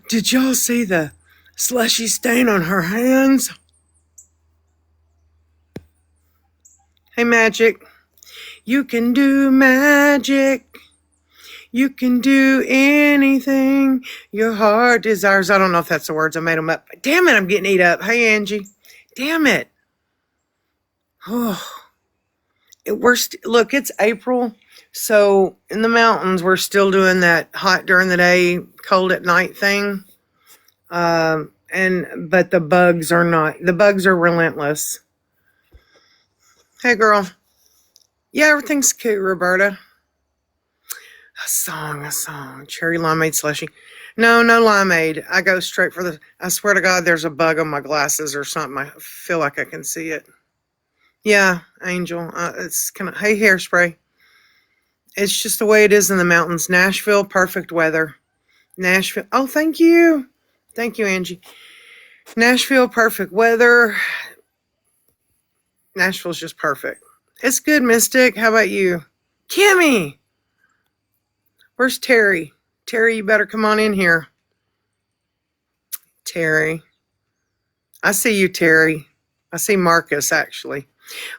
Did y'all see the slushy stain on her hands? Hey, Magic. You can do magic. You can do anything your heart desires. I don't know if that's the words. I made them up. Damn it, I'm getting eat up. Hey, Angie. Damn it. Oh, look, it's April. So in the mountains, we're still doing that hot during the day, cold at night thing. But the bugs are not. The bugs are relentless. Hey, girl. Yeah, everything's cute, Roberta. A song. Cherry limeade slushy. No limeade. I go straight for I swear to God, there's a bug on my glasses or something. I feel like I can see it. Yeah, Angel. It's kind of, hey, hairspray. It's just the way it is in the mountains. Nashville, perfect weather. Nashville. Oh, thank you. Thank you, Angie. Nashville, perfect weather. Nashville's just perfect. It's good, Mystic. How about you? Kimmy! Where's Terry? Terry, you better come on in here. Terry. I see you, Terry. I see Marcus, actually.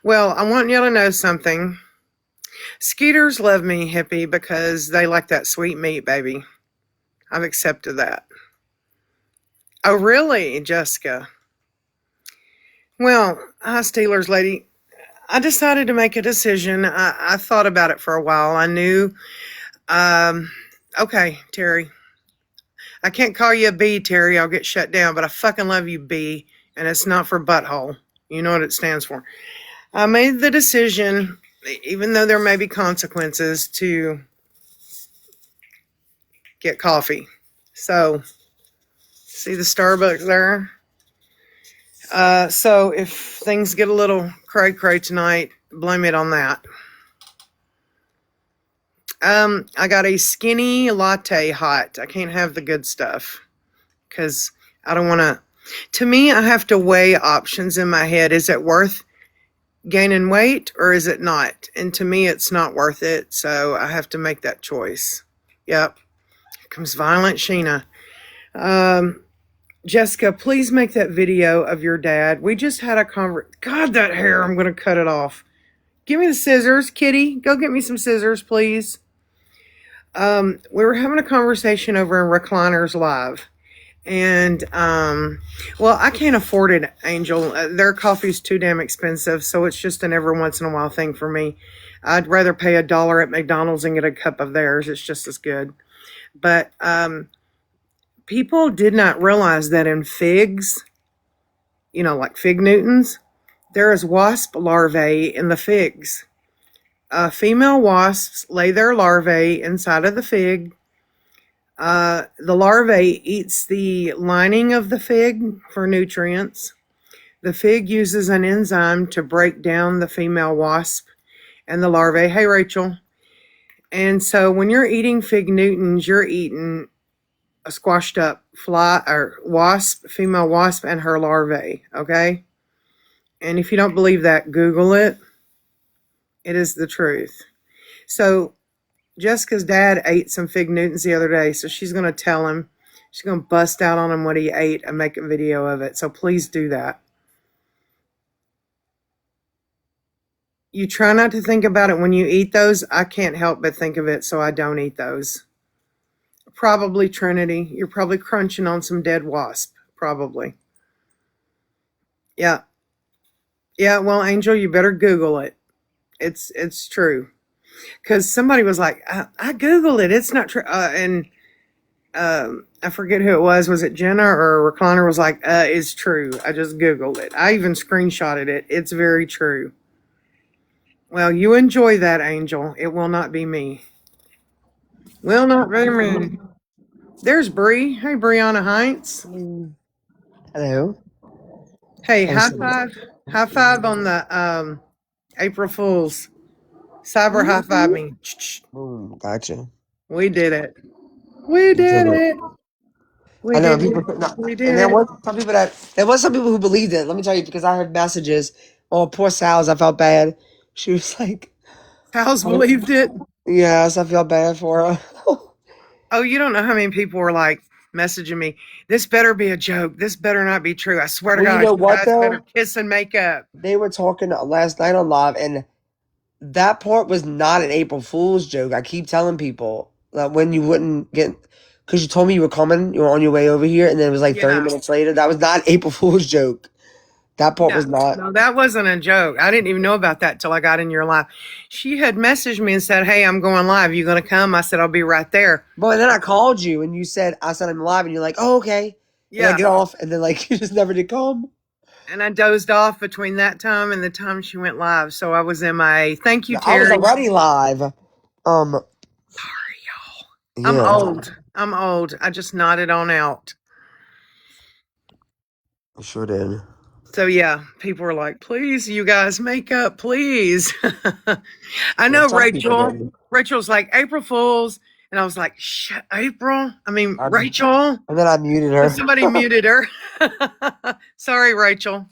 Well, I want you to know something. Skeeters love me, hippie, because they like that sweet meat, baby. I've accepted that. Oh, really, Jessica? Well, hi, Steelers lady. I decided to make a decision. I thought about it for a while. I knew, okay, Terry. I can't call you a B, Terry. I'll get shut down, but I fucking love you, B, and it's not for butthole. You know what it stands for. I made the decision, even though there may be consequences, to get coffee. So, see the Starbucks there? So if things get a little cray-cray tonight, blame it on that. I got a skinny latte hot. I can't have the good stuff because I don't want to. To me, I have to weigh options in my head. Is it worth gaining weight or is it not? And to me, it's not worth it. So I have to make that choice. Yep. Here comes Violent Shena. Jessica, please make that video of your dad. We just had a God, that hair, I'm going to cut it off. Give me the scissors, Kitty. Go get me some scissors, please. We were having a conversation over in Recliners Live. And, well, I can't afford it, Angel. Their coffee's too damn expensive, so it's just an every once in a while thing for me. I'd rather pay $1 at McDonald's and get a cup of theirs. It's just as good. But, people did not realize that in figs, like fig Newtons, there is wasp larvae in the figs. Female wasps lay their larvae inside of the fig. The larvae eats the lining of the fig for nutrients. The fig uses an enzyme to break down the female wasp and the larvae. Hey, Rachel. And so when you're eating fig Newtons, you're eating a squashed up female wasp and her larvae, okay? And if you don't believe that, Google it. It is the truth. So Jessica's dad ate some fig Newtons the other day, so she's going to tell him. She's going to bust out on him what he ate and make a video of it. So please do that. You try not to think about it when you eat those. I can't help but think of it, so I don't eat those. Probably Trinity. You're probably crunching on some dead wasp. Probably. Yeah. Yeah, well, Angel, you better Google it. It's true. Because somebody was like, I Googled it. It's not true. I forget who it was. Was it Jenna or Recliner was like, it's true. I just Googled it. I even screenshotted it. It's very true. Well, you enjoy that, Angel. It will not be me. Will not be me. There's Bree. Hey, Brianna Heinz. Hello. Hey, Thanks high so much. five. High five on the April Fools. Cyber high five me. Boom. Gotcha. We did it. We You did did it. it. We I know did people, it. no, We and did it. there was some people who believed it. Let me tell you, because I heard messages. Oh, poor Sal's. I felt bad. She was like, House oh, believed it. yes, I feel bad for her. Oh, you don't know how many people were like messaging me. This better be a joke. This better not be true. I swear to Well, you God, know you what guys better though? kiss and make up. They were talking last night on live, and that part was not an April Fool's joke. I keep telling people that when you wouldn't get, because you told me you were coming, you were on your way over here, and then it was like 30 Yeah. minutes later. That was not April Fool's joke. That part No, was not. no, that wasn't a joke. I didn't even know about that till I got in your live. She had messaged me and said, "Hey, I'm going live. You going to come?" I said, "I'll be right there." But then I called you, and you said, I said I'm live, and you're like, oh, okay. And I Yeah. get off, and then like you just never did come. And I dozed off between that time and the time she went live. So I was MIA. Thank you, No, I was Terry. already live. Um, Sorry, y'all. I'm yeah, old. I'm old. I just nodded on out. I sure did. So yeah, people were like, "Please, you guys, make up, please." I Yeah, know some people Rachel. did. Rachel's like April Fools, and I was like, "Shit, April." I mean Um, Rachel. and then I muted So her. somebody muted her. Sorry, Rachel.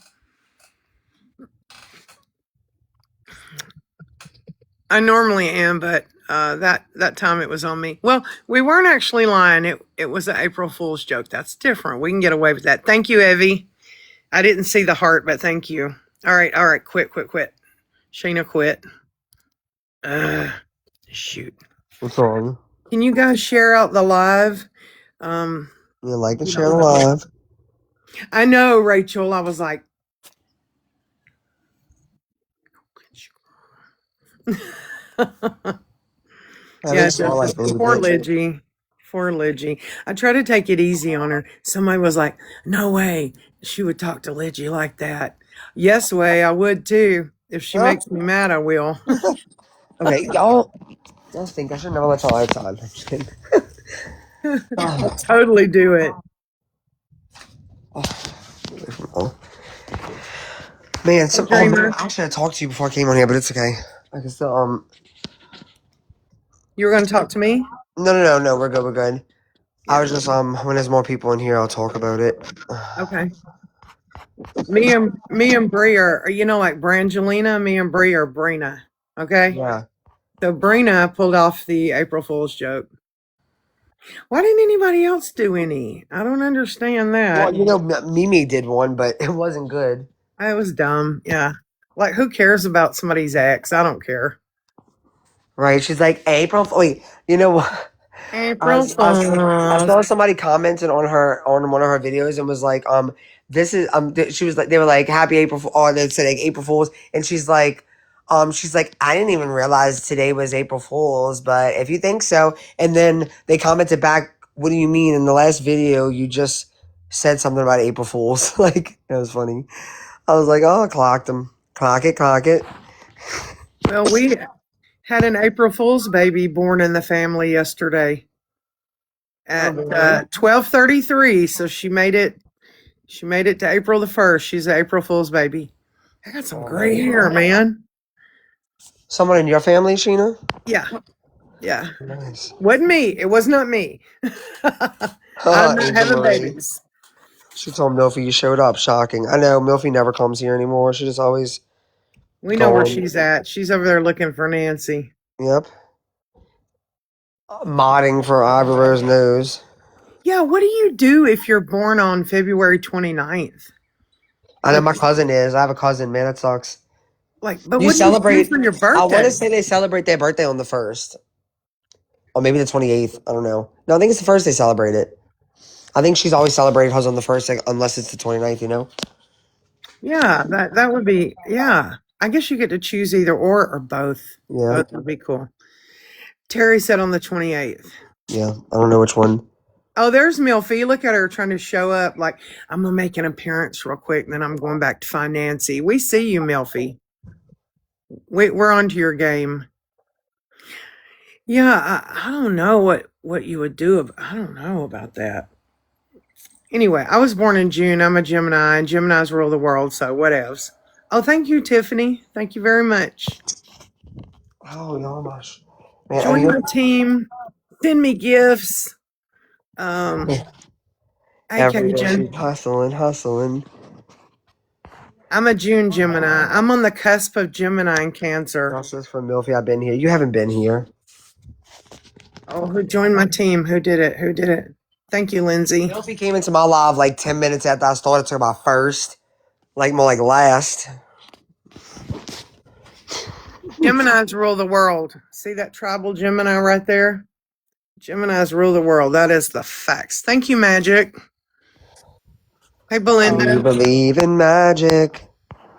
I normally am, but that time it was on me. Well, we weren't actually lying. It was an April Fool's joke. That's different. We can get away with that. Thank you, Evie. I didn't see the heart, but thank you. All right. Quit. Shena quit. Uh, shoot. What's wrong? Can you guys share out the live? Um, You like and you share the know, live. I know, Rachel. I was like, I yeah, think so. I just like a little poor bit. Lidgy. Poor Lidgy. I try to take it easy on her. Somebody was like, no way she would talk to Lidgy like that. Yes, way, I would too. If she Huh? makes me mad, I will. Okay, y'all think I should never let y'all outside. I'm just kidding. I'll Oh, totally do it. oh. Man, Hey, oh man, Dreamer, I should have talked to you before I came on here, but it's okay. I can still you were going to talk to me? no, we're good, we're good. I Yeah. was just when there's more people in here, I'll talk about it. Okay. Me and Bree are like Brangelina. Me and Bree are Brina. Okay. Yeah. So Brina pulled off the April Fool's joke. Why didn't anybody else do any? I don't understand Well, that. Mimi did one, but it wasn't good. It was dumb. Yeah. Like, who cares about somebody's ex? I don't care. Right? She's like April. Wait, you know what? April I Fools. saw somebody commented on one of her videos and was like, this is she was like they were like Happy April Fool, or they said like April Fools, and she's like I didn't even realize today was April Fools, but if you think so, and then they commented back, what do you mean? In the last video, you just said something about April Fools, like it was funny. I was like, oh, I clocked them, clock it. Well, we had an April Fool's baby born in the family yesterday Oh, at really? 12:33. So she made it. She made it to April the 1st. She's an April Fool's baby. I got some Oh, gray that's hair, awesome. man. Someone in your family, Sheena? Yeah, yeah. Nice. Wasn't me. It was not me. I'm not Angel having Marie. babies. She told Milfy you showed up. Shocking. I know Milfy never comes here anymore. She just always We know where gone. she's at. She's over there looking for Nancy. Yep. Modding for Ivy Rose News. Yeah, what do you do if you're born on February 29th? I know Like, my cousin is. I have a cousin, man. That sucks. but You what do you do celebrate. for your I want to birthday? say they celebrate their birthday on the 1st. Or maybe the 28th. I don't know. No, I think it's the 1st they celebrate it. I think she's always celebrated hers on the 1st, like, unless it's the 29th, you know? Yeah, that would be, yeah. I guess you get to choose either or both. Yeah. Both would be cool. Terry said on the 28th. Yeah. I don't know which one. Oh, there's Milfy. Look at her trying to show up. Like, I'm going to make an appearance real quick, and then I'm going back to find Nancy. We see you, Milfy. We're on to your game. Yeah, I don't know what you would do. I don't know about that. Anyway, I was born in June. I'm a Gemini, and Geminis rule the world, so whatevs. Oh, thank you, Tiffany. Thank you very much. Oh, no, much. Man, I Join need my team. Send me gifts. Hey, every day Cajun. she's hustling. I'm a June Gemini. I'm on the cusp of Gemini and Cancer. Justice from Milfy. I've been here. You haven't been here. Oh, who joined my team? Who did it? Who did it? Thank you, Lindsay. Kelsey came into my live like 10 minutes after I started, took my first, like more like last. Geminis rule the world. See that tribal Gemini right there? Geminis rule the world. That is the facts. Thank you, Magic. Hey, Do you Belinda. believe in magic?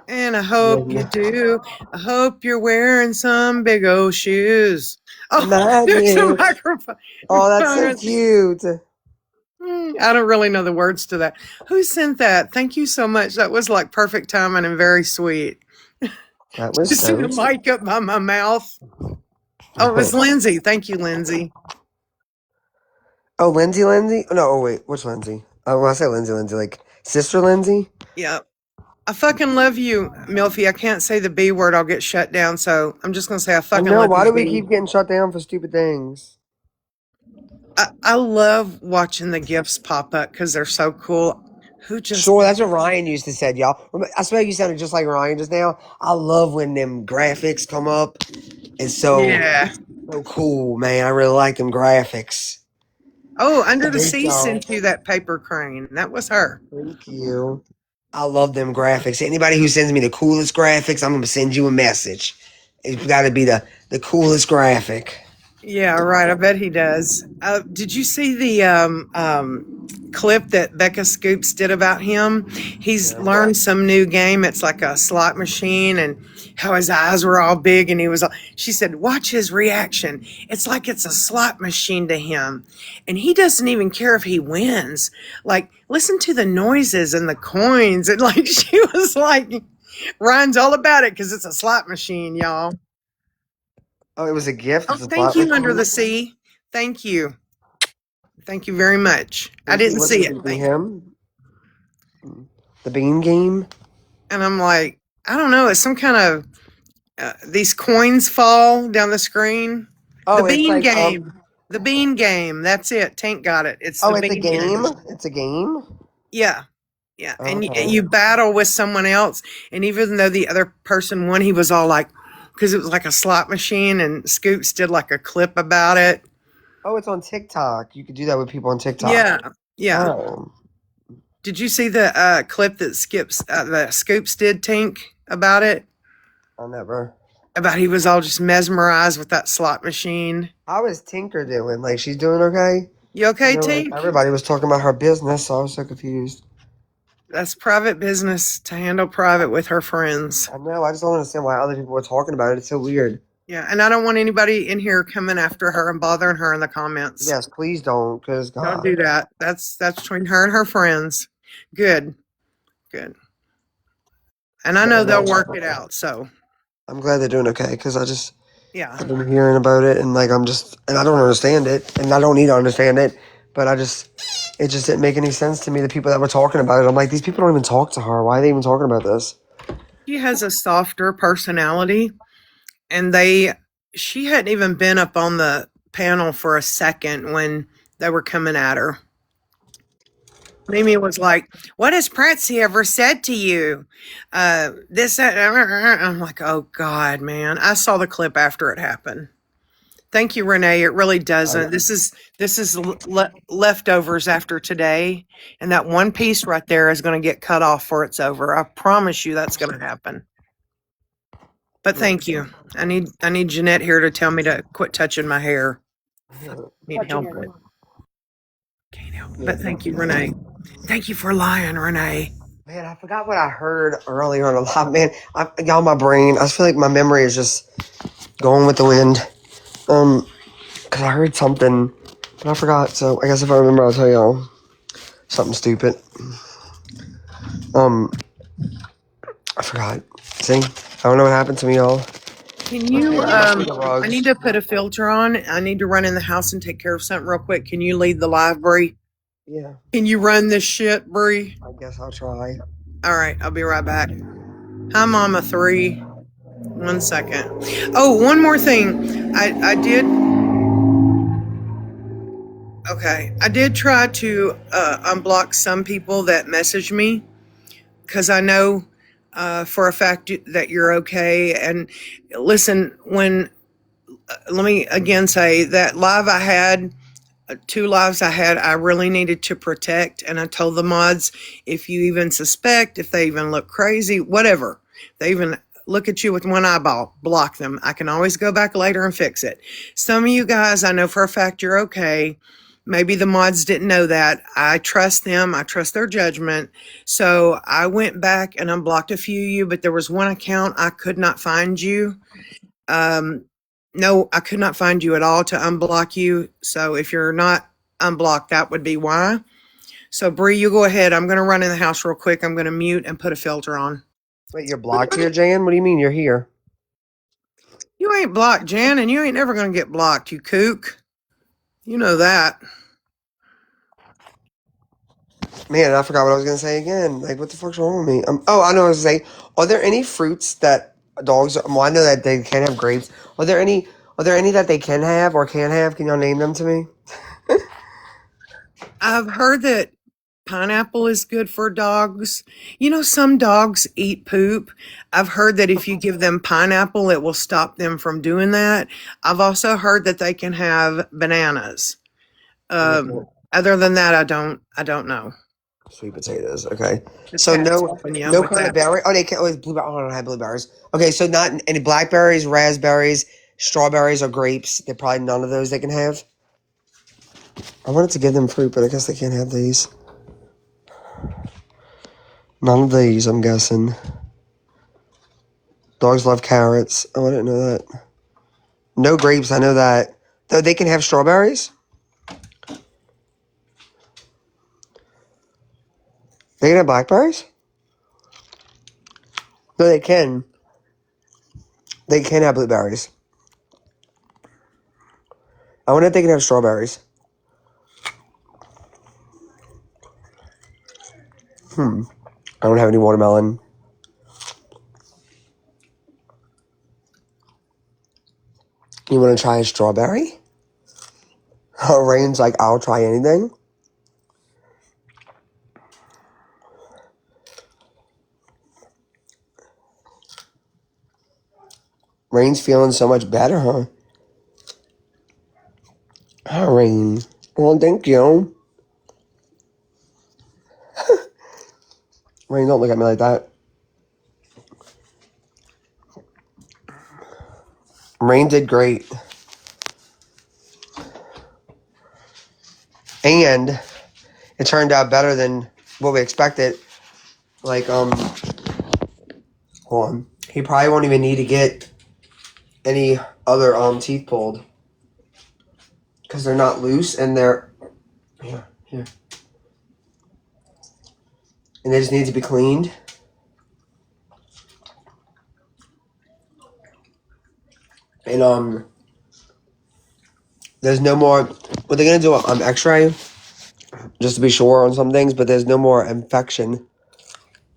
And I hope you When do. I hope you're wearing some big old shoes. Oh, there's a magic. microphone. Oh, that's so cute. I don't really know the words to that. Who sent that? Thank you so much. That was like perfect timing and very sweet. That was Just in so the mic up by my mouth. Oh, it was Lindsay. Thank you, Lindsay. Oh, Lindsay? No, oh wait, which Lindsay? Oh, when I say Lindsay, like sister Lindsay? Yeah. I fucking love you, Milfy. I can't say the B word. I'll get shut down. So I'm just going to say I I fucking know. love Why you, do we B. keep getting shut down for stupid things? I love watching the gifts pop up because they're so cool. Who just, Sure, that's what Ryan used to say, y'all. I swear you sounded just like Ryan just now. I love when them graphics come up. It's yeah. so cool, man. I really like them graphics. Oh, Under the Thank Sea y'all. sent you that paper crane. That was her. Thank you. I love them graphics. Anybody who sends me the coolest graphics, I'm gonna send you a message. It's got to be the coolest graphic. Yeah, right. I bet he does. Did you see the clip that Becca Scoops did about him? He's Yeah. learned some new game. It's like a slot machine, and how his eyes were all big, and he was. She said, "Watch his reaction. It's like it's a slot machine to him, and he doesn't even care if he wins. Like, listen to the noises and the coins." And like, she was like, "Ryan's all about it because it's a slot machine, y'all." Oh, it was a gift. Oh, It's a thank slot you, Under the machine. Sea. Thank you. Thank you very much. I Thank you. didn't What do you see it. think? Be him? The Bean Game? And I'm like, I don't know. It's some kind of these coins fall down the screen. The Oh, it's bean like game. The bean game. That's it. Tank got it. It's oh, the it's a bean game. game. It's a game. Yeah. Yeah. And Okay. you battle with someone else. And even though the other person won, he was all like, because it was like a slot machine, and Scoops did like a clip about it. Oh, it's on TikTok. You could do that with people on TikTok. Yeah. Yeah. Oh, Did you see the clip that the Scoops did, Tink, about it? I never. About he was all just mesmerized with that slot machine. How is Tinker doing? Like she's doing okay? You I okay, know like Tink? everybody was talking about her business, so I was so confused. That's private business to handle private with her friends. I know. I just don't understand why other people were talking about it. It's so weird. Yeah, and I don't want anybody in here coming after her and bothering her in the comments. Yes, please don't, because Don't do God. that. That's between her and her friends. Good, good. And I But I know they'll know. work it out. So I'm glad they're doing okay because yeah, I've been hearing about it and like and I don't understand it and I don't need to understand it, but it just didn't make any sense to me. The people that were talking about it, I'm like, these people don't even talk to her. Why are they even talking about this? she has a softer personality, and she hadn't even been up on the panel for a second when they were coming at her. Mimi was like, "What has Pratsy ever said to you?" This, that, I'm like, "Oh God, man!" I saw the clip after it happened. Thank you, Renee. It really I, doesn't. This is leftovers after today, and that one piece right there is going to get cut off before it's over. I promise you, that's going to happen. But thank you. I need Jeanette here to tell me to quit touching my hair. Need help with. Can't help. But thank you, Renee. Thank you for lying, Renee. man, I forgot what I heard earlier on a lot. Man, y'all, my brain. I feel like my memory is just going with the wind. Because I heard something, but I forgot. So I guess if I remember, I'll tell y'all something stupid. Um, I forgot. See, I don't know what happened to me, y'all. Can you Must be the I need rugs. to put a filter on. I need to run in the house and take care of something real quick. Can you lead the live, Bree? Yeah, Can you run this shit, Bree? I guess I'll try. All right, I'll be right back. Hi, Mama 3. 1 second. Oh, one more thing. I did. Okay, I did try to unblock some people that messaged me because I know for a fact that you're okay. And listen, when let me again say that live I had, two lives I had, I really needed to protect. And I told the mods, if you even suspect, if they even look crazy, whatever, they even look at you with one eyeball, block them. I can always go back later and fix it. Some of you guys, I know for a fact you're okay. Maybe the mods didn't know that. I trust them. I trust their judgment. So I went back and unblocked a few of you, but there was one account I could not find you. Um, no, I could not find you at all to unblock you. So if you're not unblocked, that would be why. So Bree, you go ahead. I'm going to run in the house real quick. I'm going to mute and put a filter on. Wait, you're blocked here, Jan? What do you mean you're here? You ain't blocked, Jan, and you ain't never going to get blocked, you kook. You know that. Man, I forgot what I was gonna say again. Like, what the fuck's wrong with me? Oh, I know what I was gonna say. Are there any fruits that dogs? Well, I know that they can have grapes. Are there any? Are there any that they can have or can't have? Can y'all name them to me? I've heard that pineapple is good for dogs. You know, some dogs eat poop. I've heard that if you give them pineapple, it will stop them from doing that. I've also heard that they can have bananas. And they can't. Other than that, I don't know. Sweet potatoes. Okay. The So cat's no, helping you no with kind of that. berry. Oh, they can't. Oh, blueberry. Oh, I don't have blueberries. Okay, so not any blackberries, raspberries, strawberries, or grapes. They're probably none of those they can have. I wanted to give them fruit, but I guess they can't have these. None of these, I'm guessing. Dogs love carrots. Oh, I didn't know that. No grapes, I know that. Though they can have strawberries? They can have blackberries? No, they can. They can have blueberries. I wonder if they can have strawberries. I don't have any watermelon. You want to try a strawberry? Rain's like, I'll try anything. Rain's feeling so much better, huh? Oh, Rain. Well, thank you. Rain, don't look at me like that. Rain did great. And it turned out better than what we expected. Like, hold on. He probably won't even need to get any other teeth pulled. Because they're not loose and they're here. And they just need to be cleaned. And there's no more. What they're gonna do X-ray just to be sure on some things, but there's no more infection.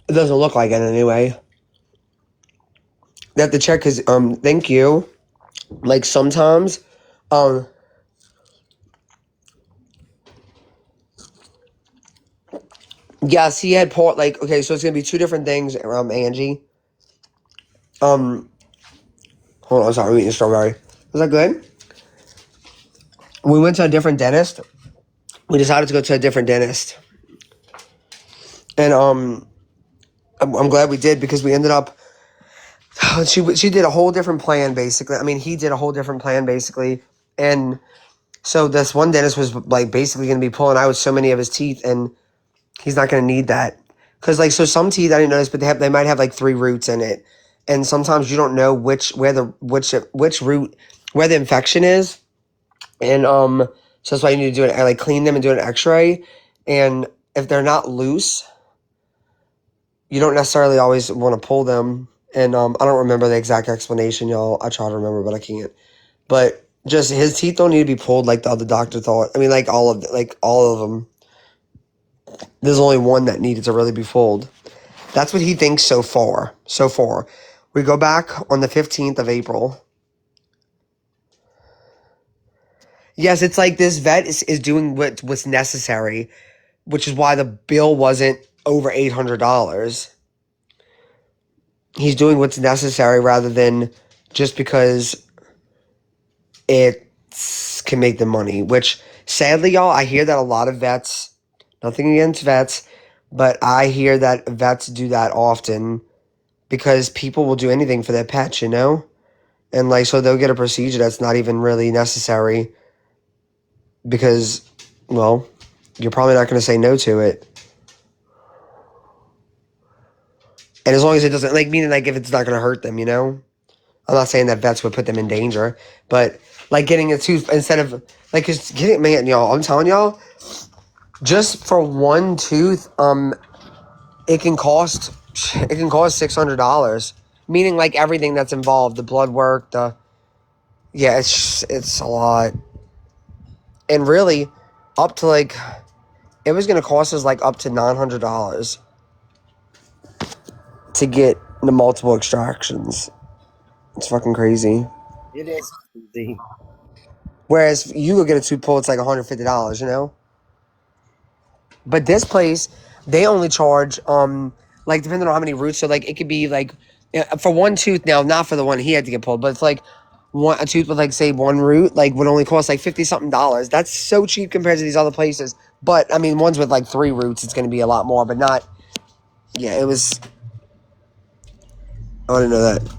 It doesn't look like it anyway. They have to check because thank you. Like sometimes um yes, he had pulled like okay, so it's gonna be two different things around Angie. Um hold on, sorry, I'm eating a strawberry. Was that good? We went to a different dentist. We decided to go to a different dentist. And I'm glad we did because we ended up she did a whole different plan basically. I mean, he did a whole different plan basically. And so this one dentist was like basically going to be pulling out so many of his teeth, and he's not going to need that because like so some teeth I didn't notice, but they might have like three roots in it, and sometimes you don't know which root where the infection is, and so that's why you need to do it like clean them and do an X-ray, and if they're not loose, you don't necessarily always want to pull them. And I don't remember the exact explanation, y'all. I try to remember, but I can't. But just his teeth don't need to be pulled like the other doctor thought. I mean, like all of them. There's only one that needed to really be pulled. That's what he thinks so far. So far, we go back on the 15th of April. Yes, it's like this vet is doing what's necessary, which is why the bill wasn't over $800. He's doing what's necessary rather than just because it can make them money. Which sadly, y'all, I hear that a lot of vets. Nothing against vets, but I hear that vets do that often because people will do anything for their pets, you know? And like, so they'll get a procedure that's not even really necessary because, well, you're probably not going to say no to it. And as long as it doesn't, like, meaning like if it's not going to hurt them, you know? I'm not saying that vets would put them in danger, but like getting a tooth instead of, like, cause getting, man, y'all, I'm telling y'all, just for one tooth, it can cost, $600. Meaning like everything that's involved, the blood work, yeah, it's a lot. And really, up to like, it was gonna cost us like up to $900 to get the multiple extractions. It's fucking crazy. It is crazy. Whereas you go get a tooth pull, it's like $150, you know? But this place, they only charge, like depending on how many roots. So like it could be like, for one tooth now, not for the one he had to get pulled, but it's like a tooth with like say one root, like would only cost like $50 something. That's so cheap compared to these other places. But I mean, ones with like 3 roots, it's going to be a lot more, but not. Yeah, it was. I didn't know that.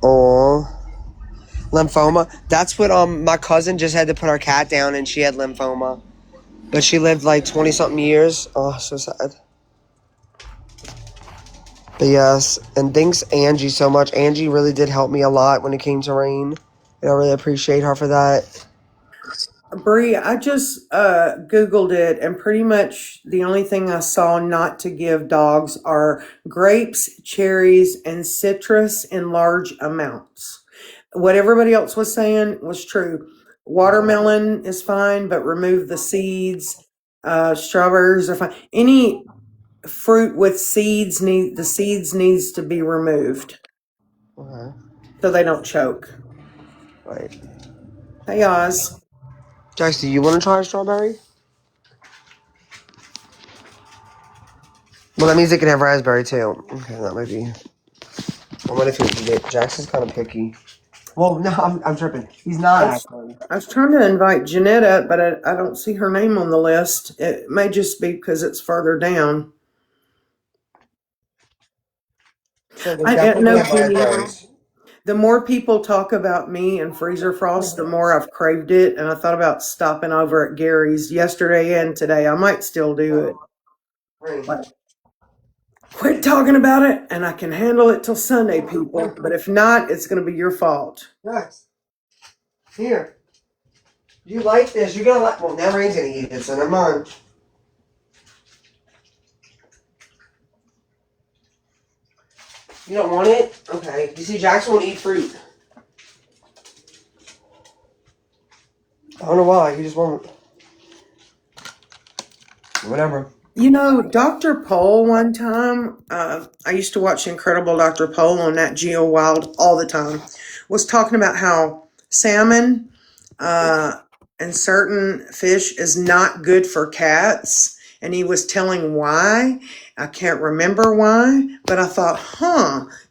Oh, lymphoma. That's what my cousin just had to put her cat down, and she had lymphoma, but she lived like 20 something years. Oh, so sad. But yes, and thanks Angie so much. Angie really did help me a lot when it came to rain. And I really appreciate her for that. Bree, I just Googled it, and pretty much the only thing I saw not to give dogs are grapes, cherries, and citrus in large amounts. What everybody else was saying was true. Watermelon is fine, but remove the seeds. Strawberries are fine. Any fruit with seeds the seeds needs to be removed Okay. so they don't choke. Right. Hey Oz. Jax, do you want to try a strawberry? Well, that means it can have raspberry too. Okay, that might be. I wonder if he can get. Jackson's kind of picky. Well, no, I'm tripping. He's I not was, actually. I was trying to invite Jeanette up, but I don't see her name on the list. It may just be because it's further down. So they I definitely know, have Kenny. raspberries. The more people talk about me and freezer frost, the more I've craved it, and I thought about stopping over at Gary's yesterday and today. I might still do it. Right. But quit talking about it, and I can handle it till Sunday, people. But if not, it's going to be your fault. Jax, here. You like this? You're gonna like. Well, now Rain's gonna eat it, so never mind. You don't want it? Okay. You see, Jackson won't eat fruit. I don't know why. He just won't. Whatever. You know, Dr. Pole one time, I used to watch Incredible Dr. Pole on Nat Geo Wild all the time, was talking about how salmon and certain fish is not good for cats. And he was telling why. I can't remember why, but I thought,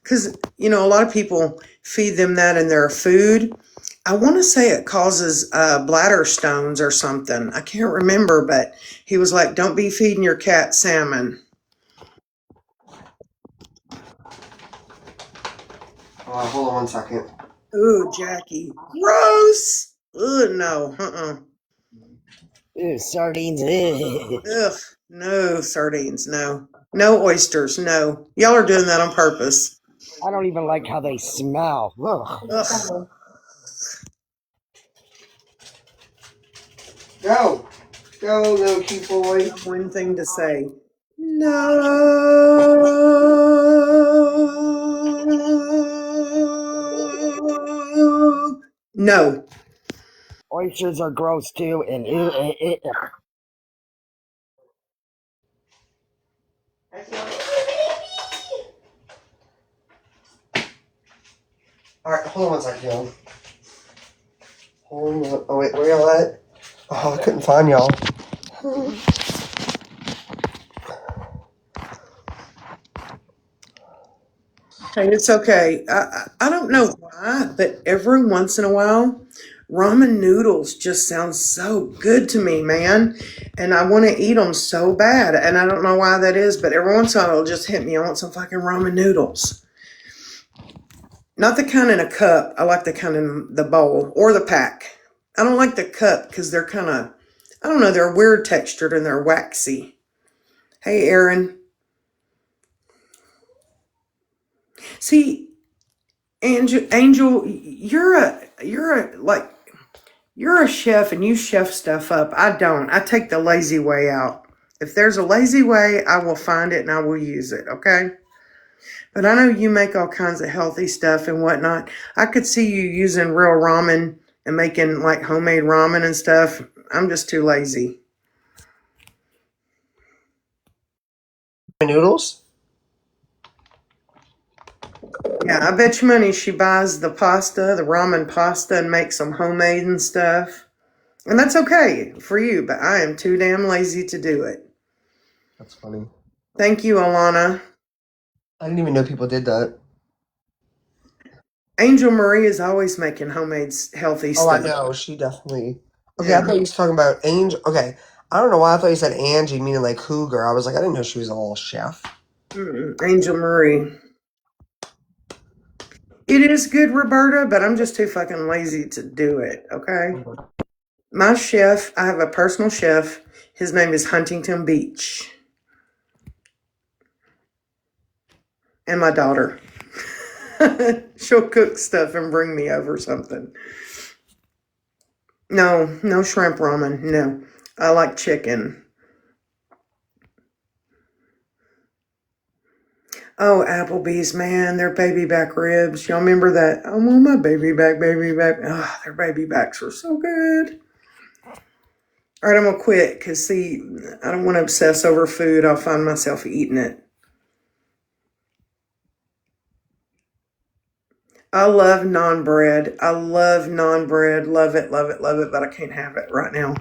because, a lot of people feed them that in their food. I want to say it causes bladder stones or something. I can't remember, but he was like, don't be feeding your cat salmon. Hold on one second. Ooh, Jackie. Gross. Ugh, no. Ew, sardines. Ew. Ugh. No sardines. No. No oysters. No. Y'all are doing that on purpose. I don't even like how they smell. Ugh. Ugh. Go. Go, little cute boy. One thing to say. No. No. Oysters are gross too, and Alright, hold on one second, y'all. Hold on. Oh, wait, where y'all at? Oh, I couldn't find y'all. Hey, it's okay. I don't know why, but every once in a while, ramen noodles just sound so good to me, man. And I want to eat them so bad. And I don't know why that is, but every once in a while it'll just hit me. I want some fucking ramen noodles. Not the kind in a cup. I like the kind in the bowl or the pack. I don't like the cup because they're kind of, I don't know, they're weird textured and they're waxy. Hey, Aaron. See, Angel, you're a chef and you chef stuff up. I don't. I take the lazy way out. If there's a lazy way, I will find it and I will use it, okay? But I know you make all kinds of healthy stuff and whatnot. I could see you using real ramen and making like homemade ramen and stuff. I'm just too lazy. Noodles? Yeah, I bet you money she buys the pasta, the ramen pasta, and makes some homemade and stuff. And that's okay for you, but I am too damn lazy to do it. That's funny. Thank you, Alana. I didn't even know people did that. Angel Marie is always making homemade healthy Oh, I stuff. know. She definitely. Okay, I Yeah. thought you was talking about Angel. Okay, I don't know why I thought you said Angie, meaning like cougar. I was like, I didn't know she was a little chef. Angel Marie. It is good, Roberta, but I'm just too fucking lazy to do it, okay? My chef, I have a personal chef. His name is Huntington Beach. And my daughter. She'll cook stuff and bring me over something. No, no shrimp ramen. No. I like chicken. Oh, Applebee's, man, their baby back ribs. Y'all remember that? I want my baby back, baby back. Oh, their baby backs were so good. All right, I'm going to quit because, see, I don't want to obsess over food. I'll find myself eating it. I love naan bread. I love naan bread. Love it, love it, love it, but I can't have it right now.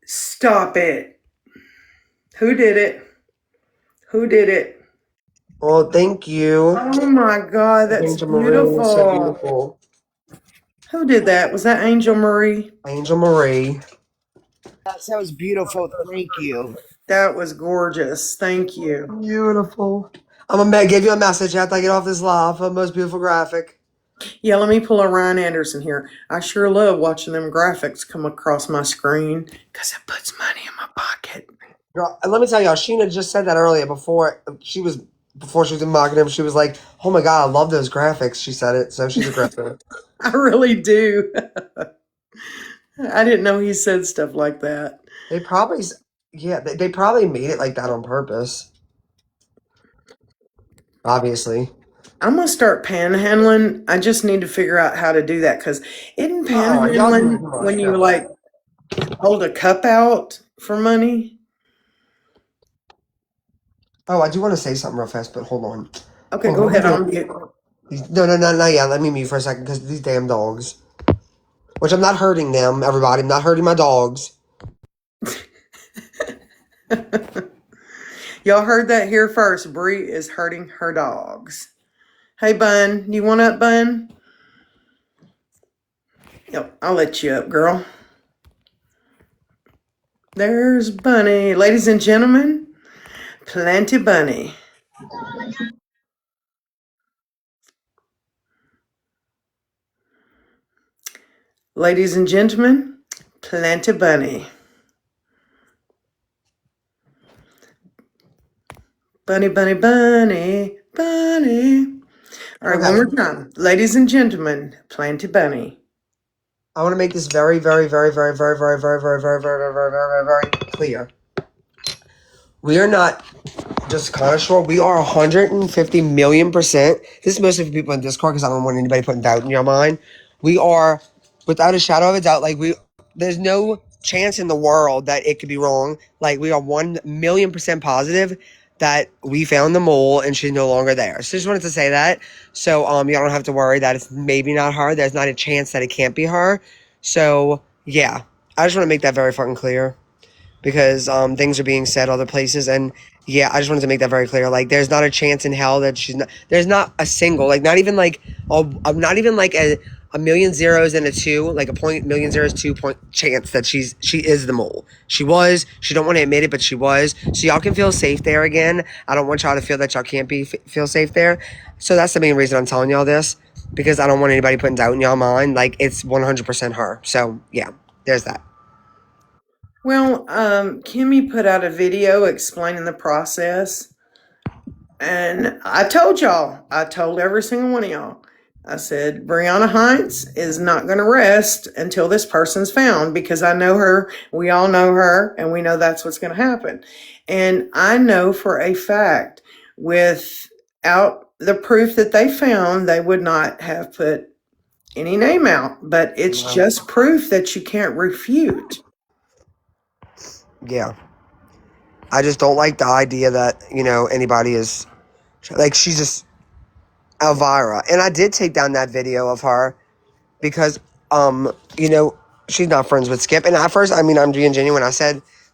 Stop it. Who did it? Who did it? Well, thank you. Oh my God, that's Angel Marie is so beautiful. beautiful. Who did that? Was that Angel Marie? Angel Marie. That was beautiful. Thank you. That was gorgeous. Thank you. Beautiful. I'm gonna give you a message after I get off this live for the most beautiful graphic. Yeah, let me pull a Ryan Anderson here. I sure love watching them graphics come across my screen because it puts money in my pocket. Girl, and let me tell y'all, Sheena just said that earlier before she was in mocking him. She was like, "Oh my god, I love those graphics." She said it, so she's aggressive. I really do. I didn't know he said stuff like that. They probably, yeah, they probably made it like that on purpose. Obviously. I'm gonna start panhandling. I just need to figure out how to do that because isn't Oh, y'all doing panhandling too when much. you No. like hold a cup out for money? Oh, I do want to say something real fast, but hold on. Okay, Hold on. go Let me ahead. get I'm mute. no, no, no, no. Yeah, let me mute for a second because these damn dogs. Which I'm not hurting them, everybody. I'm not hurting my dogs. Y'all heard that here first. Bree is hurting her dogs. Hey, Bun, you want up, Bun? Yep, I'll let you up, girl. There's Bunny. Ladies and gentlemen, Plenty Bunny. Ladies and gentlemen, Plenty Bunny. Bunny, bunny, bunny, bunny. All right, one Okay. more time. Ladies and gentlemen, Plenty Bunny. I want to make this very, very, very, very, very, very, very, very, very, very, very, very, very, very clear. We are not just kind of sure. We are 150 million%. This is mostly for people in Discord because I don't want anybody putting doubt in your mind. We are, without a shadow of a doubt, there's no chance in the world that it could be wrong. Like, we are 1 million% positive that we found the mole and she's no longer there. So just wanted to say that. So, y'all don't have to worry that it's maybe not her. There's not a chance that it can't be her. So, yeah. I just want to make that very fucking clear. because things are being said other places. And yeah, I just wanted to make that very clear. Like, there's not a chance in hell that she's not. There's not a single, like, not even like not even like a million zeros and a two, like a point million zeros 2 point chance that she is the mole. She was. She don't want to admit it, but she was. So y'all can feel safe there again. I don't want y'all to feel that y'all can't feel safe there. So that's the main reason I'm telling y'all this, because I don't want anybody putting doubt in y'all mind. Like, it's 100% her. So yeah, there's that. Well, Kimmy put out a video explaining the process, and I told every single one of y'all, I said, Brianna Hines is not going to rest until this person's found because I know her, we all know her, and we know that's what's going to happen. And I know for a fact, without the proof that they found, they would not have put any name out, but it's just proof that you can't refute. Yeah. I just don't like the idea that, anybody is like, she's just Elvira. And I did take down that video of her because, you know, she's not friends with Skip. And at first, I mean, I'm being genuine.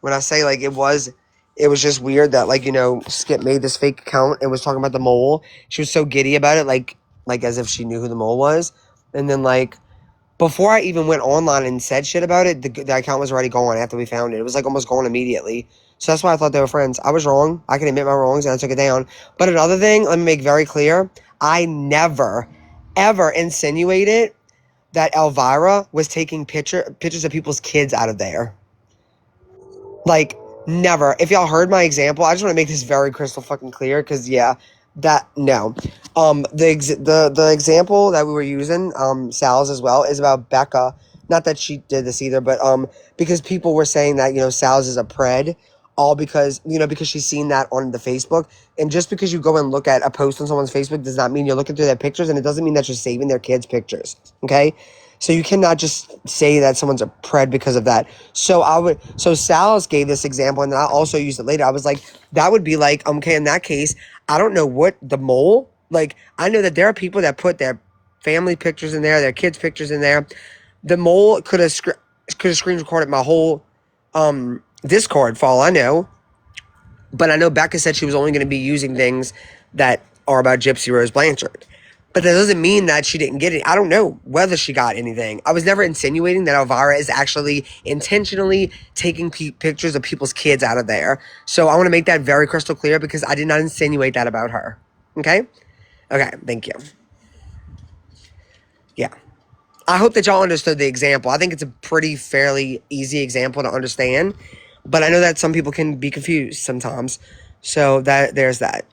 When I say like it was just weird that, like, Skip made this fake account and was talking about the mole. She was so giddy about it, like as if she knew who the mole was. And then, like, before I even went online and said shit about it, the account was already gone after we found it. It was like almost gone immediately. So that's why I thought they were friends. I was wrong. I can admit my wrongs, and I took it down. But another thing, let me make very clear, I never, ever insinuated that Elvira was taking pictures of people's kids out of there. Like, never. If y'all heard my example, I just want to make this very crystal fucking clear, because yeah, that no. The example that we were using, Sal's as well, is about Becca. Not that she did this either, but because people were saying that, Sal's is a pred, all because she's seen that on the Facebook. And just because you go and look at a post on someone's Facebook does not mean you're looking through their pictures, and it doesn't mean that you're saving their kids' pictures. Okay? So you cannot just say that someone's a pred because of that. So Sal's gave this example, and then I also used it later. I was like, that would be like, okay, in that case, I don't know what the mole, like, I know that there are people that put their family pictures in there, their kids' pictures in there. The mole could have screen recorded my whole Discord, for all I know. But I know Becca said she was only going to be using things that are about Gypsy Rose Blanchard. But that doesn't mean that she didn't get it. I don't know whether she got anything. I was never insinuating that Elvira is actually intentionally taking pictures of people's kids out of there. So I want to make that very crystal clear, because I did not insinuate that about her. Okay? Okay, thank you. Yeah. I hope that y'all understood the example. I think it's a pretty fairly easy example to understand. But I know that some people can be confused sometimes. So there's that.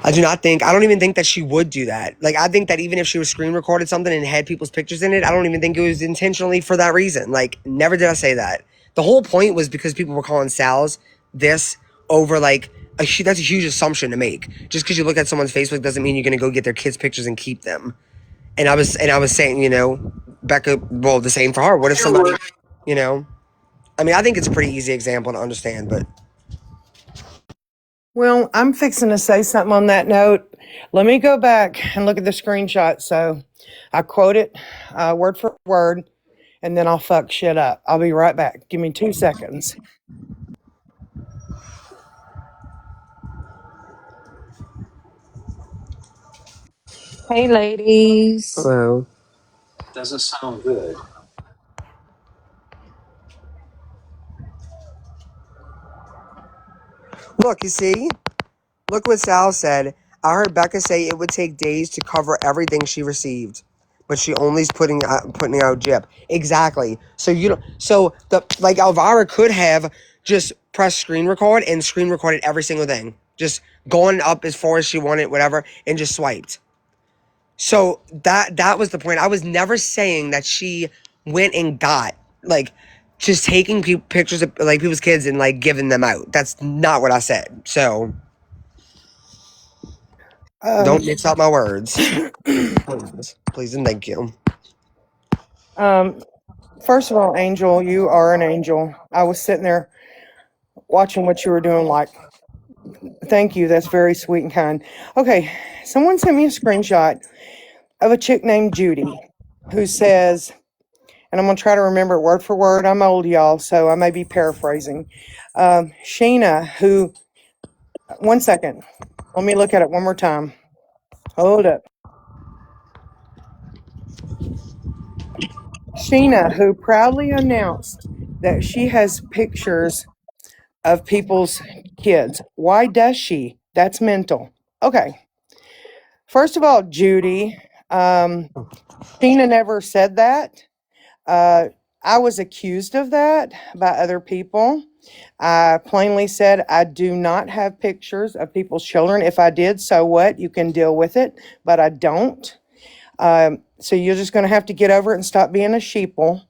I don't even think that she would do that. Like, I think that even if she was screen recorded something and had people's pictures in it, I don't even think it was intentionally for that reason. Like, never did I say that. The whole point was because people were calling Sal's this over, like, that's a huge assumption to make. Just because you look at someone's Facebook doesn't mean you're going to go get their kids' pictures and keep them. And I was saying, Becca, well, the same for her. What if somebody, I mean, I think it's a pretty easy example to understand, but Well, I'm fixing to say something on that note. Let me go back and look at the screenshot. So I quote it word for word, and then I'll fuck shit up. I'll be right back. Give me 2 seconds. Hey, ladies. hello. Doesn't sound good. Look, you see? Look what Sal said. I heard Becca say it would take days to cover everything she received, but she only's putting out Jip. Exactly. So you don't. So the like Elvira could have just pressed screen record and screen recorded every single thing, just going up as far as she wanted, whatever, and just swiped. So that was the point. I was never saying that she went and got, like, just taking pictures of, like, people's kids and, like, giving them out. That's not what I said. So don't Um, mix up my words. Please and thank you. um, First of all, Angel, you are an angel. I was sitting there watching what you were doing, like, thank you. That's very sweet and kind. Okay, someone sent me a screenshot of a chick named Judy who says, and I'm going to try to remember it word for word. I'm old, y'all, so I may be paraphrasing. Shena, who, one second, let me look at it one more time. Hold up. Shena, who proudly announced that she has pictures of people's kids. Why does she? That's mental. Okay. First of all, Judy, Shena never said that. Uh, I was accused of that by other people. I plainly said I do not have pictures of people's children. If I did, so what? You can deal with it, but I don't. So you're just going to have to get over it and stop being a sheeple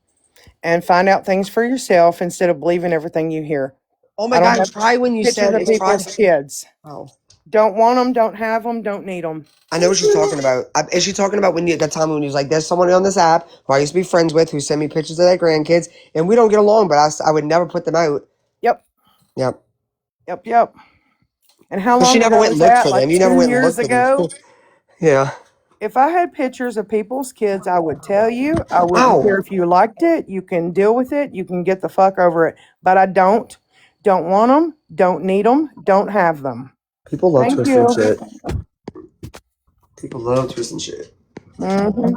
and find out things for yourself instead of believing everything you hear. Oh I my don't God, have try when you pictures said of it's try. people's kids. Oh. Don't want them, don't have them, don't need them. I know what she's talking about. Is she talking about when you that time when you was like, there's someone on this app who I used to be friends with who sent me pictures of their grandkids and we don't get along, but I would never put them out. Yep, Yep. yep. And how But she long never ago went was and looked that? for Like them. You never two went and years looked for them. ago? Yeah. If I had pictures of people's kids, I would tell you. I wouldn't care Ow. if you liked it. You can deal with it. You can get the fuck over it. But I don't. Don't want them. Don't need them. Don't have them. People love Thank twisting you. shit. People love twisting shit. hmm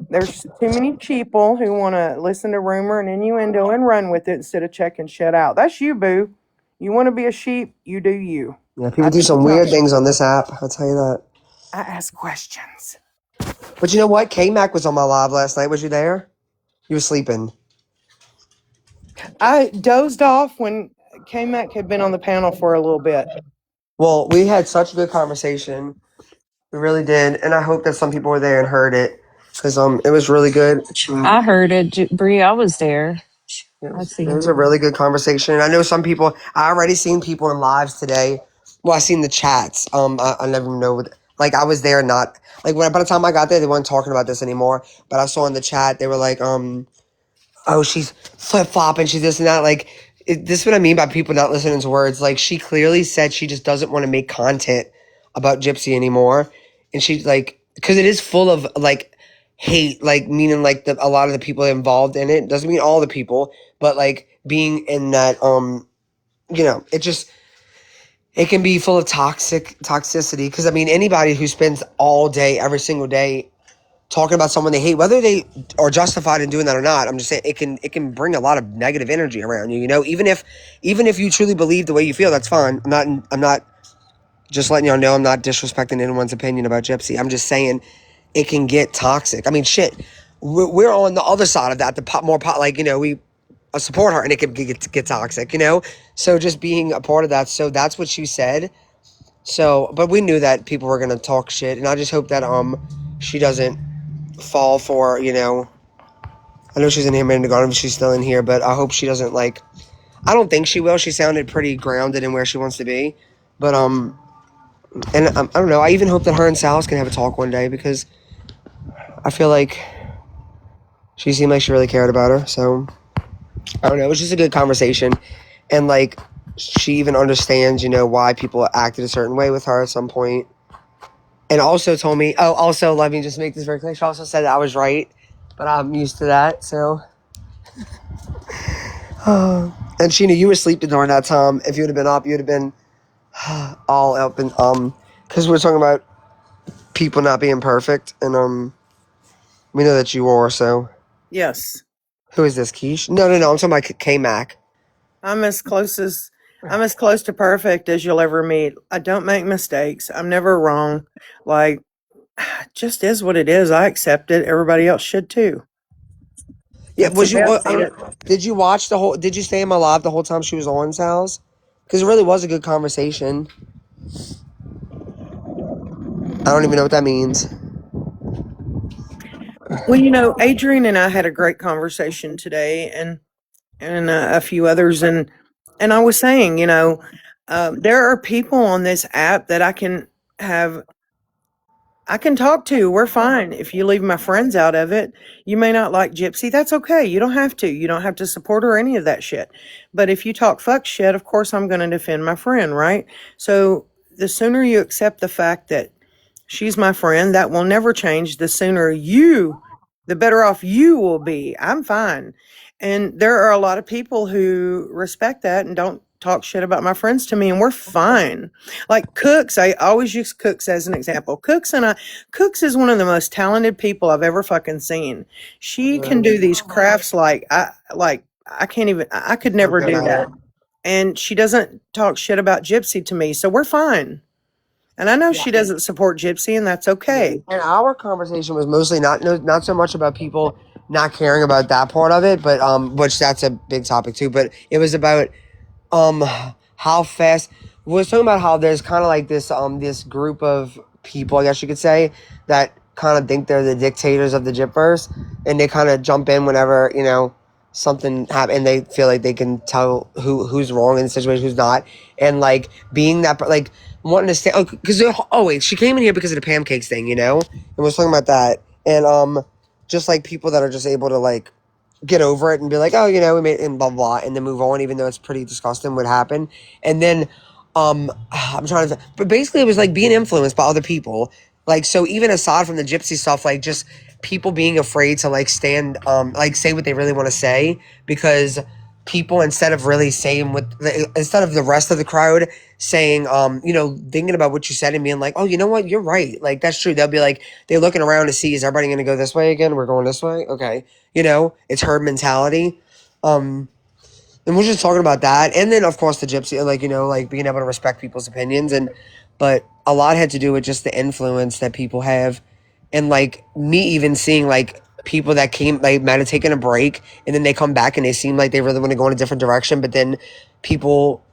there's too many people who want to listen to rumor and innuendo and run with it instead of checking shit out. That's you, boo. You want to be a sheep, you do you. Yeah, I people do choose some not weird to. things on this app. I'll tell you that. I ask questions. But you know what? K Mac was on my live last night. Was you there? You were sleeping. I dozed off when K Mac had been on the panel for a little bit. Well, we had such a good conversation. We really did, and I hope that some people were there and heard it because it was really good. I heard it. Bree, I was there. I It seen was a it. really good conversation. And I know some people. I already seen people in lives today. Well, I seen the chats. I never even know what. Like I was there, not like when by the time I got there, they weren't talking about this anymore. But I saw in the chat they were like, oh, she's flip flopping, she's this and that. Like, this is what I mean by people not listening to words. Like, she clearly said she just doesn't want to make content about Gypsy anymore, and she's like, because it is full of like hate, like meaning like a lot of the people involved in it. Doesn't mean all the people, but like being in that, it just it can be full of toxicity. Because I mean, anybody who spends all day, every single day talking about someone they hate, whether they are justified in doing that or not. I'm just saying it can bring a lot of negative energy around you. You know, even if you truly believe the way you feel, that's fine. I'm not just letting y'all know I'm not disrespecting anyone's opinion about Gypsy. I'm just saying it can get toxic. I mean, shit, we're on the other side of that. The more pot, like we support her, and it can get toxic. So just being a part of that. So that's what she said. So, but we knew that people were gonna talk shit, and I just hope that she doesn't fall for, I know she's in here a minute ago, if she's still in here, but I hope she doesn't I don't think she will. She sounded pretty grounded in where she wants to be. But and I don't know. I even hope that her and Salas can have a talk one day because I feel like she seemed like she really cared about her. So I don't know. It was just a good conversation, and she even understands, why people acted a certain way with her at some point. And also told me, oh, also let me just make this very clear. She also said that I was right, but I'm used to that. So and Sheena, you were sleeping during that time. If you would have been up, you would have been all up and because we're talking about people not being perfect, and we know that you are. So Yes. who is this, Keish? No, no, no. I'm talking about K Mac. I'm as close as I'm as close to perfect as you'll ever meet. I don't make mistakes. I'm never wrong. Like, just is what it is. I accept it. Everybody else should too. Yeah, That's the was way you? I I see it. don't, did you watch the whole? Did you stay in my live the whole time she was on Sal's? Because it really was a good conversation. I don't even know what that means. Well, Adrian and I had a great conversation today, and a few others, and I was saying, there are people on this app that I can talk to. We're fine. If you leave my friends out of it, you may not like Gypsy. That's okay. You don't have to. You don't have to support her or any of that shit. But if you talk fuck shit, of course I'm going to defend my friend, right? So the sooner you accept the fact that she's my friend, that will never change. The sooner you the better off you will be. I'm fine. And there are a lot of people who respect that and don't talk shit about my friends to me, and we're fine. Like Cooks, I always use Cooks as an example. Cooks is one of the most talented people I've ever fucking seen. She can do these crafts like I can't even I could So never good do at that. it. And she doesn't talk shit about Gypsy to me, so we're fine. And I know she doesn't support Gypsy, and that's okay. And our conversation was mostly not so much about people not caring about that part of it, but which that's a big topic too. But it was about um how fast we was talking about how there's kind of like this group of people, I guess you could say, that kind of think they're the dictators of the Gypverse, and they kind of jump in whenever something happen, and they feel like they can tell who's wrong in the situation, who's not, and like being that like wanting to stay. Because wait, she came in here because of the pancakes thing, and was talking about that, and just like people that are just able to like get over it and be like, oh, we made and blah blah, and then move on, even though it's pretty disgusting what happened. And then, I'm trying to, but basically, it was like being influenced by other people. Like, so even aside from the gypsy stuff, like just people being afraid to like stand, like say what they really want to say, because people instead of really saying instead of the rest of the crowd saying, thinking about what you said and being like, oh, you know what, you're right, like that's true. They'll be like, they're looking around to see, is everybody going to go this way again? We're going this way, okay. It's herd mentality. And we're just talking about that. And then, of course, the gypsy, like, like being able to respect people's opinions. But a lot had to do with just the influence that people have. And, like, me even seeing, like, people that came, like, might have taken a break and then they come back and they seem like they really want to go in a different direction. But then people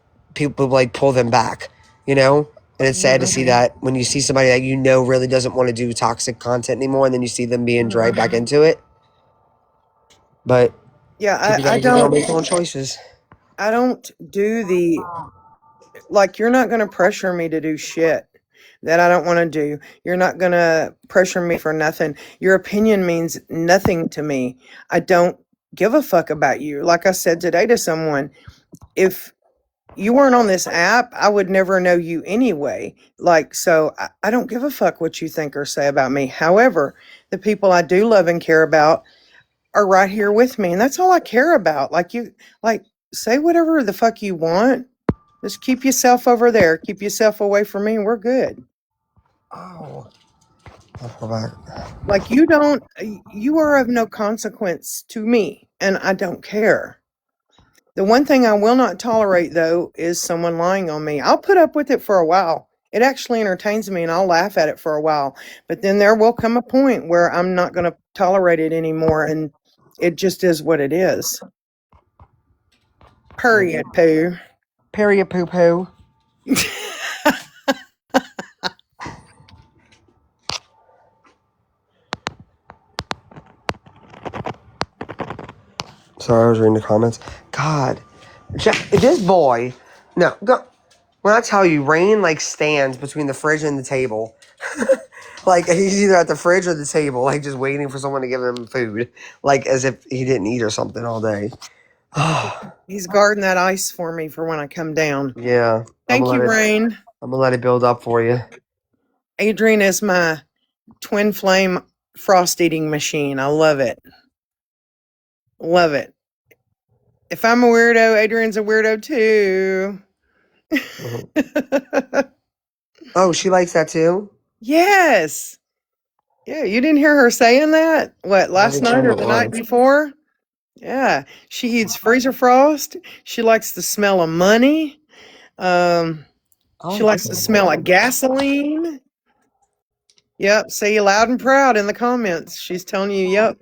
like, pull them back, And it's sad to see that when you see somebody that really doesn't want to do toxic content anymore, and then you see them being dragged back into it. But Yeah, people gotta get their own choices. I don't do the like you're not going to pressure me to do shit that I don't want to do. You're not going to pressure me for nothing. Your opinion means nothing to me. I don't give a fuck about you. Like I said today to someone, if you weren't on this app, I would never know you anyway. Like, so I don't give a fuck what you think or say about me. However, the people I do love and care about are right here with me. And that's all I care about. Like, say whatever the fuck you want. Just keep yourself over there. Keep yourself away from me, and we're good. Oh, we're back. Like, you are of no consequence to me, and I don't care. The one thing I will not tolerate, though, is someone lying on me. I'll put up with it for a while. It actually entertains me, and I'll laugh at it for a while. But then there will come a point where I'm not going to tolerate it anymore, and it just is what it is. Period, poo. Period, poo poo. Sorry, I was reading the comments. God, this boy. No, go. When I tell you, Rain like stands between the fridge and the table. Like he's either at the fridge or the table, like just waiting for someone to give him food, like as if he didn't eat or something all day. He's guarding that ice for me for when I come down. Yeah, Thank you, Rain. I'm gonna let it build up for you. Adrian is my twin flame frost eating machine. I love it. Love it. If I'm a weirdo, Adrian's a weirdo too. Oh, she likes that too? Yes. Yeah, you didn't hear her saying that? What, I last haven't night seen or it the night once. before? Yeah. She eats freezer frost. She likes the smell of money. She likes the smell of gasoline. Yep. Say you loud and proud in the comments. She's telling you, yep.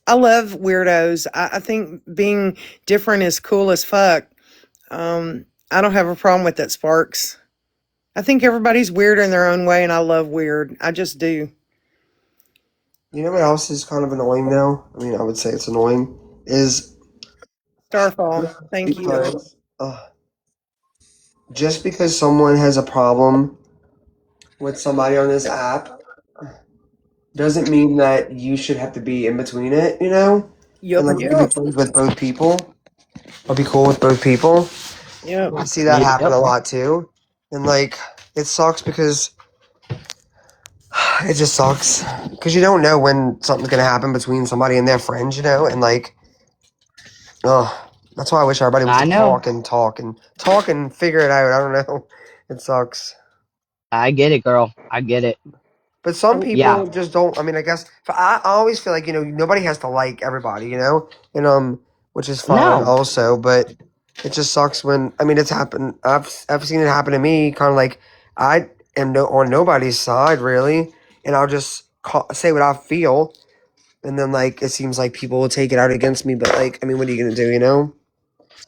I love weirdos. I think being different is cool as fuck. I don't have a problem with that, Sparks. I think everybody's weird in their own way, and I love weird. I just do. You know what else is kind of annoying now? I mean, I would say it's annoying. Is Starfall. Thank you. because just because someone has a problem with somebody on this app doesn't mean that you should have to be in between it, Yep. And like you can be friends with both people or be cool with both people. Yep. I see that happen a lot too. And like it sucks because It just sucks because you don't know when something's gonna happen between somebody and their friends, and like, oh, that's why I wish everybody would I just know. talk and figure it out. I don't know. It sucks. I get it, girl. I get it. But some Yeah. people just don't. I mean, I guess I always feel like nobody has to like everybody, and which is fine No. also. But it just sucks when it's happened. I've seen it happen to me. Kind of like I am on nobody's side really, and I'll just say what I feel, and then like it seems like people will take it out against me. But like, I mean, what are you gonna do?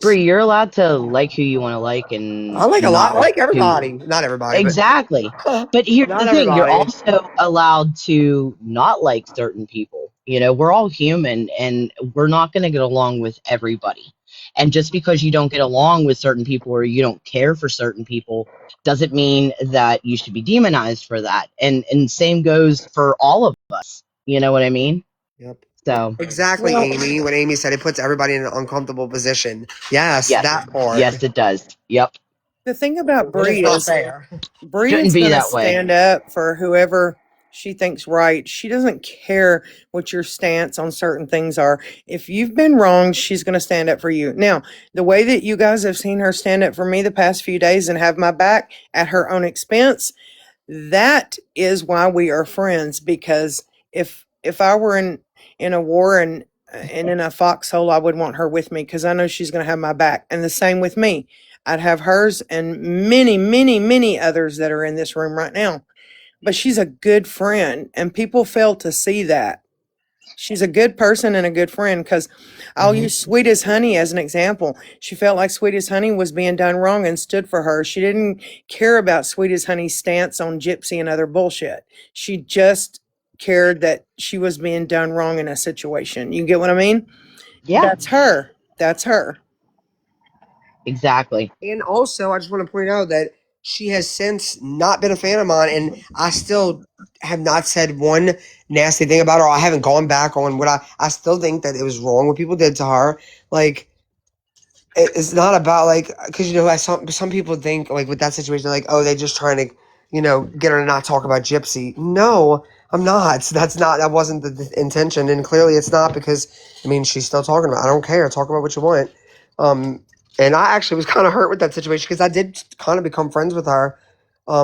Bree, you're allowed to like who you want to like I and like a lot. not I like like who. everybody. Not everybody, but Exactly. But here's not the thing, you're everybody. also allowed to not like certain people. We're all human and we're not going to get along with everybody. And just because you don't get along with certain people or you don't care for certain people doesn't mean that you should be demonized for that. And same goes for all of us. You know what I mean? Yep. So, Exactly, Well, Amy. What Amy said, it puts everybody in an uncomfortable position. Yes, yes. that part. Yes, it does. Yep. the thing about And it's Bree not is fair. Bree Shouldn't is be going to that way. stand up for whoever she thinks right. She doesn't care what your stance on certain things are. If you've been wrong, she's going to stand up for you. Now, the way that you guys have seen her stand up for me the past few days and have my back at her own expense, that is why we are friends. Because if I were in a war and in a foxhole, I would want her with me because I know she's going to have my back. And the same with me. I'd have hers and many, many, many others that are in this room right now. But she's a good friend, and people fail to see that. She's a good person and a good friend because I'll Mhm. use Sweet as Honey as an example. She felt like Sweet as Honey was being done wrong and stood for her. She didn't care about Sweet as Honey's stance on Gypsy and other bullshit. She just cared that she was being done wrong in a situation. You get what I mean? Yeah, That's her. That's her. exactly. And also, I just want to point out that she has since not been a fan of mine, and I still have not said one nasty thing about her. I haven't gone back on what I still think that it was wrong what people did to her. Like, it's not about like because as some people think like with that situation like oh they're just trying to get her to not talk about Gypsy. No, I'm not. That wasn't the intention, and clearly it's not because I mean she's still talking about. I don't care. Talk about what you want. Um, and I actually was kind of hurt with that situation because I did kind of become friends with her.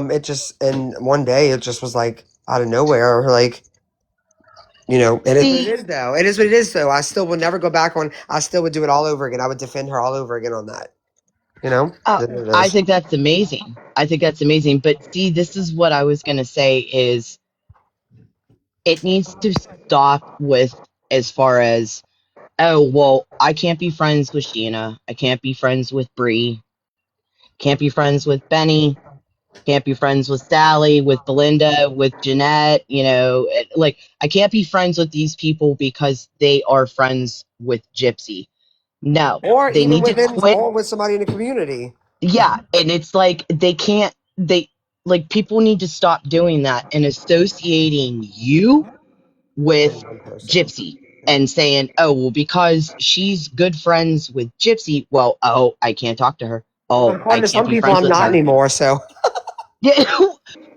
It just and one day it just was like out of nowhere like. It is what it See, is, though. It is what it is, though. I still would never go back on. I still would do it all over again. I would defend her all over again on that. uh, It is what it I is. think that's amazing. I think that's amazing. But see, this is what I was going to say is it needs to stop with as far as, oh, well, I can't be friends with Sheena. I can't be friends with Bree. Can't be friends with Benny. Can't be friends with Sally, with Belinda, with Jeanette. Like I can't be friends with these people because they are friends with Gypsy. No, Or they even need to quit. or with somebody in the community. Yeah, and it's like they can't they like people need to stop doing that and associating you With with one person. Gypsy Yep. and saying, "Oh, well because she's good friends with Gypsy, well, oh, I can't talk to her. Oh, I According to can't some be people, friends I'm with not her." anymore. So, Yeah.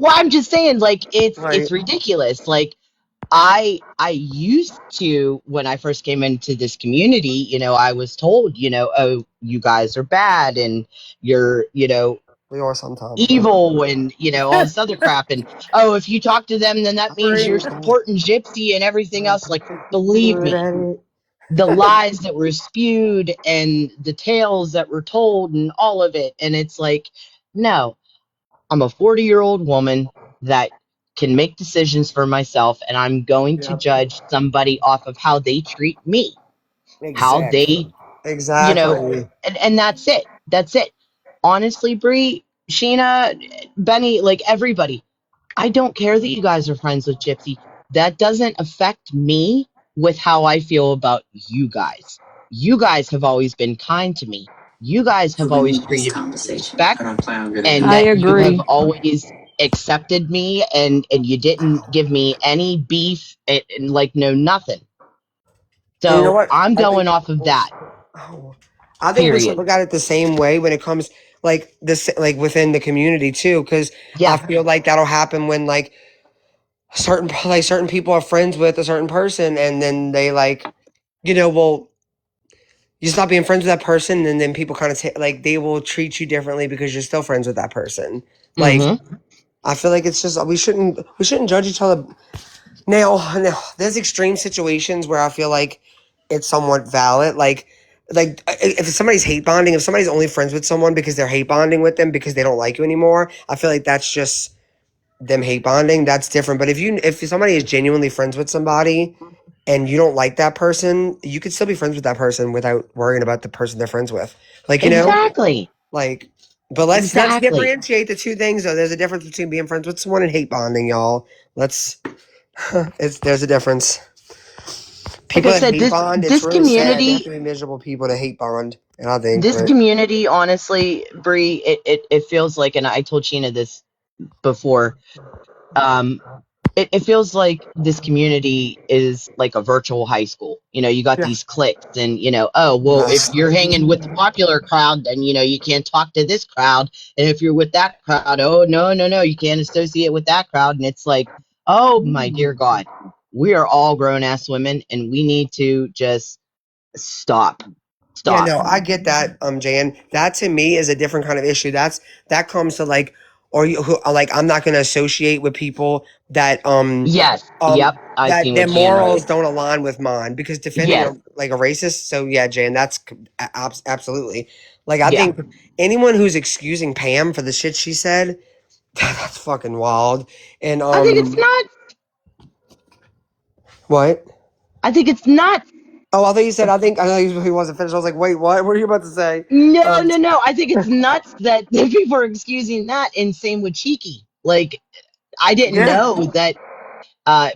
Well, I'm just saying like it's right. ridiculous. Like I used to when I first came into this community, I was told, oh, you guys are bad and you're, We are sometimes. But evil and all this other crap and oh if you talk to them then that means sorry. you're supporting Gypsy and everything I'm else like believe good me at it. the lies that were spewed and the tales that were told and all of it and it's like no, I'm a 40-year-old woman that can make decisions for myself and I'm going to Yep. judge somebody off of how they treat me, how Exactly. they you know Exactly. and that's it honestly, Bree, Sheena, Benny, like everybody, I don't care that you guys are friends with Gypsy. That doesn't affect me with how I feel about you guys. You guys have always been kind to me. You guys So have we always need this treated me with conversation. I respect don't plan on getting and I into that it. you have agree. always accepted me and you didn't give me any beef and like no nothing. And you know So what? I'm I think. going off of that. Oh, I think we should Period. look at it the same way when it comes like this, like within the community too, because I Yeah. feel like that'll happen when like certain people are friends with a certain person, and then they like, well, you stop being friends with that person, and then people kind of like they will treat you differently because you're still friends with that person. Like, Mm-hmm. I feel like it's just we shouldn't judge each other. Now, there's extreme situations where I feel like it's somewhat valid. Like if somebody's hate bonding, if somebody's only friends with someone because they're hate bonding with them because they don't like you anymore, I feel like that's just them hate bonding. That's different. But if somebody is genuinely friends with somebody and you don't like that person, you could still be friends with that person without worrying about the person they're friends with. Like, Exactly. like, but let's Exactly. differentiate the two things though. There's a difference between being friends with someone and hate bonding, y'all. Let's there's a difference. Like People I that said, hate this bond, it's this really sad. They have community, to be miserable people to hate bond. And I think, this but community, honestly, Bree, it feels like, and I told Sheena this before. Um, it feels like this community is like a virtual high school. You got yeah, these cliques, and oh, well, if yes, you're hanging with the popular crowd, then you can't talk to this crowd. And if you're with that crowd, oh, no, no, no, you can't associate with that crowd. And it's like, oh my dear God, we are all grown ass women, and we need to just stop. yeah, Stop. no, I get that, Jan. That to me is a different kind of issue. That comes to like, or you who like I'm not going to associate with people that Yes. um Yep. I that seen their what Jan wrote. morals don't align with mine because defending Yes. like a racist. So yeah, Jan, that's absolutely like I Yeah. think anyone who's excusing Pam for the shit she said, that's fucking wild. And I think it's not. what? I think it's not. Oh, I thought you said. I know he wasn't finished. I was like, wait, what? What are you about to say? No, Um, no, no. I think it's nuts that people are excusing that, and same with Cheeky. Like, I didn't yeah. know that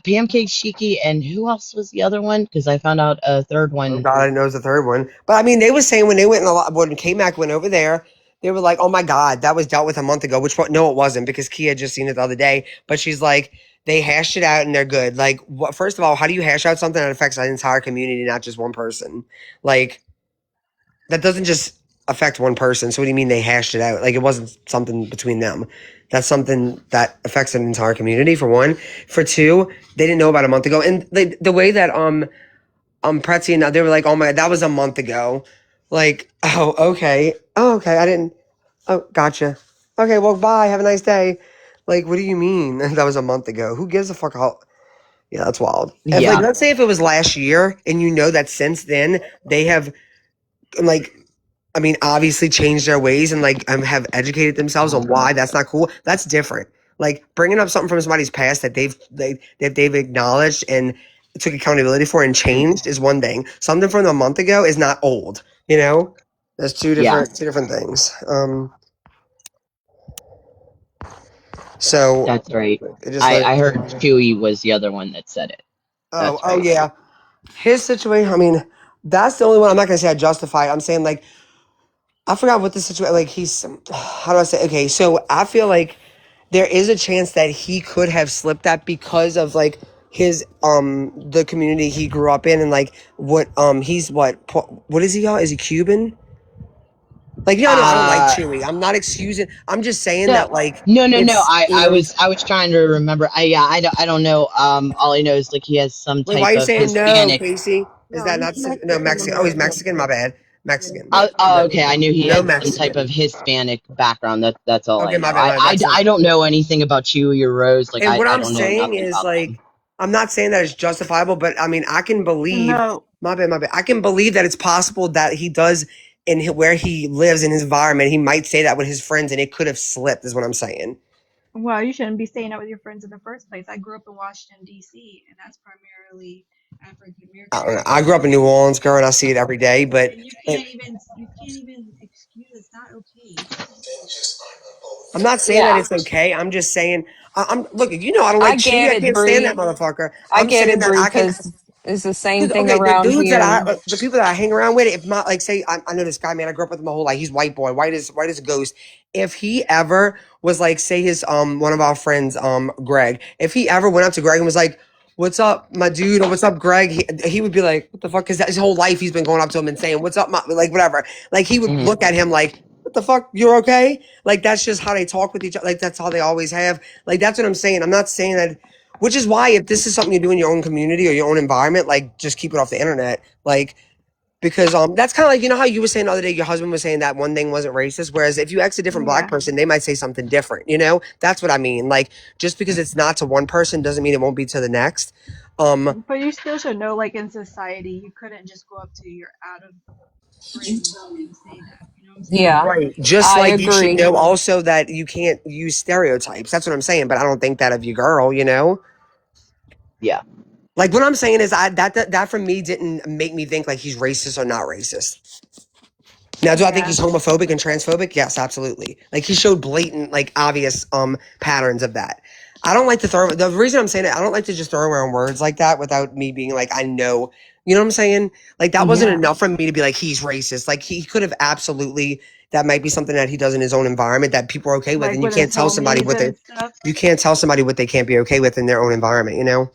Pancake Cheeky, and who else was the other one? Because I found out a third Oh one. God, I didn't know it was the third one. But I mean, they were saying when they went in a lot when K Mac went over there, they were like, "Oh my God, that was dealt with a month ago." Which one? No, it wasn't because Kia had just seen it the other day. But she's like, they hashed it out and they're good. Like, what? First of all, how do you hash out something that affects an entire community, not just one person? Like, that doesn't just affect one person. So what do you mean they hashed it out? Like, it wasn't something between them. That's something that affects an entire community. For one, for two, they didn't know about a month ago, and the way that Pretzi and they were like, oh my, that was a month ago. Like, oh, okay. Oh, okay. I didn't, oh, gotcha. Okay, well, bye. Have a nice day. Like, what do you mean? That was a month ago. Who gives a fuck how, yeah, that's wild. If, like, Yeah, let's say if it was last year and you know that since then they have, like, I mean, obviously changed their ways and like have educated themselves on why that's not cool. That's different. Like bringing up something from somebody's past that they've acknowledged and took accountability for and changed is one thing. Something from a month ago is not old. That's yeah, two different things. So that's right. it just I like heard Chewy was the other one that said it. That's oh right. yeah, his situation. I mean, that's the only one. I'm not gonna say I justify it. I'm saying like I forgot what the situation. Like he's how do I say? Okay, so I feel like there is a chance that he could have slipped that because of like his the community he grew up in and like what he's what is he y'all? Is he Cuban? Like yeah, no, I don't like Uh, Chewy. I'm not excusing. I'm just saying no, that like no, no, no. it's I was trying to remember. Yeah, I don't know. All I know is like he has some wait. Why type are you of saying no, Hispanic. Casey? Is No, that he's not no Mexican Mexican? Oh, he's American. Mexican. My bad, Mexican. Oh, No, okay. I knew he no had some type Mexican. of Hispanic background. That's all Okay, I my know. bad, my bad. So I don't know anything about Chewy or Rose. Like and what I I'm don't know saying nothing is about like, them. I'm not saying that it's justifiable, but I mean, I can believe, No, my bad. I can believe that it's possible that he does where he lives in his environment. He might say that with his friends and it could have slipped, is what I'm saying. well, you shouldn't be saying that with your friends in the first place. I grew up in Washington, D.C., and that's primarily African I American don't know. I grew up in community. New Orleans, girl, and I see it every day, but And it, you can't even excuse it's not okay. It's not okay. I'm not saying that Yeah, it's okay. I'm just saying, I'm look, I don't I like get Chewy. I it, can't stand that Bree. motherfucker. I I'm get saying it, that Bree, I can. because it's the same Dude, thing okay, the around dudes here. the people that I hang around with, if not like say, I know this guy, man, I grew up with him my whole life. He's white boy, white as a ghost. If he ever was like, say his one of our friends, Greg, if he ever went up to Greg and was like, "What's up, my dude?" or "What's up, Greg?" He would be like, "What the fuck?" Because his whole life he's been going up to him and saying, "What's up, my," like whatever. Like he would Mhm. look at him like, "What the fuck? You're okay?" Like that's just how they talk with each other. Like that's how they always have. Like that's what I'm saying. I'm not saying that Which is why if this is something you do in your own community or your own environment, like just keep it off the internet. Like because that's kind of like, you know how you were saying the other day your husband was saying that one thing wasn't racist, whereas if you ask a different black Yeah. person, they might say something different, you know? That's what I mean. Like just because it's not to one person doesn't mean it won't be to the next. But you still should know, like in society, you couldn't just go up to your out of friends and say that. You know what I'm saying? Yeah, Right. Just I like you should agree. know also that you can't use stereotypes. That's what I'm saying, but I don't think that of your girl, you know? Yeah. Like what I'm saying is that for me didn't make me think like he's racist or not racist. Now, do I think Yeah. he's homophobic and transphobic? Yes, absolutely. Like he showed blatant, like obvious patterns of that. I don't like to throw the reason I'm saying it, I don't like to just throw around words like that without me being like, I know, you know what I'm saying? Like that wasn't Hmm. Yeah. enough for me to be like, he's racist. Like he could have absolutely that might be something that he does in his own environment that people are okay with. Like And you with his can't tell somebody homies what they and stuff. you can't tell somebody what they can't be okay with in their own environment, you know?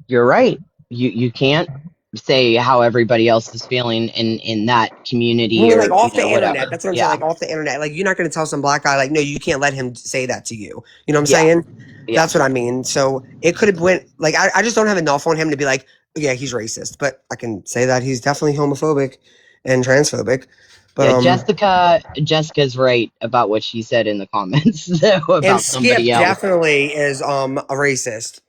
You're right. You can't say how everybody else is feeling in that I community mean, like or off the internet. whatever. That's what I'm saying. Yeah. Like off the internet. Like you're not going to tell some black guy, like, no, you can't let him say that to you. You know what I'm Yeah. saying? Yeah. That's what I mean. So it could have went like I just don't have enough on him to be like, yeah, he's racist. But I can say that he's definitely homophobic and transphobic. But Yeah. Jessica's right about what she said in the comments though and about somebody Skip else. definitely is a racist.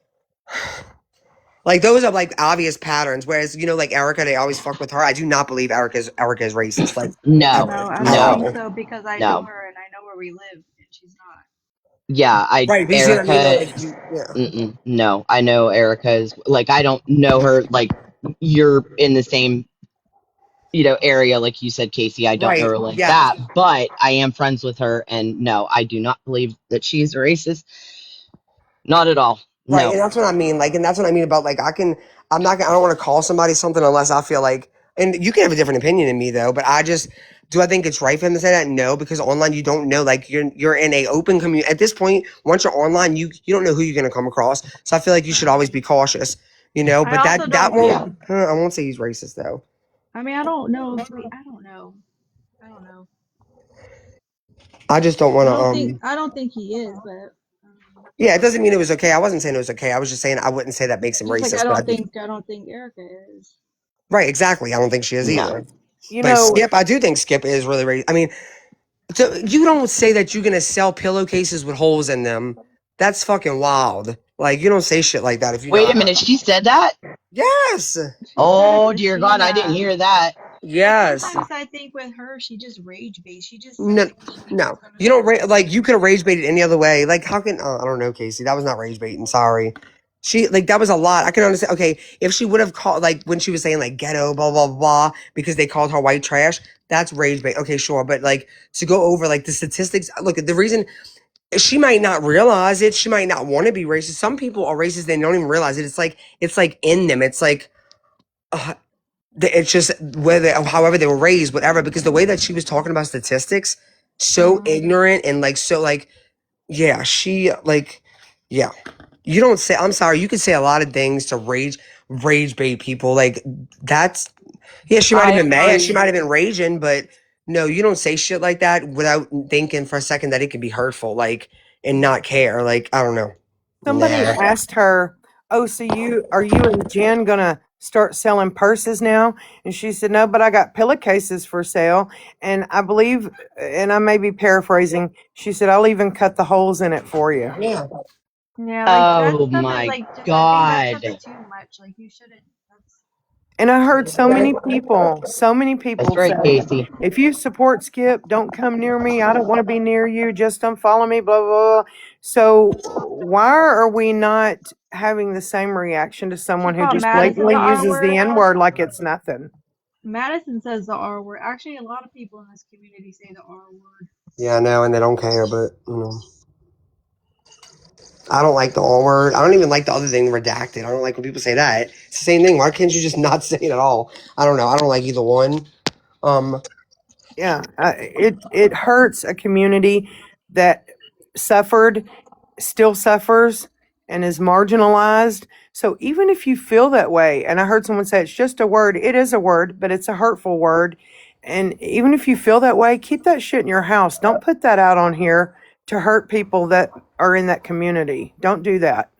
Like those are like obvious patterns. Whereas you know, like Erica, they always fuck with her. I do not believe Erica is racist. Like No. ever No, I at don't think No. all. so because I know No. her and I know where we live, and she's not. Yeah, I Right. But you see what I mean? Though, Erica, like yeah. no, I know Erica is like I don't know her like you're in the same area like you said, Casey. I don't know Right. her like Yes. that, but I am friends with her, and no, I do not believe that she's racist. Not at all. Right, No. and that's what I mean. Like, and that's what I mean about like I'm not, I don't want to call somebody something unless I feel like, and you can have a different opinion than me though. But do I think it's right for him to say that? No, because online you don't know. Like, you're in a open community at this point. Once you're online, you don't know who you're gonna come across. So I feel like you should always Right. be cautious. You know, I but also that don't Yeah. won't. think. I won't say he's racist though. I mean, I don't know if we. I don't know. I don't know. I just don't want I to. don't think. I don't think he is, but Yeah, it doesn't mean it was okay. I wasn't saying it was okay. I was just saying I wouldn't say that makes him just like I racist. But don't think. I don't think Erica is. right, exactly. I don't think she is No. either. You But know, Skip, I do think Skip is really racist. I mean, so you don't say that you're gonna sell pillowcases with holes in them. That's fucking wild. Like you don't say shit like that if you're Wait a not. minute. She said that? Yes. She said Oh it. dear She God, I didn't yeah. hear that. But Yes. sometimes I think with her, she just rage bait. She just says No. it because she thinks No. it's gonna You don't sell. like you could have rage baited any other way. Like how can I don't know, Casey. That was not rage baiting. Sorry. She like that was a lot. I can understand. Okay, if she would have called like when she was saying like ghetto blah blah blah because they called her white trash, that's rage bait. Okay, sure, but like to go over like the statistics. Look, the reason she might not realize it. She might not want to be racist. Some people are racist. They don't even realize it. It's like in them. It's like uh, it's just whether however they were raised, whatever. Because the way that she was talking about statistics, so Mm. ignorant and like so like yeah, she like yeah. You don't say. I'm sorry. You could say a lot of things to rage bait people. Like that's yeah. She might have I been mad. She agree. might have been raging, but no, you don't say shit like that without thinking for a second that it could be hurtful. Like and not care. Like I don't know. somebody Nah. asked her, "Oh, so you and Jen gonna start selling purses now?" And she said, "No, but I got pillowcases for sale." And I believe, and I may be paraphrasing, she said, "I'll even cut the holes in it for you." Yeah. Yeah, like that Oh stuff is my like just. I think that stuff is God. too much. Like you shouldn't. That's. And I heard so many That's people right, say, Casey. if you support Skip, don't come near me. I don't want to be near you. Just don't follow me, blah, blah, blah. So why are we not having the same reaction to She someone who called just Madison the blatantly R uses the word. N word like it's nothing? Madison says the R word. Actually, a lot of people in this community say the R word. Yeah, I know, and they don't care, but you know. I don't like the all word. I don't even like the other thing, redacted. I don't like when people say that. It's the same thing. Why can't you just not say it at all? I don't know. I don't like either one. Um, Yeah, it hurts a community that suffered, still suffers, and is marginalized. So even if you feel that way, and I heard someone say it's just a word, it is a word, but it's a hurtful word. And even if you feel that way, keep that shit in your house. Don't put that out on here to hurt people that are in that community. Don't do that.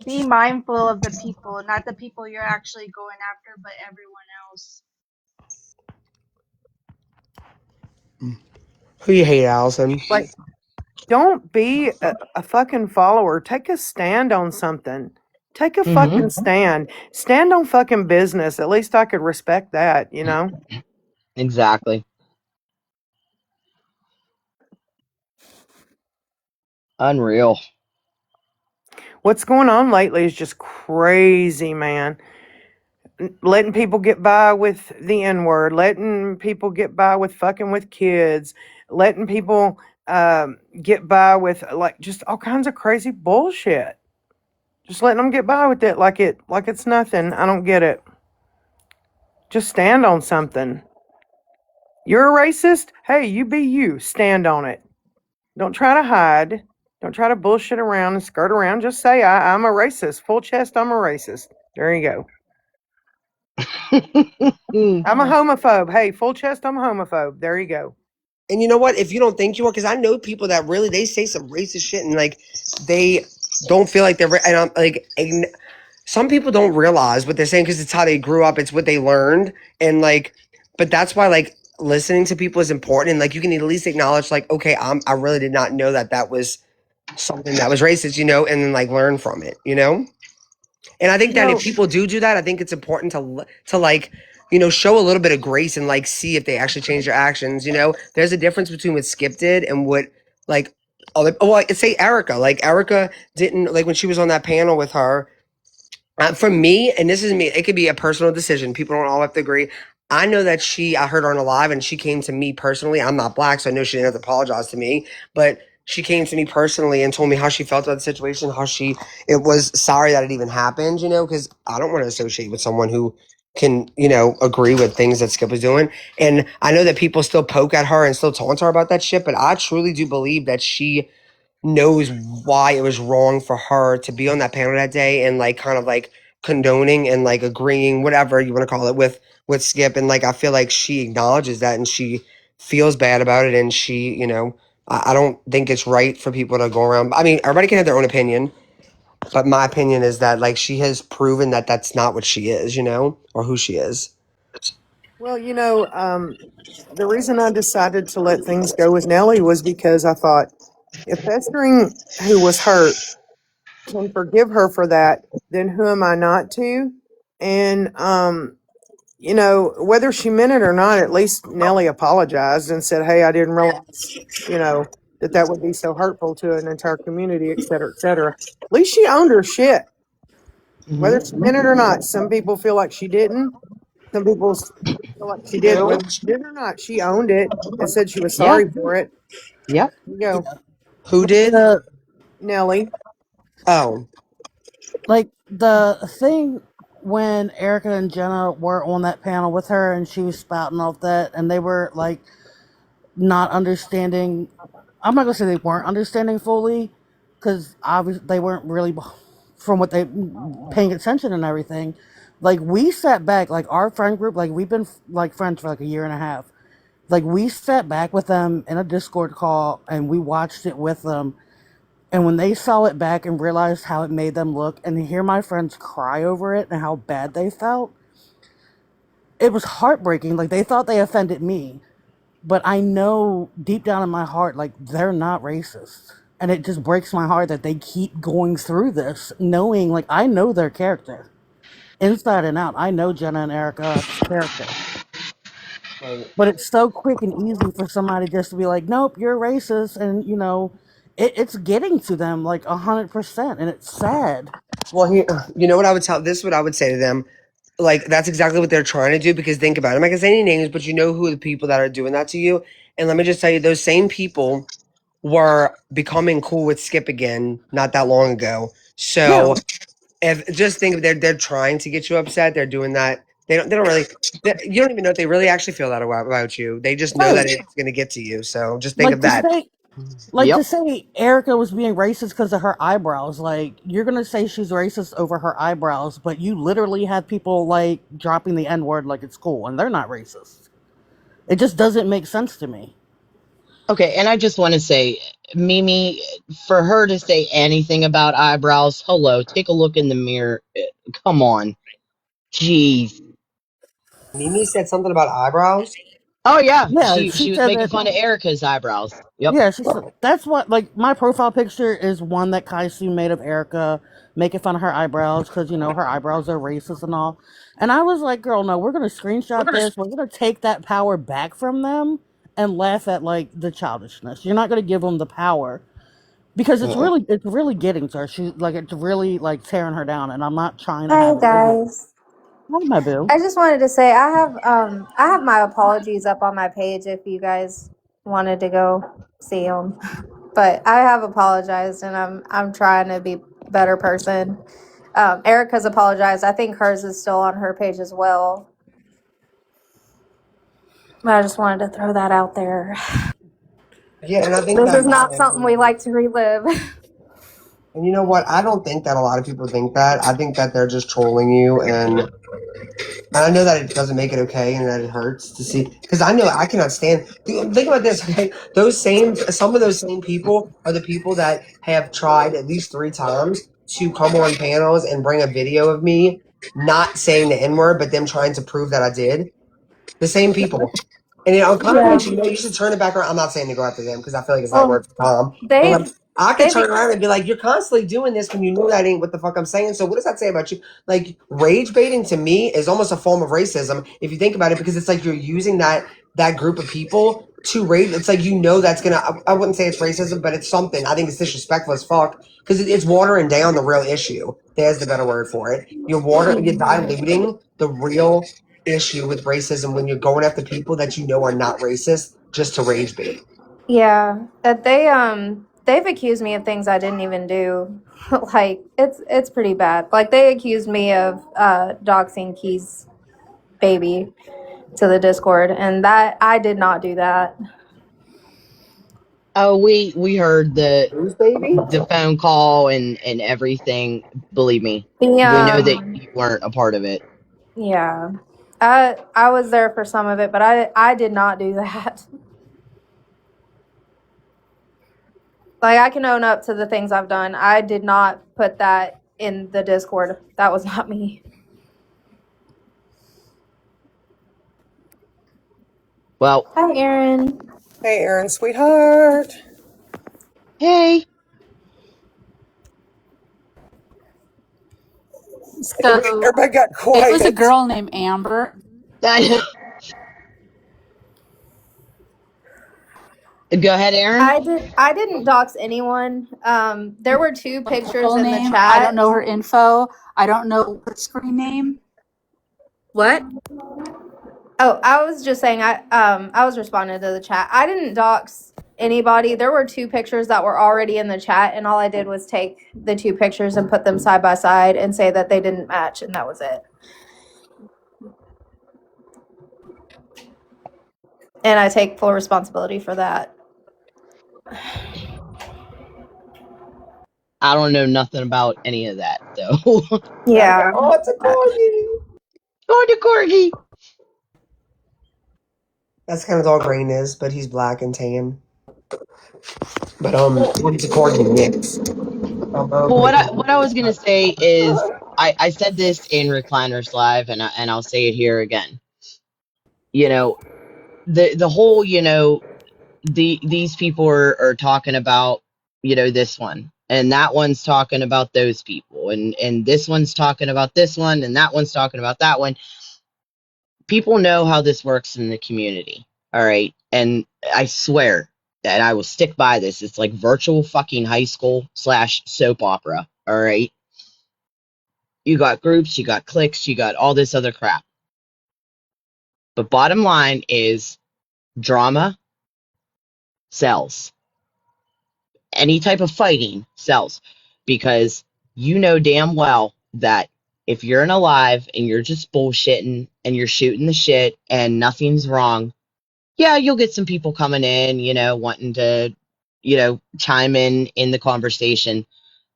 Be mindful of the people, not the people you're actually going after, but everyone else. Who you hate, Allison? Like, don't be a fucking follower. Take a stand on something. Take a Mm-hmm. fucking stand. Stand on fucking business. At least I could respect that, you know? Exactly. Unreal. What's going on lately is just crazy, man. Letting people get by with the N word, letting people get by with fucking with kids, letting people get by with like just all kinds of crazy bullshit. Just letting them get by with it like it's nothing. I don't get it. Just stand on something. You're a racist? Hey, you be you. Stand on it. Don't try to hide. Don't try to bullshit around and skirt around. Just say I'm a racist. Full chest, I'm a racist. There you go. I'm a homophobe. Hey, full chest, I'm a homophobe. There you go. And you know what? If you don't think you are, because I know people that really they say some racist shit and like they don't feel like and I'm like some people don't realize what they're saying because it's how they grew up, it's what they learned, and like, but that's why like listening to people is important, and like you can at least acknowledge like, okay, I really did not know that that was something that was racist, and then like learn from it. And I think You that if know, people do that, I think it's important to like, show a little bit of grace and like see if they actually change their actions. There's a difference between what Skip did and what like other. Well, I say Erica. Like Erica didn't like when she was on that panel with her. For me, and this is me, it could be a personal decision. People don't all have to agree. I know that I heard her on a live and she came to me personally. I'm not black, so I know she didn't have to apologize to me, but she came to me personally and told me how she felt about the situation, it was sorry that it even happened, because I don't want to associate with someone who can, agree with things that Skip was doing. And I know that people still poke at her and still taunt her about that shit, but I truly do believe that she knows why it was wrong for her to be on that panel that day and like kind of like condoning and like agreeing whatever you want to call it with Skip, and like I feel like she acknowledges that and she feels bad about it, and she I don't think it's right for people to go around. I mean, everybody can have their own opinion, but my opinion is that like she has proven that that's not what she is, or who she is. well, the reason I decided to let things go with Nellie was because I thought if Festering, who was hurt, can forgive her for that, then who am I not to? And whether she meant it or not, at least Nellie apologized and said, "Hey, I didn't realize, you know, that would be so hurtful to an entire community, et cetera, et cetera." At least she owned her shit, Mm-hmm. whether she meant it or not. Some people feel like she didn't. Some people feel like she did. Who? Whether she did or not, she owned it and said she was Yeah. sorry for it. Yep. There you go, Who did? The Nellie. Oh, the thing when Erica and Jenna were on that panel with her and she was spouting off that and they were like not understanding. I'm not gonna say they weren't understanding fully because obviously they weren't really from what they paying attention and everything. Like we sat back, like our friend group, like we've been like friends for like a year and a half. Like we sat back with them in a Discord call and we watched it with them. And when they saw it back and realized how it made them look, and to hear my friends cry over it and how bad they felt, it was heartbreaking. Like they thought they offended me, but I know deep down in my heart, like they're not racist. And it just breaks my heart that they keep going through this, knowing, like, I know their character inside and out. I know Jenna and Erica's character. right. But it's so quick and easy for somebody just to be like, nope, you're racist. And, it's getting to them like 100%. And it's sad. Well, you know what I would tell. This is what I would say to them. Like that's exactly what they're trying to do. Because think about it. I'm not gonna say any names, but you know who the people that are doing that to you. And let me just tell you, those same people were becoming cool with Skip again not that long ago. Yeah. So if just think of they're trying to get you upset. They're doing that. They don't really. You don't even know if they really actually feel that about you. They just know that Right. it's gonna get to you. So just think Like of to that. say, like Yep. to say Erica was being racist because of her eyebrows. Like you're gonna say she's racist over her eyebrows, but you literally have people like dropping the N word like it's cool, and they're not racist. It just doesn't make sense to me. Okay, and I just want to say, Mimi, for her to say anything about eyebrows, hello, take a look in the mirror. Come on. Jeez. Mimi said something about eyebrows. Oh yeah, Yeah, she she was said making that. fun of Erica's eyebrows. Yep. Yeah, she said that's what like my profile picture is one that Kaisu made of Erica, making fun of her eyebrows because her eyebrows are racist and all. And I was like, girl, no, we're gonna screenshot this. We're gonna take that power back from them and laugh at like the childishness. You're not gonna give them the power because Uh-uh. it's really getting to her. She like it's really like tearing her down, and I'm not trying to Hi have it with her. guys. Hi, my boo. I just wanted to say I have my apologies up on my page if you guys wanted to go see them. But I have apologized and I'm trying to be a better person. Erica's apologized. I think hers is still on her page as well. But I just wanted to throw that out there. Yeah, and I think This that is not something we like to relive. and you know what? I don't think that a lot of people think that. I think that they're just trolling you, and I know that it doesn't make it okay, and that it hurts to see. Because I know I cannot stand. Think about this, okay? Some of those same people are the people that have tried at least 3 times to come on panels and bring a video of me not saying the N word, but them trying to prove that I did. The same people. And it kind of Yeah. makes you should turn it back around. I'm not saying to go after them because I feel like it's not Well, worth the time. But like, they've I could they've turn around and be like, you're constantly doing this when you know that ain't what the fuck I'm saying. So what does that say about you? Like rage baiting to me is almost a form of racism if you think about it, because it's like you're using that group of people to rage. It's like that's gonna. I wouldn't say it's racism, but it's something. I think it's disrespectful as fuck because it's watering down the real issue. There's the better word for it. You're diluting the real issue with racism when you're going after people that you know are not racist just to rage bait. Yeah, they've accused me of things I didn't even do. Like it's pretty bad. Like they accused me of doxing Key's baby to the Discord, and that I did not do that. Oh, we heard Who's baby? the phone call and everything. Believe me, The we know that you weren't a part of it. yeah, I was there for some of it, but I did not do that. Like I can own up to the things I've done. I did not put that in the Discord. That was not me. Well, Hi, Aaron. Hey, Aaron, sweetheart. hey. So Everybody got it was a quiet. girl named Amber. Go ahead, Aaron. I didn't dox anyone. There were two Her pictures full in the name, I don't chat. know her info. I don't know her screen name. What? Oh, I was just saying I was responding to the chat. I didn't dox anybody. There were two pictures that were already in the chat, and all I did was take the two pictures and put them side by side and say that they didn't match, and that was it. And I take full responsibility for that. I don't know nothing about any of that. So, Yeah. Oh, it's a corgi. oh, the corgi. That's kind of dog Rain is, but he's black and tan. But he's a corgi mix. Well, what I was gonna say is I said this in Recliners Live, and I'll say it here again. You know, the whole these people are talking about this one, and that one's talking about those people, and this one's talking about this one, and that one's talking about that one. People know how this works in the community, all right? And I swear that I will stick by this. It's like virtual fucking high school slash soap opera, all right? You got groups, you got cliques, you got all this other crap. But bottom line is drama sells. Any type of fighting sells, because you know damn well that if you're in a live and you're just bullshitting and you're shooting the shit and nothing's wrong, yeah, you'll get some people coming in, wanting to, chime in the conversation.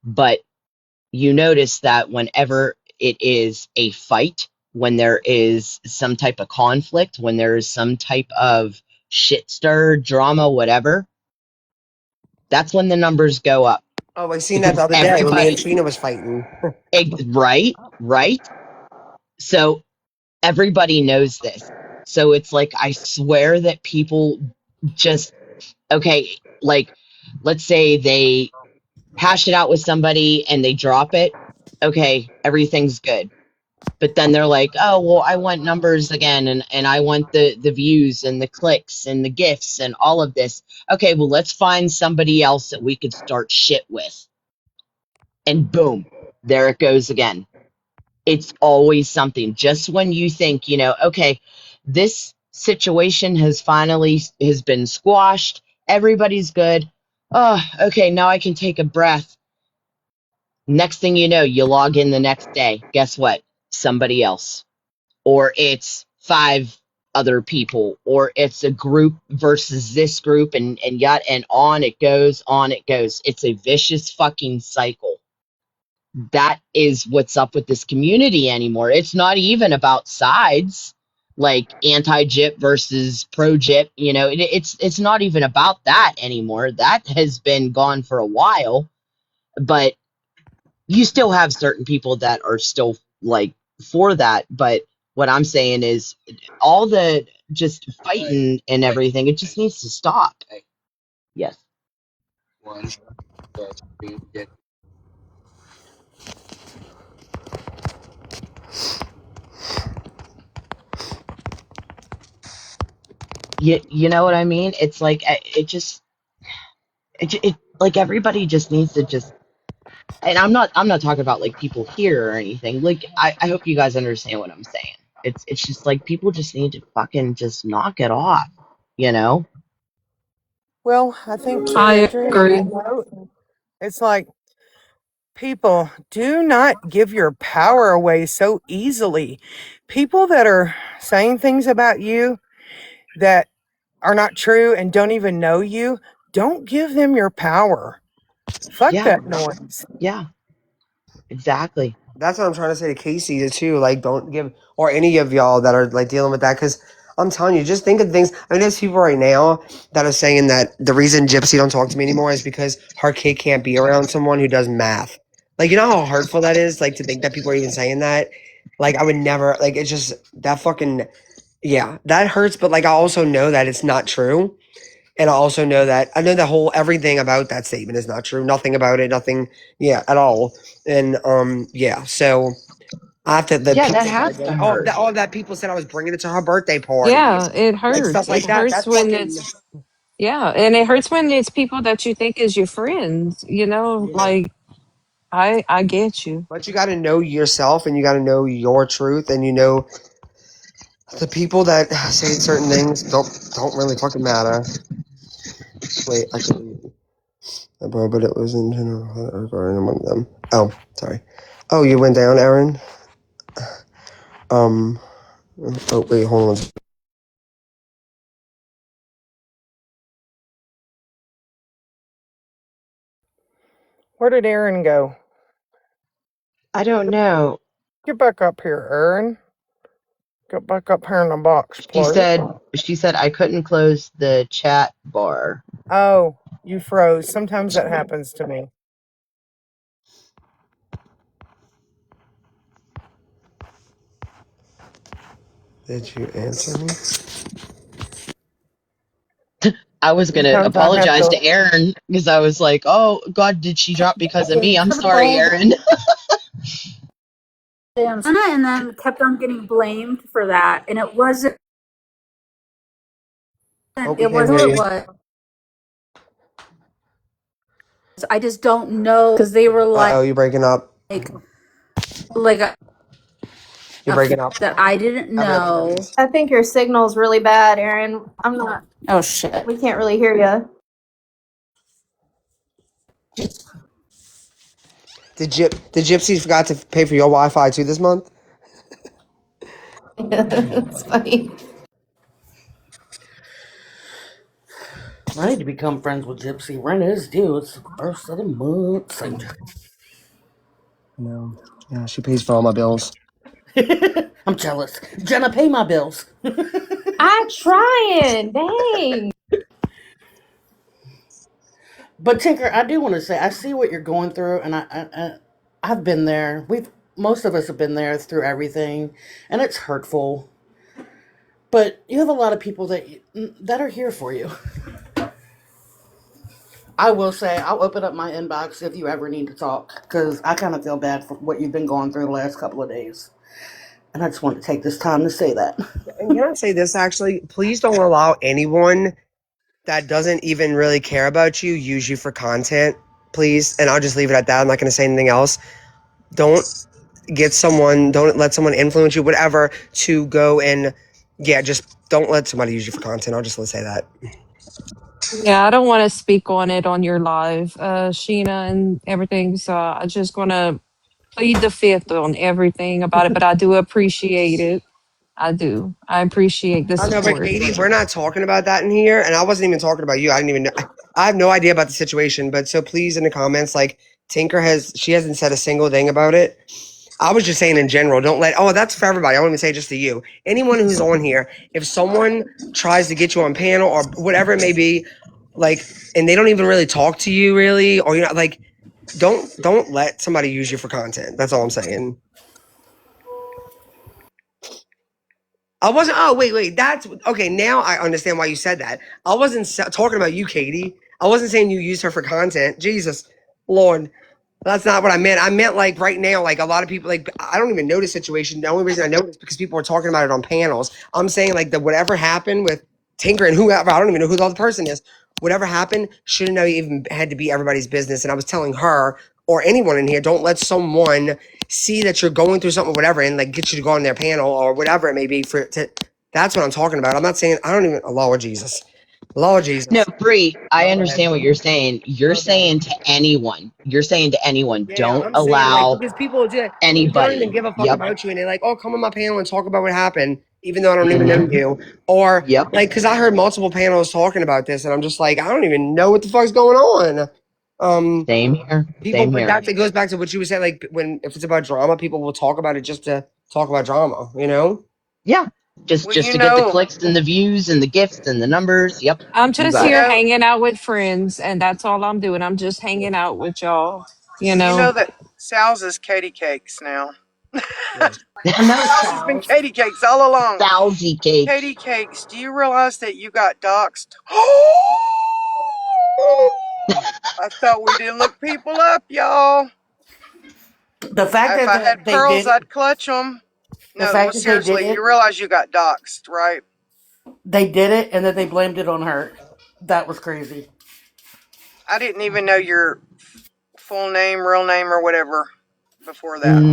But you notice that whenever it is a fight, when there is some type of conflict, when there is some type of shit stir, drama, whatever, that's when the numbers go up. Oh, I seen that the Because other day when me and everybody, Shena was fighting. right, right. So everybody knows this. So it's like, I swear that people just, okay, like, let's say they hash it out with somebody and they drop it. Okay, everything's good. But then they're like, oh, well, I want numbers again, and I want the views and the clicks and the gifts and all of this. Okay, well, let's find somebody else that we could start shit with. And boom, there it goes again. It's always something. Just when you think, okay, this situation has been squashed, everybody's good. Oh, okay, now I can take a breath. Next thing you know, you log in the next day. Guess what? Somebody else. Or it's five other people, or it's a group versus this group, and yet and on it goes, on it goes. It's a vicious fucking cycle. That is what's up with this community anymore. It's not even about sides, like anti-Jip versus pro-Jip. It's not even about that anymore. That has been gone for a while, but you still have certain people that are still like for that. But what I'm saying is all the just fighting and everything, it just needs to stop. Yes. You know what I mean? It's like it like everybody just needs to just, and I'm not talking about like people here or anything. Like I hope you guys understand what I'm saying. It's just like people just need to fucking just knock it off, you know? Well, I think too, I Adrian, on agree. that note, it's like people do not give your power away so easily. People that are saying things about you that are not true and don't even know you, don't give them your power. Fuck Yeah, that noise. yeah, exactly. That's what I'm trying to say to Casey too. Like, don't give, or any of y'all that are like dealing with that, because I'm telling you, just think of things. I mean, there's people right now that are saying that the reason Gypsy don't talk to me anymore is because her kid can't be around someone who does math. Like, you know how hurtful that is. Like, to think that people are even saying that. Like, I would never. Like, it's just that fucking, yeah, that hurts. But like, I also know that it's not true. And I also know that I know the whole everything about that statement is not true. Nothing about it, nothing, yeah, at all. And yeah. So after the Yeah, that people has said to that, hurt. all that people said I was bringing it to her birthday party, Yeah, it like stuff hurts. like It that. hurts That when fucking it's, yeah, and it hurts when it's people that you think is your friends, yeah. like I get you. But you got to know yourself, and you got to know your truth, and you know the people that say certain things don't really fucking matter. Wait, I can. But it was in general regarding among them. Oh, sorry. Oh, you went down, Aaron. Um. Oh wait, hold on. Where did Aaron go? I don't know. Get back up here, Aaron. Get back up here in the box, She please. said she said I couldn't close the chat bar. Oh, you froze. Sometimes that happens to me. Did you answer me? I was gonna Sometimes I have apologize to. to Aaron because I was like, "Oh God, did she drop because of me?" I'm sorry, Critical. Aaron. Damn. And then kept on getting blamed for that. And it wasn't, Oh, we it can't was hear who it you. was. I just don't know because they were Uh oh, you're breaking up. like You're breaking up. that I didn't Every other know. sentence. I think your signal's really bad, Aaron. I'm not. Oh shit. We can't really hear you. The gypsies forgot to pay for your Wi-Fi too this month? It's funny. I need to become friends with Gypsy. Rent is due. It's the first of the month. No. Yeah, she pays for all my bills. I'm jealous. Jenna, pay my bills. I'm trying. Dang. But Tinker, I do want to say I see what you're going through, and I've been there. Most of us have been there through everything, and it's hurtful. But you have a lot of people that are here for you. I will say I'll open up my inbox if you ever need to talk, because I kind of feel bad for what you've been going through the last couple of days, and I just want to take this time to say that. And can I say this actually? Please don't allow anyone that doesn't even really care about you use you for content, please. And I'll just leave it at that. I'm not going to say anything else. Don't don't let someone influence you, whatever, to go and, yeah, just don't let somebody use you for content. I'll just say that. Yeah, I don't want to speak on it on your live, Sheena, and everything. So I just gonna plead the fifth on everything about it. But I do appreciate it. I do. I appreciate the I know, but support. Katie, we're not talking about that in here, and I wasn't even talking about you. I didn't even know. I have no idea about the situation, but so please in the comments, like she hasn't said a single thing about it. I was just saying in general, don't let, oh, that's for everybody. I won't even say just to you. Anyone who's on here, if someone tries to get you on panel or whatever it may be, like, and they don't even really talk to you really, or you're not like, don't let somebody use you for content. That's all I'm saying. I wasn't. Oh, wait. That's okay. Now I understand why you said that. I wasn't talking about you, Katie. I wasn't saying you used her for content. Jesus, Lord, that's not what I meant. I meant like right now, like a lot of people, like I don't even know the situation. The only reason I know is because people are talking about it on panels. I'm saying like whatever happened with Tinker and whoever, I don't even know who the other person is. Whatever happened shouldn't have even had to be everybody's business. And I was telling her or anyone in here, don't let someone see that you're going through something, or whatever, and like get you to go on their panel or whatever it may be. That's what I'm talking about. I'm not saying I don't even. Lord Jesus, Lord No, Jesus. Bree, I Go ahead. understand what you're saying. You're Go ahead. saying to anyone. You're saying to anyone, Yeah, don't I'm saying like allow because people do that, they don't even anybody. give a fuck Yep. about you, and they're like, "Oh, come on my panel and talk about what happened," even though I don't even know Hmm. you. Or Yep. like, because I heard multiple panels talking about this, and I'm just like, I don't even know what the fuck's going on. Same here. People, Same but here. that it goes back to what you were saying. Like when if it's about drama, people will talk about it just to talk about drama. You know? Yeah. Just Well, just you to get the know, clicks and the views and the gifts and the numbers. Yep. I'm You just you got it. here know, hanging out with friends, and that's all I'm doing. I'm just hanging out with y'all. You you know, know that Sal's is Katie Cakes now. Yeah. I know, Sal's has been Charles. Katie Cakes all along. Thousand cakes. Katie Cakes, do you realize that you got doxxed? Oh, I thought we didn't look people up, y'all. The fact If that I had they pearls, did I'd clutch them. the No, well, fact that they did seriously, it, you realize you got doxxed, right? they did it, and that they blamed it on her. That was crazy. I didn't even know your full name, real name, or whatever before that.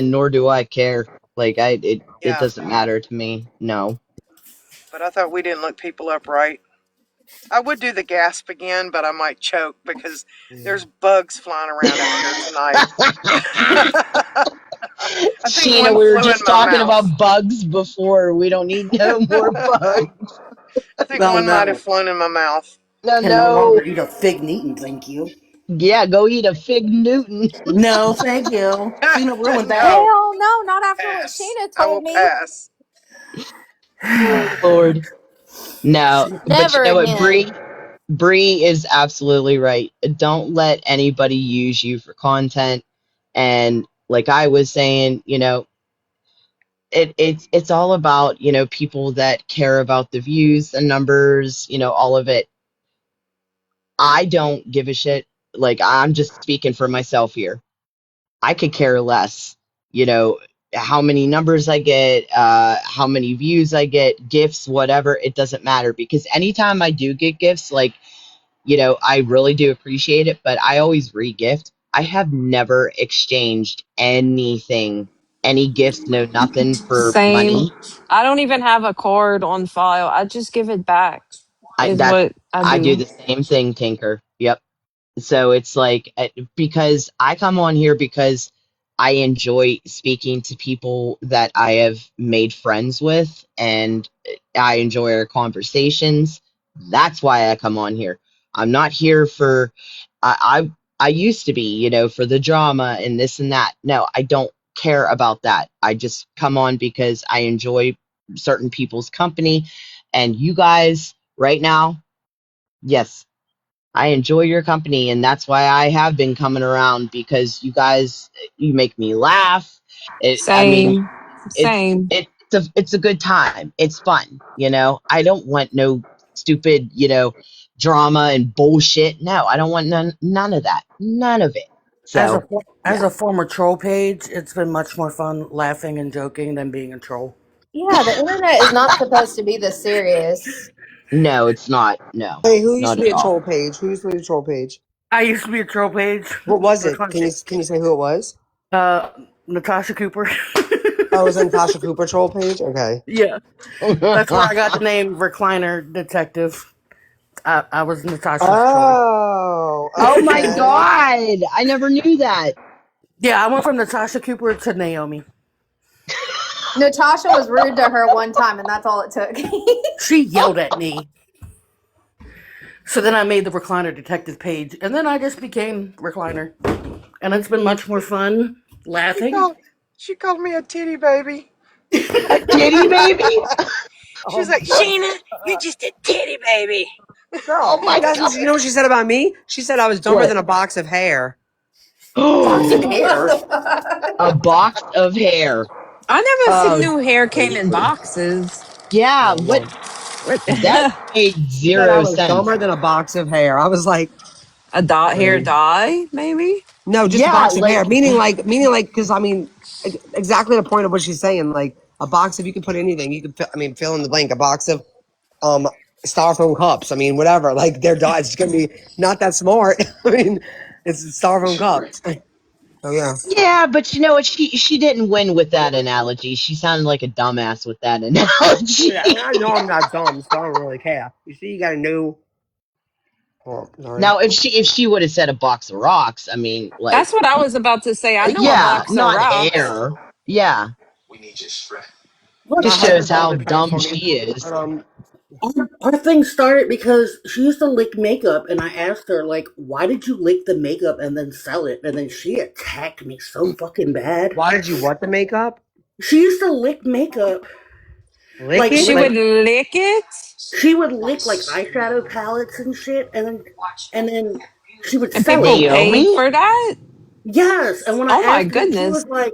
Nor do I care. Like it Yeah, doesn't matter to me. No. but I thought we didn't look people up right. I would do the gasp again, but I might choke because there's bugs flying around up here tonight. I think Sheena, one we were flew in just my talking mouth. about bugs before. We don't need no more bugs. I think No, one might have no. flown in my mouth. No, Can no longer no. eat a fig Newton, thank you. Yeah, go eat a fig Newton. No, thank you. Sheena ruined that. No, Hell no, not after what pass. Shayna I told will me. pass. Oh Lord. No, but you Never know what, again. Bree is absolutely right. Don't let anybody use you for content. And like I was saying, it's all about, people that care about the views, the numbers, all of it. I don't give a shit. Like I'm just speaking for myself here. I could care less, you know, how many numbers I get, how many views I get, gifts, whatever. It doesn't matter because anytime I do get gifts, like, I really do appreciate it, but I always re-gift. I have never exchanged anything, any gifts, no nothing for same. money. I don't even have a card on file. I just give it back. I Is that's what I I do do. the same thing, Tinker. Yep. So it's like because I come on here because I enjoy speaking to people that I have made friends with and I enjoy our conversations. That's why I come on here. I'm not here for I used to be, for the drama and this and that. No, I don't care about that. I just come on because I enjoy certain people's company. And you guys, right now, yes, I enjoy your company, and that's why I have been coming around because you guys, you make me laugh. I mean, Same. it's Same. it's a good time. It's fun, you know. I don't want no stupid, drama and bullshit. No, I don't want none of that. None of it. So, As yeah. a former troll page, it's been much more fun laughing and joking than being a troll. Yeah, the internet is not supposed to be this serious. No, it's not. No, Hey, who used not to be at a all. troll page? Who used to be a troll page? I used to be a troll page. What was For it? fun. Can you say who it was? Natasha Cooper. Oh, it was a Natasha Cooper troll page. Okay. Yeah, that's where I got the name Recliner Detective. I was Natasha's troll. Oh, Oh my okay. God. I never knew that. Yeah, I went from Natasha Cooper to Naomi. Natasha was rude to her one time, and that's all it took. She yelled at me. So then I made the Recliner Detective page, and then I just became Recliner. And it's been much more fun She laughing. called she called me a titty baby. A titty baby? She was Oh like, God. Sheena, you're just a titty baby. Oh my You know what she said about me? She said I was dumber God. than a box of hair. Box of What? What hair. the A fuck? box of hair. I never Oh, knew hair came in boxes. yeah. No, What? no. What? That made She said I zero was sense. dumber than a box of hair. I was like, A dot I hair mean, dye, maybe? no, just a Yeah, box of hair. like, Meaning like, because I mean, exactly the point of what she's saying. Like a box of you can put anything. You could, I mean, fill in the blank. A box of um styrofoam cups. I mean, whatever. Like their dye. It's gonna be not that smart. I mean, it's styrofoam cups. Oh yeah. yeah, but you know what? She didn't win with that analogy. She sounded like a dumbass with that Yeah, I mean, I analogy. know I'm not dumb, so I don't really care. You see, you got a new. Oh, sorry. Now, if she would have said a box of rocks, I mean, like, That's what I was about to say. I know a yeah, box of not rocks. hair. Yeah, Look, just Not shows hypothetically, how it's kind of dumb funny. she is. But, our thing started because she used to lick makeup, and I asked her, like, why did you lick the makeup and then sell it? And then she attacked me so fucking bad. why did you want the makeup? She used to lick makeup, Lick like, it? She lick. would lick it. She would lick like eyeshadow palettes and shit, and then she would And sell it. people paid Naomi? for that. Yes, and when I Oh my asked her, she goodness. was like,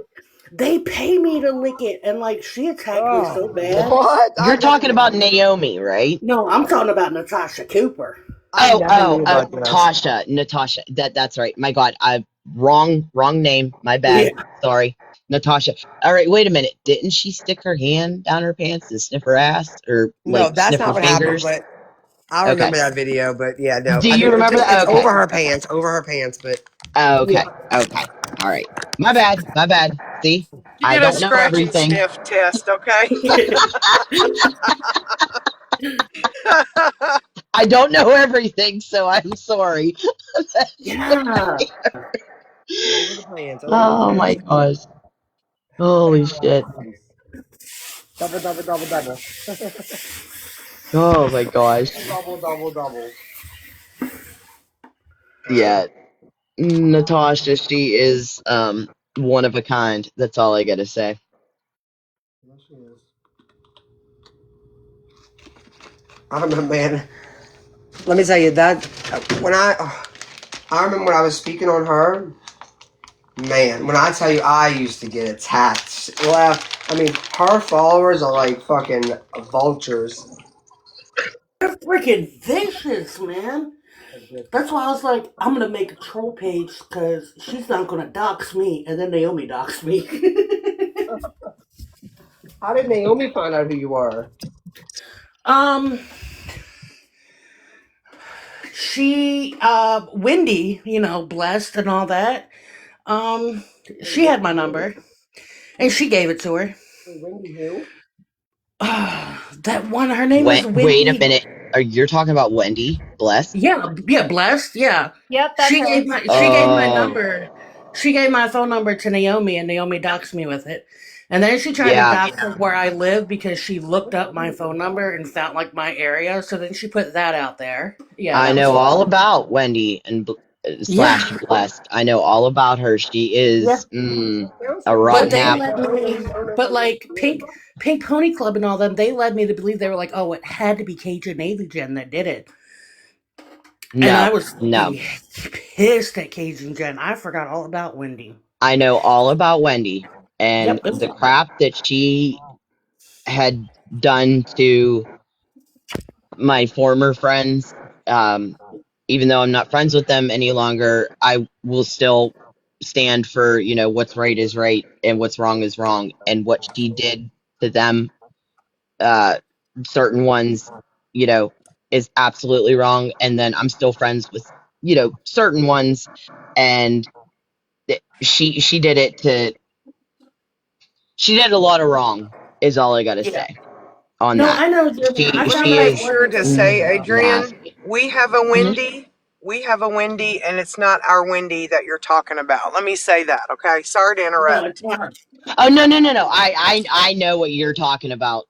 "They pay me to lick it," and like she attacked me Oh, so bad. what? I You're never talking knew. about Naomi, right? No, I'm talking about Natasha Cooper. I Oh, never oh, knew oh, about this. Natasha. That's right. My God, I wrong name. My Yeah, bad. Sorry, Natasha. All right, wait a minute. Didn't she stick her hand down her pants and sniff her ass, or No, like that's sniff not her what happened. fingers? But I Okay. remember that video. But yeah, no. Do I you mean, remember it's that? over Okay. her pants, over her pants. But yeah. Okay. Okay. All right. My bad. My bad. See, You I get a don't know scratch and everything. sniff test, okay? I don't know everything, so I'm sorry. Yeah. over the pants, over the Oh my pants. gosh. Holy shit. Nice. Double, double, double, double, Oh my gosh. double, double, double. Yeah. Natasha, she is one of a kind. That's all I gotta say. Yes, she is. I remember, man. Let me tell you that when I remember when I was speaking on her. Man, when I tell you I used to get attacked. Well, I mean, her followers are like fucking vultures. They're freaking vicious, man. That's why I was like, I'm gonna make a troll page because she's not gonna dox me, and then Naomi doxed me. How did Naomi find out who you were? um, Wendy, blessed and all that. Um, Wait, she had Wendy my who? number, and she gave it to her. Wait, Wendy who? That one, her name is Wait a Wendy. minute. Are you talking about Wendy? Blessed? Yeah, yeah, blessed. Yeah, Yep, that's she her. gave my Oh, number. She gave my phone number to Naomi, and Naomi doxed me with it. And then she tried to yeah. dox where I live because she looked up my phone number and found like my area. So then she put that out there. Yeah, I that was know all fun. about Wendy Yeah, slash blessed. I know all about her. She yeah. is a But rotten they apple. led me, but like Pink Pony Club and all them, they led me to believe they were like, oh, it had to be Cajun Navy Gen that did it. And I No, was no. fucking pissed at Cajun Gen. I forgot all about Wendy. I know all about Wendy and Yep. the crap that she had done to my former friends. Um, Even though I'm not friends with them any longer, I will still stand for, what's right is right and what's wrong is wrong. And what she did to them, uh, certain ones, you know, is absolutely wrong. And then I'm still friends with, certain ones. And she did it to, she did a lot of wrong, is all I got to Yeah. say on No, that. I know, Jimmy. I Let me found She out make it is sure wasn't to Wendy. say, Adrian, nasty. we have a Mhm. Wendy. We have a Wendy, and it's not our Wendy that you're talking about. Let me say that, okay? Sorry to No, it's interrupt. not. Oh, no, no, no, no. I know what you're talking about.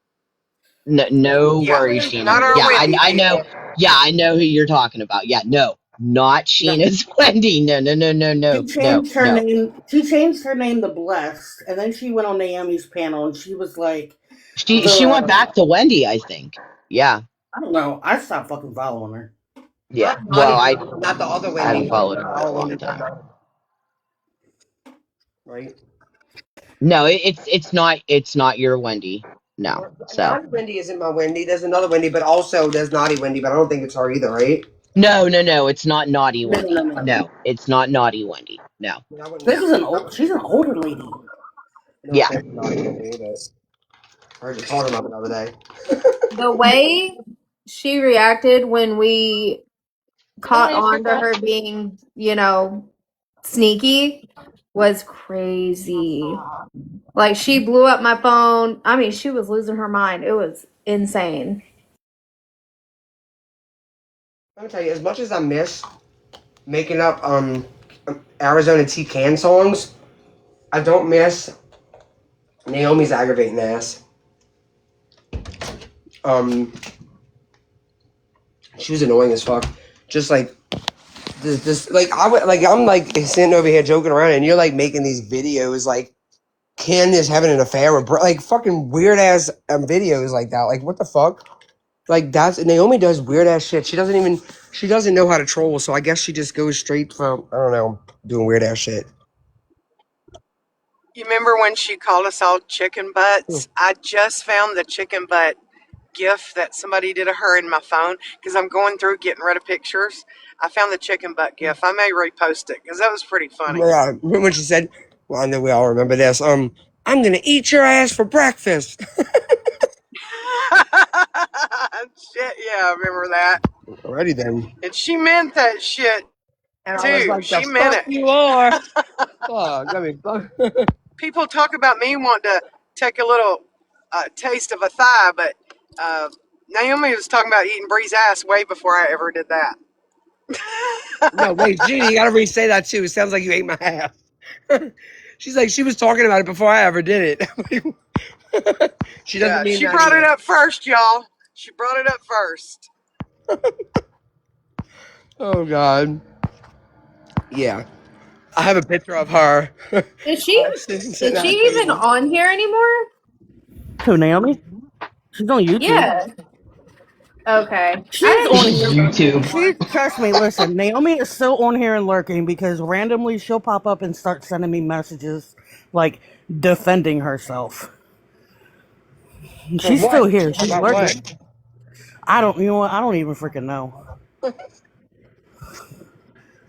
No, no Yeah, worries, Sheena. not our Yeah, Wendy, I know. people. Yeah, I know who you're talking about. Yeah, no, not No. Sheena's Wendy. No, no, no, no, She no, no, changed her no. name. She changed her name to Blessed, and then she went on Naomi's panel, and she was like, She went the back to Wendy, I think. Yeah, I don't know. I stopped fucking following her. yeah. Not Well, Naughty, I not the other I haven't Wendy. followed her for a long time. Right? No, it's not your Wendy. No. So Naughty Wendy isn't my Wendy. There's another Wendy, but also there's Naughty Wendy, but I don't think it's her either, right? no, no, no. It's not naughty No, no, no, Wendy. no. No, it's not naughty Wendy. No. I mean, I wouldn't This is an I old. wouldn't She's an older lady. no Yeah. offense to Naughty Wendy, but I heard you talking about it the other day. The way she reacted when we Hey, caught honey, on to Apricot. her being, sneaky was crazy. Like she blew up my phone. I mean, she was losing her mind. It was insane. Let me tell you, as much as I miss making up Arizona Tea Can songs, I don't miss Naomi's aggravating ass. Um, she was annoying as fuck. Just like this like I would like I'm like sitting over here joking around, and you're like making these videos like Candace having an affair with like fucking weird ass videos like that. Like what the fuck? Like that's Naomi does weird ass shit. She doesn't know how to troll, so I guess she just goes straight from I don't know doing weird ass shit. You remember when she called us all chicken butts? I just found the chicken butt gif that somebody did of her in my phone because I'm going through getting rid of pictures. I found the chicken butt gif. I may repost it because that was pretty funny. Yeah, when she said, "Well, I know we all remember this." I'm gonna eat your ass for breakfast. Shit, yeah, I remember that. Alrighty then. And she meant that shit And I was too. like, "The She meant fuck it. you are." Fuck. I mean, fuck. People talk about me wanting to take a little taste of a thigh, but uh, Naomi was talking about eating Bree's ass way before I ever did that. No, wait, Gina, you gotta re-say that too. It sounds like you ate my ass. She's like, she was talking about it before I ever did it. She doesn't Yeah, mean she that brought it either. up first, y'all. She brought it up first. Oh God. Yeah, I have a picture of her Is she sitting is she at a even table. on here anymore? Who, Naomi? She's on YouTube. Yeah. Okay. She's I on didn't here. YouTube. She trust me. Listen, Naomi is still on here and lurking because randomly she'll pop up and start sending me messages like defending herself. For She's what? still here. She's About what? lurking. I don't. You know what? I don't even freaking know.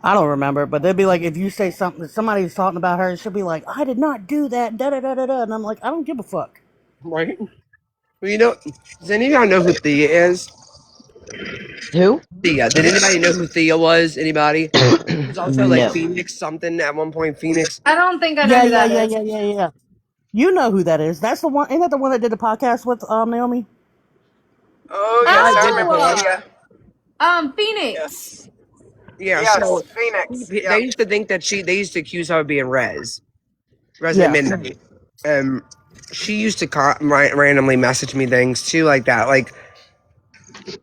I don't remember. But they'll be like, if you say something, somebody's talking about her, she'll be like, "I did not do that." Da da da da da. And I'm like, I don't give a fuck. Right? Well, does anybody know who Thea is? Who? Thea. Did anybody know who Thea was? Anybody? She was also like No. Phoenix something at one point. Phoenix. I don't think I know Yeah, who yeah, that yeah, is. yeah, yeah, yeah. You know who that is? That's the one. Ain't that the one that did the podcast with Naomi? Oh, Yeah, I yes, I did remember before. Thea. Phoenix. Yes. Yeah, Yes, so Phoenix. they Yep. used to think that they used to accuse her of being Resident Yeah. Midnight. She used to randomly message me things too, like that. Like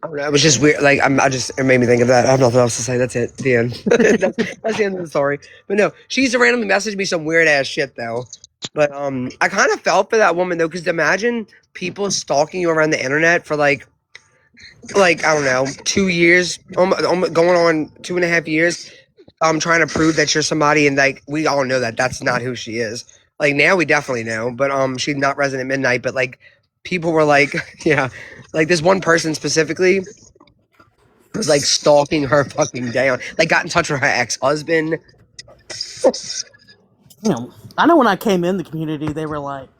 I don't know. It was just weird. Like it made me think of that. I have nothing else to say. That's it. The end. That's the end of the story. But no, she used to randomly message me some weird ass shit though. But I kind of felt for that woman though, because imagine people stalking you around the internet for like I don't know, 2 years, going on 2.5 years, trying to prove that you're somebody, and like we all know that that's not who she is. Like now we definitely know, but she's not Resident Midnight. But like people were like, yeah, like this one person specifically was like stalking her fucking down. Like got in touch with her ex husband. You know, I know when I came in the community, they were like,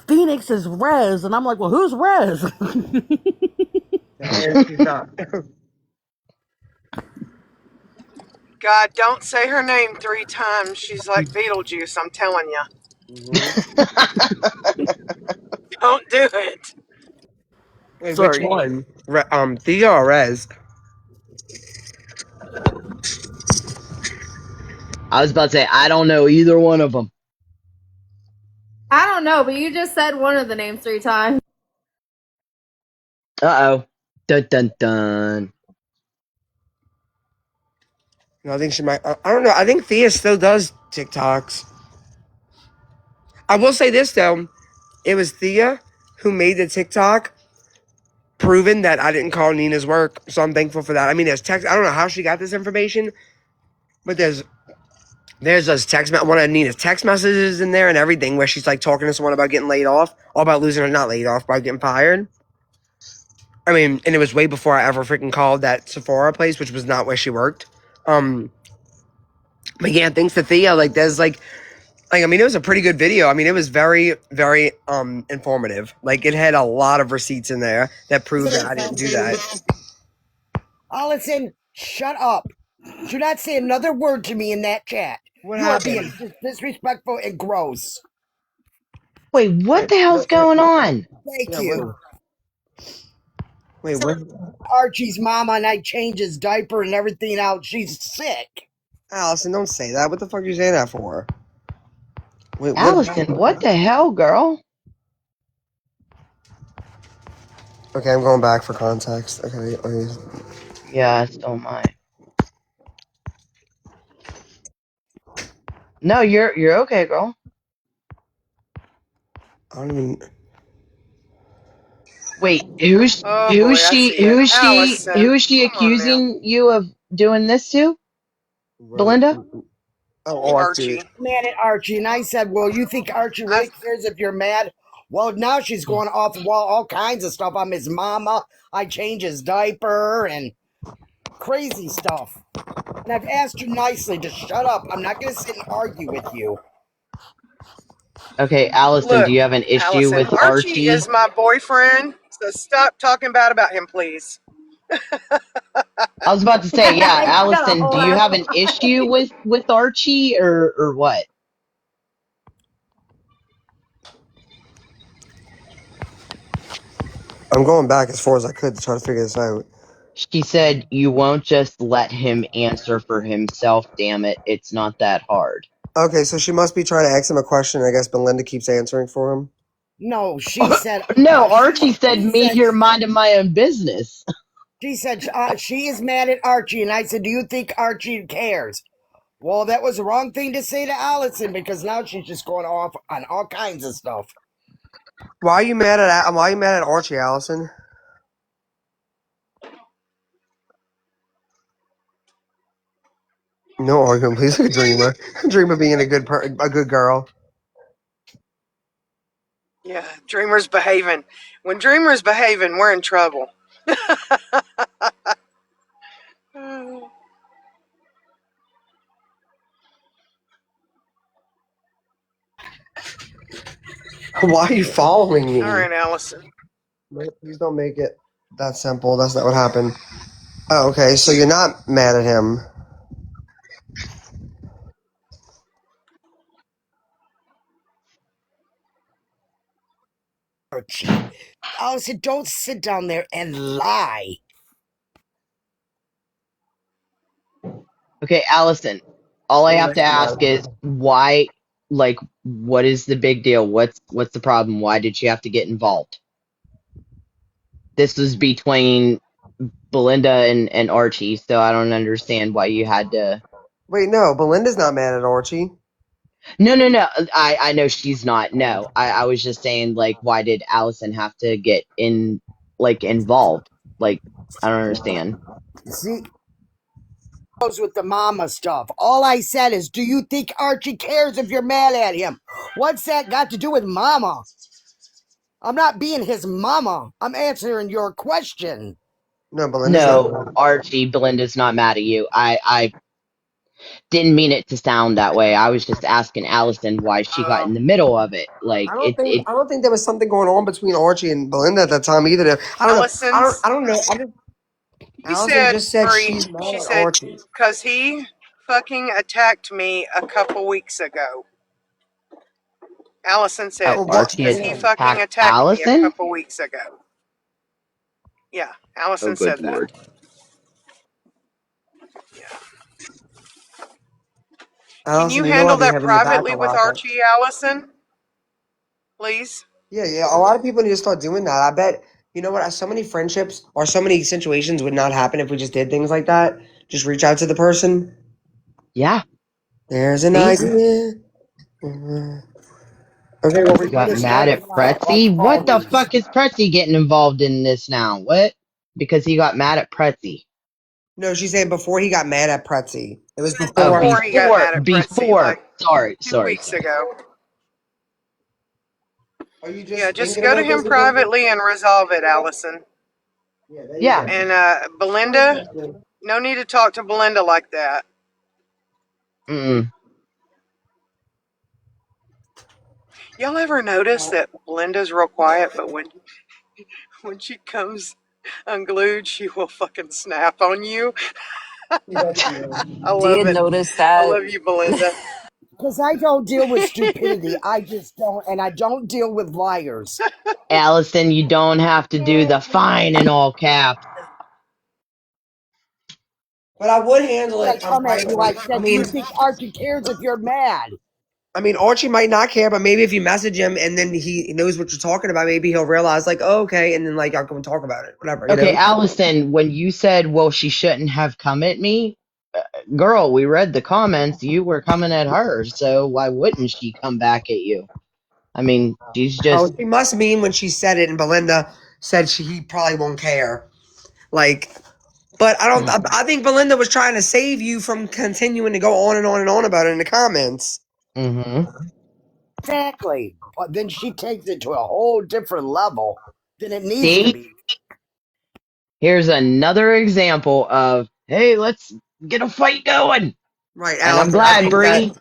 Phoenix is Rez. And I'm like, well, who's Rez? And she's not. God, don't say her name 3 times. She's like Beetlejuice, I'm telling you. Mhm. Don't do it. Wait, which Sorry. one? Thea or Rez? I was about to say, I don't know either one of them. I don't know, but you just said one of the names 3 times. Uh-oh. Dun dun dun. No, I think she might. I don't know. I think Thea still does TikToks. I will say this though, it was Thea who made the TikTok proving that I didn't call Nina's work, so I'm thankful for that. I mean, there's text. I don't know how she got this information, but there's those one of Nina's text messages in there and everything where she's like talking to someone about getting laid off, all about losing her, not laid off, about getting fired. I mean, and it was way before I ever freaking called that Sephora place, which was not where she worked. Um, but yeah, thanks to Thea, like there's like I mean, it was a pretty good video. I mean, it was very, very informative. Like it had a lot of receipts in there that proved that I didn't do that. Allison, shut up. Do not say another word to me in that chat. What You are happened? being disrespectful and gross. Wait, what the hell's going on? Thank Yeah, you. wait, what? Archie's mama and I changed his diaper and everything out. She's sick. Allison, don't say that. What the fuck are you saying that for? Wait, what? Allison, what the hell, girl? Okay, I'm going back for context. Okay, Yeah, so am I. No, you're okay, girl. I don't even. Wait, who's Oh boy, who's I she see it. who's she Allison, who's she come on now. accusing you of doing this to? Wrote. Belinda? Oh, I see. Archie. Mad at Archie. And I said, well, you think Archie I really cares if you're mad? Well, now she's going off the wall, all kinds of stuff. I'm his mama. I change his diaper and crazy stuff. And I've asked you nicely to shut up. I'm not going to sit and argue with you. Okay, Allison, do look, you have an issue Allison. with Archie is Archie? my boyfriend, so stop talking bad about him, please. I was about to say, yeah, You got a Allison, do whole you ass. have an issue with Archie or what? I'm going back as far as I could to try to figure this out. She said you won't just let him answer for himself, damn it. It's not that hard. Okay, so she must be trying to ask him a question. I guess Belinda keeps answering for him. No, she said, No, Archie said she me said, here minding my own business. she is mad at Archie. And I said, do you think Archie cares? Well, that was the wrong thing to say to Allison because now she's just going off on all kinds of stuff. Why are you mad at Archie, Allison? No argument, please. Look at Dreamer. Dreamer being a good girl. Yeah, Dreamer's behaving. When Dreamer's behaving, we're in trouble. All Why are you following me? right, Allison. Wait, please don't make it that simple. That's not what happened. Oh, okay. So you're not mad at him. Archie. Allison, don't sit down there and lie. Okay, Allison, all I Don't have make to me ask is mad. why, like, what is the big deal? What's the problem? Why did she have to get involved? This was between Belinda and Archie, so I don't understand why you had to. Wait, no, Belinda's not mad at Archie. No. I know she's not. No, I was just saying, like, why did Allison have to get involved? Like, I don't understand. See, goes with the mama stuff. All I said is, do you think Archie cares if you're mad at him? What's that got to do with mama? I'm not being his mama. I'm answering your question. No, Belinda's not No, mad. Archie, Belinda's not mad at you. I didn't mean it to sound that way. I was just asking Allison why she got in the middle of it. Like it. I don't think there was something going on between Archie and Belinda at that time either. I don't know. Allison's. I don't know. She Allison said, just said Bree, she's mad she at said, Archie. because he fucking attacked me a couple weeks ago. Allison said, Oh, Well, what? Archie because he fucking attacked attacked me a Allison. couple weeks ago. Yeah, Oh, Allison good said that. lord. Yeah. Can you Allison, you know handle I'll be that having you back a privately with lot. But Archie, Allison? Please? yeah. A lot of people need to start doing that. I bet, you know what? So many friendships or so many situations would not happen if we just did things like that. Just reach out to the person. Yeah. There's an See, idea. Mhm. Okay, well, you we got Everybody just mad had. at helping out like Pretzi. What the always. fuck is Pretzi getting involved in this now? What? Because he got mad at Pretzi. No, she's saying before he got mad at Pretzi. It was Oh, before. Before he got before, mad at Pretzi, before. like Sorry, 2 weeks sorry. ago. Are you Yeah, just just thinking go to about him this again? privately and resolve it, Allison. Yeah, there you Yeah. go. And Belinda, no need to talk to Belinda like that. Mm. Y'all ever notice that Belinda's real quiet, but when she comes unglued, she will fucking snap on you? Yes, ma'am. I love Did it. notice I that. love you, Belinda. Because I don't deal with stupidity. I just don't. And I don't deal with liars. Allison, you don't have to do the fine in all caps. But I would handle I it come at you, privately. I said, do you think Archie cares if you're mad? I mean, Archie might not care, but maybe if you message him and then he knows what you're talking about, maybe he'll realize, like, oh, okay, and then like I'll go and talk about it, whatever, you Okay, know. Allison, when you said, well, she shouldn't have come at me, girl, we read the comments. You were coming at her, so why wouldn't she come back at you? I mean, she's Oh, just. she must mean when she said it, and Belinda said he probably won't care. Like, but I don't. I think Belinda was trying to save you from continuing to go on and on and on about it in the comments. Mm-hmm. Exactly. But then she takes it to a whole different level than it needs to See, be. here's another example of, hey, let's get a fight going. Right, And I'm Allison. I glad, think that. Bree,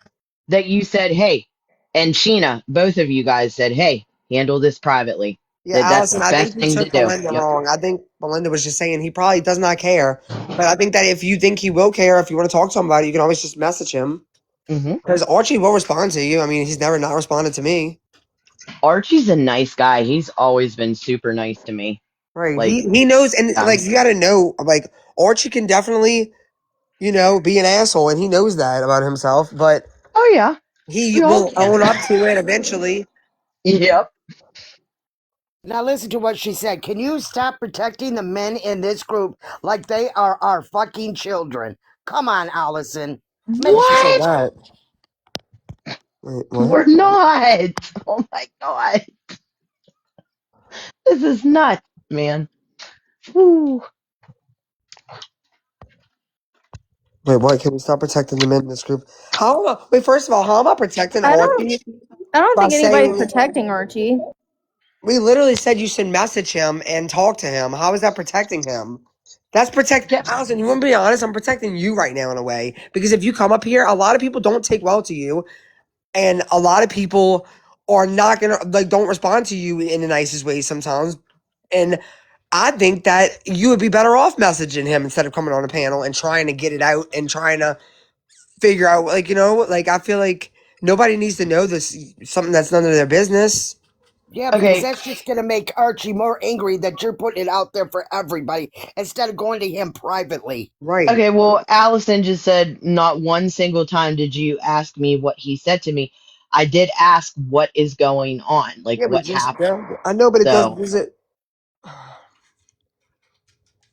that you said, hey, and Sheena, both of you guys said, hey, handle this privately. Yeah, That's Allison. the I think best you thing to took do. Belinda Yep. wrong. I think Belinda was just saying he probably does not care. But I think that if you think he will care, if you want to talk to him about it, you can always just message him. Hmm. Because Archie will respond to you. I mean, he's never not responded to me. Archie's a nice guy. He's always been super nice to me. Right. Like, He knows, and yeah. like you got to know, like Archie can definitely, be an asshole, and he knows that about himself. But Oh, yeah. he We all will can. own up to it eventually. Yep. Now listen to what she said. Can you stop protecting the men in this group like they are our fucking children? Come on, Allison. Who said What? that? Wait, what? We're not. Oh, my God. This is nuts, man. Whew. Wait, what? Can we stop protecting the men in this group? How am I? Wait, first of all, how am I protecting I don't Archie I don't by think anybody's saying protecting Archie. we literally said you should message him and talk to him? How is that protecting him? That's protect Yeah. Allison. You want to be honest? I'm protecting you right now in a way because if you come up here, a lot of people don't take well to you, and a lot of people are not gonna like don't respond to you in the nicest ways sometimes. And I think that you would be better off messaging him instead of coming on a panel and trying to get it out and trying to figure out like I feel like nobody needs to know this something that's none of their business. Yeah, because Okay. that's just going to make Archie more angry that you're putting it out there for everybody instead of going to him privately. Right. Okay. Well, Allison just said not one single time did you ask me what he said to me. I did ask what is going on, like Yeah, but what just happened. I know, but it does. So, Does it?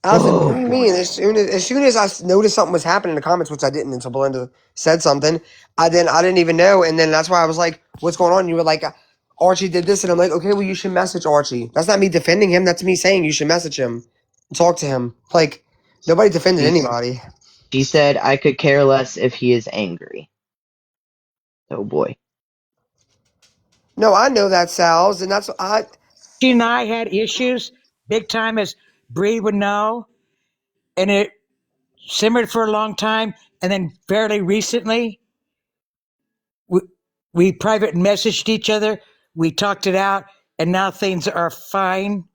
Allison, what do you mean? As soon as I noticed something was happening in the comments, which I didn't until Belinda said something, I didn't even know, and then that's why I was like, "What's going on?" You were like, "Archie did this," and I'm like, "Okay, well, you should message Archie." That's not me defending him. That's me saying you should message him, talk to him. Like nobody defended She, anybody. she said, I could care less if he is angry. Oh boy. No, I know that, Sal's, and that's I. She and I had issues big time, as Bree would know, and it simmered for a long time. And then fairly recently, we, we private messaged each other. We talked it out, and now things are fine.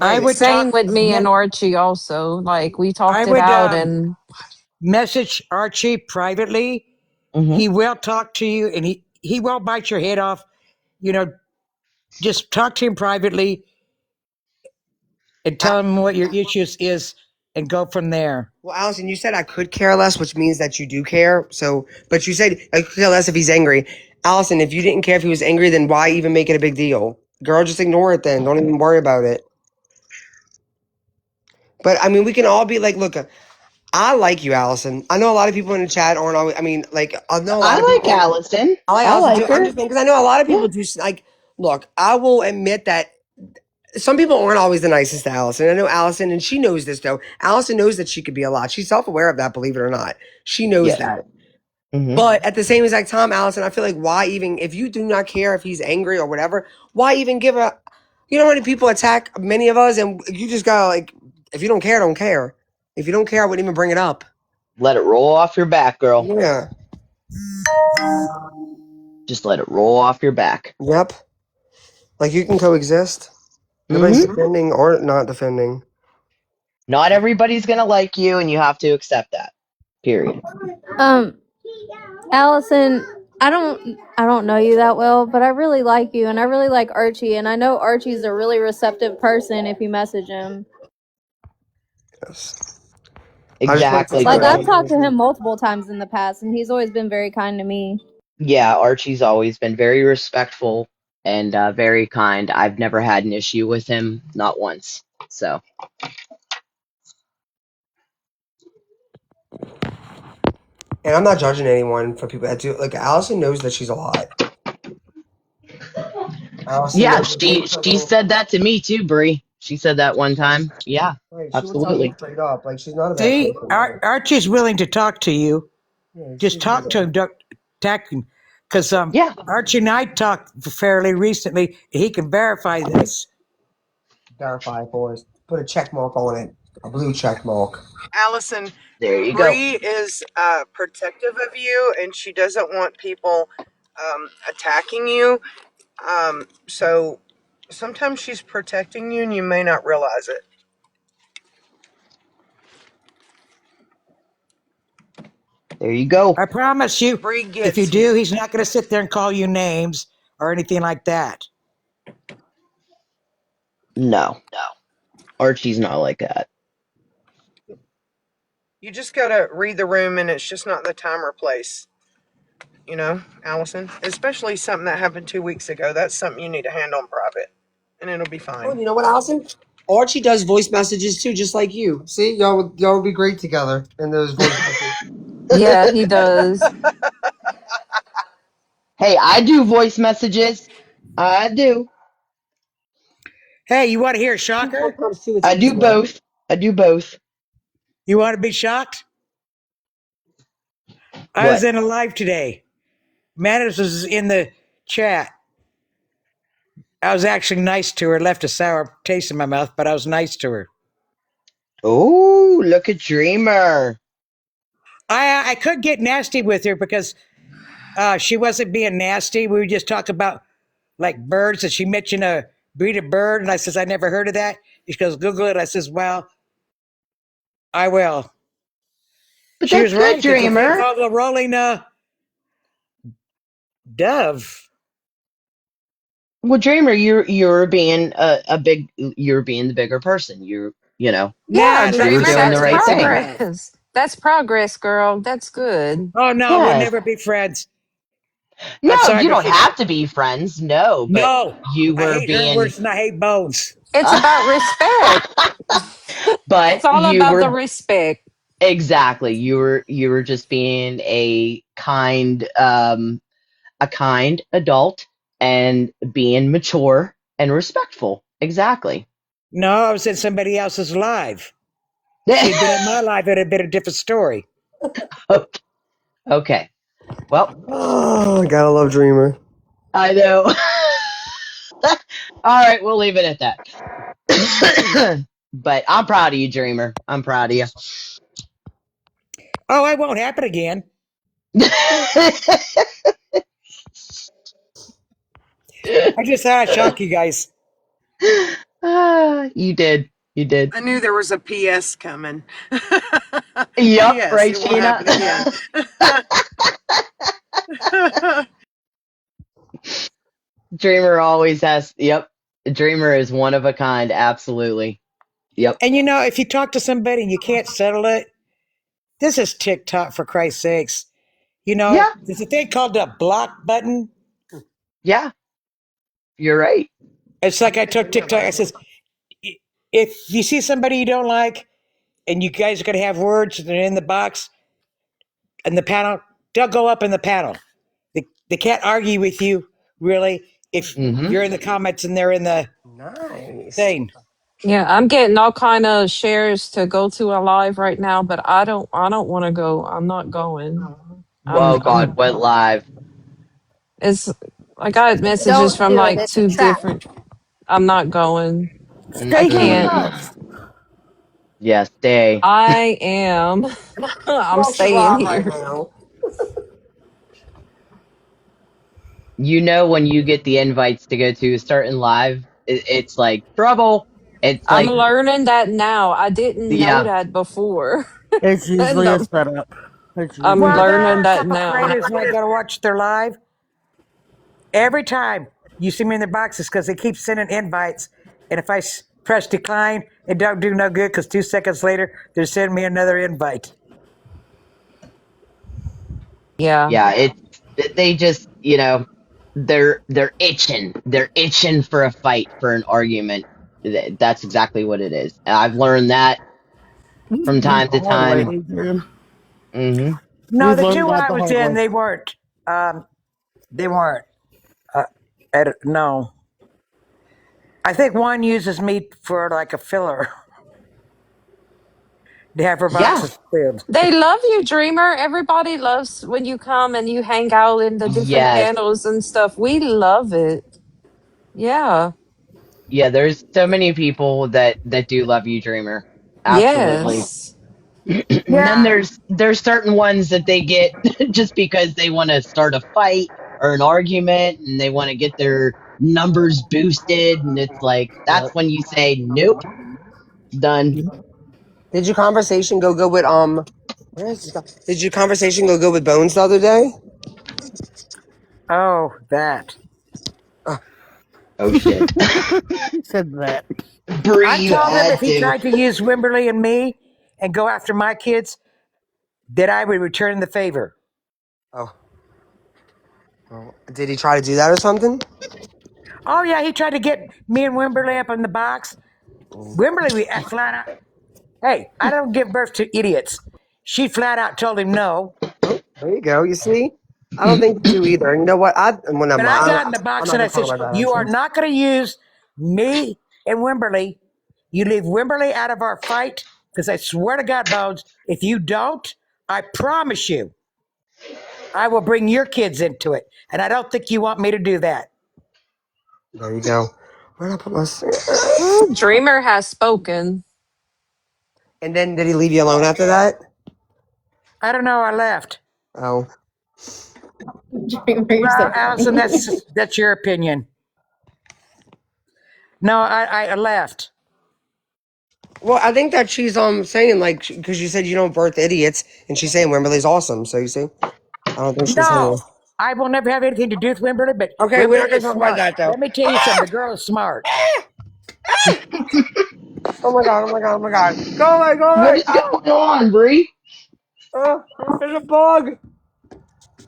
I Right. would Same talk. with me and Archie also. Like we I talked it would out and message Archie privately. Hmm. He will talk to you, and he won't bite your head off. You know, just talk to him privately and tell him what your issues is, and go from there. Well, Allison, you said I could care less, which means that you do care. So, but you said I could care less if he's angry. Allison, if you didn't care if he was angry, then why even make it a big deal? Girl, just ignore it then. Don't even worry about it. But I mean, we can all be like, look, I like you, Allison. I know a lot of people in the chat aren't always. I mean, like, I know a lot of I like people. Allison. I like I Allison like too. I'm her. just saying because I know a lot of Yeah. people do. Like, look, I will admit that some people aren't always the nicest to Allison. I know Allison, and she knows this though. Allison knows that she could be a lot. She's self aware of that. Believe it or not, she knows Yes. that. Hmm. But at the same exact time, Allison, I feel like why even if you do not care if he's angry or whatever, why even give a you know how many people attack many of us and you just gotta like if you don't care, don't care. If you don't care, I wouldn't even bring it up. Let it roll off your back, girl. Yeah. Just let it roll off your back. Yep. Like you can coexist. Nobody's Hmm. defending or not defending. Not everybody's gonna like you, and you have to accept that. Period. Um, Allison, I don't know you that well, but I really like you and I really like Archie and I know Archie's a really receptive person if you message him. Yes. I just wanted to Exactly, throw Like that I've girl. out there talked to too. him multiple times in the past and he's always been very kind to me. Yeah, Archie's always been very respectful and very kind. I've never had an issue with him, not once. So, And I'm not judging anyone for people that do like Allison knows that she's a lot. Allison yeah, knows that she she said that to me too, Bree. She said that one time. Yeah, right, she would tell you absolutely. straight up. Like she's not a bad See, person though. Archie's willing to talk to you. Yeah, Just she's talk good. to him. Don't attack him, because Yeah, Archie and I talked fairly recently. He can verify this. Verify for us. Put a check mark on it. A blue check mark. Allison, there you go. Bree is protective of you, and she doesn't want people attacking you. So sometimes she's protecting you, and you may not realize it. There you go. I promise you, Bree if you gets do, he's not going to sit there and call you names or anything like that. No, Archie's not like that. you just gotta read the room, and it's just not the time or place. You know, Allison, especially something that happened 2 weeks ago. That's something you need to handle in private, and it'll be fine. Oh, you know what, Allison? Archie does voice messages too, just like you. See, y'all would be great together in those voice messages. yeah, he does. Hey, I do voice messages. I do. Hey, you want to hear a shocker? Sometimes too, it's I do easier. both. I do both. You want to be shocked? I was What? in a live today. Manus was in the chat. I was actually nice to her, left a sour taste in my mouth, but I was nice to her. Oh, look at Dreamer. I could get nasty with her because she wasn't being nasty. We would just talk about like birds, and she mentioned a breed of bird, and I says, I never heard of that. She goes, Google it. I says, well, I will. But She that's was good, right. It's a thing Dreamer. called the rolling dove. Well, Dreamer, you're being you're being the bigger person. Yeah, Nah, You're that's Dreamer, doing the that's exactly right what she thing. meant. progress. That's progress, girl. That's good. Oh no, we'll Yes. never be friends. I'm No, sorry, you but don't she. have to be friends. No, but No, you I were hate her being worse than I hate bones. It's about respect. But It's all you about the were respect. exactly. You were just being a kind adult and being mature and respectful. Exactly. No, I was in somebody else's live. If she'd been in my life, it'd have been a different story. Okay. Okay. Well, Oh, gotta love Dreamer. I know. All right, we'll leave it at that. But I'm proud of you, Dreamer. I'm proud of you. Oh, it won't happen again. I just thought I'd shock you guys. You did. You did. I knew there was a PS coming. Yep, PS, right, it won't Sheena? happen again. Dreamer always has. Yep. Dreamer is one of a kind. Absolutely. Yep. And if you talk to somebody and you can't settle it, this is TikTok for Christ's sakes. Yeah. There's a thing called the block button. Yeah. You're right. It's like I took TikTok. I says, if you see somebody you don't like and you guys are going to have words and they're in the box and the panel, they'll go up in the panel. They can't argue with you, really, if Mm-hmm. you're in the comments and they're in the Nice. thing. Yeah, I'm getting all kind of shares to go to a live right now, but I don't want to go. I'm not going. Whoa, God, I'm went live. it's I got messages Don't from do it. like It's a two trap. different. I'm not going. I Stay here with can't. Mm-mm. us. Yeah, stay. I am. I'm Well, she's staying live right here. now. You know when you get the invites to go to a certain live, it's like trouble. It's I'm like, learning that now. I didn't know yeah. that before. It's And usually a setup. It's I'm usually Well, a there learning are a setup. that couple now. creators when I go to watch their live. Every time you see me in their boxes because they keep sending invites. And if I press decline, it don't do no good because 2 seconds later, they're sending me another invite. Yeah. Yeah, they just, they're itching. They're itching for a fight, for an argument. That's exactly what it is. And I've learned that We've from learned time the to hard way, time. Adrian. Hmm. No, We've the learned two that I the was hard in, way. they weren't. They weren't. No. I think one uses me for like a filler to have her Yeah. boxes filled. They love you, Dreamer. Everybody loves when you come and you hang out in the different Yes. panels and stuff. We love it. Yeah. Yeah, there's so many people that do love you, Dreamer. Absolutely. Yes. And then there's certain ones that they get just because they want to start a fight or an argument and they want to get their numbers boosted, and it's like Yep. that's when you say nope, done. Did your conversation go good with Where is this guy? Did your conversation go good with Bones the other day? Oh, that. Uh, Oh shit. He said that. I Breathe told him if had he to. tried to use Wimberly and me and go after my kids, that I would return the favor. oh. Did he try to do that or something? Oh, yeah, he tried to get me and Wimberly up in the box. Wimberly, we flat out, hey, I don't give birth to idiots. She flat out told him no. Oh, there you go. You see? I don't think you do either. You know what? Well, never But mind. I got in the I'm box not and I gonna talk said, about that you are actually. not going to use me and Wimberly. You leave Wimberly out of our fight because I swear to God, Bones, if you don't, I promise you, I will bring your kids into it. And I don't think you want me to do that. There you go. Where did I put my? Dreamer has spoken. And then did he leave you alone after that? I don't know. I left. Oh. You're Well, so Allison, funny. that's your opinion. No, I left. Well, I think that she's saying like because you said you don't birth idiots, and she's saying Wimberly's awesome. So you see, I don't think she's saying. No, I will never have anything to do with Wimberly, but Okay, we're not Wimberly gonna is talk about smart. that though. Let me tell you something. The girl is smart. Oh my god! Oh my god! Oh my god! Go away! Go What away! is going on, Bree? There's a bug.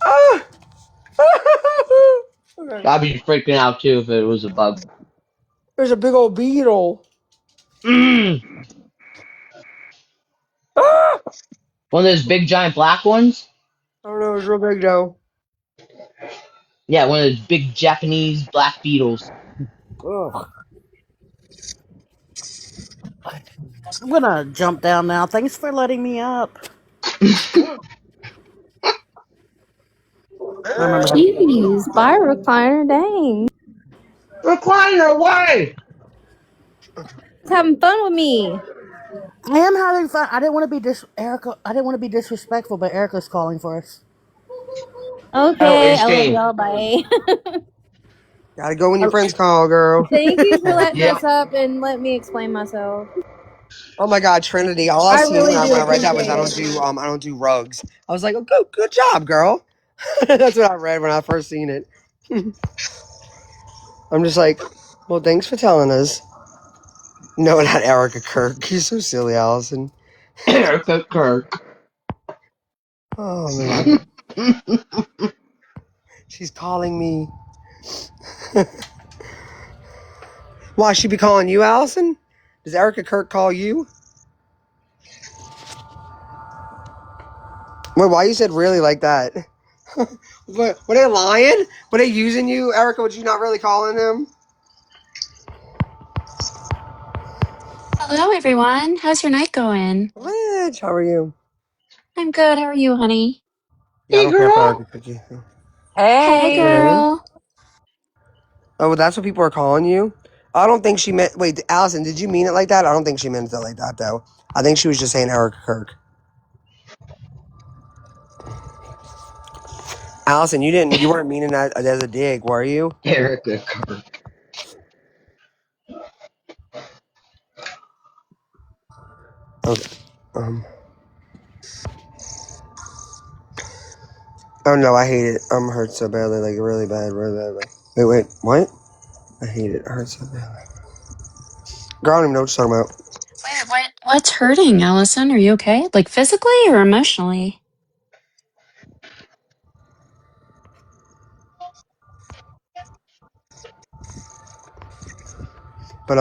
Ah! Okay. I'd be freaking out too if it was a bug. There's a big old beetle. Mm. Ah! One of those big giant black ones. I don't know. It's real big though. Yeah, one of those big Japanese black beetles. Ugh. I'm gonna jump down now. Thanks for letting me up. Remember that. Jeez, buy a recliner, dang. Recliner, why? It's having fun with me. I am having fun. I didn't want to be Erica. I didn't want to be disrespectful, but Erica's calling for us. Oh, Okay, it's I love Shane. y'all, bye. Gotta go when your Oh, friends call, girl. Thank you for letting Yep. us up and let me explain myself. Oh my God, Trinity! All I I seen really do when I read that was appreciate it. I don't do rugs. I was like, oh, good job, girl. That's what I read when I first seen it. I'm just like, well, thanks for telling us. No, not Erica Kirk. You're so silly, Allison. Erica Kirk. Oh man, she's calling me. Why she be calling you, Allison? Does Erica Kirk call you? Wait, why you said really like that? What? Were they lying? Were they using you, Erica? Was you not really calling them? Hello, everyone. How's your night going? Rich, how are you? I'm good. How are you, honey? Yeah, I Hey, don't care for girl. Erica Kirk. Hey, Hey. Hey. girl. Oh, that's what people are calling you? I don't think she meant. Wait, Allison, did you mean it like that? I don't think she meant it like that, though. I think she was just saying Erica Kirk. Allison, you weren't meaning that as a dig, were you? Erica Kirk. Okay. Um. Oh no, I hate it. I'm hurt so badly, like really bad, really bad. Wait, what? I hate it. It hurts so badly. Girl, I don't even know what you're talking about. Wait, what's hurting, Allison? Are you okay? Like physically or emotionally? But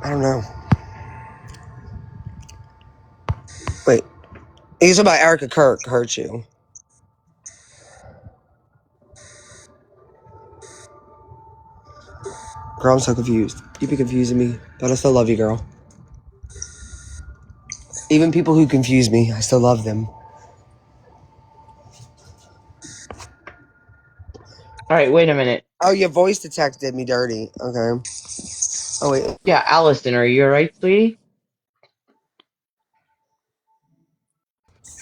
I don't know. Wait, it's about Erica Kirk hurt you. Girl, I'm so confused. You be confusing me, but I still love you, girl. Even people who confuse me, I still love them. All right, wait a minute. Oh, your voice to text did me dirty. Okay. Oh wait, Yeah, Allison, are you all right, sweetie?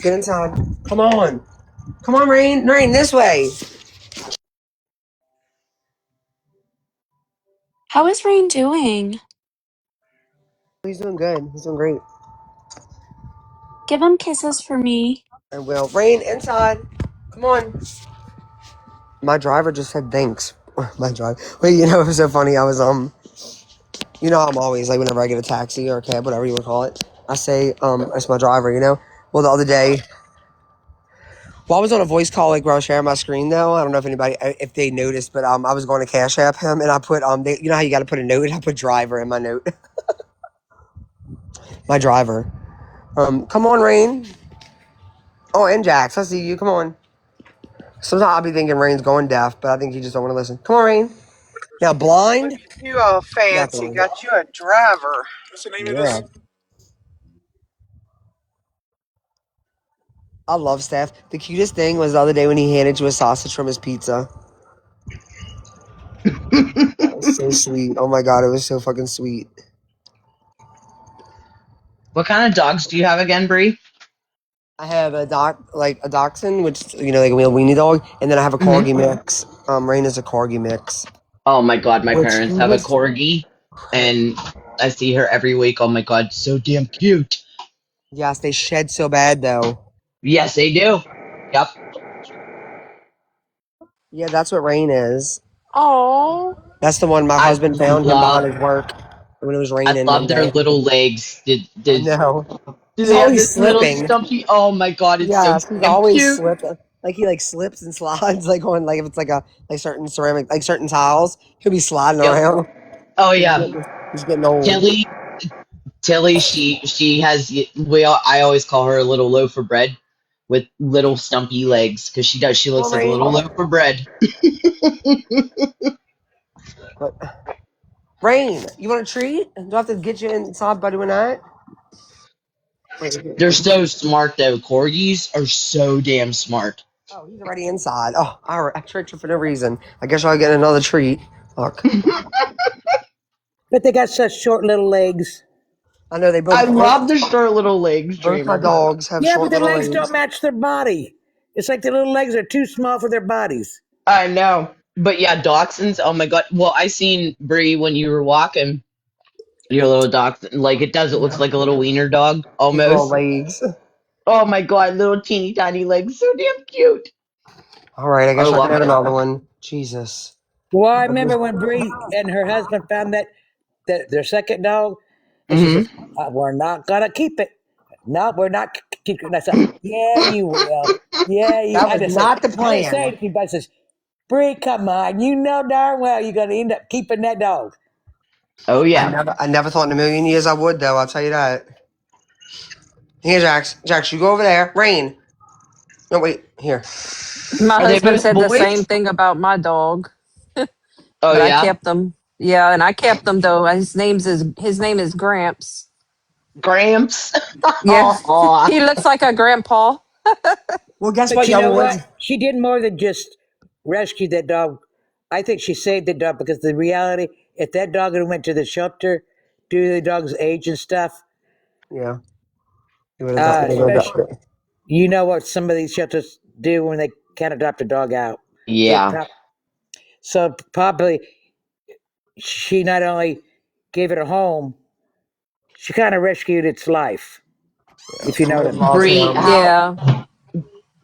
get inside. Come on. Come on, Rain. Rain, this way. How is Rain doing? He's doing good. He's doing great. Give him kisses for me. I will. Rain, inside. Come on. My driver just said thanks. My driver. Wait, you know, it was so funny. I was, you know, I'm always like, whenever I get a taxi or a cab, whatever you want to call it, I say, it's my driver, you know? Well, the other day, well, I was on a voice call, like, where I was sharing my screen, though. I don't know if they noticed, but, I was going to Cash App him, and I put, you know how you got to put a note? I put driver in my note. My driver. Come on, Rain. Oh, and Jax, I see you. Come on. Sometimes I'll be thinking Rain's going deaf, but I think he just don't want to listen. Come on, Rain. Now, Look blind? at you all fancy. Definitely. Got you a driver. What's the name of Yeah. this? I love Steph. The cutest thing was the other day when he handed you a sausage from his pizza. That was so sweet. Oh my God, it was so fucking sweet. What kind of dogs do you have again, Bree? I have a dachshund, which, you know, like a weenie dog, and then I have a Hmm. corgi mix. Rain is a corgi mix. Oh my god, my Which parents he have a was, corgi, and I see her every week. Oh my god, so damn cute. yes, they shed so bad though. Yes, they do. Yep. Yeah, that's what Rain is. Oh. That's the one my I husband found him love, behind his work when it was I raining one love their day. little legs. I Did know. do He's they have always this little slipping. stumpy? Oh my god, it's so Yeah, he's damn always cute. slipping. Like he like slips and slides like on like if it's like a like certain ceramic like certain tiles, he'll be sliding Yep. around. Oh He's yeah, getting he's getting old. Kelly. Tilly, she has I always call her a little loaf of bread with little stumpy legs because she Come on, looks like a Rain. little loaf of bread. But Rain, you want a treat? Do I have to get you inside, buddy, or not? Wait, They're wait, so smart though. Corgis are so damn smart. oh, he's already inside. Oh, all right. I tricked you for no reason. I guess I'll get another treat. Look, But they got such short little legs. I know they I both love their short little legs, my Dreamer. dogs have Yeah, but short their little legs don't legs. match their body. It's like their little legs are too small for their bodies. I know. But yeah, dachshunds, oh my god. Well, I seen Bree when you were walking your little dachshund. Like it looks like a little wiener dog His little almost. legs. Oh my god, little teeny tiny legs, so damn cute. All right, I I guess I can love have it. another one. Jesus. Well, I remember when Bree and her husband found that their second dog, and she Hmm. says, "We're not gonna keep it. No, we're not keep it." And I said, "Yeah, you will. Yeah, you." That was not the I didn't say plan. anything, but I says, "Bree, come on. You know darn well you're gonna end up keeping that dog." Oh yeah. I never thought in a million years I would, though. I'll tell you that. Here, Jax. Jax, you go over there. Rain. No, wait. Here. My Are they husband both said the same boys? thing about my dog, Oh but I yeah. kept him. Yeah, and I kept him though. His name is Gramps. Gramps. Yeah, Aw. he looks like a grandpa. Well, guess But what, you young know what? ones? She did more than just rescue that dog. I think she saved the dog because the reality, if that dog had went to the shelter due to the dog's age and stuff, Yeah. You would have done. You would have especially done. you know what some of these shelters do when they can't adopt a dog out. It Yeah. prob- so probably she not only gave it a home, she kind of rescued its life, if you know what I Somebody mean. lost Bree, him. how Yeah.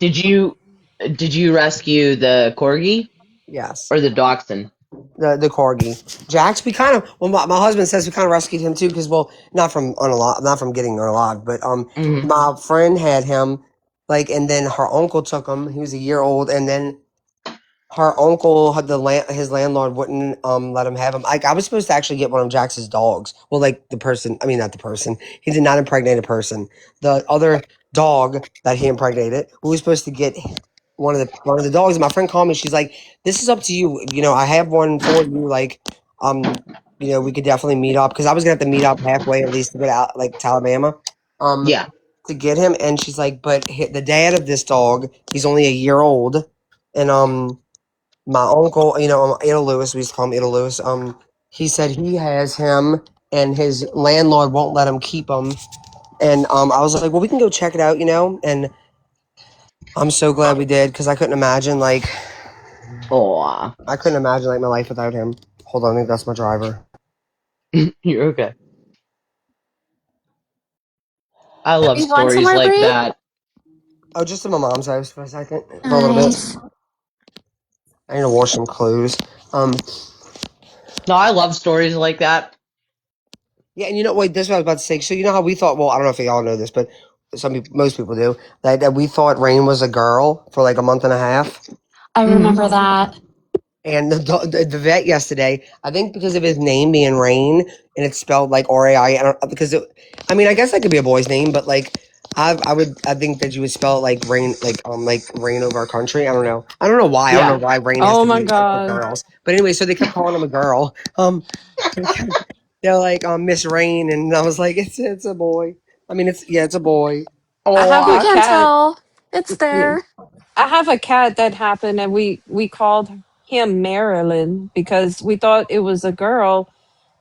did you did you rescue the corgi Yes. or the dachshund? The corgi. Jax, we kind of well, my husband says we kind of rescued him too because well, not from getting unalive, but Hmm. my friend had him like, and then her uncle took him. He was a year old, and then her uncle had his landlord wouldn't let him have him. Like I was supposed to actually get one of Jax's dogs. Well, like the person, I mean not the person. He did not impregnate a person. The other dog that he impregnated, we were supposed to get one of the dogs. And my friend called me. She's like, "This is up to you. You know, I have one for you. Like, we could definitely meet up because I was gonna have to meet up halfway at least to get out like to Alabama, um, Yeah. to get him." And she's like, "But the dad of this dog, he's only a year old, and my uncle, Ada Lewis, we used to call him Ada Lewis. He said he has him, and his landlord won't let him keep him. And I was like, well, we can go check it out, And I'm so glad we did because Aw. I couldn't imagine like my life without him. Hold on, I think that's my driver. You're okay. I Are love you going stories somewhere, like Bree? that. Oh, just to my mom's house for a second, for a little bit. Nice. I need to wash some clothes. Um, No, I love stories like that. yeah, and wait, this is what I was about to say. So you know how we thought? Well, I don't know if y'all know this, but most people do that we thought Rain was a girl for like a month and a half. I Hmm. remember that. And the vet yesterday, I think because of his name being Rain and it's spelled like R-A-I, because I mean, I guess that could be a boy's name, but like I think that you would spell it like rain over our country. I don't know why. I don't know Yeah. why Rain has Oh to my be like for God. girls. But anyway, so they kept calling him a girl. They're like Miss Rain, and I was like, it's a boy. I mean, it's a boy. I have You a Aw. can cat. tell. It's Yeah. there. I have a cat that happened, and we called him Marilyn because we thought it was a girl,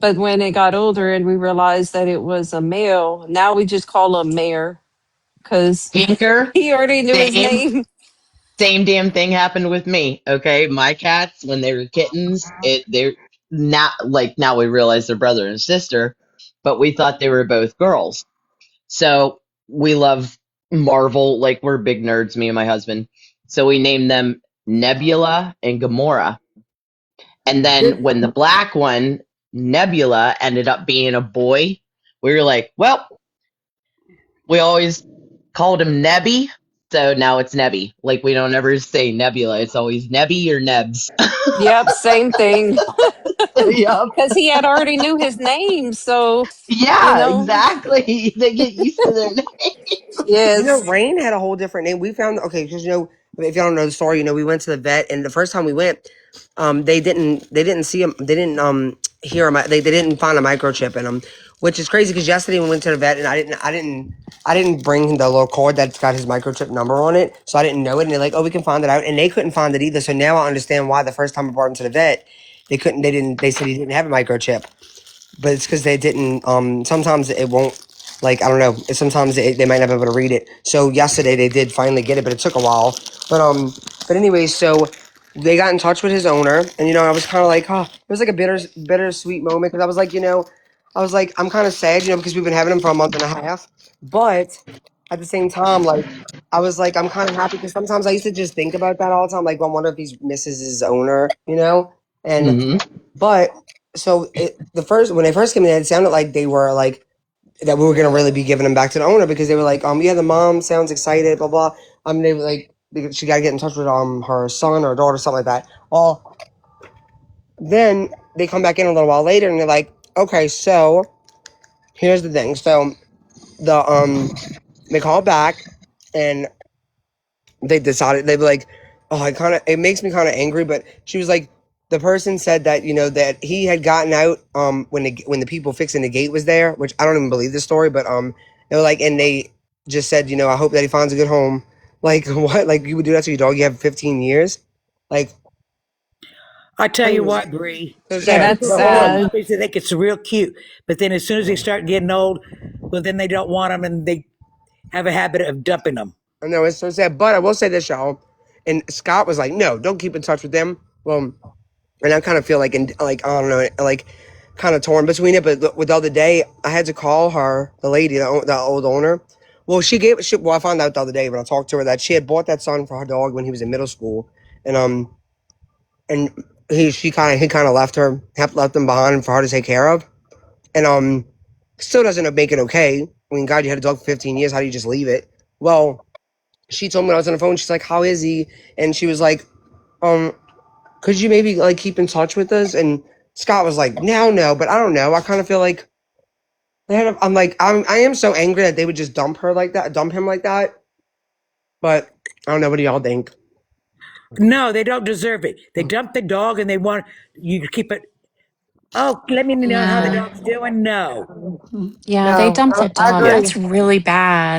but when it got older and we realized that it was a male, now we just call him Mare because Tinker. he already knew his Same. name. Same damn thing happened with me. Okay, my cats when they were kittens, they're not like now we realize they're brother and sister, but we thought they were both girls. So we love Marvel, like we're big nerds, me and my husband. So we named them Nebula and Gamora. And then when the black one, Nebula, ended up being a boy, we were like, well, we always called him Nebby. So now it's Nebby. Like we don't ever say Nebula. It's always Nebby or Nebs. Yep, same thing. Yep. because he had already knew his name. So, you Yeah, know, exactly. They get used to their name. yes. Rain had a whole different name. We found okay because if y'all don't know the story, we went to the vet, and the first time we went, they didn't see him, they didn't hear him, they didn't find a microchip in him, which is crazy because yesterday we went to the vet and I didn't bring the little cord that's got his microchip number on it, so I didn't know it, and they're like, oh, we can find it out, and they couldn't find it either. So now I understand why the first time I brought him to the vet, they said he didn't have a microchip, but it's because they didn't. Sometimes it won't. Like I don't know. Sometimes they might not be able to read it. So yesterday they did finally get it, but it took a while. But anyway, so they got in touch with his owner, and I was kind of like, oh, it was like a bittersweet moment because I was like, I was like, I'm kind of sad, because we've been having him for a month and a half, but at the same time, like. I was like, I'm kind of happy because sometimes I used to just think about that all the time. Like, I wonder if he misses his owner. And Hmm. but so the first when they first came in, it sounded like they were like that we were gonna really be giving them back to the owner because they were like, yeah, the mom sounds excited, blah blah. They were like, because she got to get in touch with her son or daughter, something like that. Well, then they come back in a little while later and they're like, okay, so here's the thing. So they call back and they decided they were like, oh, it makes me kind of angry, but she was like, the person said that that he had gotten out when the people fixing the gate was there, which I don't even believe this story, but they were like, and they just said, I hope that he finds a good home. Like what? Like you would do that to your dog? You have 15 years, like I tell you Please. what, Bree. so Yeah, sad. that's People, But hold little on, sad. puppies, they think it's real cute, but then as soon as they start getting old, well, then they don't want them, and they have a habit of dumping them. I know it's so sad, but I will say this, y'all. And Scott was like, no, don't keep in touch with them. Well, and I kind of feel like, like I don't know, like kind of torn between it. But with the other day, I had to call her, the lady, the old owner. Well, well, I found out the other day when I talked to her that she had bought that son for her dog when he was in middle school, and and he kind of left him behind for her to take care of, and still doesn't make it okay. I mean, God, you had a dog for 15 years. How do you just leave it? Well, she told me when I was on the phone. She's like, "How is he?" And she was like, um, could you maybe like keep in touch with us? And Scott was like, no, but I don't know. I kind of feel like I'm like, I am so angry that they would just dump him like that. But I don't know. What do y'all think? No, they don't deserve it. They dump the dog, and they want you to keep it. Oh, let me know how the Yeah. dog's doing. No, Yeah, they No, dumped the I dog. Yeah. agree. That's really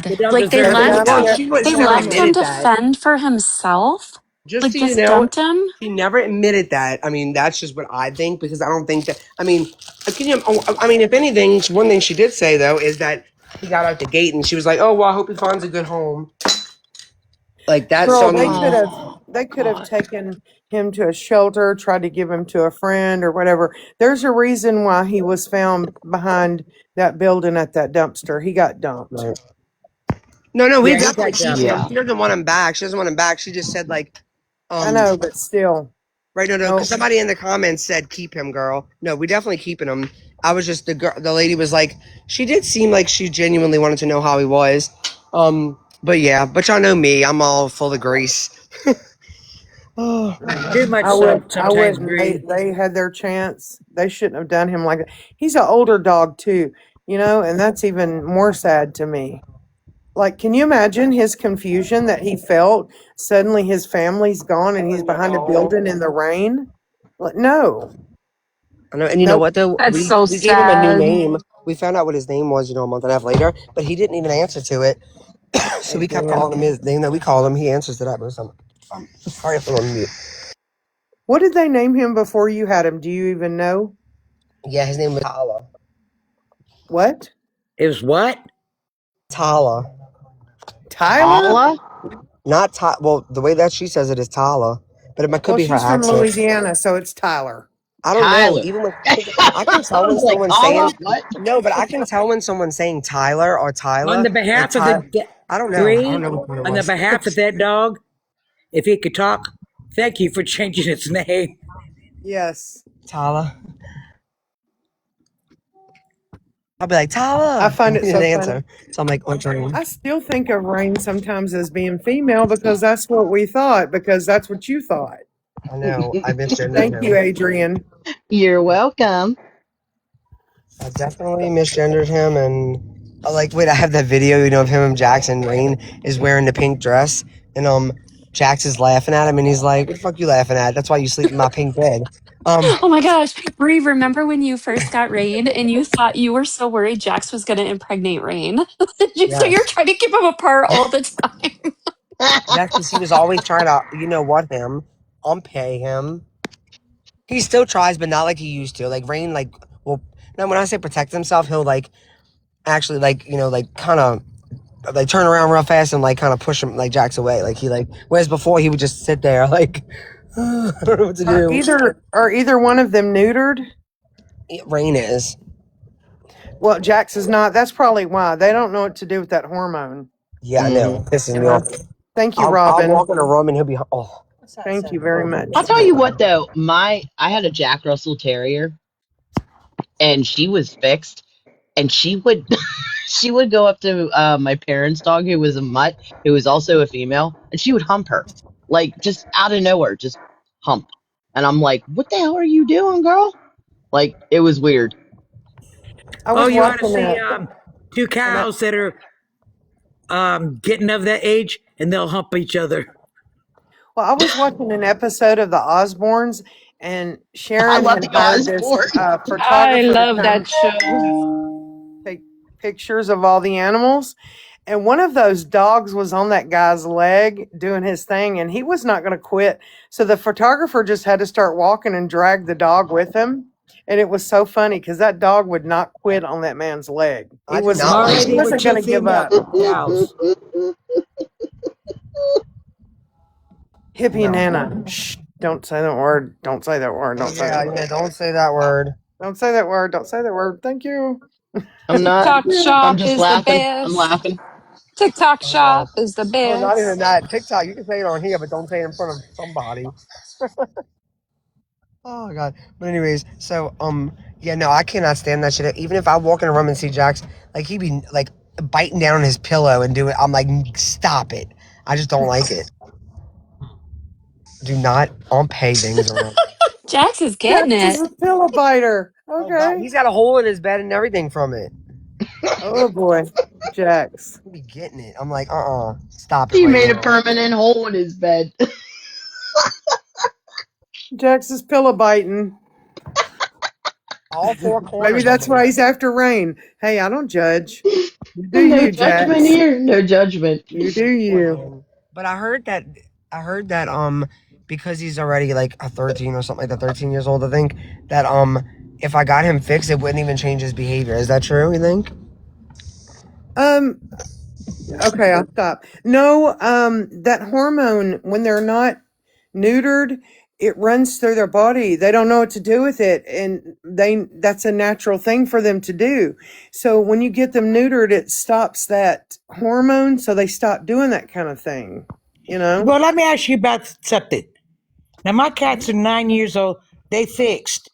they bad. don't Like they deserve And it. that's Well, left it. they she never left him admitted to that. fend for himself. Just Like so you just know, dumped him. she never admitted that. I mean, that's just what I think because I don't think that. I mean, I mean, if anything, one thing she did say though is that he got out the gate and she was like, "Oh well, I hope he finds a good home." Like that. So Girl, I mean, Oh they could have God. taken him to a shelter, tried to give him to a friend or whatever. There's a reason why he was found behind that building at that dumpster. He got dumped. right. No, we Yeah, he definitely got keep dumped. him. Yeah. She doesn't want him back. She doesn't want him back. She just said like, I um, know, but still. right, no, because No. somebody in the comments said keep him, girl. No, we definitely keeping him. I was just the girl. The lady was like, she did seem like she genuinely wanted to know how he was. But yeah, but y'all know me. I'm all full of grease. Oh, Too much I salt would I sometimes, wouldn't. Bree. They had their chance. They shouldn't have done him like that. He's an older dog too, and that's even more sad to me. Like, can you imagine his confusion that he felt? Suddenly his family's gone and he's behind a building in the rain? Like, no. I know, and you know Nope. what though? That's so We gave him a new sad. name. We found out what his name was, a month and a half later, but he didn't even answer to it. So we kept Adrian. calling him his name. That we called him. He answers to that. But sorry if I'm on mute. What did they name him before you had him? Do you even know? Yeah, his name was Tala. What? It was what? Tala. Tyler? Tala? Not Ta. Well, the way that she says it is Tala, but could Well, be her she's from accent. Louisiana, so it's Tyler. I don't know. Tyler. Even when I I can tell when was like, someone's saying Tala? What? no, but I can tell when someone's saying Tyler or On Tyla the or behalf of Ty. the I don't know. I don't Bree, know what it on the was. behalf of that dog, if he could talk, thank you for changing its name. Yes. Tyla. I'll be like I Tyla, find and it he didn't so funny. answer. So I'm like on train. I still think of Rain sometimes as being female because that's what we thought, because that's what you thought. I know. I missed your Thank you, name. Adrian. You're welcome. I definitely misgendered him, and wait, I have that video, of him and Jackson. Rain is wearing the pink dress, and Jax is laughing at him, and he's like, "What the fuck you laughing at? That's why you sleep in my pink bed." Oh my gosh. Brie, remember when you first got Rain and you thought you were so worried Jax was going to impregnate Rain? So you're Yes, trying to keep them apart all the time. yes, because he was always trying to, him, pay him. He still tries, but not like he used to. Like Rain, well, now when I say protect himself, he'll actually kind of turn around real fast and kind of push him Jack's away. Whereas before he would just sit there I don't know what to Are do. either one of them neutered? Rain is. Well, Jax is not. That's probably why they don't know what to do with that hormone. Yeah, I know. Mm. It pisses me Yeah. off. Thank you, I'll Robin. walk in a room and he'll be What's that Thank say? you very I'll much. tell you what though, I had a Jack Russell Terrier and she was fixed and she would she would go up to my parents' dog who was a mutt, who was also a female, and she would hump her. Like just out of nowhere, just hump. And I'm like, what the hell are you doing, girl? Like it was weird. I Oh, was you ought to watching see that. two And cows that are getting of that age, and they'll hump each other. I was watching an episode of the Osbournes, and I Sharon love had the hired this Osbourne. I photographer to love come that show. take pictures of all the animals. And one of those dogs was on that guy's leg doing his thing, and he was not going to quit. So the photographer just had to start walking and drag the dog with him. And it was so funny because that dog would not quit on that man's leg. I do not Smart like He lady with wasn't two going to give female up. cows. Hippie no. Nana. Shh. Don't say that word. Don't say that word. Don't say that word. Don't say that word. Don't say that word. Don't say that word. Thank you. I'm not. Thank TikTok you. I'm shop just is the laughing. I'm best. laughing. TikTok Oh no. shop is the Oh, not even best. that. TikTok, you can say it on here, but don't say it in front of somebody. Oh my god. But anyways, so yeah, no, I cannot stand that shit. Even if I walk in a room and see Jax, he'd be biting down on his pillow and doing. I'm like, stop it. I just don't like it. Do not pay things around. Jax is getting Jax is it. a pillow biter. Oh god, Okay. he's got a hole in his bed and everything from it. Oh boy. Jax. He'll be getting it. I'm like, stop it He right made a now. permanent hole in his bed. Jax is pillow biting. All four Maybe corners of that's it. why he's after Rain. Hey, I don't judge. You do No you, judgment Jax. here. No judgment. You do Poor you. thing. But I heard that because he's already a 13 or something like that, 13 years old, I think, that if I got him fixed, it wouldn't even change his behavior. Is that true, you think? Um, okay, I'll stop. No, that hormone, when they're not neutered, it runs through their body. They don't know what to do with it, and that's a natural thing for them to do. So when you get them neutered, it stops that hormone, so they stop doing that kind of thing. You know? Well, let me ask you about something. Now, my cats are 9 years old. They fixed,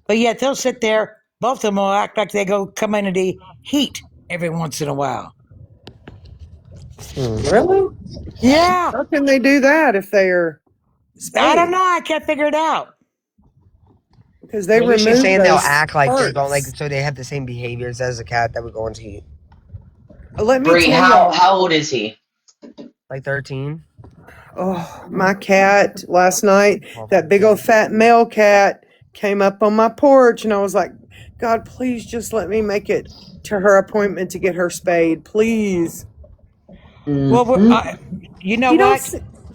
but yet they'll sit there. Both of them will act like they go come into the heat every once in a while. Really? Yeah, How can they do that if they are I don't spayed? know. I can't figure it out. Because they Maybe she's remove saying they'll those act like they're going parts. so they have the same behaviors as a cat that would go into heat. Let me Bree, tell how y'all. how old is he? 13. Oh, my cat last night, Well, that big old fat male cat came up on my porch, and I was like, God, please just let me make it to her appointment to get her spayed, please. Well, Hmm. you know She don't what? s-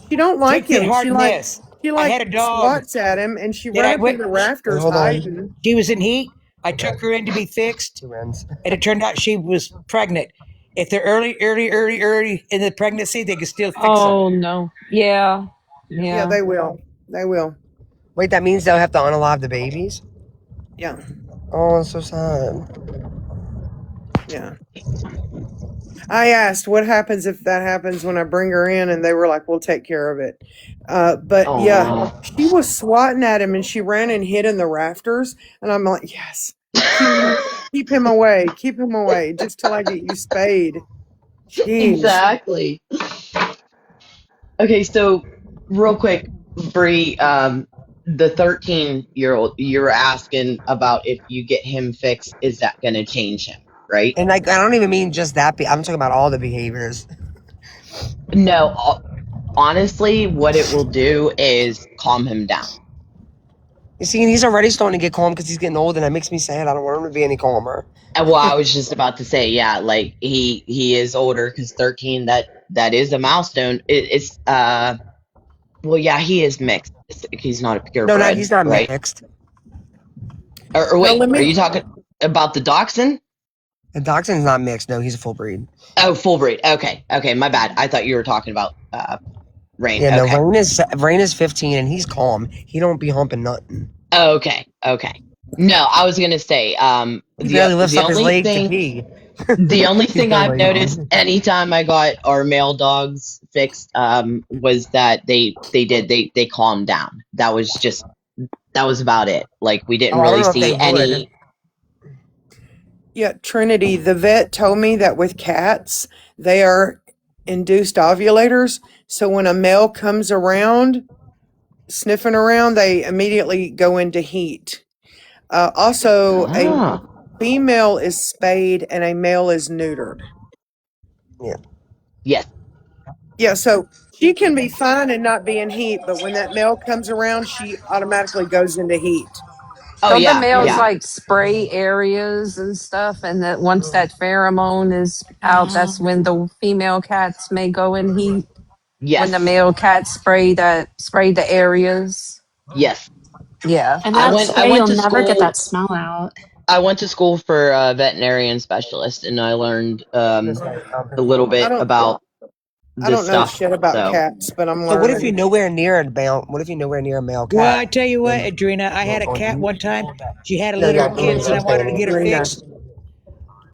she don't like Take the him. heart in this. She I like had a dog swats at him, and she that run I up in went. the wait, rafters hold on. hiding. She was in heat. I Okay. took her in to be fixed, 2 ends. and it turned out she was pregnant. If they're early in the pregnancy, they can still fix them. Oh no. Yeah. Yeah, Yeah. they will. They will. Wait, that means they'll have to unalive the babies? Yeah, Oh, that's so sad. yeah. I asked what happens if that happens when I bring her in, and they were like, "We'll take care of it." But yeah, Oh. she was swatting at him, and she ran and hid in the rafters. And I'm like, "Yes, keep him away, keep him away, just till I get you spayed." Jeez. Exactly. Okay, so real quick, Bree. the 13-year-old, you're asking about if you get him fixed, is that going to change him, right? And like, I don't even mean just that. I'm talking about all the behaviors. No, honestly, what it will do is calm him down. You see, and he's already starting to get calm because he's getting old, and that makes me sad. I don't want him to be any calmer. And well, I was just about to say, yeah, like he is older because 13, that is a milestone. It's well, yeah, he is mixed. He's not a No, no, purebred, he's not right? mixed. Or No, wait, let are me. you talking about the dachshund? The dachshund's not mixed. No, he's a full breed. Oh, full breed. Okay, okay, my bad. I thought you were talking about Rain. Yeah, no, Okay, Rain is 15 and he's calm. He don't be humping nothing. okay, okay. No, I was gonna say He barely lifts the up his only leg to thing pee. the only He's thing so I've lazy. noticed anytime I got our male dogs fixed was that they calmed down. That was about it. Like we didn't Oh, I don't really know if they see would. any. Yeah, Trinity, the vet told me that with cats, they are induced ovulators. So when a male comes around, sniffing around, they immediately go into heat. Also, a Ah, female is spayed and a male is neutered. Yeah. yes. Yeah, so she can be fine and not be in heat, but when that male comes around, she automatically goes into heat. Oh Don't the yeah, males yeah. And like spray areas and stuff? And that once that pheromone is out, that's when the female cats may go in heat. When the Yes, male cats spray the areas. yes. Yeah. And I that went I spray, went you'll to never get school that smell out. I went to school for a veterinarian specialist, and I learned a little I bit don't about I this don't know stuff. shit about So, cats, but I'm So what if you're learning. nowhere near a male? What if you're nowhere near a male Well, cat? I tell you what, Then Adrena, I you had won't a go into cat heat. one time. She had a No, litter yeah, of kids, and I I'm wanted to saying. get her Adrena, fixed.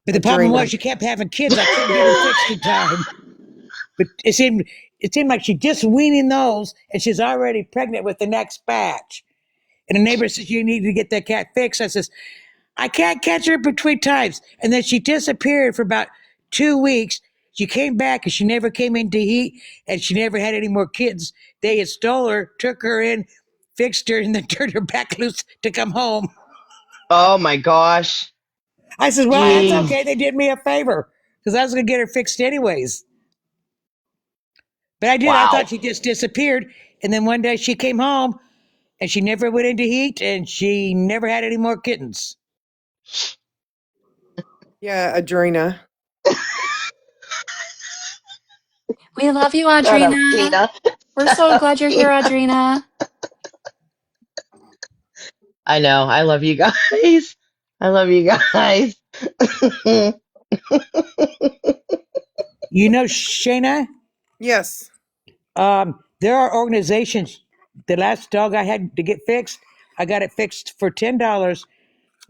But the problem was Adrena. she kept having kids. I couldn't get her fixed in time. But it seemed like she just weaning those, and she's already pregnant with the next batch. And the neighbor says, "You need to get that cat fixed." I says, "I can't catch her between times." And then she disappeared for about 2 weeks. She came back and she never came into heat, and she never had any more kids. They had stole her, took her in, fixed her, and then turned her back loose to come home. oh my gosh, I said, "Well, that's jeez, okay. They did me a favor because I was going to get her fixed anyways." But I did. I wow. thought she just disappeared. And then one day she came home and she never went into heat and she never had any more kittens. Yeah, Adrena. We love you, Shut up, Audrina. Tina. We're Shut so up, glad you're here, Tina. Audrina. I know. I love you guys. I love you guys. You know, Shayna, Yes. there are organizations. The last dog I had to get fixed, I got it fixed for $10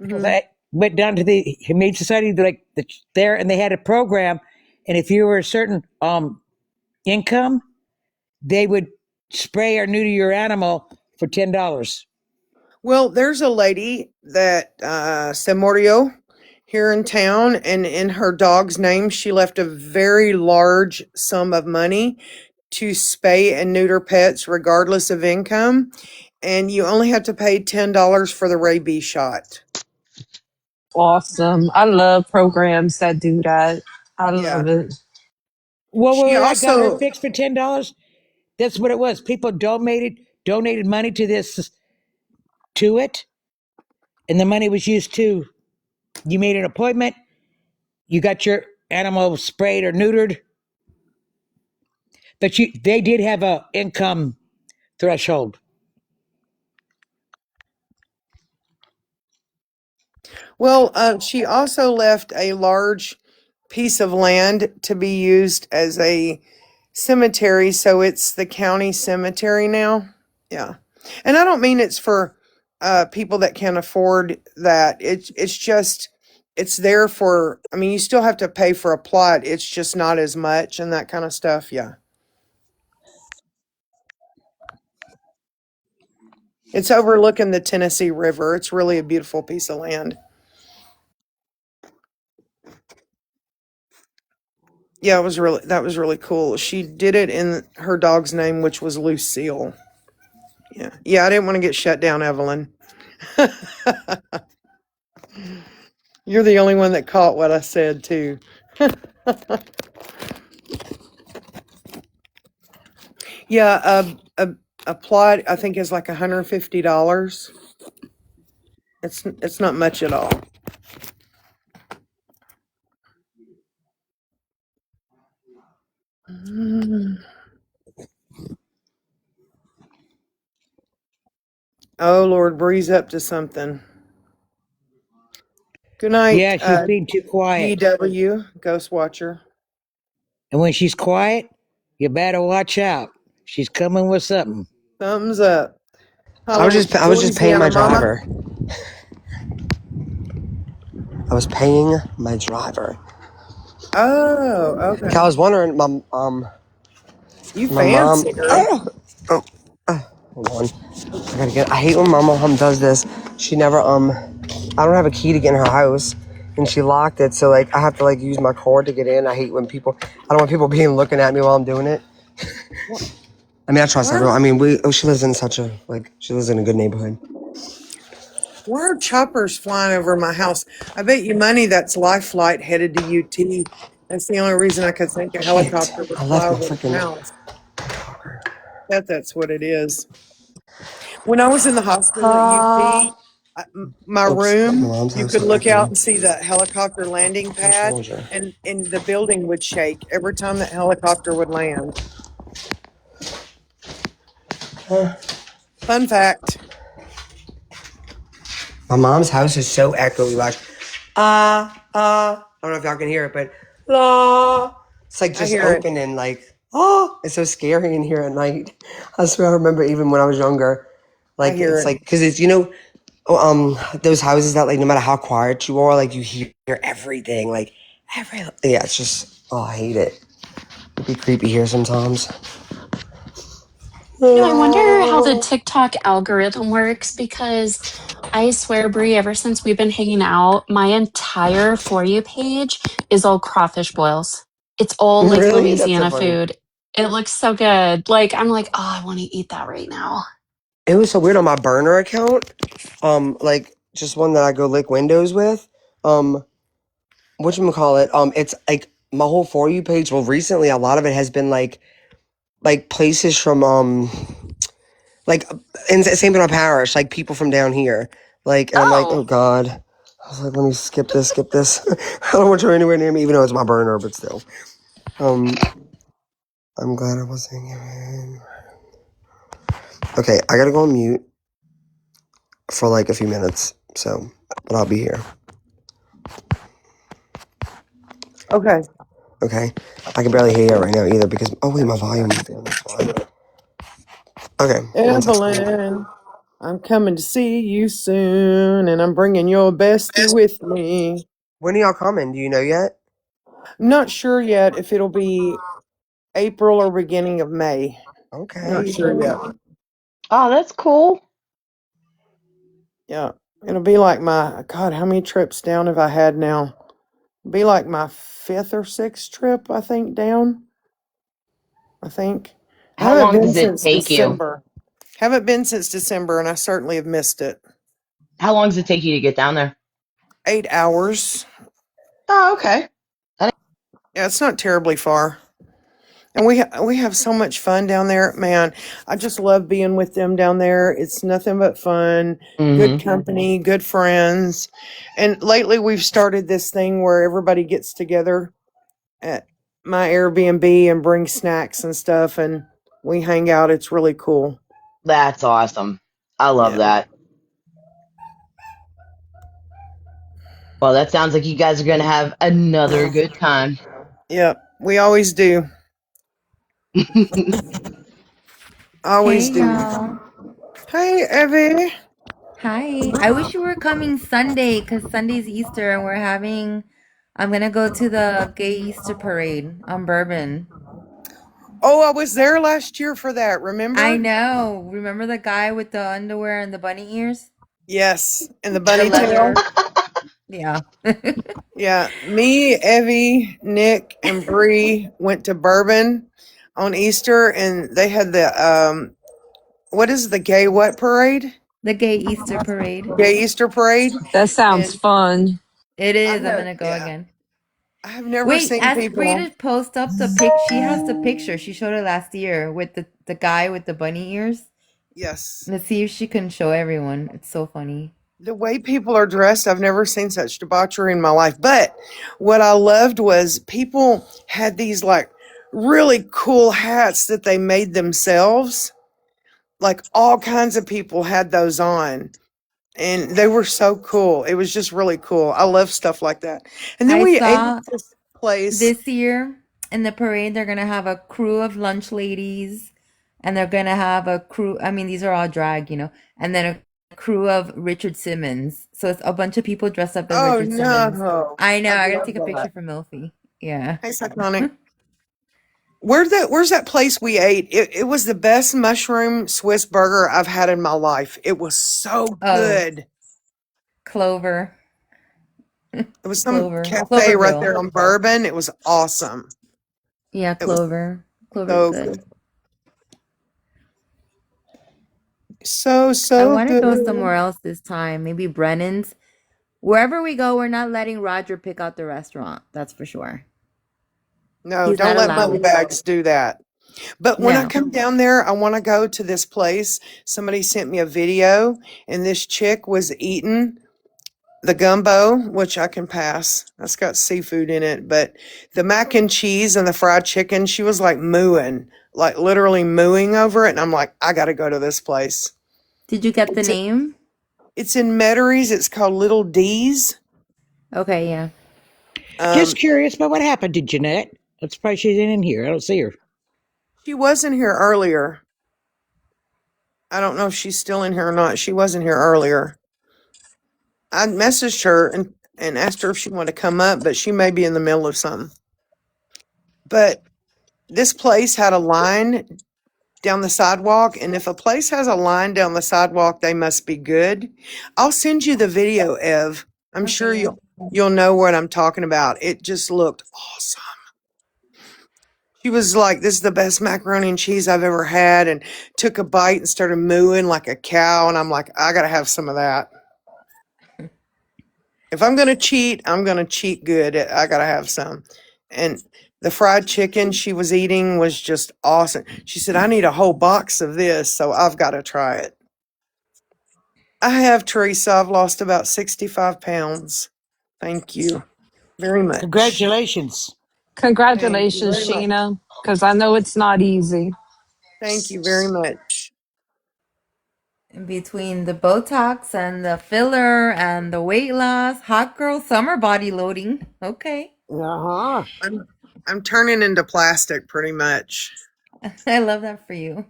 because Hmm. I went down to the Humane Society like there, and they had a program. And if you were a certain income, they would spray or neuter your animal for $10. Well, there's a lady that Samorio here in town, and in her dog's name, she left a very large sum of money to spay and neuter pets regardless of income. And you only have to pay $10 for the rabies shot. Awesome. I love programs that do that. I Yeah. love it. Well, She when I got her also, fixed for $10, that's what it was. People donated money to this to it, and the money was used to. You made an appointment. You got your animal sprayed or neutered, but they did have a income threshold. well, she also left a large piece of land to be used as a cemetery. So it's the county cemetery now. Yeah. And I don't mean it's for people that can't afford that. It's just it's there for, I mean, you still have to pay for a plot. It's just not as much and that kind of stuff. Yeah. It's overlooking the Tennessee River. It's really a beautiful piece of land. Yeah, it was really cool. She did it in her dog's name, which was Lucille. Yeah, I didn't want to get shut down, Evelyn. You're the only one that caught what I said, too. Yeah, a plot I think is like $150. It's not much at all. Oh Lord, Bree's up to something. Good night, Yeah, she's being too quiet. GW, Ghost Watcher. And when she's quiet, you better watch out. She's coming with something. Thumbs up. I was just paying Louisiana my Mama. driver. I was paying my driver. Oh, okay. I was wondering, You my mom. fancy, girl. Oh, oh, hold on. I hate when my mom does this. She never I don't have a key to get in her house, and she locked it. So like I have to like use my card to get in. I hate when people. I don't want people being looking at me while I'm doing it. What? I mean, I trust Why? everyone. I mean, she lives in such a she lives in a good neighborhood. Why are choppers flying over my house? I bet you money that's Life Flight headed to UT. That's the only reason I could think a Shit! helicopter would I fly left my over my freaking. house. Bet that's what it is. When I was in the hospital at UT, my Oops, my room, mom's you house could so look out echoey. and see the helicopter landing pad, Dishwasher. and the building would shake every time that helicopter would land. Fun fact. My mom's house is so echoey. Like, I don't know if y'all can hear it, but la. It's like I just hear it. open and like, it's so scary in here at night. I swear, I remember even when I was younger, I like hear it's it. like because it's those houses that like no matter how quiet you are, like you hear everything, like yeah, it's just I hate it. It'd be creepy here sometimes. You know, I wonder how the TikTok algorithm works because I swear, Brie, ever since we've been hanging out, my entire For You page is all crawfish boils. It's all like Really? That's so Louisiana funny. food. It looks so good. Like, I'm like, oh, I want to eat that right now. It was so weird on my burner account. Like just one that I go lick windows with. Whatchamacallit, it's like my whole For You page. Well, recently a lot of it has been like places from like in St. Bernard Parish, like people from down here. Like and I'm like, Oh, oh God. I was like, let me skip this. I don't want you anywhere near me, even though it's my burner, but still. Um I'm glad I wasn't here. Okay, I gotta go on mute for like a few minutes. So but I'll be here. Okay. Okay. I can barely hear you right now either because oh wait, my volume is down, that's why. Okay, one second. Evelyn, I'm coming to see you soon, and I'm bringing your bestie with me. When are y'all coming? Do you know yet? I'm not sure yet if it'll be April or beginning of May. Not Okay. sure yet. Oh, that's cool. Yeah. It'll be like my, God, how many trips down have I had now? It'll be like my fifth or sixth trip, I think, down. I think. I How haven't long been does it since take you? December. Haven't been since December, and I certainly have missed it. How long does it take you to get down there? 8 hours. Oh, okay. Yeah, it's not terribly far. And we have so much fun down there, man. I just love being with them down there. It's nothing but fun, good Mm-hmm. company, good friends. And lately we've started this thing where everybody gets together at my Airbnb and brings snacks and stuff, and we hang out. It's really cool. That's awesome. I love Yeah. that. Well, that sounds like you guys are going to have another good time. Yeah, we always do. Hey Always do. y'all. Hey, Evie. Hi. I wish you were coming Sunday because Sunday's Easter and I'm gonna go to the gay Easter parade on Bourbon. Oh, I was there last year for that, I remember? know. Remember the guy with the underwear and the bunny ears? Yes, and the The bunny tail. leather. Yeah. Yeah, me, Evie, Nick, and Bree went to Bourbon on Easter, and they had what is the gay what parade? The gay Easter parade. Gay Easter parade. That sounds And fun. It I've is. I'm never, gonna go yeah, again. I have never Wait, seen ask Bree people. to post up the pic. She has the picture. She showed it last year with the guy with the bunny ears. Yes, Let's see if she can show everyone. It's so funny. the way people are dressed, I've never seen such debauchery in my life. But what I loved was people had these like really cool hats that they made themselves. Like all kinds of people had those on, and they were so cool. It was just really cool. I love stuff like that. And then I we ate at saw this place. this year in the parade they're gonna have a crew of lunch ladies, and they're gonna have a crew. I mean, these are all drag, and then a crew of Richard Simmons. So it's a bunch of people dressed up as Oh Richard Simmons. no, I know. I'd I gotta love take a picture that. for Milfy. Yeah. Hey, Cyclonic. Where's that place we ate? It was the best mushroom Swiss burger I've had in my life. It was so Oh, good. Clover. It was some Clover cafe right Grill. there on Bourbon. It was awesome. Yeah, It was Clover. Clover's so good. good. So, I so want to go good. somewhere else this time. Maybe Brennan's. Wherever we go, we're not letting Roger pick out the restaurant. That's for sure. No, He's don't not let allowed. moneybags do that. But when I No. come down there, I want to go to this place. Somebody sent me a video, and this chick was eating the gumbo, which I can pass. That's got seafood in it. But the mac and cheese and the fried chicken, she was like mooing, like literally mooing over it. And I'm like, I got to go to this place. Did you get the It's, name? it's in Metairies. It's called Little D's. Okay, yeah. Just Um, curious about what happened to Jeanette. I'm surprised she's in here. I don't see her. she wasn't here earlier. I don't know if she's still in here or not. She wasn't here earlier. I messaged her and asked her if she wanted to come up, but she may be in the middle of something. But this place had a line down the sidewalk, and if a place has a line down the sidewalk, they must be good. I'll send you the video, Ev. I'm sure Okay, yeah. you'll know what I'm talking about. It just looked awesome. She was like, "This is the best macaroni and cheese I've ever had," and took a bite and started mooing like a cow. And I'm like, I gotta have some of that. If I'm gonna cheat, I'm gonna cheat good. I gotta have some. And the fried chicken she was eating was just awesome. She said, I need a whole box of this, so I've got to try it. I have, Teresa. I've lost about 65 pounds. Thank you very much. Congratulations. Thank you Congratulations, very much. Sheena, because I know it's not easy. Thank you very much. In between the Botox and the filler and the weight loss, hot girl summer body loading. Okay. Uh-huh. I'm turning into plastic pretty much. I love that for you.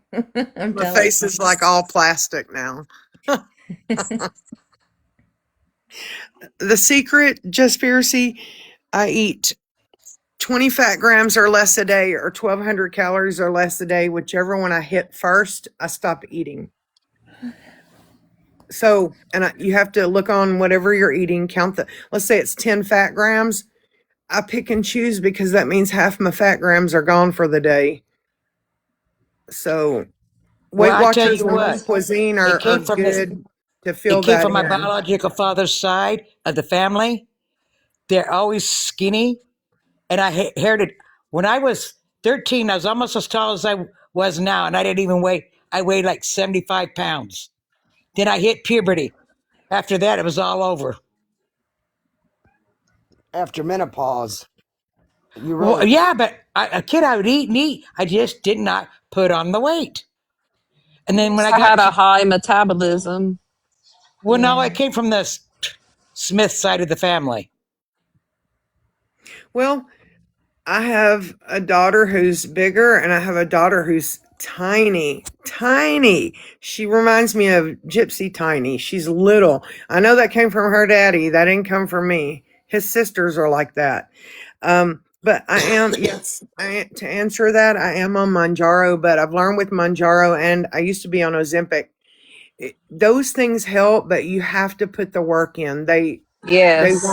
I'm My jealous. face is like all plastic now. The secret, just Piercy, I eat 20 fat grams or less a day or 1,200 calories or less a day, whichever one I hit first, I stop eating. So, you have to look on whatever you're eating, count let's say it's 10 fat grams. I pick and choose because that means half my fat grams are gone for the day. So, Well, Weight I tell Watchers you and what, Lean Cuisine it are came from the good to it fill came that from my in. biological father's side of the family. They're always skinny, and I inherited. When I was 13, I was almost as tall as I was now, and I didn't even weigh. I weighed like 75 pounds. Then I hit puberty. After that, it was all over. After menopause, you Well, really yeah, but a kid, I would eat and eat. I just did not put on the weight. And You then when must I have got had a to, high metabolism. well, no, I Yeah. came from the Smith side of the family. Well, I have a daughter who's bigger and I have a daughter who's tiny, tiny. She reminds me of Gypsy Tiny. She's little. I know that came from her daddy. That didn't come from me. His sisters are like that. But I am, yes, to answer that, I am on Manjaro, but I've learned with Manjaro and I used to be on Ozempic. Those things help, but you have to put the work in. They Yes.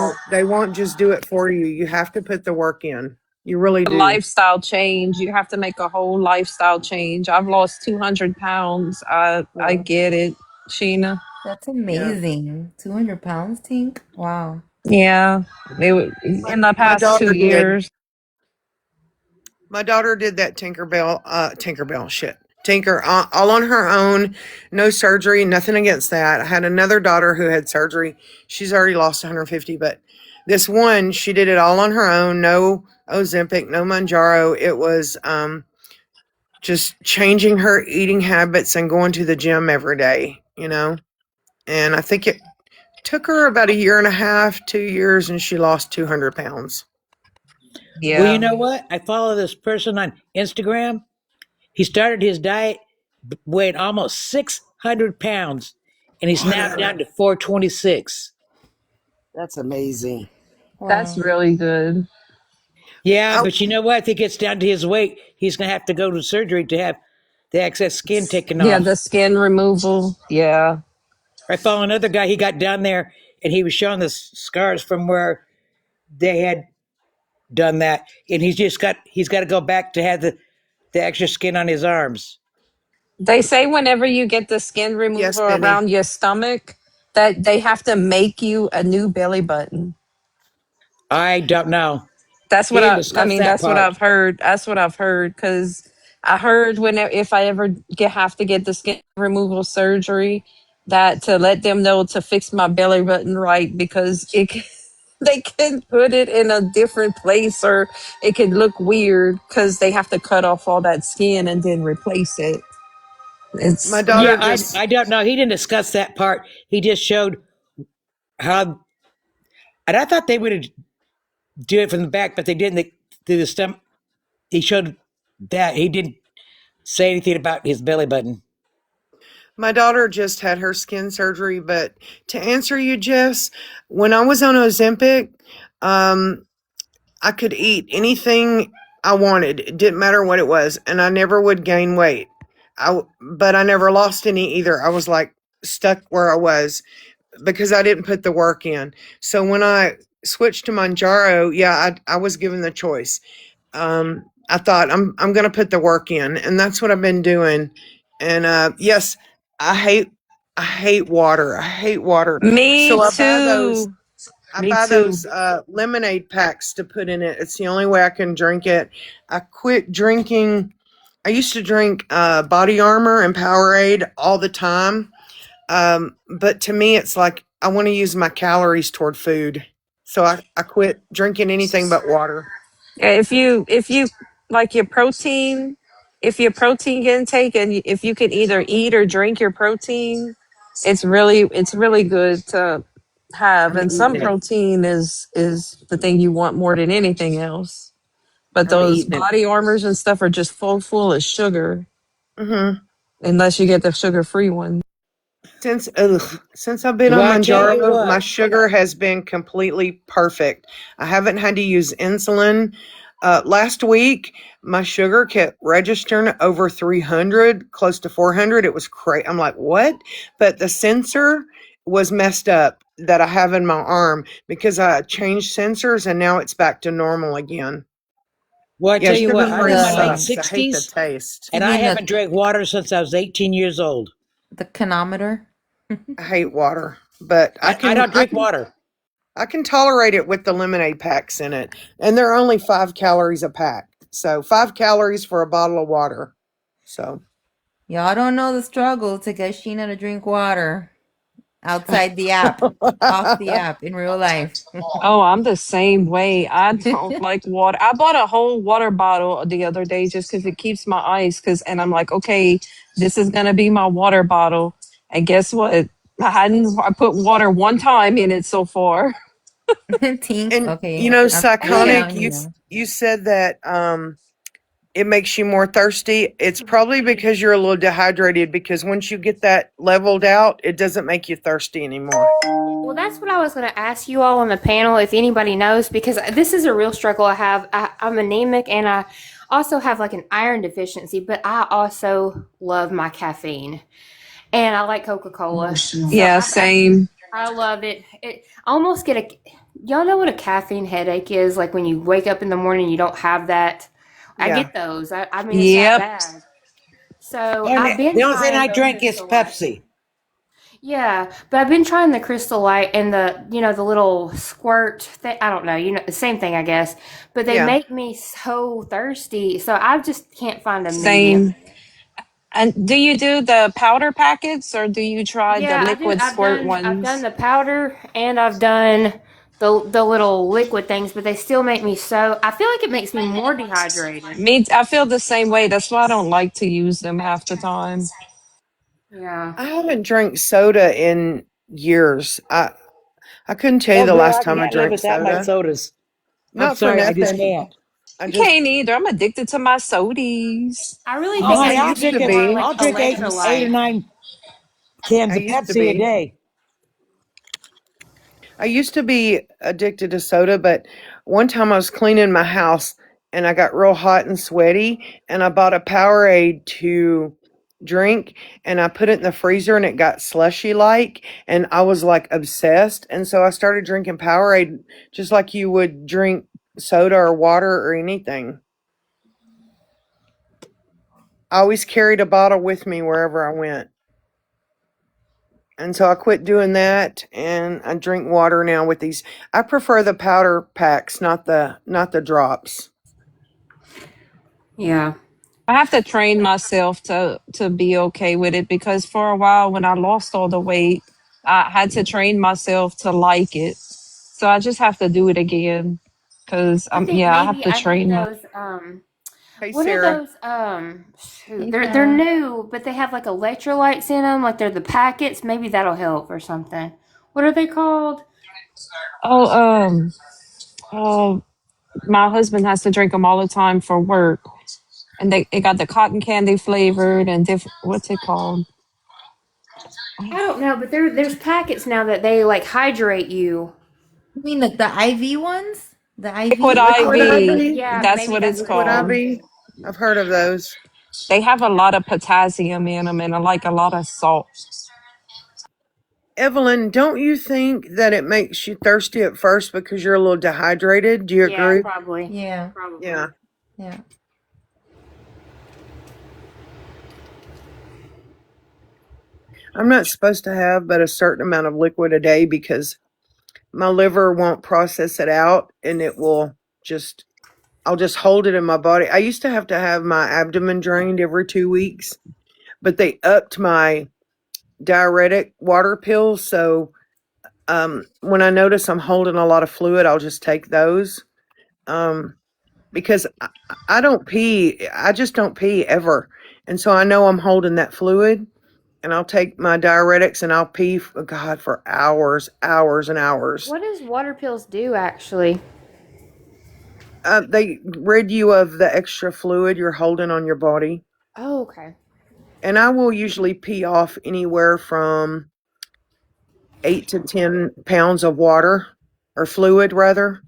won't just do it for you. You have to put the work in. You really A do. lifestyle change. You have to make a whole lifestyle change. I've lost 200 pounds. I Yeah. get it, Sheena. That's Yeah. amazing. 200 pounds, Tink? Wow. Yeah, in the My past two daughter did. years. My daughter did that Tinkerbell shit. Tinker all on her own, no surgery, nothing against that. I had another daughter who had surgery. She's already lost 150, but this one, she did it all on her own. No Ozempic, no Manjaro. It was just changing her eating habits and going to the gym every day, you know? And I think it took her about a year and a half, 2 years, and she lost 200 pounds. Well, you Yeah, know what? I follow this person on Instagram. He started his diet weighing almost 600 pounds, and he's now Whatever. down to 426. That's amazing. that's Wow. really good. Yeah, I, but you know what? If it gets down to his weight, he's going to have to go to surgery to have the excess skin taken Yeah, the off. skin removal. Yeah, I follow another guy. He got down there and he was showing the scars from where they had done that, and he's got to go back to have the extra skin on his arms. they say whenever you get the skin yes, removal Penny. around your stomach, that they have to make you a new belly button. I don't know. That's He what didn't I discuss mean. that That's what part. I've heard. That's what I've heard because I heard when if I ever have to get the skin removal surgery, that to let them know to fix my belly button right because they can put it in a different place or it can look weird because they have to cut off all that skin and then replace it. My It's daughter Yeah, just I don't know. He didn't discuss that part. He just showed how, and I thought they would do it from the back, but they didn't. They, through the stomach, he showed that he didn't say anything about his belly button. My daughter just had her skin surgery, but to answer you, Jess, when I was on Ozempic, um, I could eat anything I wanted. It didn't matter what it was, and I never would gain weight. But I never lost any either. I was like stuck where I was because I didn't put the work in. So when I switched to Manjaro, yeah, I was given the choice. I thought I'm gonna put the work in, and that's what I've been doing. And yes, I hate I hate water. I hate water. me So too. I Me buy too. those lemonade packs to put in it. It's the only way I can drink it. I quit drinking. I used to drink Body Armor and Powerade all the time, but to me, it's like I want to use my calories toward food. So I quit drinking anything but water. Yeah, if you like your protein, if your protein intake and if you can either eat or drink your protein, it's really good to have. I'm And some eating it. protein is the thing you want more than anything else. But I'm those eating it. body armors and stuff are just full of sugar Hmm. unless you get the sugar free one. Since I've been on Well, I tell you Manjaro, my what. sugar has been completely perfect. I haven't had to use insulin. Last week, my sugar kept registering over 300, close to 400. It was crazy. I'm like, what? But the sensor was messed up that I have in my arm because I changed sensors and now it's back to normal again. Well, I Yeah, tell you You what. sugar mean I'm free in my late the sucks. I hate the 60s, taste. you and I mean haven't drank water since I was 18 years old. the canometer? I hate water, but I don't drink water. I can tolerate it with the lemonade packs in it. And they're only 5 calories a pack. So 5 calories for a bottle of water. So Y'all don't know the struggle to get Sheena to drink water outside the app, off the app in real life. Oh, I'm the same way. I don't like water. I bought a whole water bottle the other day just because it keeps my ice. And I'm like, okay, this is gonna be my water bottle. And guess what? I put water one time in it so far. Tink, and you okay, know, I'm shitting Psychonic, on you now. you said that it makes you more thirsty. It's probably because you're a little dehydrated because once you get that leveled out, it doesn't make you thirsty anymore. Well, that's what I was going to ask you all on the panel if anybody knows, because this is a real struggle I have. I'm anemic and I also have like an iron deficiency, but I also love my caffeine and I like Coca Cola. So Yeah, same. I love it. I almost get a y'all know what a caffeine headache is? Like when you wake up in the morning, you don't have that. I Yeah. get those. I mean, it's that Yep. bad. So And I've been the only thing trying I the drink is Crystal Light. Pepsi. Yeah, but I've been trying the Crystal Light and the little squirt thing. I don't know, the same thing, I guess. But they Yeah. make me so thirsty, so I just can't find a medium. Same. And do you do the powder packets or do you try the Yeah, I do. liquid squirt I've done ones? the powder and I've done the little liquid things, but they still make me so. I feel like it makes me more dehydrated. I feel the same way. That's why I don't like to use them half the time. Yeah. I haven't drank soda in years. I couldn't tell you Oh, the girl, last I time I can't live drank without my soda. sodas. I'm Not for sorry, I just nothing. can't. I I just can't either. I'm addicted to my sodies. I really Oh, think I I honey, just used need to more be. like I'll drink eight or electrolyte. nine cans I of used to Pepsi a be. day. I used to be addicted to soda, but one time I was cleaning my house and I got real hot and sweaty and I bought a Powerade to drink and I put it in the freezer and it got slushy like and I was like obsessed and so I started drinking Powerade just like you would drink soda or water or anything. I always carried a bottle with me wherever I went. And so I quit doing that and I drink water now with these. I prefer the powder packs, not the drops. Yeah. I have to train myself to be okay with it because for a while when I lost all the weight, I had to train myself to like it. So I just have to do it again because I think yeah, I have maybe to I need train my. those Hey what are Sarah, those shoot, Hey, they're Sarah. new, but they have like electrolytes in them, like they're the packets. Maybe that'll help or something. What are they called? Oh, oh, my husband has to drink them all the time for work, and they got the cotton candy flavored and different. What's it called? I don't know, but there's packets now that they like hydrate you. You mean the IV ones? The Liquid IV? Liquid IV. IV, Yeah, That's maybe what that's it's what it Liquid is. called. IV. I've heard of those. They have a lot of potassium in them and like a lot of salt. Evelyn, don't you think that it makes you thirsty at first because you're a little dehydrated? Do you Yeah, agree? probably. Yeah, Yeah. Probably. yeah. I'm not supposed to have but a certain amount of liquid a day because my liver won't process it out and it will just I'll just hold it in my body. I used to have my abdomen drained every 2 weeks, but they upped my diuretic water pills. So when I notice I'm holding a lot of fluid, I'll just take those. Um, because I don't pee. I just don't pee ever. And so I know I'm holding that fluid and I'll take my diuretics and I'll pee, God, for hours, hours and hours. What does water pills do actually? They rid you of the extra fluid you're holding on your body. Oh, okay. And I will usually pee off anywhere from 8 to 10 pounds of water or fluid rather.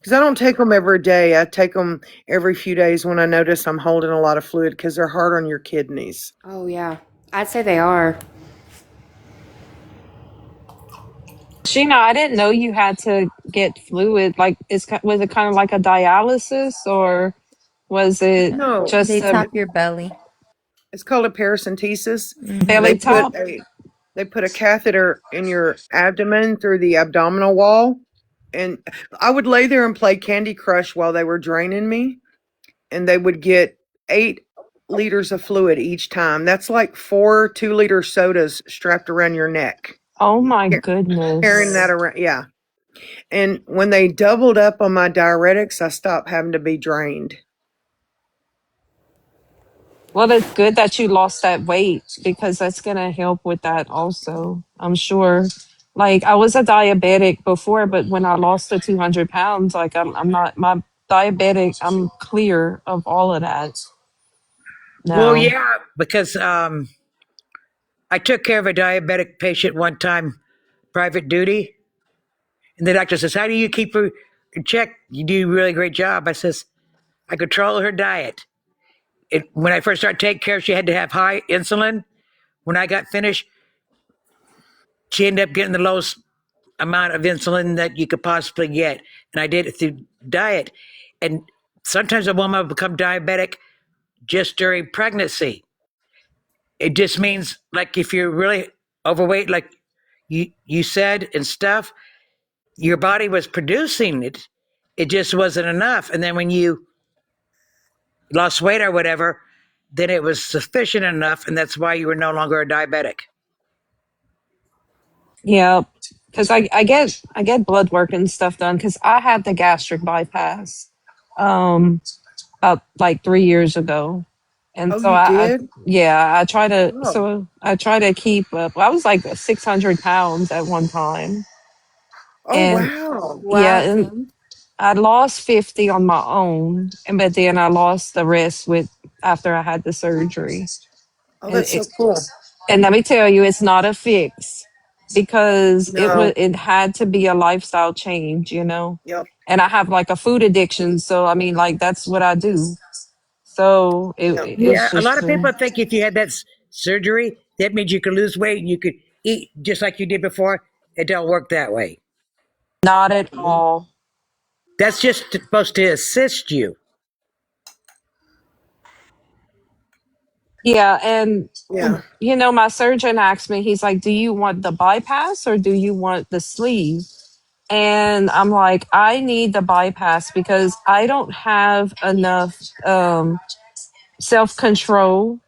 Because I don't take them every day. I take them every few days when I notice I'm holding a lot of fluid because they're hard on your kidneys. Oh yeah. I'd say they are. Sheena, I didn't know you had to get fluid. Like, was it kind of like a dialysis, or was it No, just They a tap your belly. it's called a paracentesis. Mm-hmm. They belly put top? a catheter in your abdomen through the abdominal wall, and I would lay there and play Candy Crush while they were draining me, and they would get 8 liters of fluid each time. That's like 4 2-liter sodas strapped around your neck, Oh my carrying goodness. that around. Yeah. And when they doubled up on my diuretics, I stopped having to be drained. Well, it's good that you lost that weight because that's gonna help with that also. I'm sure. Like I was a diabetic before, but when I lost the 200 pounds, like I'm not my diabetic. I'm clear of all of that Well, now. yeah, because I took care of a diabetic patient one time, private duty, and the doctor says, "How do you keep her in check? You do a really great job." I says, "I control her diet." When I first started taking care, she had to have high insulin. When I got finished, she ended up getting the lowest amount of insulin that you could possibly get. And I did it through diet. And sometimes a woman will become diabetic just during pregnancy. It just means like if you're really overweight, like you said and stuff, your body was producing it. It just wasn't enough. And then when you lost weight or whatever, then it was sufficient enough, and that's why you were no longer a diabetic. Yeah, because I get blood work and stuff done because I had the gastric bypass, um, about like 3 years ago, and Oh, so you did? yeah, Oh, I try to keep up. Well, I was like 600 pounds at one time, oh and wow. yeah, Wow, and Kim. I lost 50 on my own, and but then I lost the rest with after I had the surgery. Oh, And that's so cool. let me tell you, it's not a fix because No. it had to be a lifestyle change, you know. Yep. And I have like a food addiction, so I mean, like that's what I do. So Yep. it's Yeah, a lot just of people think if you had that surgery, that means you could lose weight and you could eat just like you did before. It don't work that way. not at all. That's just supposed to assist you. Yeah, and Yeah. you know, my surgeon asked me, he's like, "Do you want the bypass or do you want the sleeve?" And I'm like, I need the bypass because I don't have enough self control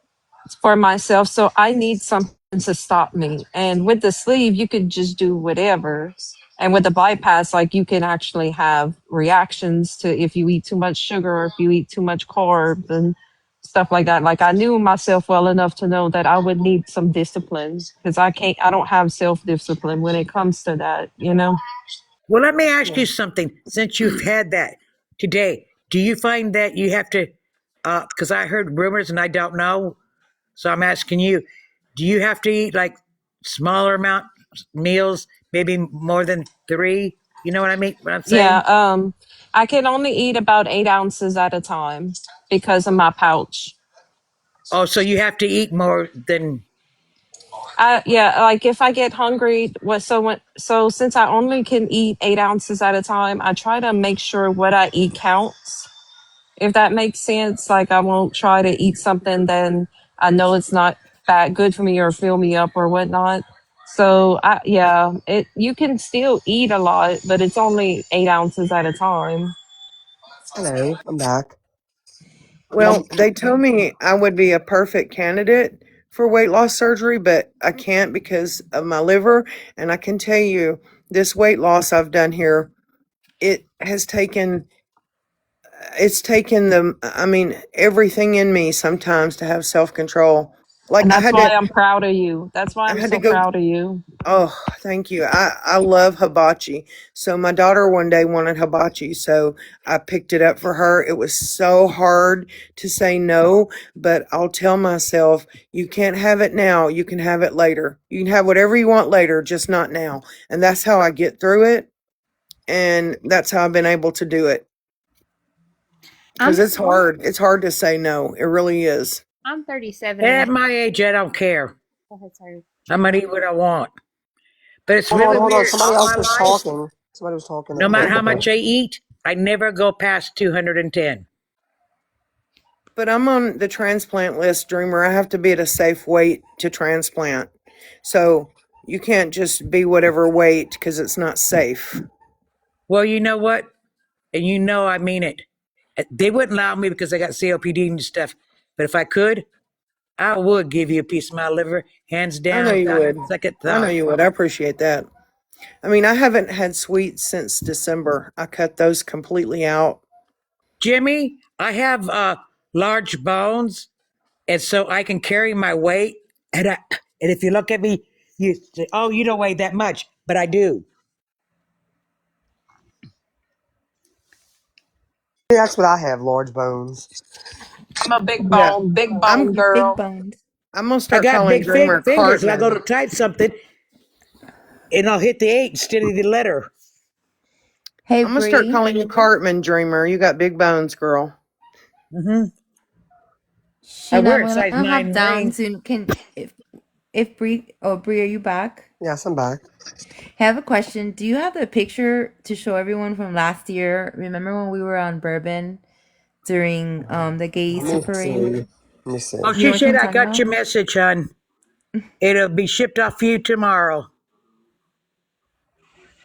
for myself. So I need something to stop me. And with the sleeve, you could just do whatever. And with the bypass, like you can actually have reactions to if you eat too much sugar or if you eat too much carbs and stuff like that. Like I knew myself well enough to know that I would need some discipline because I don't have self discipline when it comes to that, you know? Well, let me ask Yeah. you something. Since you've had that today, do you find that you have to? Because I heard rumors and I don't know, so I'm asking you. Do you have to eat like smaller amount meals, maybe more than three? You know what I mean? What I'm Yeah, saying? I can only eat about 8 ounces at a time because of my pouch. Oh, so you have to eat more than. Yeah, like if I get hungry, so since I only can eat 8 ounces at a time, I try to make sure what I eat counts. If that makes sense, like I won't try to eat something then I know it's not that good for me or fill me up or whatnot. So yeah, it you can still eat a lot, but it's only 8 ounces at a time. Hello, I'm back. Well, they told me I would be a perfect candidate for weight loss surgery, but I can't because of my liver. And I can tell you, this weight loss I've done here, it has taken, it's taken I mean, everything in me sometimes to have self control. And Like that's why I'm proud of you. That's why I I'm had to so go. proud of you. Oh, thank you. I love hibachi. So my daughter one day wanted hibachi, so I picked it up for her. It was so hard to say no, but I'll tell myself, you can't have it now. You can have it later. You can have whatever you want later, just not now. And that's how I get through it. And that's how I've been able to do it. Because I'm it's hard. It's hard to say no. It really is. I'm 37 and At my age, I don't care. go ahead, sorry. I'm gonna eat what I want. But it's Hold on, really hold on. weird. Somebody All else my was life, talking. Somebody was talking no that matter how microphone. much I eat, I never go past 210. But I'm on the transplant list, Dreamer. I have to be at a safe weight to transplant. So you can't just be whatever weight because it's not safe. Well, you know what? And you know I mean it. They wouldn't allow me because I got COPD and stuff. But if I could, I would give you a piece of my liver, hands I know down, you without a would. second I know thought. you would. I appreciate that. I mean, I haven't had sweets since December. I cut those completely out. Jimmy, I have large bones, and so I can carry my weight. And if you look at me, you say, "Oh, you don't weigh that much," but I do. That's what I have, large bones. I'm a Yeah. big bone I'm Big girl. boned. I'm gonna I start got calling big Dreamer fingers, and I go Cartman. to type something, and I'll hit the 8 instead of the letter. Hey, I'm gonna start Bree. calling you Cartman, Dreamer. You got big bones, girl. Hmm. I Sheena, wear I'm a size gonna have 9 down ring. soon. If Bree, are you back? Yes, I'm back. I have a question. Do you have the picture to show everyone from last year? Remember when we were on Bourbon during the gay Easter Let me see. parade? Let me see. Oh, You know she which one said, I'm I talking got about? your message, hon. It'll be shipped off for you tomorrow.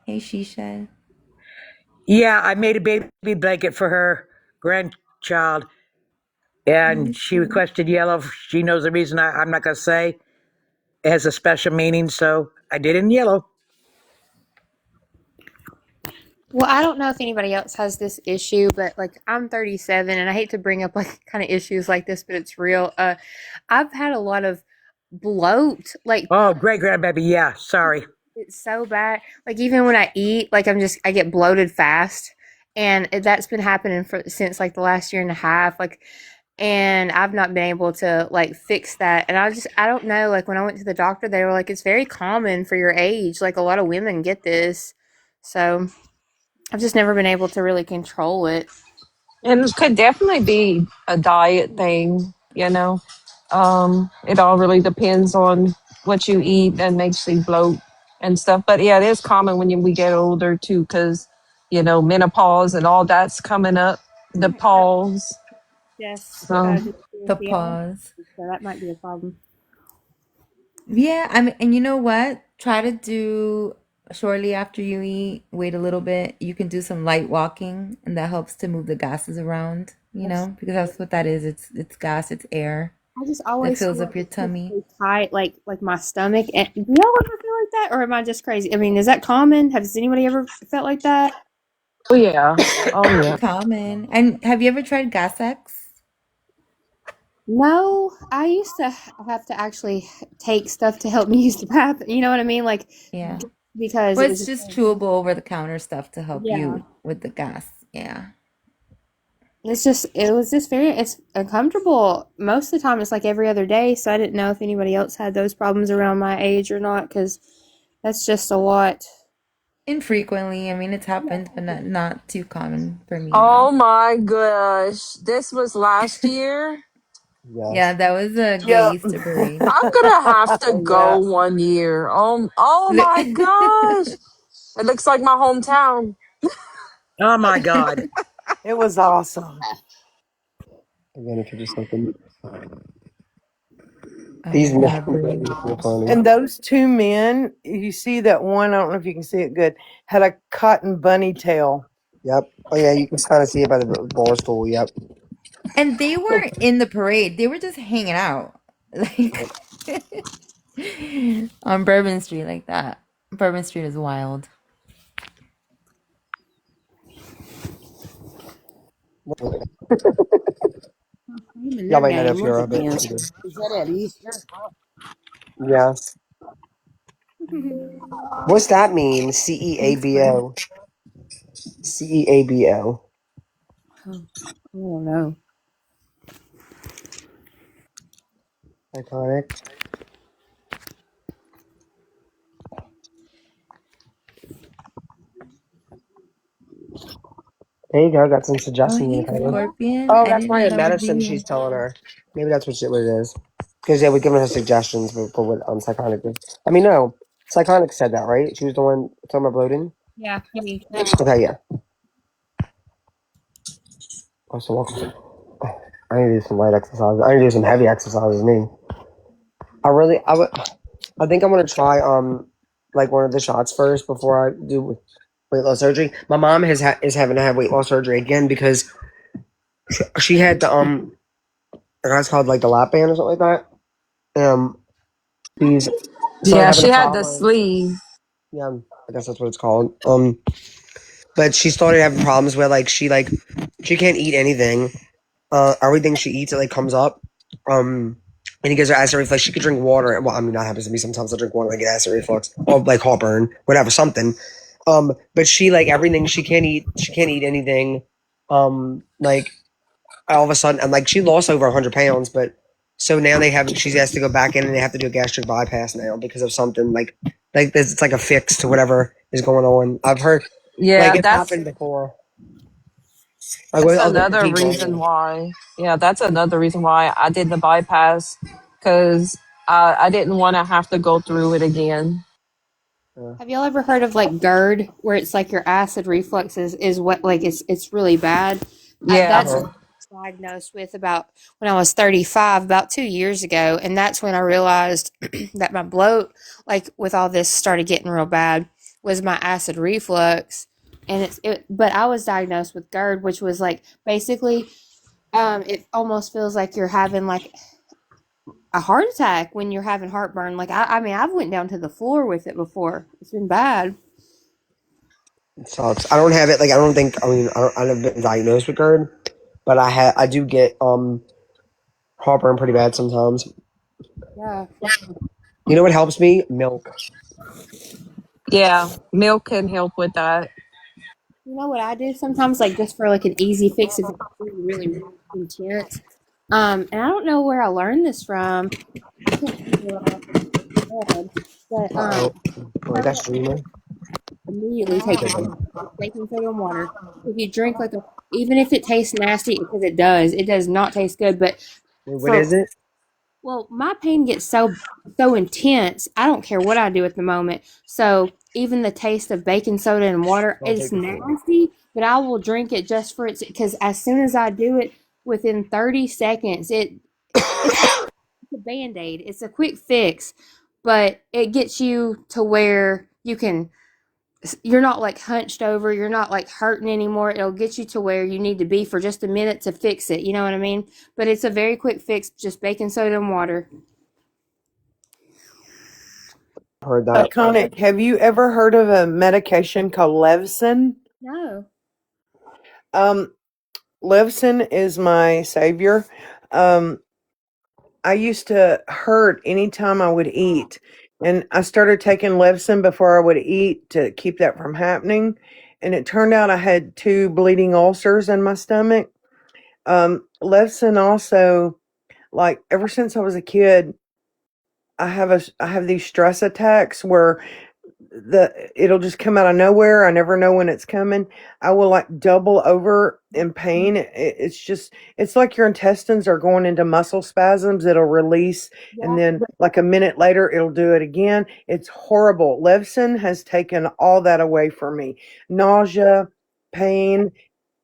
Hey, Shisha. Yeah, I made a baby blanket for her grandchild, Oh, and that's she cute. requested yellow. She knows the reason I'm not going to say. It has a special meaning, so I did in yellow. Well, I don't know if anybody else has this issue, but like I'm 37 and I hate to bring up like kind of issues like this, but it's real. I've had a lot of bloat. Like Oh, great grandbaby. Yeah, sorry. it's so bad. Like even when I eat, like I get bloated fast, and that's been happening for since like the last year and a half. Like, and I've not been able to like fix that. And I don't know. Like when I went to the doctor, they were like, it's very common for your age. Like a lot of women get this, so I've just never been able to really control it. And it could definitely be a diet thing, you know. It all really depends on what you eat that makes you bloat and stuff. But yeah, it is common when we get older too, because, you know, menopause and all that's coming up, the pause. Yes, So, just The PMS, pause. so that might be a problem. Yeah, I mean, and you know what? Try to do shortly after you eat, wait a little bit. You can do some light walking, and that helps to move the gases around, That's, because that's what that is. It's gas, it's air I just that always fills feel up like your it keeps tummy. me tight, like my stomach. And do y'all ever feel like that, or am I just crazy? I mean, is that common? Has anybody ever felt like that? oh yeah. Oh yeah. Common. And have you ever tried Gas X? No, I used to have to actually take stuff to help me use the bathroom. You know what I mean? Like Yeah. because Well, it was it's just just chewable over the counter stuff to help yeah. you with the gas. Yeah. It was just it's uncomfortable most of the time. It's like every other day, so I didn't know if anybody else had those problems around my age or not, because that's just a lot. Infrequently. I mean, it's happened, but not too common for me, no. Oh my gosh. This was last year. Yes. Yeah, that was a gay Yep. Easter parade. I'm gonna have to go Yeah. 1 year. Oh my gosh. It looks like my hometown. Oh, my God. It was awesome. Again, if you're just looking, Oh these my men God, Brie. are funny. And those two men, you see that one, I don't know if you can see it good, had a cotton bunny tail. Yep. Oh yeah, you can kind of see it by the bar stool. Yep. And they weren't in the parade. They were just hanging out. Like on Bourbon Street like that. Bourbon Street is wild. Claiming Y'all their might not know name. if Look you're at a bit. this. Is that at Easter? Yes. What's that mean? Thanks, Brie. CEABO. CEABO. Oh, I don't know. Iconic. There you go. Got some Oh, suggestions in hey, the title. Scorpion. Oh, I that's didn't know probably a that was medicine she's you. telling her. Maybe that's what it is. Because yeah, we're giving her suggestions for what Psychonic did. I mean, no, Psychonic said that, right? She was the one talking about bloating. Yeah, maybe. Okay, yeah. Oh, so welcome. Oh, I need to do some light exercises. I need to do some heavy exercises. Me. I would. I think I'm gonna try like one of the shots first before I do weight loss surgery. My mom is having to have weight loss surgery again because she had the I think it's called like the lap band or something like that. She's started Yeah, having she a had the problem. sleeve. Yeah, I guess that's what it's called. But she started having problems where she can't eat anything. Everything she eats it like comes up. And he gives her acid reflux. She could drink water. Well, I mean that happens to me sometimes. I drink water and I get acid reflux or like heartburn, whatever, something. But she like everything. She can't eat. She can't eat anything. Like all of a sudden, and like she lost over 100 pounds, but so now she has to go back in and they have to do a gastric bypass now because of something like this. It's like a fix to whatever is going on. I've heard like Yeah, it's happened before. Like that's with other another people. reason why. Yeah, that's another reason why I did the bypass, because I didn't want to have to go through it again. Yeah. Have y'all ever heard of like GERD, where it's like your acid reflux is what like it's really bad? Yeah. That's Uh-huh. what I was diagnosed with about when I was 35, about 2 years ago, and that's when I realized that my bloat, like with all this, started getting real bad. Was my acid reflux, and but I was diagnosed with GERD, which was like basically, it almost feels like you're having like a heart attack when you're having heartburn. Like I mean, I've went down to the floor with it before. It's been bad. It sucks. I don't have it. Like I don't think. I mean, I don't, I've been diagnosed with GERD, but I do get heartburn pretty bad sometimes. Yeah. You know what helps me? Milk. Yeah. Milk can help with that. You know what I do sometimes, like just for like an easy fix if it's really, really, really intense. And I don't know where I learned this from. I can't remember right off the top of my head, but Uh oh. Like hurry that's up, streamer. immediately take a drink of baking soda and water. If you drink like a, even if it tastes nasty, because it does not taste good. But Wait, what for is it? well, my pain gets so intense. I don't care what I do at the moment. So even the taste of baking soda and water Don't is take the soda. nasty, but I will drink it just for it because as soon as I do it, within 30 seconds, it's a band-aid. It's a quick fix, but it gets you to where you're not like hunched over, you're not like hurting anymore. It'll get you to where you need to be for just a minute to fix it. You know what I mean? But it's a very quick fix, just baking soda and water. Heard that. Iconic. Have you ever heard of a medication called Levsin? No. Um, Levsin is my savior. Um, I used to hurt anytime I would eat, and I started taking Levsin before I would eat to keep that from happening. And it turned out I had two bleeding ulcers in my stomach. Levsin also, like ever since I was a kid, I have these stress attacks where it'll just come out of nowhere. I never know when it's coming. I will like double over in pain. It's just it's like your intestines are going into muscle spasms. It'll release and Yeah. then like a minute later it'll do it again. It's horrible. Levsin has taken all that away from me. Nausea, pain,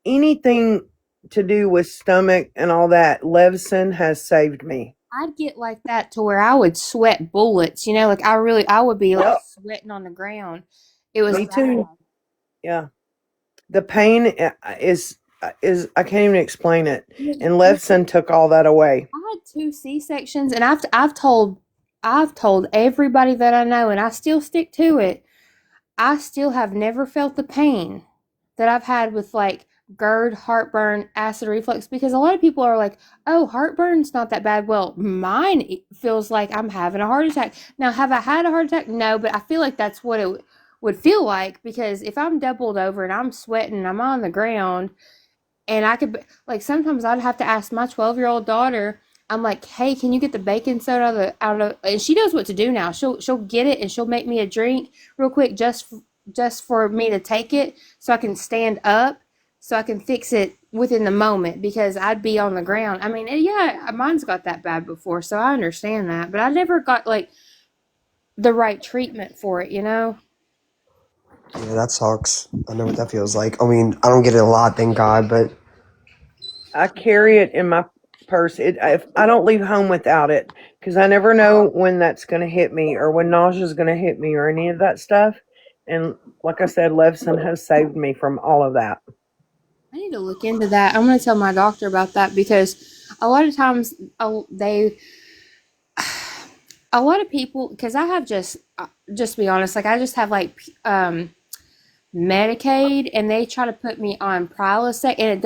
anything to do with stomach and all that. Levsin has saved me. I'd get like that to where I would sweat bullets, like I would be like Yep, sweating on the ground. It was me too. bad. Yeah. The pain is I can't even explain it. I mean, And Levson took all that away. I had two C-sections, and I've told everybody that I know, and I still stick to it. I still have never felt the pain that I've had with like GERD, heartburn, acid reflux, because a lot of people are like, "Oh, heartburn's not that bad." Well, mine feels like I'm having a heart attack. Now, have I had a heart attack? No, but I feel like that's what it would feel like, because if I'm doubled over and I'm sweating and I'm on the ground, and I could like sometimes I'd have to ask my 12-year-old daughter. I'm like, hey, can you get the baking soda out of and she knows what to do now. She'll get it and she'll make me a drink real quick just for me to take it so I can stand up so I can fix it within the moment, because I'd be on the ground. I mean, yeah, mine's got that bad before, so I understand that, but I never got like the right treatment for it. Yeah, that sucks. I know what that feels like. I mean, I don't get it a lot, thank God, but I carry it in my purse. If I don't leave home without it, because I never know when that's going to hit me or when nausea is going to hit me or any of that stuff. And like I said, Levson has saved me from all of that. I need to look into that. I'm going to tell my doctor about that, because a lot of times a lot of people, because I have just be honest, like I just have like Medicaid, and they try to put me on Prilosec, and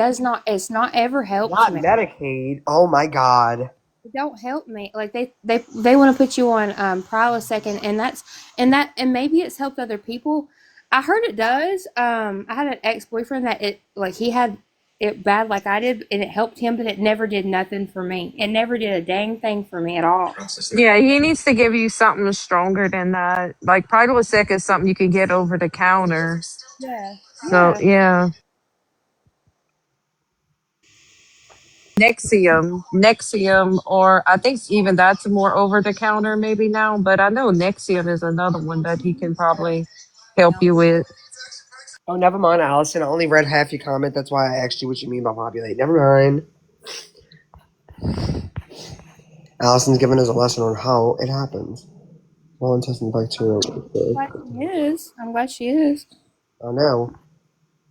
it's not ever helped not me. Medicaid. Oh my God. It don't help me. Like they want to put you on Prilosec, and maybe it's helped other people. I heard it does. I had an ex-boyfriend that he had it bad like I did, and it helped him, but it never did nothing for me. It never did a dang thing for me at all. Yeah, he needs to give you something stronger than that. Like Pridosec is something you can get over the counter. Yeah, So yeah. yeah. Nexium, or I think even that's more over the counter maybe now. But I know Nexium is another one that he can probably help you with. Oh, never mind, Allison. I only read half your comment. That's why I asked you what you mean by populate. Never mind. Allison's giving us a lesson on how it happens. Well, intestinal bacteria. Glad she is. I'm glad she is. I know.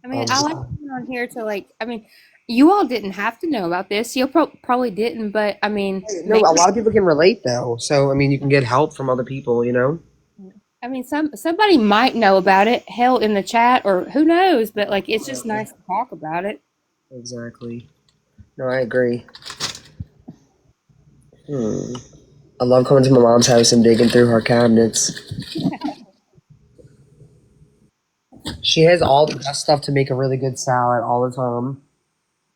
I mean, I like coming on here to like. I mean, you all didn't have to know about this. You probably didn't, but I mean, No, maybe. a lot of people can relate though. So I mean, you can get help from other people. You know. I mean, somebody might know about it. Hell, in the chat, or who knows? But like, it's just nice to talk about it. Exactly. No, I agree. I love coming to my mom's house and digging through her cabinets. She has all the best stuff to make a really good salad all the time.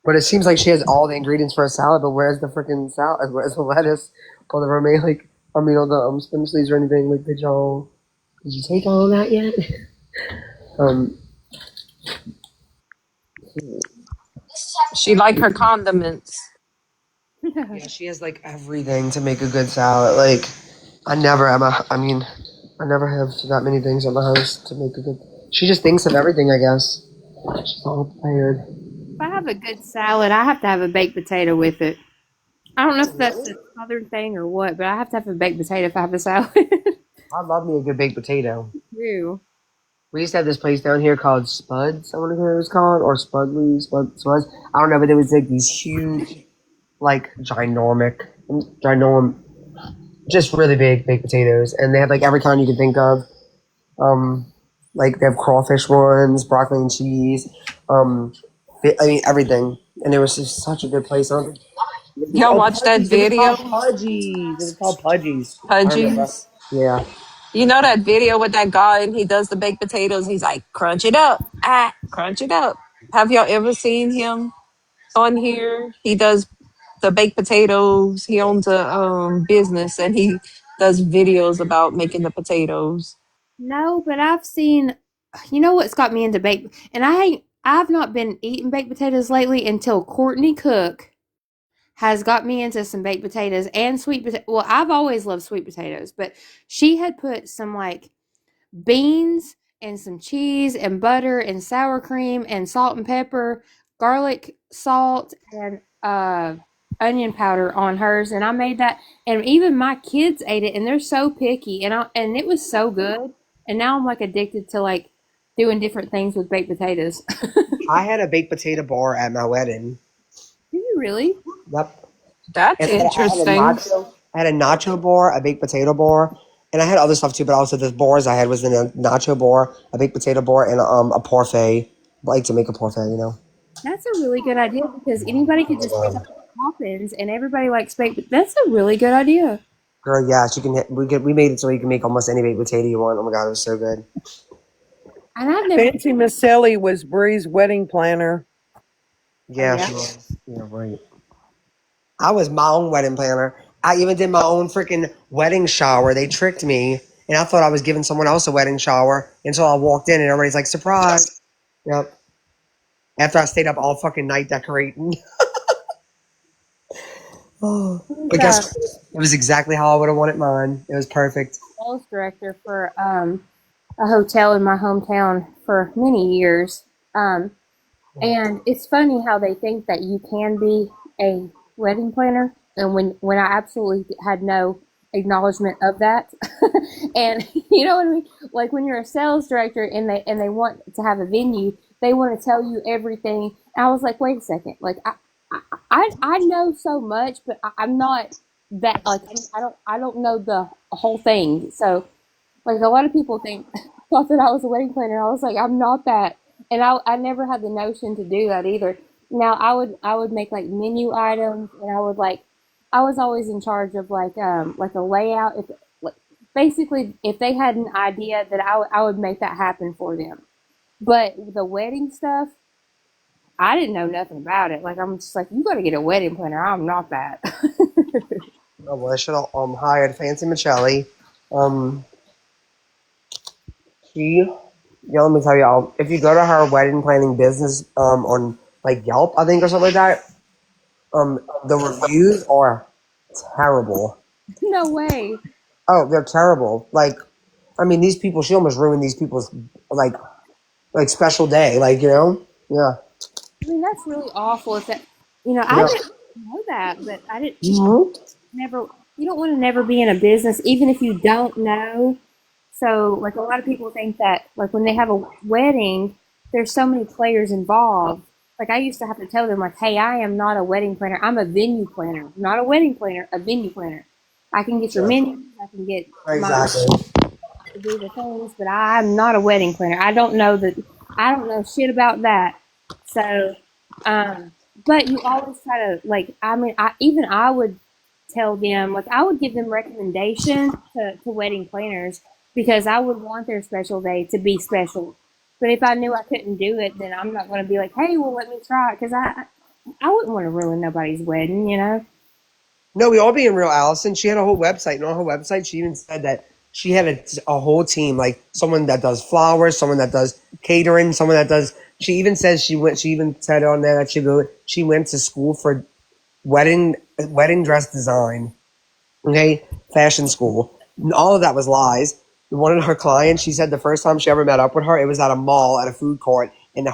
But it seems like she has all the ingredients for a salad, but where's the freaking salad? Where's the lettuce or the romaine? Or the spinach leaves or anything? Like, did you take all of that yet? um, She like her condiments. yeah, she has like everything to make a good salad. Like, I never am. I never have that many things in the house to make a good. She just thinks of everything, I guess. She's all prepared. If I have a good salad, I have to have a baked potato with it. I don't know if that's a southern thing or what, but I have to have a baked potato if I have a salad. I love me a good baked potato. Ew. We used to have this place down here called Spuds. I want to say it was called, or Spuds. I don't know, but there was like these huge, like ginorm, just really big baked potatoes, and they had like every kind you could think of. Like they have crawfish ones, broccoli and cheese. Um, I mean everything, and it was just such a good place. I don't think- Y'all Oh, watch that Pudgy's! It was video? called Pudgy's. It was called Pudgy's. I remember. Pudgy's. Yeah. You know that video with that guy and he does the baked potatoes? He's like, crunch it up. Crunch it up. Have y'all ever seen him on here? He does the baked potatoes. He owns a business and he does videos about making the potatoes. No, but I've seen. You know what's got me into baked? And I've not been eating baked potatoes lately until Courtney Cook has got me into some baked potatoes and sweet potato. Well, I've always loved sweet potatoes, but she had put some like beans and some cheese and butter and sour cream and salt and pepper, garlic, salt, and onion powder on hers, and I made that, and even my kids ate it, and they're so picky, and it was so good, and now I'm like addicted to like doing different things with baked potatoes. I had a baked potato bar at my wedding. Do you really? Yep. That's And interesting. I had a nacho bar, a baked potato bar, and I had other stuff too. But also the bars I had was in a nacho bar, a baked potato bar, and a parfait. Like to make a parfait, you know. That's a really good idea because anybody could just pick up toppings, and everybody likes baked. That's a really good idea. Girl, yeah, she can. We made it so you can make almost any baked potato you want. Oh my god, it was so good. And I've never. Fancy Miss Sally was Bree's wedding planner. Oh Yeah, yeah. she was. Yeah, right. I was my own wedding planner. I even did my own freaking wedding shower. They tricked me, and I thought I was giving someone else a wedding shower until I walked in, and everybody's like, "Surprise!" Yep. After I stayed up all fucking night decorating. Oh, but guess what? It was exactly how I would have wanted mine. It was perfect. Sales director for a hotel in my hometown for many years. And it's funny how they think that you can be a wedding planner, and when I absolutely had no acknowledgement of that. And you know what I mean? Like when you're a sales director and they want to have a venue, they want to tell you everything. And I was like, wait a second, like I know so much, but I'm not that like I don't know the whole thing. So like a lot of people think thought that I was a wedding planner. I was like, I'm not that, and I never had the notion to do that either. Now I would make like menu items, and I was always in charge of like a layout. If like, basically if they had an idea that I would make that happen for them. But the wedding stuff, I didn't know nothing about it. Like I'm just like, you got to get a wedding planner. I'm not that. Oh, well, I should have hired Fancy Michelli. Um, she, yeah, let me tell if you go to her wedding planning business on like Yelp, I think, or something like that, The reviews are terrible. No way. Oh, they're terrible. Like, I mean, these people. She almost ruined these people's like special day. Like, yeah, I mean, that's really awful. If that, I yeah. didn't know that, but I didn't Mhm. never. You don't want to never be in a business, even if you don't know. So, like a lot of people think that, like when they have a wedding, there's so many players involved. Like I used to have to tell them, like, "Hey, I am not a wedding planner. I'm a venue planner, not a wedding planner, a venue planner. I can get your Sure. menus, I can get my Exactly. to do the things, but I'm not a wedding planner. I don't know shit about that. So, but you always try to like. I mean, I would tell them like I would give them recommendations to wedding planners because I would want their special day to be special. But if I knew I couldn't do it, then I'm not going to be like, hey, well, let me try it because I wouldn't want to ruin nobody's wedding, you know. No, we all being real, Allison. She had a whole website, and on her website, she even said that she had a whole team, like someone that does flowers, someone that does catering, someone that does. She even says she went. She even said on there that she went to school for wedding dress design. Okay, fashion school. And all of that was lies. One of her clients, she said the first time she ever met up with her, it was at a mall at a food court, and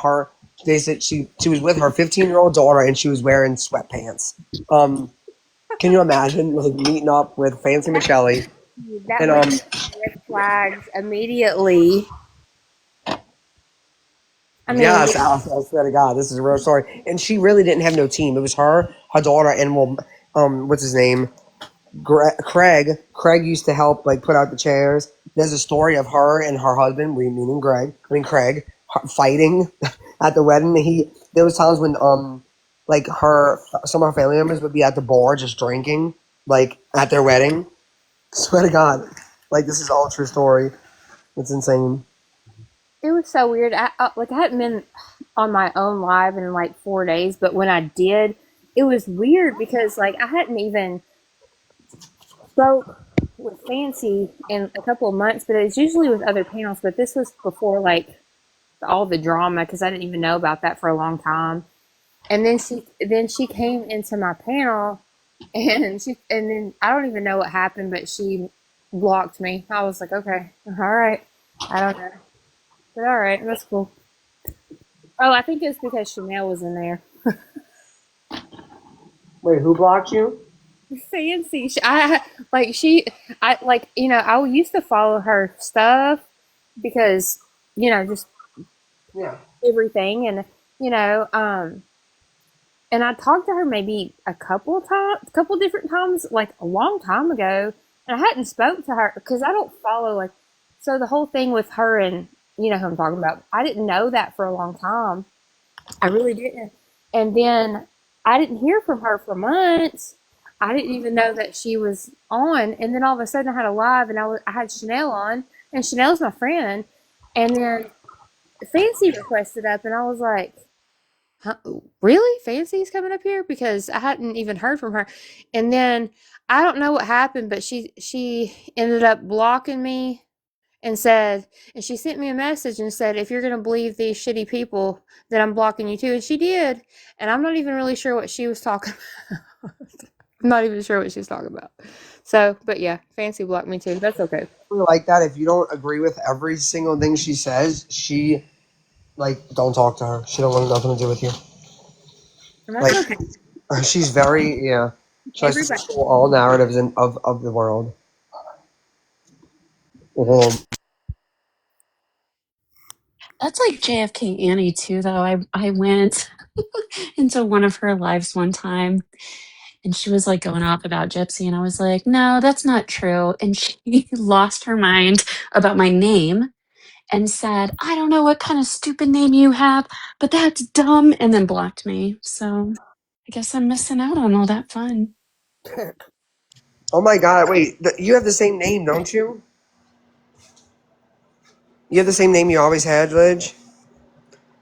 they said she was with her 15-year-old daughter, and she was wearing sweatpants. Um, can you imagine like meeting up with Fancy Michelli That and brings red flags immediately. I mean, yes, Alice, I swear to God, this is a real story. And she really didn't have no team. It was her daughter, and well, what's his name? Craig. Craig used to help like put out the chairs. There's a story of her and her husband, we meaning Craig, fighting at the wedding. There was times when like some of her family members would be at the bar just drinking, like at their wedding. Swear to God, like this is all a true story. It's insane. it was so weird. I hadn't been on my own live in like 4 days, but when I did, it was weird because like I hadn't even spoke with Fancy in a couple of months, but it's usually with other panels. But this was before like all the drama because I didn't even know about that for a long time. And then she came into my panel, and then I don't even know what happened, but she blocked me. I was like, okay, all right, I don't know, but all right, that's cool. Oh, I think it's because Chanel was in there. Wait, who blocked you? Fancy. I like I used to follow her stuff because just Yeah. everything, and you know um and I talked to her maybe a couple different times, like a long time ago, and I hadn't spoke to her because I don't follow like so the whole thing with her and you know who I'm talking about. I didn't know that for a long time. I really didn't. And then I didn't hear from her for months. I didn't even know that she was on. And then all of a sudden I had a live and I had Chanel on, and Chanel's my friend. And then Fancy requested up, and I was like, huh, really? Fancy's coming up here? Because I hadn't even heard from her. And then I don't know what happened, but she ended up blocking me and said, and she sent me a message and said, if you're going to believe these shitty people, then I'm blocking you too. And she did. And I'm not even really sure what she was talking about. I'm not even sure what she was talking about. So, but yeah, Fancy blocked me too. That's okay. Like that, if you don't agree with every single thing she says, she like don't talk to her. She don't want nothing to do with you. And that's Like okay. she's very She likes to Everybody. control all narratives of the world. Mhm. That's like JFK Annie too, though. I went into one of her lives one time, and she was like going off about Gypsy, and I was like, no, that's not true. And she lost her mind about my name and said, I don't know what kind of stupid name you have, but that's dumb, and then blocked me. So I guess I'm missing out on all that fun. Oh my God! Wait, you have the same name, don't you? You have the same name you always had, Lidge,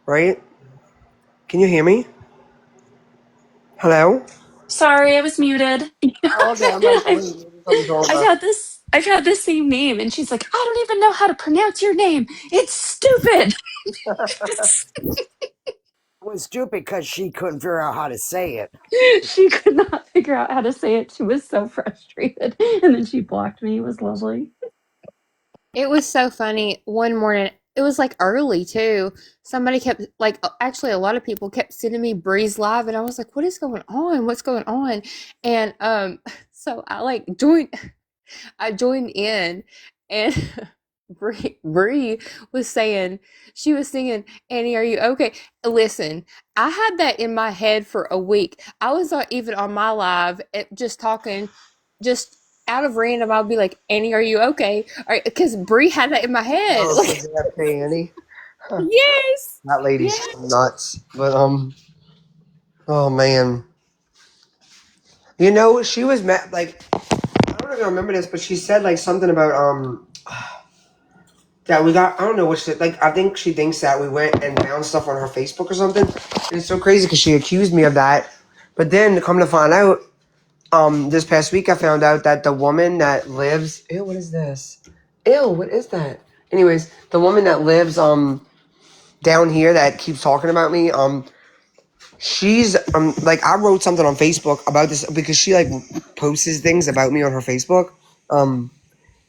right? Can you hear me? Hello? Sorry, I was muted. Oh, okay. I'm like, I've, wait, maybe something's wrong with I've her. had this. I've had the same name, and she's like, I don't even know how to pronounce your name. It's stupid. was stupid because she couldn't figure out how to say it. She could not figure out how to say it. She was so frustrated. And then she blocked me. It was lovely. It was so funny one morning. It was like early too. Somebody kept like actually a lot of people kept sending me Breeze Live and I was like, what is going on? What's going on? And so I joined in and Bree was saying she was singing Annie, are you okay? Listen, I had that in my head for a week. I was not even on my live just talking, just out of random. I'll be like, Annie, are you okay? Because Bree had that in my head. Oh, for Like, JFK, Annie. Huh. yes, That lady's yes. nuts. But oh man, she was met like I don't know if you remember this, but she said like something about that we got. I don't know what she like. I think she thinks that we went and found stuff on her Facebook or something. And it's so crazy because she accused me of that. But then come to find out, this past week I found out that the woman that lives. Ew, what is this? Ew, what is that? Anyways, the woman that lives down here that keeps talking about me she's like I wrote something on Facebook about this because she like posts things about me on her Facebook.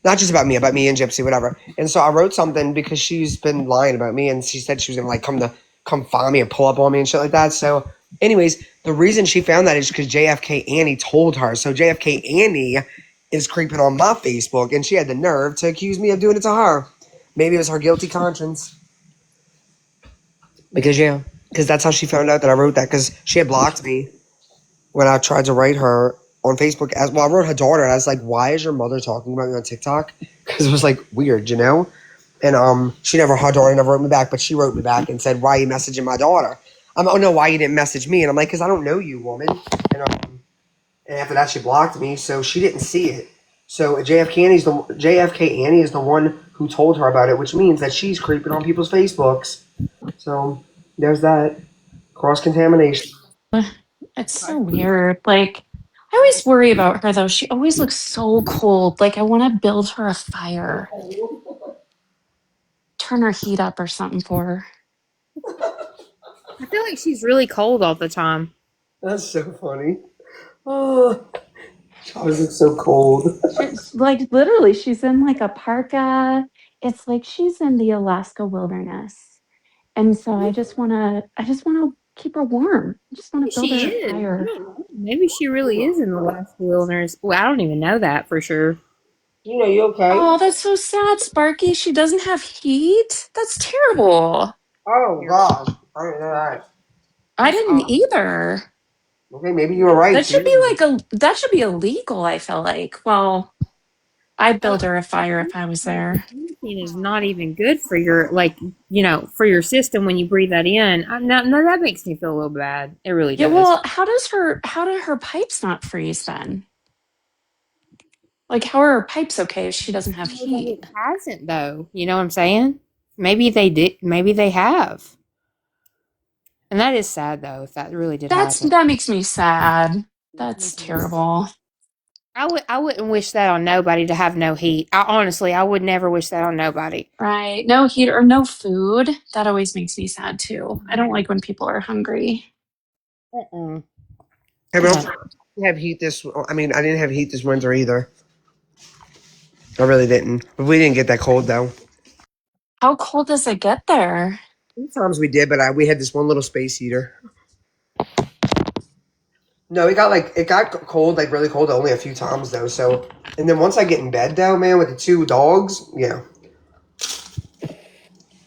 Not just about me and Gypsy, whatever. And so I wrote something because she's been lying about me and she said she was gonna like come find me and pull up on me and shit like that. So anyways, the reason she found that is because JFK Annie told her. So JFK Annie is creeping on my Facebook and she had the nerve to accuse me of doing it to her. Maybe it was her guilty conscience. Because that's how she found out that I wrote that because she had blocked me when I tried to write her on Facebook. As well, I wrote her daughter and I was like, "Why is your mother talking about me on TikTok?" Because it was like weird, you know. And her daughter never wrote me back, but she wrote me back and said, "Why are you messaging my daughter?" Oh no, why you didn't message me? And I'm like, "Because I don't know you, woman." And after that, she blocked me, so she didn't see it. So JFK Annie is the one who told her about it, which means that she's creeping on people's Facebooks. So there's that cross contamination. It's so weird. Like, I always worry about her though. She always looks so cold. Like, I want to build her a fire, turn her heat up or something for her. I feel like she's really cold all the time. That's so funny. Oh, I was so cold. She's like, literally, she's in like a parka. It's like she's in the Alaska wilderness. And so I just want to keep her warm. I just want Maybe to build her she a is. I fire. don't know. Maybe she really is in the Alaska wilderness. Well, I don't even know that for sure. You okay? Oh, that's so sad, Sparky. She doesn't have heat. That's terrible. Oh gosh, I didn't know that. I didn't either. Okay, maybe you were right. That She should be is. like that should be illegal, I feel like. Well, I'd Well, build her a fire if I was there. Nicotine is not even good for your for your system when you breathe that in. No, that makes me feel a little bad. It really Yeah, does. well, how do her pipes not freeze then? Like how are her pipes okay if she doesn't have Well, that heat? it hasn't though. You know what I'm saying? Maybe they did. Maybe they have. And that is sad though. If that really did happen, That makes me sad. it That's makes me sad. terrible. I wouldn't wish that on nobody to have no heat. I would never wish that on nobody. Right. No heat or no food. That always makes me sad too. I don't like when people are hungry. Mm-mm. Hey, but No. also, I didn't have heat this. I mean, I didn't have heat this winter either. I really didn't. But we didn't get that cold though. How cold does it get there? Sometimes we did, but we had this one little space heater. No, it got cold, like really cold, only a few times though. So, and then once I get in bed though, man, with the two dogs, yeah,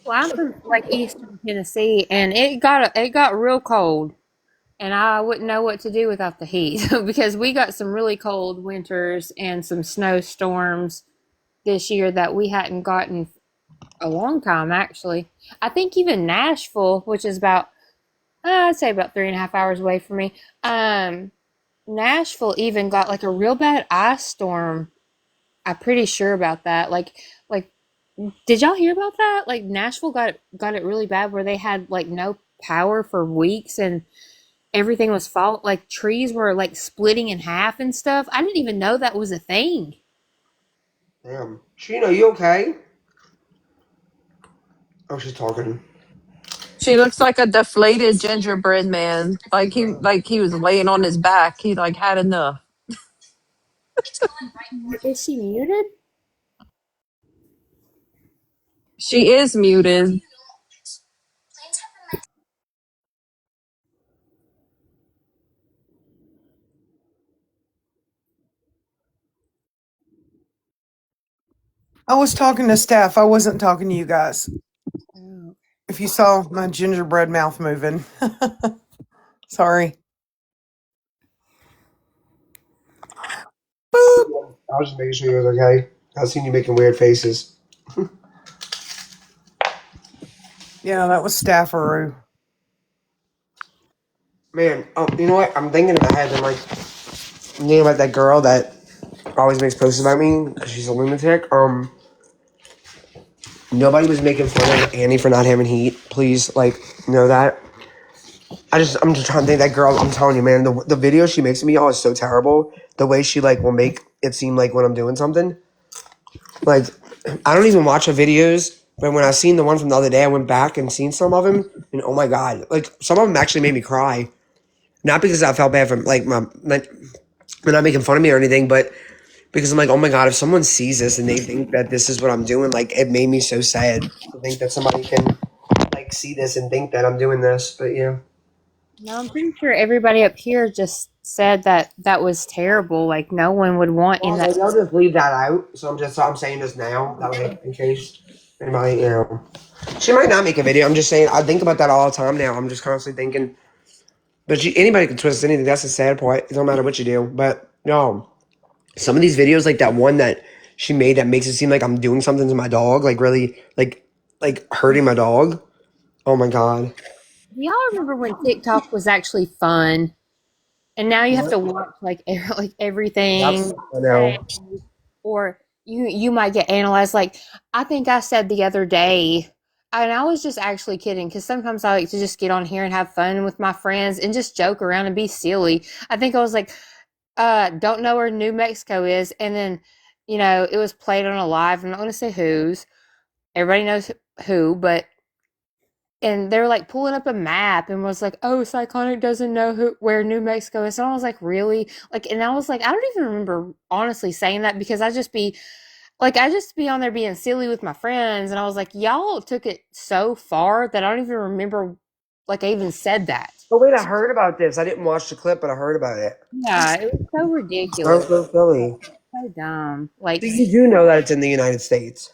Well, I'm from like Eastern Tennessee, and it got real cold, and I wouldn't know what to do without the heat because we got some really cold winters and some snowstorms this year that we hadn't gotten a long time actually. I think even Nashville, which is about I'd say about 3.5 hours away from me, Nashville even got like a real bad ice storm. I'm pretty sure about that. Like did y'all hear about that? Like Nashville got it really bad where they had like no power for weeks and everything was fall like trees were like splitting in half and stuff. I didn't even know that was a thing. damn. Sheena, you okay? Oh, she's talking. She looks like a deflated gingerbread man. Like he was laying on his back. He like had enough. Is she muted? She is muted. I was talking to staff. I wasn't talking to you guys. If you saw my gingerbread mouth moving. Sorry. Boop. I was just making sure you was okay. I seen you making weird faces. Yeah, that was staffaroo. Man, you know what? I'm thinking in my head, I'm thinking about that girl that always makes posts about me because she's a lunatic. Nobody was making fun of Annie for not having heat. Please, know that. I'm just trying to think that girl. I'm telling you, man, the video she makes of me, y'all, is so terrible. The way she will make it seem like when I'm doing something, like I don't even watch her videos. But when I seen the one from the other day, I went back and seen some of them, and oh my god, like some of them actually made me cry. Not because I felt bad for they're not making fun of me or anything, but because I'm like, oh my god, if someone sees this and they think that this is what I'm doing, like it made me so sad to think that somebody can see this and think that I'm doing this. But yeah. No, I'm pretty sure everybody up here just said that that was terrible. Like no one would want in Well, that. maybe I'll just leave that out. So I'm saying this now, that way in case anybody, she might not make a video. I'm just saying I think about that all the time now. I'm just constantly thinking, but anybody can twist anything. That's the sad part. It don't matter what you do. But no, some of these videos, like that one that she made, that makes it seem like I'm doing something to my dog, like really, like hurting my dog. Oh my god. Do y'all remember when TikTok was actually fun? And now you have to What? watch like like Yep. everything, I know. or you might get analyzed. Like I think I said the other day, and I was just actually kidding because sometimes I like to just get on here and have fun with my friends and just joke around and be silly. I think I was like, don't know where New Mexico is, and then it was played on a live. I'm not going to say whose. Everybody knows who, but and they're like pulling up a map and was like, "Oh, Psychonic doesn't know where New Mexico is." And I was like, "Really?" Like, and I was like, I don't even remember honestly saying that because I just be on there being silly with my friends, and I was like, "Y'all took it so far that I don't even remember like I even said that." Oh wait, I heard about this. I didn't watch the clip, but I heard about it. Yeah, it was so Sounds ridiculous, so silly. so dumb. So Like, you do know that it's in the United States,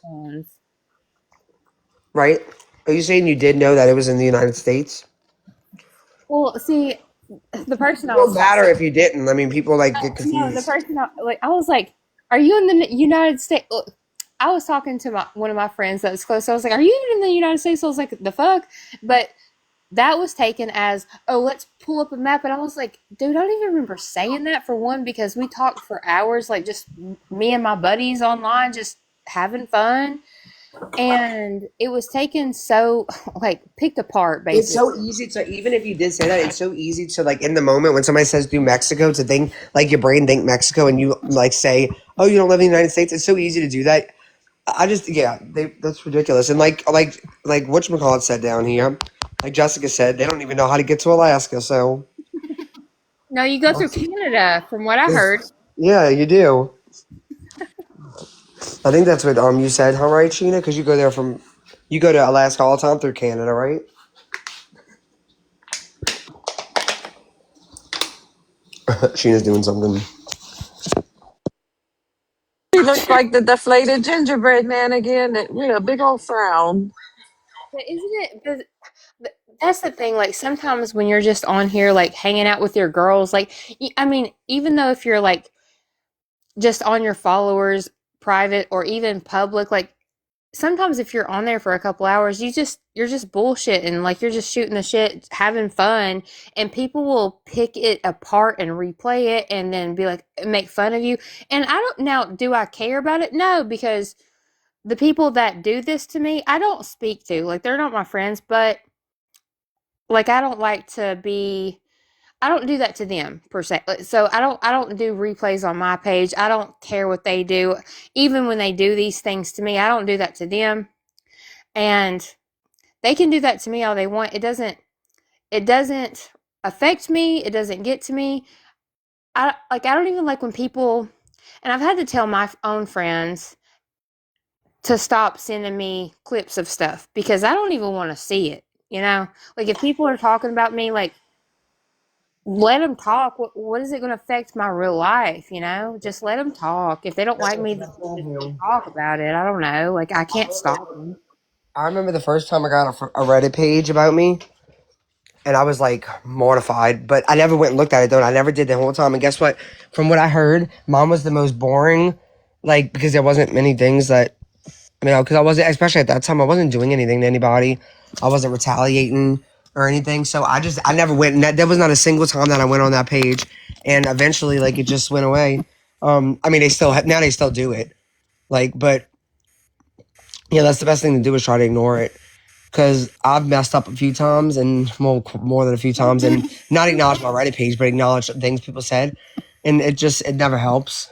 right? Are you saying you did know that it was in the United States? well, see, the person It I was don't talking. matter if you didn't. I mean, people get No, the confused. person like I was like, "Are you in the United States?" Look, I was talking to one of my friends that was close. So I was like, "Are you even in the United States?" So I was like, "The fuck," but that was taken as, "Oh, let's pull up a map," and I was like, "Dude, I don't even remember saying that for one because we talked for hours, like just me and my buddies online, just having fun." And it was taken so like picked apart It's basically. so easy to, even if you did say that, it's so easy to in the moment when somebody says New Mexico, to think your brain think Mexico, and you say, oh, you don't live in the United States. It's so easy to do that. I just, yeah, that's ridiculous. And like whatchamacallit said down here, like Jessica said, they don't even know how to get to Alaska. So No, you go through Canada, from what I heard. yeah, you do. I think that's what you said, huh? Right, Sheena? Because you go to Alaska all the time through Canada, right? Sheena's doing something. He looks like the deflated gingerbread man again with a big old frown. But isn't it? That's the thing. Like sometimes when you're just on here, like hanging out with your girls, like I mean, even though if you're like just on your followers, private or even public, like sometimes if you're on there for a couple hours, you're just bullshitting, like you're just shooting the shit, having fun, and people will pick it apart and replay it, and then be like make fun of you. And I don't now. Do I care about it? No, because the people that do this to me, I don't speak to. Like they're not my friends, but like I don't like to be I don't do that to them per se. So I don't do replays on my page. I don't care what they do. Even when they do these things to me, I don't do that to them. And They can do that to me all they want. It doesn't affect me. It doesn't get to me. I don't even like when people, and I've had to tell my own friends to stop sending me clips of stuff because I don't even want to see it. Like if people are talking about me, like let them talk. What is it going to affect my real life? Just let them talk. If they don't like me, then just talk about it. I don't know. Like I can't stop them. I remember the first time I got a Reddit page about me, and I was like mortified. But I never went and looked at it though. And I never did the whole time. And guess what? From what I heard, mine was the most boring. Like because there wasn't many things that because I wasn't, especially at that time, I wasn't doing anything to anybody. I wasn't retaliating or anything. So I never went. And there was not a single time that I went on that page. And eventually, like it just went away. They still now they still do it. Like, but yeah, that's the best thing to do is try to ignore it. Because I've messed up a few times and well, more than a few times and not acknowledge my Reddit page, but acknowledge things people said. And it never helps.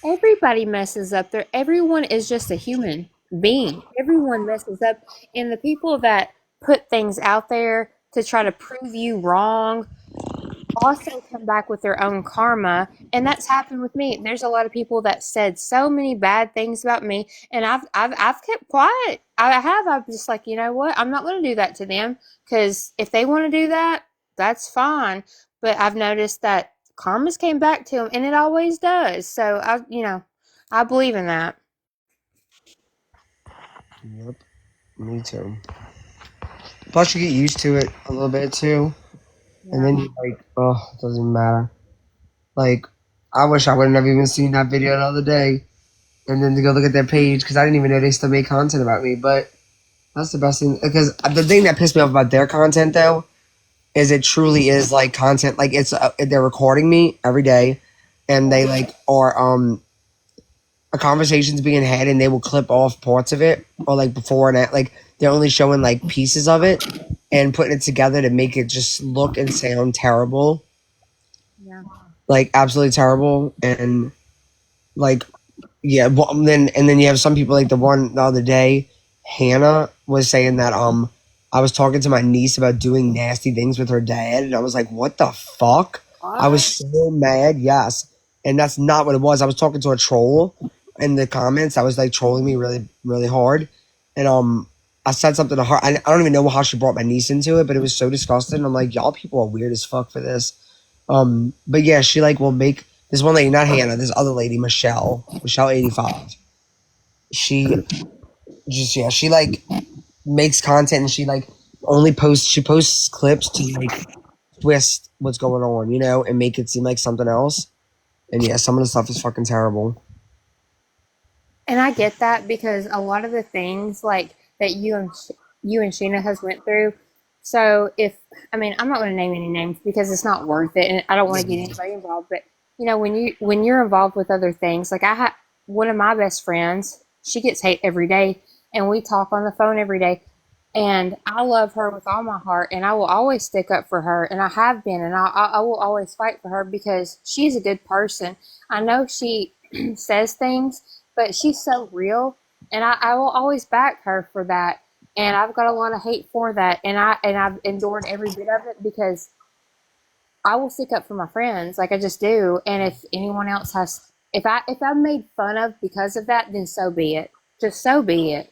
Everybody messes up there. Everyone is just a human being. Everyone messes up. And the people that put things out there to try to prove you wrong also come back with their own karma. And that's happened with me. There's a lot of people that said so many bad things about me, and I've kept quiet. I have. I'm just like, you know what? I'm not going to do that to them because if they want to do that, that's fine. But I've noticed that karma's came back to them, and it always does. So I believe in that. Yep, me too. Plus, you get used to it a little bit too. And Yeah. then you're like, oh, it doesn't matter. Like, I wish I would have never even seen that video the other day. And then to go look at their page, because I didn't even know they still made content about me. But that's the best thing. Because the thing that pissed me off about their content, though, is it truly is like content. Like, they're recording me every day. And they, like, are, a conversation's being had, and they will clip off parts of it. Or, like, before and at, like, they're only showing, like, pieces of it. And putting it together to make it just look and sound terrible. Yeah. Like, absolutely terrible. And, like, yeah, well, then you have some people like the one the other day, Hannah was saying that I was talking to my niece about doing nasty things with her dad, and I was like, what the fuck? I was What? so mad, yes. And that's not what it was. I was talking to a troll in the comments. I was like trolling me really, really hard. And I said something to her. I don't even know how she brought my niece into it, but it was so disgusting. I'm like, y'all people are weird as fuck for this. But yeah, she like will make this one lady, not Hannah, this other lady, Michelle 85. She just she like makes content and she like she posts clips to like twist what's going on, and make it seem like something else. And yeah, some of the stuff is fucking terrible. And I get that because a lot of the things like that you and Sheena has went through. So I'm not going to name any names because it's not worth it, and I don't want to get anybody involved. But when you're involved with other things, like I have one of my best friends, she gets hate every day, and we talk on the phone every day. And I love her with all my heart, and I will always stick up for her, and I have been, and I will always fight for her because she's a good person. I know she says things, but she's so real, and I will always back her for that. And I've got a lot of hate for that, and I've endured every bit of it because I will stick up for my friends, like I just do. And if anyone else has, if I'm made fun of because of that, then so be it. Just so be it.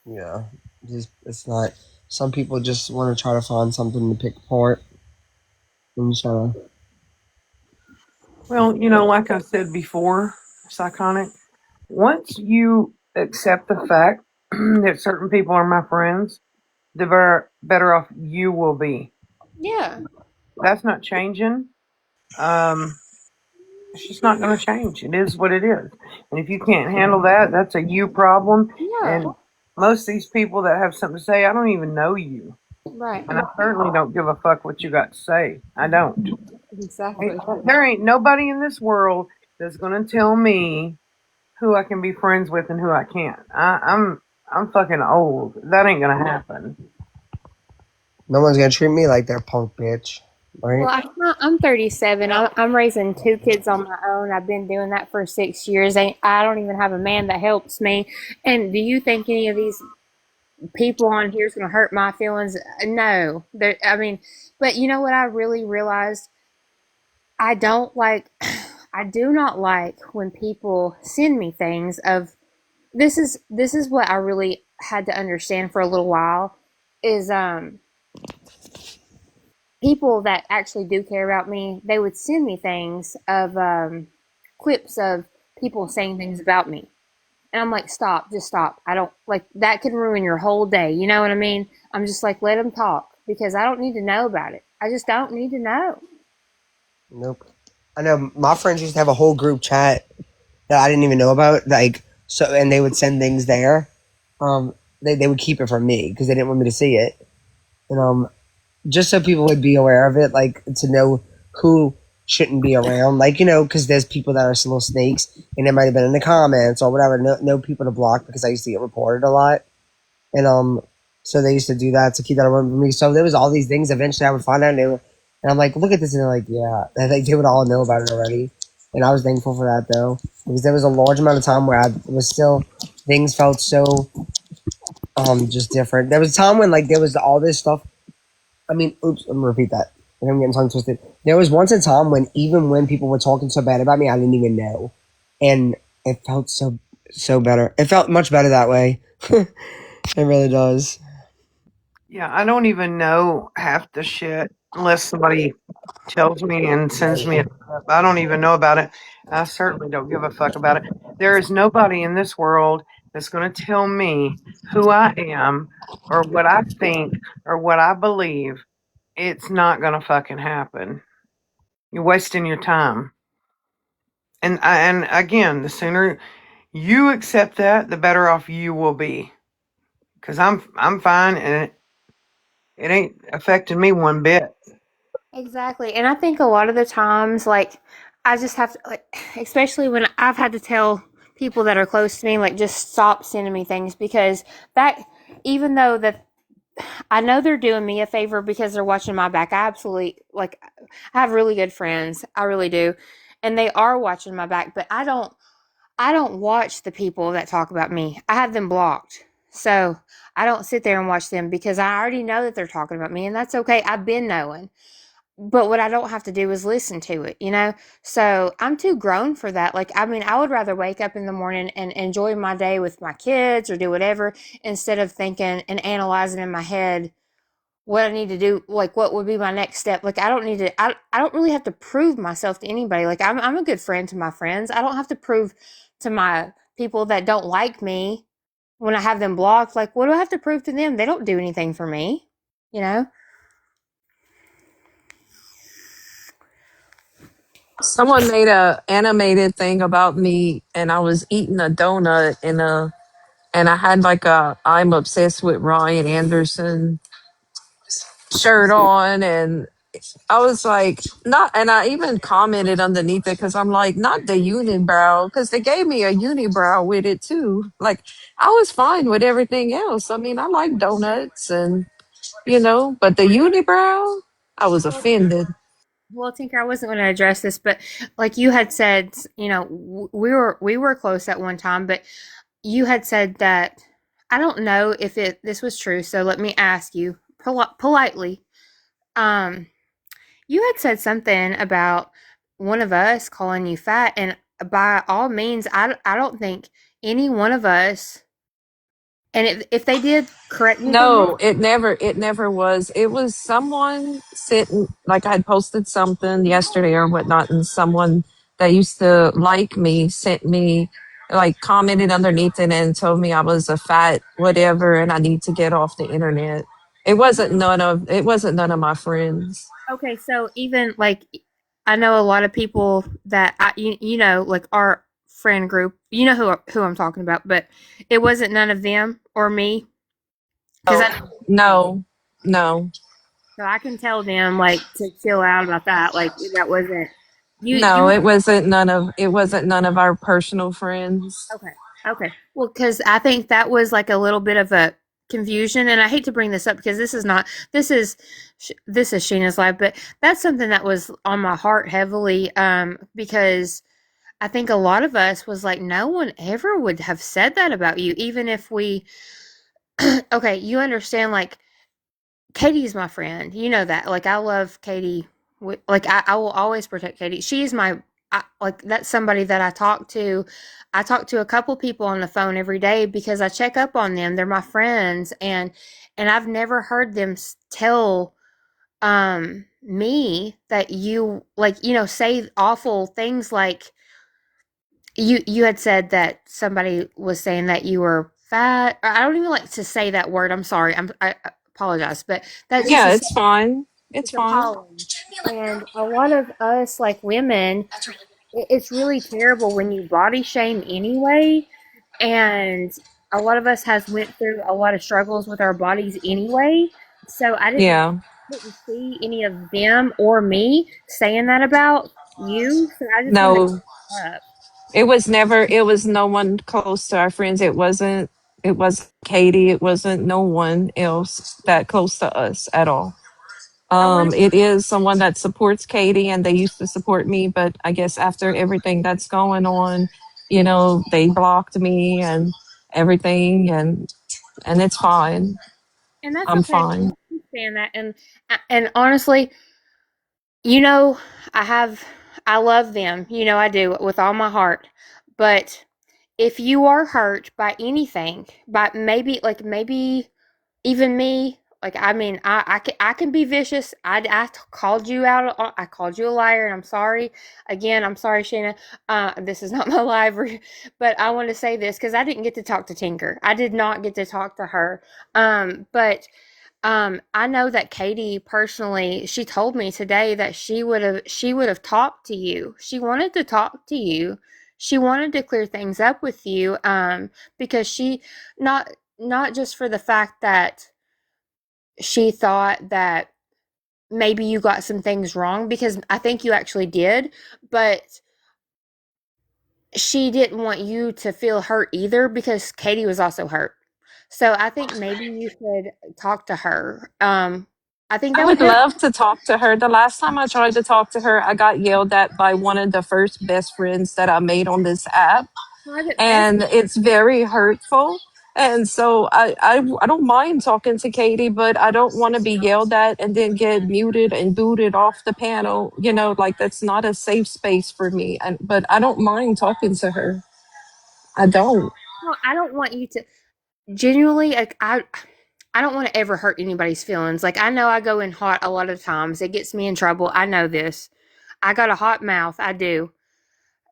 Yeah, just it's not. Some people just want to try to find something to pick apart and try to. Well, like I said before, Psychonic, once you accept the fact that certain people are my friends, the better off you will be. Yeah, That's not changing. Um, it's just not going to change. It is what it is. And if you can't handle that, that's a you problem. yeah, And most of these people that have something to say, I don't even know you. right, And I certainly don't give a fuck what you got to say. I don't. exactly. There ain't nobody in this world that's going to tell me who I can be friends with and who I can't. I'm fucking old. That ain't going to happen. No one's gonna treat me like they're punk bitch, Well, right? I'm 37. I'm raising two kids on my own. I've been doing that for 6 years. I don't even have a man that helps me. And do you think any of these people on here is going to hurt my feelings. No, I mean, but you know what? I really realized I don't like. I do not like when people send me things of this is what I really had to understand for a little while is people that actually do care about me, they would send me things of clips of people saying things about me. And I'm like, stop, just stop. I don't like that can ruin your whole day. You know what I mean? I'm just like, let them talk because I don't need to know about it. I just don't need to know. Nope. I know my friends used to have a whole group chat that I didn't even know about. Like so, and they would send things there. They would keep it from me because they didn't want me to see it. And just so people would be aware of it, like to know who shouldn't be around. Like because there's people that are little snakes, and it might have been in the comments or whatever. No people to block because I used to get reported a lot. And so they used to do that to keep that away from me. So there was all these things. Eventually, I would find out, and I'm like, look at this, and they're like, yeah, and they would all know about it already. And I was thankful for that though, because there was a large amount of time where I was still things felt so just different. There was a time when like there was all this stuff. I mean, oops, I'm gonna repeat that. And I'm getting tongue twisted. There was once a time when even when people were talking so bad about me, I didn't even know, and it felt so better. It felt much better that way. It really does. Yeah, I don't even know half the shit unless somebody tells me and sends me a clip. I don't even know about it. I certainly don't give a fuck about it. There is nobody in this world that's going to tell me who I am or what I think or what I believe. It's not going to fucking happen. You're wasting your time. And again, the sooner you accept that, the better off you will be. Cuz I'm fine and it ain't affecting me one bit. Exactly. And I think a lot of the times, like, I just have to, like, especially when I've had to tell people that are close to me, like, just stop sending me things because that, even though that I know they're doing me a favor because they're watching my back, I absolutely, like, I have really good friends. I really do. And they are watching my back, but I don't watch the people that talk about me. I have them blocked. So I don't sit there and watch them because I already know that they're talking about me, and that's okay. I've been knowing. But what I don't have to do is listen to it, you know? So I'm too grown for that. Like, I mean, I would rather wake up in the morning and enjoy my day with my kids or do whatever instead of thinking and analyzing in my head what I need to do, like what would be my next step. Like, I don't need to, I don't really have to prove myself to anybody. Like, I'm a good friend to my friends. I don't have to prove to my people that don't like me when I have them blocked. Like, what do I have to prove to them? They don't do anything for me, you know? Someone made a animated thing about me, and I was eating a donut and I had like a "I'm obsessed with Ryan Anderson" shirt on, and I was like, not, and I even commented underneath it because I'm like, not the unibrow, because they gave me a unibrow with it too. Like, I was fine with everything else. I mean, I like donuts and, but the unibrow, I was Well, offended. Well, Tinker, I wasn't going to address this, but like you had said, we were close at one time, but you had said that I don't know if this was true, so let me ask you politely. Um, you had said something about one of us calling you fat, and by all means, I don't think any one of us, and if they did, correct me if I'm wrong. No, it never was. It was someone sitting, like I had posted something yesterday or whatnot, and someone that used to like me sent me, like, commented underneath it and told me I was a fat whatever and I need to get off the internet. It wasn't none of my friends. Okay, so even like I know a lot of people that like our friend group, you know who I'm talking about, but it wasn't none of them or me because I Oh, know me. no, no, So I can tell them like to chill out about that. Like that wasn't you. no, You it wasn't none of our personal friends. okay? Okay. Well, because I think that was like a little bit of a confusion, and I hate to bring this up because this is not this is Sheena's life, but that's something that was on my heart heavily. Because I think a lot of us was like, no one ever would have said that about you, even if we Okay, you understand, like, Katie's my friend. You know that. Like, I love Katie. Like, I will always protect Katie. She's my, like, that's somebody that I talk to. I talk to a couple people on the phone every day because I check up on them. They're my friends, and I've never heard them tell me that you, like, say awful things. Like, you had said that somebody was saying that you were fat. I don't even like to say that word. I'm sorry. I apologize, but that just Yeah, is it's fine. It's it's fine. appalling. And a lot of us, like women, it's really terrible when you body shame anyway. And a lot of us has went through a lot of struggles with our bodies anyway. So Yeah. didn't see any of them or me saying that about you. So I just wanted to No, clear that up. it was no one close to our friends. It was Katie. It wasn't no one else that close to us at all. I wanted It is someone that supports Katie and they used to support me, but I guess after everything that's going on, they blocked me and everything and it's fine. And that's I'm okay. fine. I understand that. And honestly, you know, I have I love them. I do with all my heart. But if you are hurt by anything, by maybe even me, like, I mean, I can be vicious. I called you out. I called you a liar, and I'm sorry. Again, I'm sorry, Shana. This is not my live, but I want to say this because I didn't get to talk to Tinker. I did not get to talk to her. But I know that Katie personally, she told me today that she would have talked to you. She wanted to talk to you. She wanted to clear things up with you, because not just for the fact that she thought that maybe you got some things wrong, because I think you actually did, but she didn't want you to feel hurt either because Katie was also hurt. So I think maybe you should talk to her. I think I that would would help. love to talk to her. The last time I tried to talk to her, I got yelled at by one of the first best friends that I made on this app. Private And message. it's very hurtful. And so I don't mind talking to Katie, but I don't want to be yelled at and then get muted and booted off the panel. Like that's not a safe space for me. But I don't mind talking to her. I don't. No, I don't want you to genuinely, like, I don't want to ever hurt anybody's feelings. Like, I know I go in hot a lot of times. It gets me in trouble. I know this. I got a hot mouth. I do.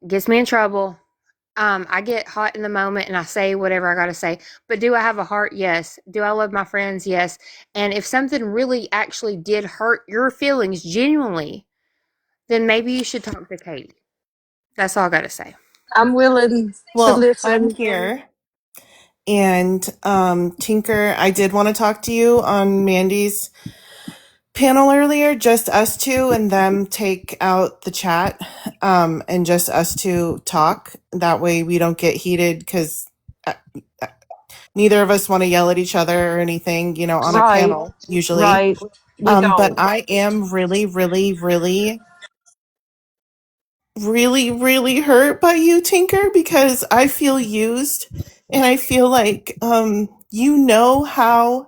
Gets me in trouble. I get hot in the moment and I say whatever I got to say. But do I have a heart? Yes. Do I love my friends? Yes. And if something really actually did hurt your feelings genuinely, then maybe you should talk to Katie. That's all I got to say. I'm willing to Well, I'm listen. here. And Tinker, I did want to talk to you on Mandy's panel earlier, just us two and them take out the chat, and just us two talk. That way we don't get heated because neither of us want to yell at each other or anything, on a Right. panel usually. Right. We But don't. I am really, really, really, really, really hurt by you, Tinker, because I feel used and I feel like, how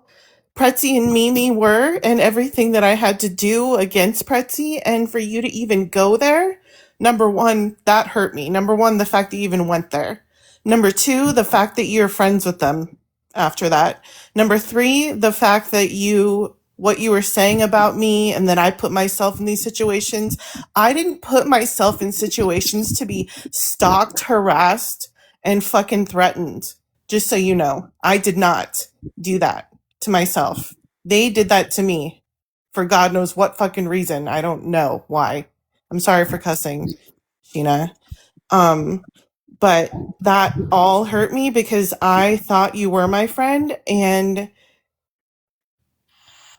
Pretzi and Mimi were and everything that I had to do against Pretzi, and for you to even go there, number one, that hurt me. Number one, the fact that you even went there. Number two, the fact that you're friends with them after that. Number three, the fact that what you were saying about me and that I put myself in these situations. I didn't put myself in situations to be stalked, harassed, and fucking threatened. Just so you know, I did not do that to myself. They did that to me for God knows what fucking reason. I don't know why. I'm sorry for cussing, Sheena. Um, but that all hurt me because I thought you were my friend, and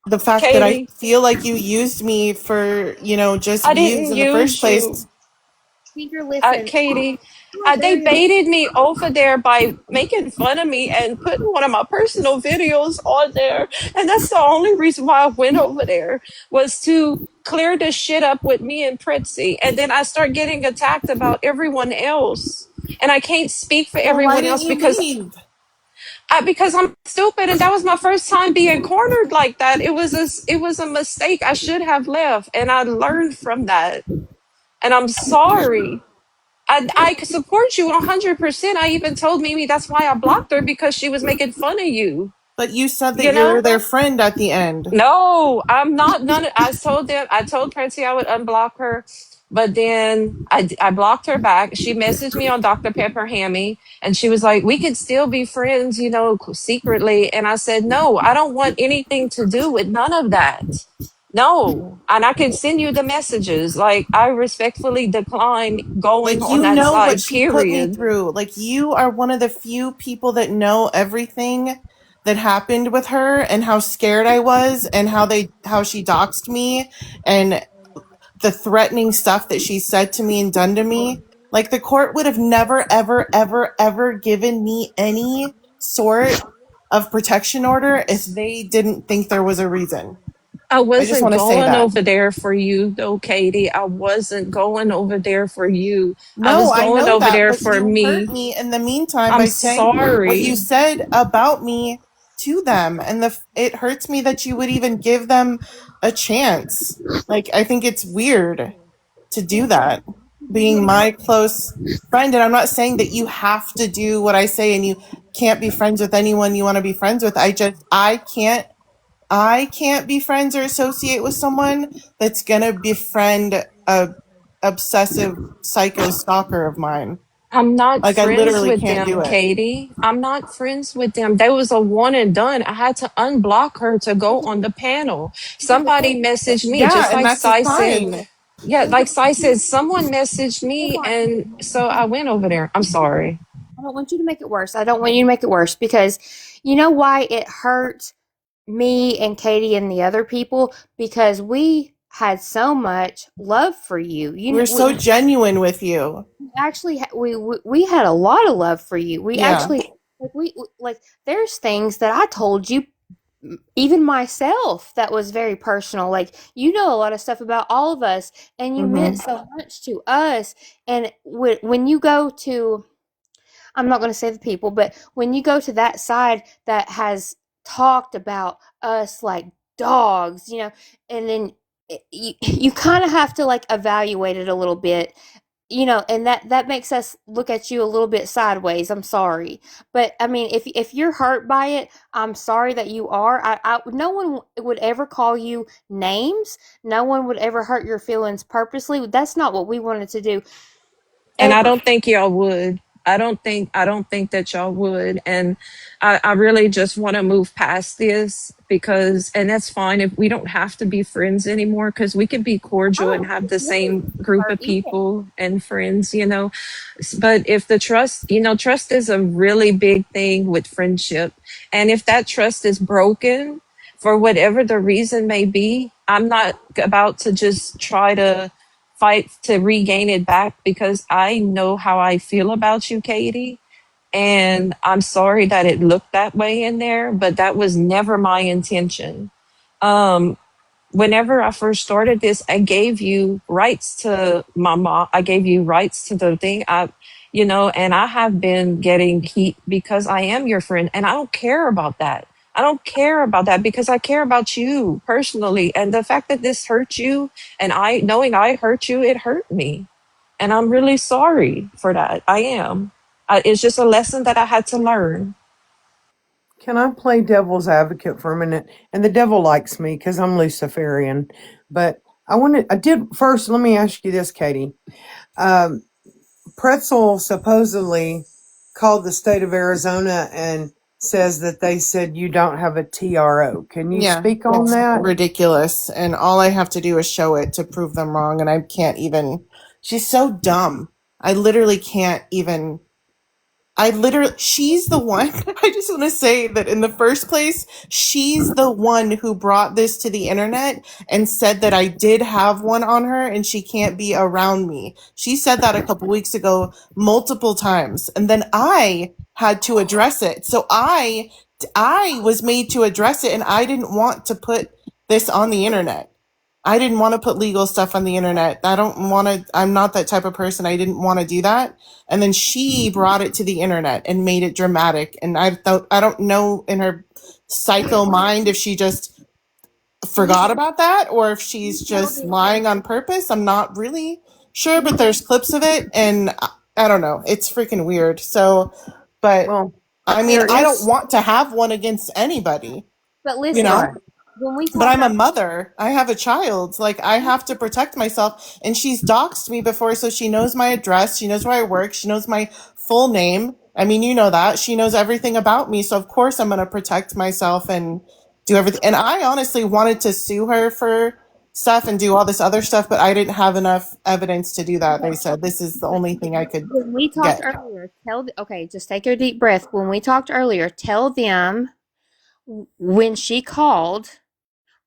the fact that I Katie, feel like you used me for, just I views didn't in the first use place. you. Tinker, listen. Katie, You are they very baited me over there by making fun of me and putting one of my personal videos on there. And that's the only reason why I went over there was to clear the shit up with me and Pritzy. And then I start getting attacked about everyone else. And I can't speak for Well, why everyone didn't else you because leave? Because I'm stupid, and that was my first time being cornered like that. It was a mistake. I should have left, and I learned from that. And I'm sorry. I support you 100%. I even told Mimi that's why I blocked her, because she was making fun of you. But you said that You you were know? their friend at the end. No, I'm not. None. I told Princy I would unblock her, but then I blocked her back. She messaged me on Dr. Pepper Hammy, and she was like, "We could still be friends, you know, secretly." And I said, "No, I don't want anything to do with none of that. No." And I can send you the messages. Like, I respectfully decline going Like, on you that know what side. she put me Period. through. Like, you are one of the few people that know everything that happened with her and how scared I was and how she doxed me and the threatening stuff that she said to me and done to me. Like, the court would have never, ever, ever, ever given me any sort of protection order if they didn't think there was a reason. I I just wasn't want to say going that. over there for you, though, Katie. I wasn't going over there for you. I No, was I going know over that, there but for you hurt me. me in the meantime I'm by saying what you sorry. said about me to them, and it hurts me that you would even give them a chance. Like, I think it's weird to do that, being my close friend. And I'm not saying that you have to do what I say and you can't be friends with anyone you want to be friends with. I can't be friends or associate with someone that's gonna befriend a obsessive psycho stalker of mine. I'm not Like, I friends literally with can't do them, it. Katie. I'm not friends with them. There was a one and done. I had to unblock her to go on the panel. Somebody messaged me, Yeah, just and like that's a Sai said. sign. Yeah, like Sai said, someone messaged me, and so I went over there. I'm sorry. I don't want you to make it worse. I don't want you to make it worse because you know why it hurt me and Katie and the other people because we had so much love for you. We're so genuine with you. Actually we had a lot of love for you. We Yeah. actually like there's things that I told you even myself that was very personal. Like you know a lot of stuff about all of us and you Hmm. meant so much to us and when you go to I'm not going to say the people, but when you go to that side that has talked about us like dogs, you know, and then you kind of have to like evaluate it a little bit, you know, and that makes us look at you a little bit sideways. I'm sorry, but I mean, if you're hurt by it, I'm sorry that you are. No one would ever call you names. No one would ever hurt your feelings purposely. That's not what we wanted to do And I ever. don't think y'all would. I don't think that y'all would. And I really just want to move past this, because and that's fine if we don't have to be friends anymore, because we can be cordial and Oh, have the really? same group Or of even people and friends, you know. But if the trust, you know, trust is a really big thing with friendship. And if that trust is broken for whatever the reason may be, I'm not about to just try to fight to regain it back, because I know how I feel about you, Katie. And I'm sorry that it looked that way in there, but that was never my intention. Um, Whenever I first started this, I gave you rights to my mom. I gave you rights to the thing. You know, and I have been getting heat because I am your friend, and I don't care about that. I don't care about that because I care about you personally. And the fact that this hurt you, and knowing I hurt you, it hurt me. And I'm really sorry for that. I am. It's just a lesson that I had to learn. Can I play devil's advocate for a minute? And the devil likes me because I'm Luciferian. But I did first, let me ask you this, Katie. Um, Pretzel supposedly called the state of Arizona and says that they said you don't have a TRO. Can you Yeah, speak on it's that? ridiculous. And all I have to do is show it to prove them wrong. And I can't even. She's so dumb. I literally can't even. She's the one. I just want to say that in the first place, she's the one who brought this to the internet and said that I did have one on her and she can't be around me. She said that a couple weeks ago multiple times. And then I had to address it. So I was made to address it and I didn't want to put this on the internet. I didn't want to put legal stuff on the internet. I'm not that type of person. I didn't want to do that. And then she brought it to the internet and made it dramatic. And I don't know in her psycho mind if she just forgot about that or if she's just lying on purpose. I'm not really sure, but there's clips of it and I don't know. It's freaking weird. So, but Well, I mean, there I don't is want to have one against anybody, But you listen, know? right. when we But talked I'm a mother. I have a child. Like, I have to protect myself. And she's doxed me before, so she knows my address. She knows where I work. She knows my full name. I mean, you know that. She knows everything about me. So, of course, I'm going to protect myself and do everything. And I honestly wanted to sue her for stuff and do all this other stuff, but I didn't have enough evidence to do that. They said this is the only thing I could when we talked get. earlier, okay, just take a deep breath. When we talked earlier, tell them when she called,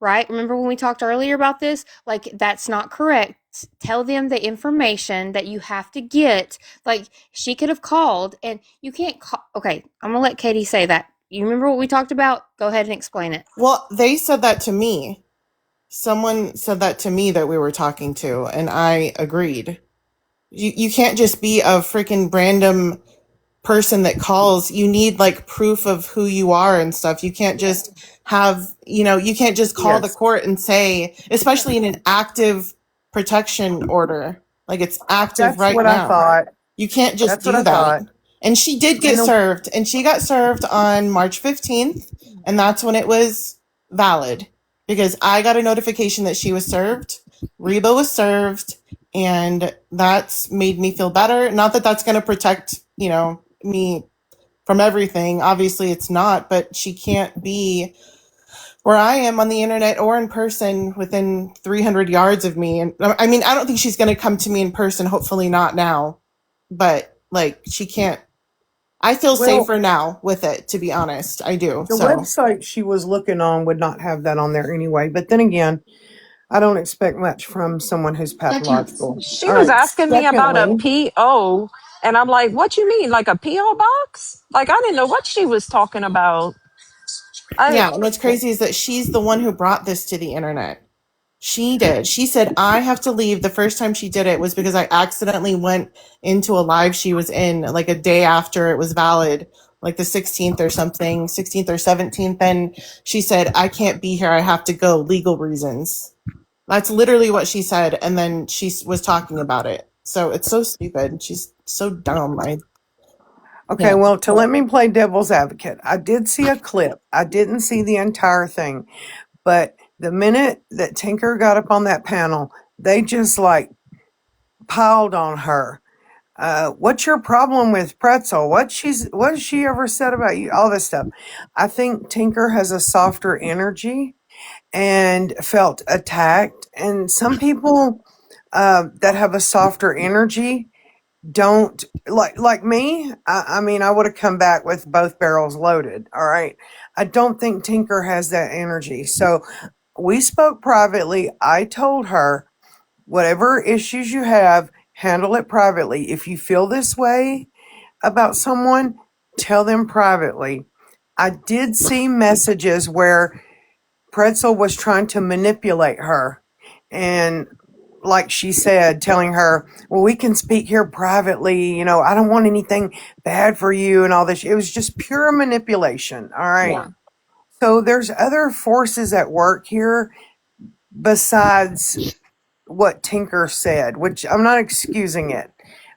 right? Remember when we talked earlier about this? Like, that's not correct. Tell them the information that you have to get. Like, she could have called and you can't call. Okay, I'm gonna let Katie say that. You remember what we talked about? Go ahead and explain it. Well, they said that to me. Someone said that to me that we were talking to, and I agreed. You can't just be a freaking random person that calls. You need like proof of who you are and stuff. You can't just have, you can't just call the Yes. court and say, especially in an active protection order, like it's active That's right what I now. thought. You can't just That's what do I that. thought. And she did You get know, served, and she got served on March 15th, and that's when it was valid because I got a notification that she was served. Reba was served, and that's made me feel better. Not that that's going to protect, me from everything. Obviously, it's not, but she can't be where I am on the internet or in person within 300 yards of me. And I mean, I don't think she's going to come to me in person. Hopefully, not now, but like, she can't. I feel well, safer now with it, to be honest. I do. the So, website she was looking on would not have that on there anyway. But then again, I don't expect much from someone who's pathological. She All was right. asking me about a Secondly, PO, and I'm like, "What you mean, like a PO box?" Like I didn't know what she was talking about. I yeah. And what's crazy is that she's the one who brought this to the internet. She did. She said, I have to leave. The first time she did it was because I accidentally went into a live she was in like a day after it was valid, like the 16th or something, 16th or 17th. And she said, I can't be here. I have to go. Legal reasons. That's literally what she said. And then she was talking about it. So it's so stupid. She's so dumb. okay, Yeah. well, to let me play devil's advocate, I did see a clip. I didn't see the entire thing, but the minute that Tinker got up on that panel, they just like piled on her. What's your problem with Pretzel? What has she ever said about you? All this stuff. I think Tinker has a softer energy and felt attacked. And some people that have a softer energy don't like me. I mean, I would have come back with both barrels loaded. All right. I don't think Tinker has that energy. So we spoke privately. I told her, whatever issues you have, handle it privately. If you feel this way about someone, tell them privately. I did see messages where Pretzel was trying to manipulate her. And like she said, telling her, well, we can speak here privately. I don't want anything bad for you and all this. It was just pure manipulation. All right. yeah. So there's other forces at work here besides what Tinker said, which I'm not excusing it.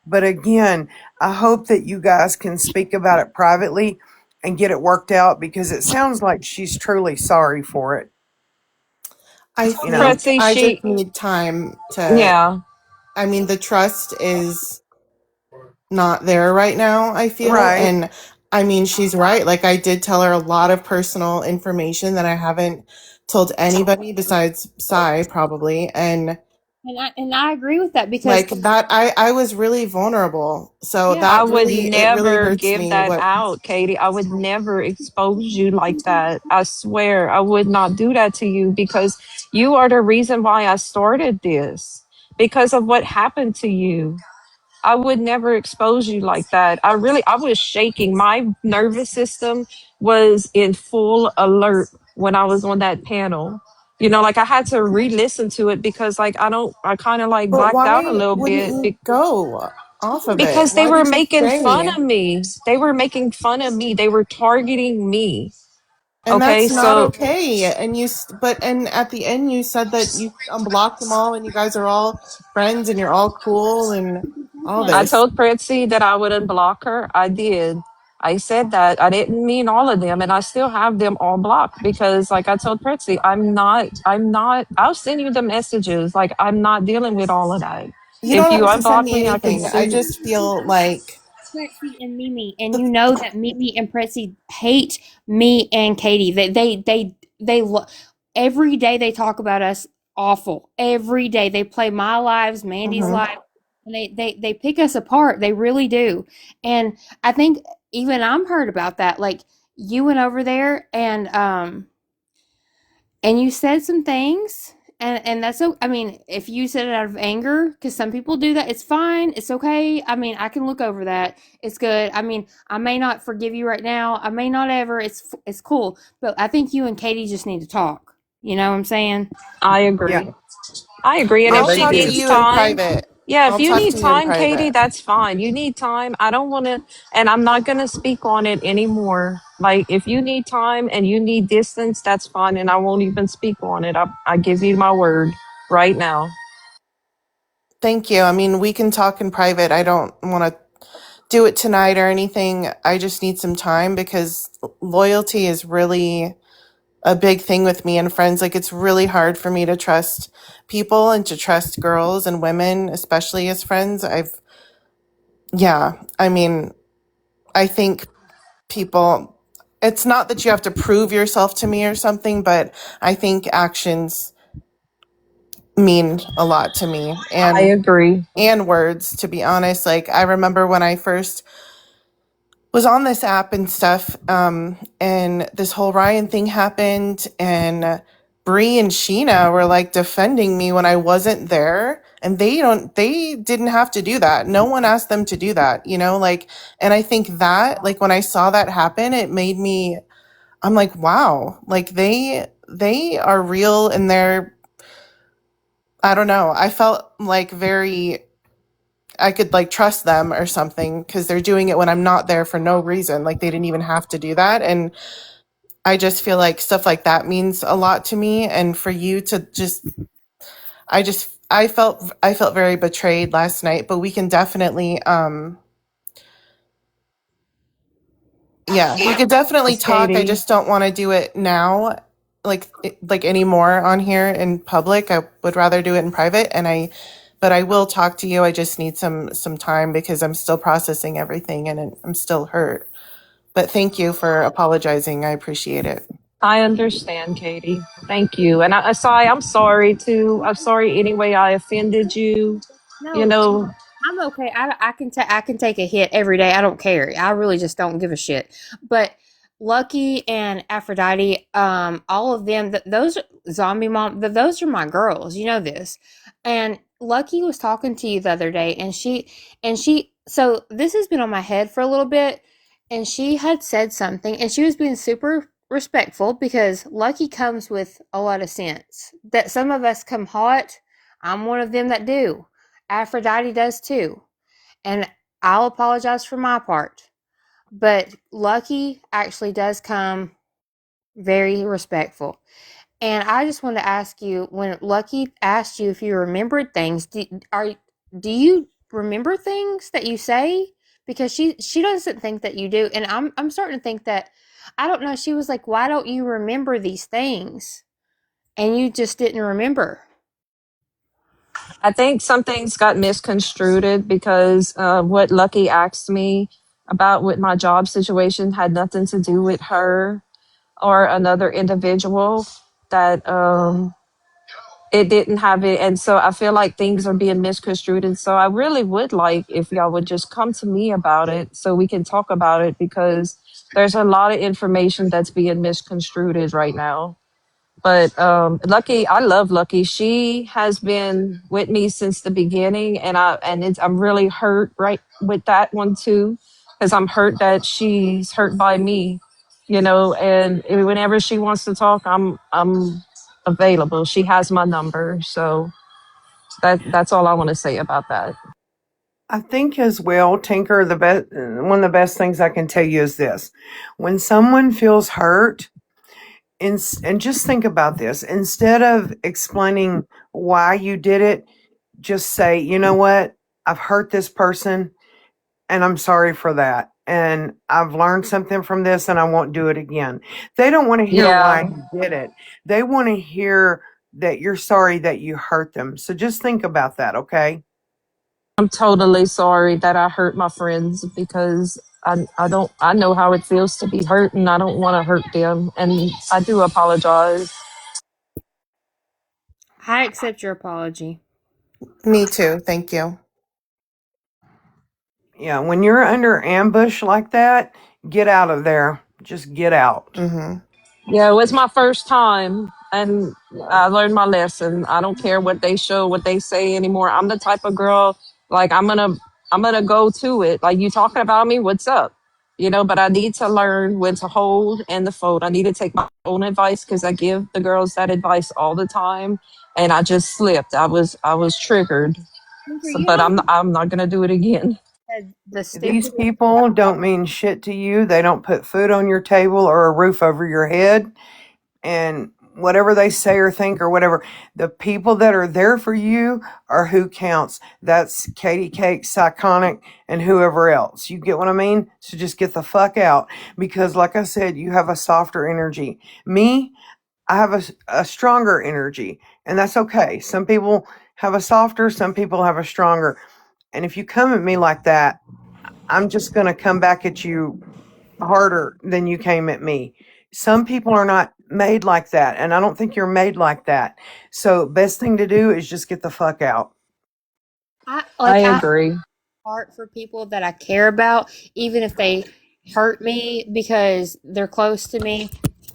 But again, I hope that you guys can speak about it privately and get it worked out because it sounds like she's truly sorry for it. I You know, think Pretzi, I just she, need time to, yeah. I mean, the trust is not there right now, I feel. right. And I mean, she's right. Like, I did tell her a lot of personal information that I haven't told anybody besides Sai, probably. And And I agree with that because like that, I was really vulnerable. So yeah, I that would really, it really never hurts give me that what, out, Katie. I would never expose you like that. I swear I would not do that to you because you are the reason why I started this because of what happened to you. I would never expose you like that. I was shaking. My nervous system was in full alert when I was on that panel. Like I had to re-listen to it because like I kind of like But blacked out a why little wouldn't bit you go off of it? because they Why were did you making fun stay? of me. They were making fun of me. They were targeting me. And Okay, that's not so okay. And and at the end you said that you unblocked them all and you guys are all friends and you're all cool and all I this. told Pritzy that I would unblock her. I did. I said that. I didn't mean all of them, and I still have them all blocked because, like I told Pritzy, I'll send you the messages. Like, I'm not dealing with all of that. You If don't you have to send unblock me me, I can anything. I send you. just feel like Prissy and Mimi, and the you know that Mimi and Prissy hate me and Katie. Every day they talk about us awful. Every day they play my lives, Mandy's mhm. life, and they pick us apart. They really do. And I think even I'm hurt about that. Like you went over there and you said some things and that's so I mean if you said it out of anger because some people do that, it's fine, it's okay. I mean I can look over that, it's good. I mean I may not forgive you right now, I may not ever, it's cool, but I think you and Katie just need to talk, you know what I'm saying? I Yeah. agree. I agree. And No, if I'll thank she talk to you. needs you in time, private. yeah, if I'll you talk need to you in time, Katie, private. that's fine. You need time. I don't want to, and I'm not going to speak on it anymore. Like, if you need time and you need distance, that's fine. And I won't even speak on it. I give you my word right now. Thank you. I mean, we can talk in private. I don't want to do it tonight or anything. I just need some time because loyalty is really a big thing with me and friends. Like, it's really hard for me to trust people and to trust girls and women, especially as friends. Yeah, I mean, I think people, it's not that you have to prove yourself to me or something, but I think actions mean a lot to me I agree. and words, to be honest. Like, I remember when I first was on this app and stuff, and this whole Ryan thing happened, and Bree and Sheena were like defending me when I wasn't there, and they didn't have to do that. No one asked them to do that, like, and I think that, like, when I saw that happen, it made me, I'm like, wow, like they are real and they're, I don't know. I felt like I could like trust them or something because they're doing it when I'm not there for no reason. Like they didn't even have to do that. And I just feel like stuff like that means a lot to me. And for you to I felt very betrayed last night, but we can definitely, yeah, we could definitely Miss talk. I Katie. just don't want to do it now, like anymore on here in public. I would rather do it in private. But I will talk to you. I just need some time because I'm still processing everything and I'm still hurt. But thank you for apologizing. I appreciate it. I understand, Katie. Thank you. And Asai, I'm sorry too. I'm sorry anyway I offended you. You No, know, I'm okay. I can take a hit every day. I don't care. I really just don't give a shit. But Lucky and Aphrodite, all of them, those zombie mom, those are my girls. You know this. And Lucky was talking to you the other day, so this has been on my head for a little bit, and she had said something, and she was being super respectful because Lucky comes with a lot of sense. That some of us come hot. I'm one of them that do. Aphrodite does too. And I'll apologize for my part. But Lucky actually does come very respectful. And I just want to ask you, when Lucky asked you if you remembered things, do you remember things that you say? Because she doesn't think that you do. And I'm starting to think that, I don't know, she was like, why don't you remember these things? And you just didn't remember. I think some things got misconstrued because what Lucky asked me about with my job situation had nothing to do with her or another individual. That it didn't have it, and so I feel like things are being misconstrued. And so I really would like if y'all would just come to me about it so we can talk about it because there's a lot of information that's being misconstrued right now. But Lucky, I love Lucky. She has been with me since the beginning, and I'm really hurt right with that one too, because I'm hurt that she's hurt by me, and whenever she wants to talk, I'm available. She has my number. So that's all I want to say about that. I think as well, Tinker, the best one of the best things I can tell you is this: when someone feels hurt, and just think about this, instead of explaining why you did it, just say, you know what, I've hurt this person, and I'm sorry for that. And I've learned something from this and I won't do it again. They don't want to hear why Yeah, you did it. They want to hear that you're sorry that you hurt them. So just think about that, okay? I'm totally sorry that I hurt my friends because I know how it feels to be hurt and I don't want to hurt them. And I do apologize. I accept your apology. Me too. Thank you. Yeah, when you're under ambush like that, get out of there. Just get out. Mm-hmm. Yeah, it was my first time and I learned my lesson. I don't care what they show, what they say anymore. I'm the type of girl like I'm gonna go to it. Like you talking about me, what's up? But I need to learn when to hold and to fold. I need to take my own advice because I give the girls that advice all the time and I just slipped. I was triggered. Tinker, So, you but know I'm not gonna do it again. the These stupidest. people don't mean shit to you. They don't put food on your table or a roof over your head. And whatever they say or think or whatever, the people that are there for you are who counts. That's Katie Cake, Psychonic, and whoever else. You get what I mean? So just get the fuck out. Because, like I said, you have a softer energy. Me, I have a stronger energy. And that's okay. Some people have a softer, some people have a stronger. And if you come at me like that, I'm just going to come back at you harder than you came at me. Some people are not made like that, and I don't think you're made like that. So, best thing to do is just get the fuck out. I I agree. heart for people that I care about, even if they hurt me because they're close to me.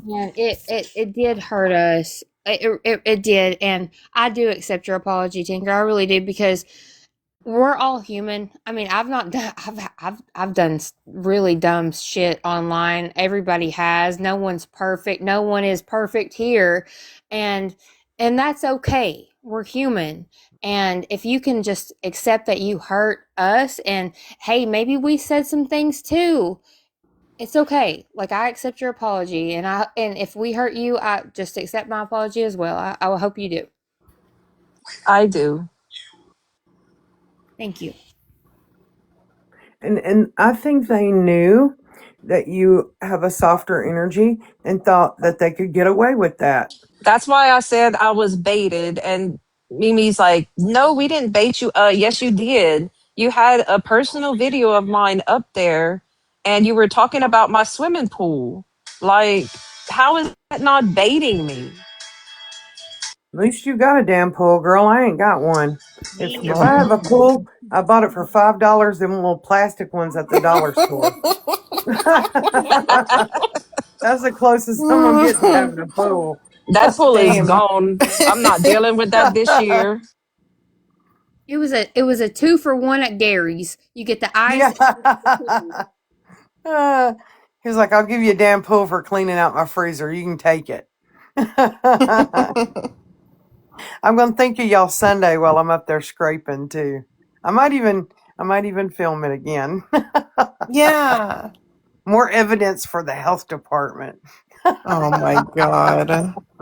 And it did hurt us. It did, and I do accept your apology, Tinker. I really do because we're all human. I mean, I've not done. I've done really dumb shit online. Everybody has. No one's perfect. No one is perfect here, and that's okay. We're human, and if you can just accept that you hurt us, and hey, maybe we said some things too. It's okay. Like I accept your apology, and if we hurt you, I just accept my apology as well. I will hope you do. I do. Thank you. And I think they knew that you have a softer energy and thought that they could get away with that. That's why I said I was baited. And Mimi's like, no, we didn't bait you. Yes, you did. You had a personal video of mine up there and you were talking about my swimming pool. Like, how is that not baiting me? At least you got a damn pool, girl. I ain't got one. If I have Well, a pool, I bought it for $5. Them little plastic ones at the dollar store. That's the closest I'm gonna get to having a pool. That pool is Damn. gone. I'm not dealing with that this year. It was a 2 for 1 at Gary's. You get the ice Yeah. and you get the pool. He was like, I'll give you a damn pool for cleaning out my freezer. You can take it. I'm gonna think of y'all Sunday while I'm up there scraping too. I might even film it again. yeah. More evidence for the health department. Oh my God.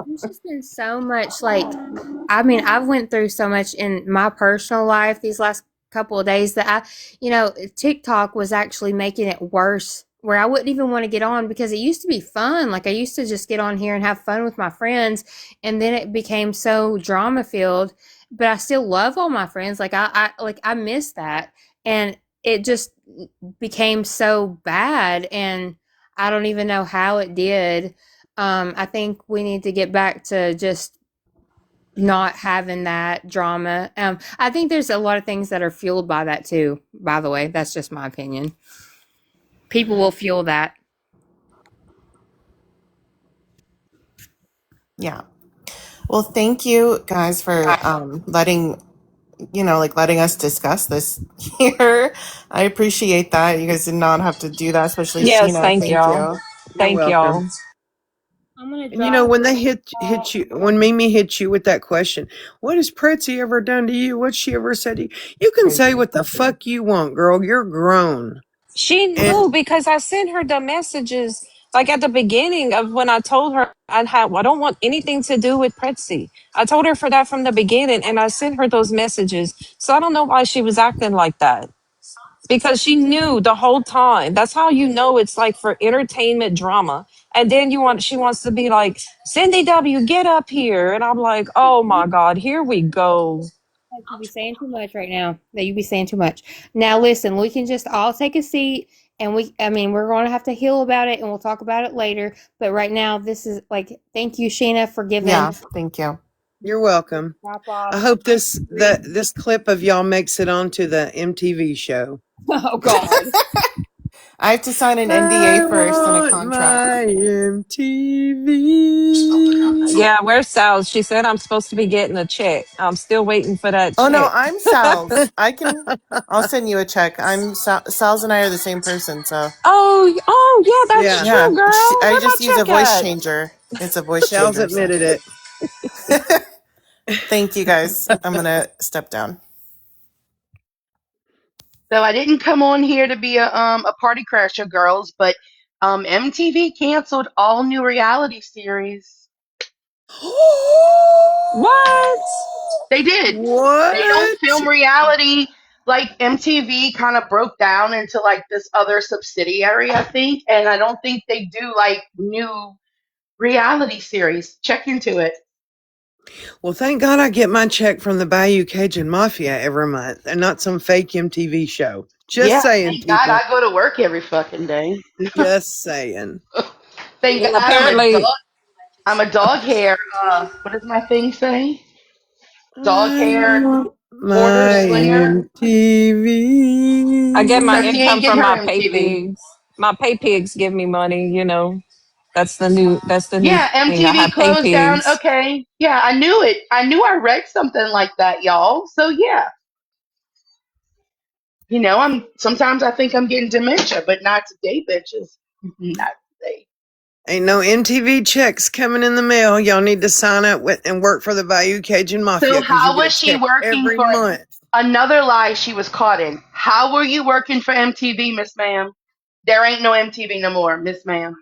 There's just been so much I mean, I've went through so much in my personal life these last couple of days that TikTok was actually making it worse where I wouldn't even want to get on because it used to be fun. Like I used to just get on here and have fun with my friends and then it became so drama filled, but I still love all my friends. I miss that. And it just became so bad and I don't even know how it did. I think we need to get back to just not having that drama. I think there's a lot of things that are fueled by that too, by the way. That's just my opinion. People will fuel that. Yeah. Well, thank you guys for letting letting us discuss this here. I appreciate that. You guys did not have to do that, especially Yes, Sheena. thank Thank y'all. you. You're Thank welcome. y'all. I'm gonna And you know, drop when they her. hit you, when Mimi hits you with that question, what has Pretzi ever done to you? What's she ever said to you? You can say what the fuck you want, girl. You're grown. She And knew because I sent her the messages like at the beginning of when I told her I don't want anything to do with Pretzi. I told her for that from the beginning and I sent her those messages. So I don't know why she was acting like that. Because she knew the whole time. That's how you know it's like for entertainment drama. And then she wants to be like, Cindy W, get up here. And I'm like, oh my God, here we go. Like you be saying too much right now. That you be saying too much. Now listen, we can just all take a seat and I mean, we're going to have to heal about it and we'll talk about it later. But right now, this is like, thank you, Sheena, for giving Yeah, thank you. you're welcome. drop I off. hope this clip of y'all makes it onto the MTV show. Oh God. I have to sign an I NDA first and a want contract. my MTV. Yeah, where's Sal? She said I'm supposed to be getting a check. I'm still waiting for that Oh no, check. I'm Sal's. I'll send you a check. Sal's and I are the same person, so Oh, yeah, that's Yeah, yeah. true, girl. I Where my just use a check voice at? changer. It's a voice Sal's changer, so admitted it. thank you guys. I'm gonna step down. So I didn't come on here to be a party crasher, girls, but MTV canceled all new reality series. What? They did. They don't What? film reality. Like MTV kind of broke down into like this other subsidiary, I think, and I don't think they do like new reality series. Check into it. Well, thank God I get my check from the Bayou Cajun Mafia every month and not some fake MTV show. Just Yeah, saying, thank God people. I go to work every fucking day. Just saying. Thank And God apparently, I'm a dog hair. What does my thing say? Dog I hair want order my slinger. I get my Pressy MTV. ain't income get from her my pay MTV. pigs. My pay pigs give me money, That's the new Yeah, thing. I MTV have pay closed down. pigs. Okay. Yeah, I knew it. I knew I read something like that, y'all. So yeah, I'm sometimes I think I'm getting dementia, but not today, bitches. Not today. Ain't no MTV checks coming in the mail. Y'all need to sign up with and work for the Bayou Cajun So Mafia because you how get a was she check working every for month. another lie she was caught in? How were you working for MTV, Miss Ma'am? There ain't no MTV no more, Miss Ma'am.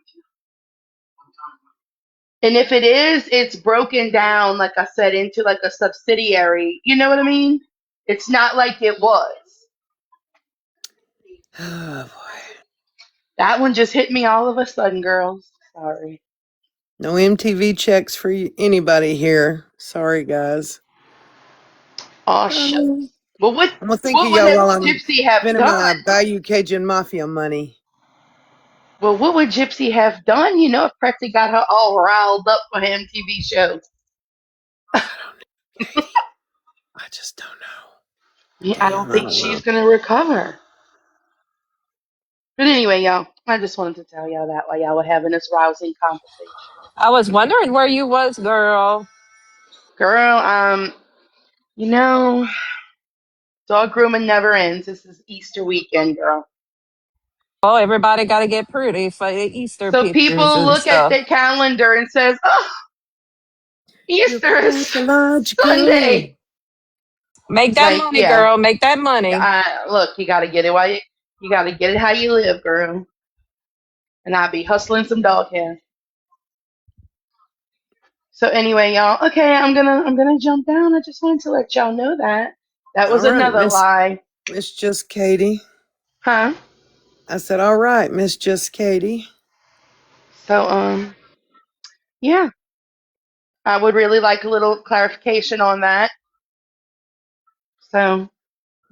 And if it is, it's broken down, like I said, into like a subsidiary. You know what I mean? It's not like it was. Oh, boy. That one just hit me all of a sudden, girls. Sorry. No MTV checks for anybody here. Sorry, guys. Oh shucks. I'm Well, what gonna think of what would y'all while I'm Gypsy have spending done? my Bayou Cajun Mafia money. Well, what would Gypsy have done? If Prexy got her all riled up for her MTV show. I don't know, Katie. I just don't know. Yeah, I don't Damn, I think don't she's know. gonna recover. But anyway, y'all, I just wanted to tell y'all that while y'all were having this rousing conversation. I was wondering where you was, girl. Girl, you know, dog grooming never ends. This is Easter weekend, girl. Oh, everybody got to get pretty for the Easter So pictures people and look at stuff. their calendar and says, "Oh, You're Easter is pathological. Sunday." Make that Like, money, yeah, girl. Make that money. look, you gotta get it while you gotta get it how you live, girl. And I'll be hustling some dog hair. So anyway, y'all, okay, I'm gonna jump down. I just wanted to let y'all know that. That was All right, another lie. Miss Just Katie. Huh? I said, all right, Miss Just Katie. So yeah. I would really like a little clarification on that. So,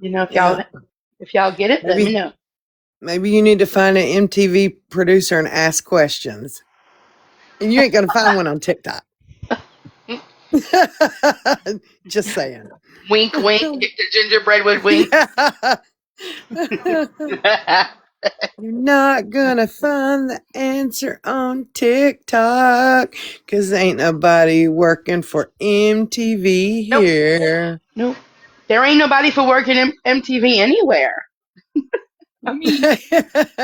if Yeah, y'all get it, let me maybe know. maybe you need to find an MTV producer and ask questions. And you ain't gonna find one on TikTok. Just saying. Wink, wink. Get the gingerbread with wink. Yeah. You're not gonna find the answer on TikTok because ain't nobody working for MTV Nope, here. nope. There ain't nobody for working in MTV anywhere. I mean,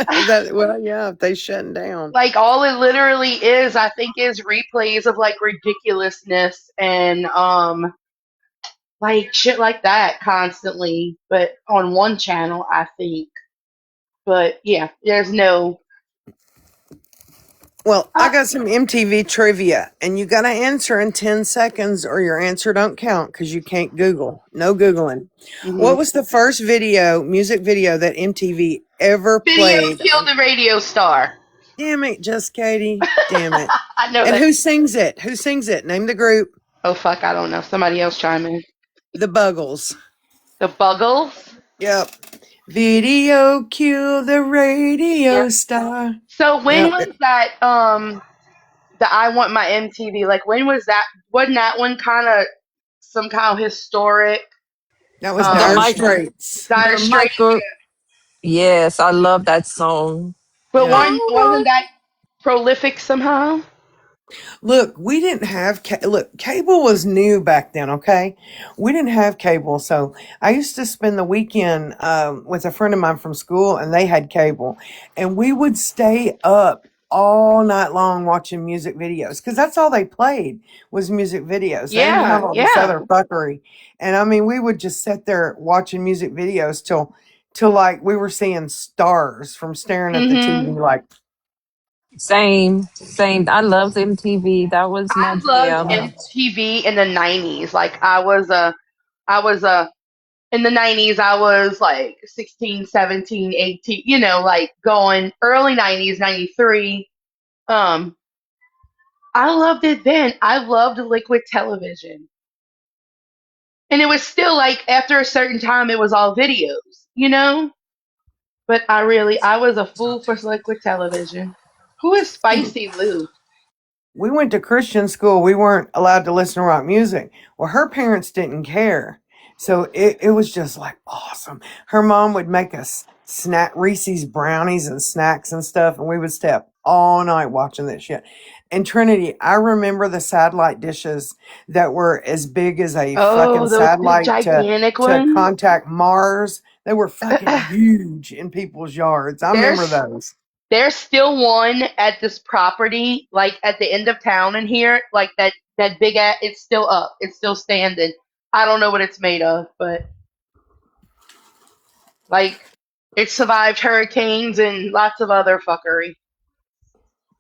That well, yeah, if they shutting down. like all it literally is, I think, is replays of like ridiculousness and like shit like that constantly, but on one channel, I think. But yeah, there's no. Well, I Uh, got some MTV trivia, and you got to answer in 10 seconds or your answer don't count because you can't Google. No Googling. What mhm. was the first music video that MTV ever Video played? killed the radio star. Damn it, just Katie. Damn it. I know And that. who sings it? Who sings it? Name the group. Oh fuck, I don't know. Somebody else chime in. The Buggles. The Buggles. Yep. Video cue the Yeah. radio star. So when Yep. was that? The I Want My MTV. Like when was that? Wasn't that one kind of some kind of historic? That was The Dire Um, mic, Straits. Dire the Straits. micro. Yes, I love that song. But Yep. wasn't that prolific somehow? Look, we didn't have look, cable was new back then, okay? We didn't have cable, so I used to spend the weekend with a friend of mine from school, and they had cable, and we would stay up all night long watching music videos because that's all they played was music videos. They didn't have Yeah, all this yeah. other fuckery, and I mean, we would just sit there watching music videos till like we were seeing stars from staring at the TV, Mhm. like. Same, same. I loved MTV. That was my I loved jam. MTV in the '90s. Like I was in the '90s. I was like 16, 17, 18. You know, like going early '90s, '93. Um, I loved it then. I loved liquid television. And it was still like after a certain time it was all videos, you know? But I was a fool for liquid television. Who is Spicy Lou? We went to Christian school. We weren't allowed to listen to rock music. Well, her parents didn't care. So it was just like awesome. Her mom would make us snack Reese's brownies and snacks and stuff, and we would stay up all night watching that shit. And Trinity, I remember the satellite dishes that were as big as a fucking Oh, those big satellite gigantic to ones. contact Mars. They were fucking huge in people's yards. I remember there's those. there's still one at this property, like at the end of town in here, like that big it's still up. It's still standing. I don't know what it's made of, but like it survived hurricanes and lots of other fuckery.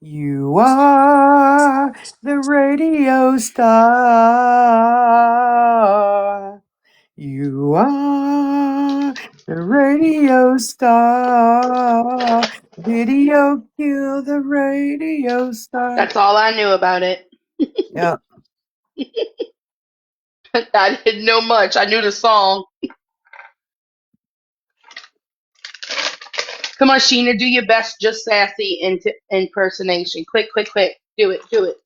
You are the radio star. You are the radio star. Video kill the radio star. That's all I knew about it. Yeah, I didn't know much. I knew the song. Come on, Sheena, do your best, just sassy impersonation. Quick, quick, quick. Do it, do it.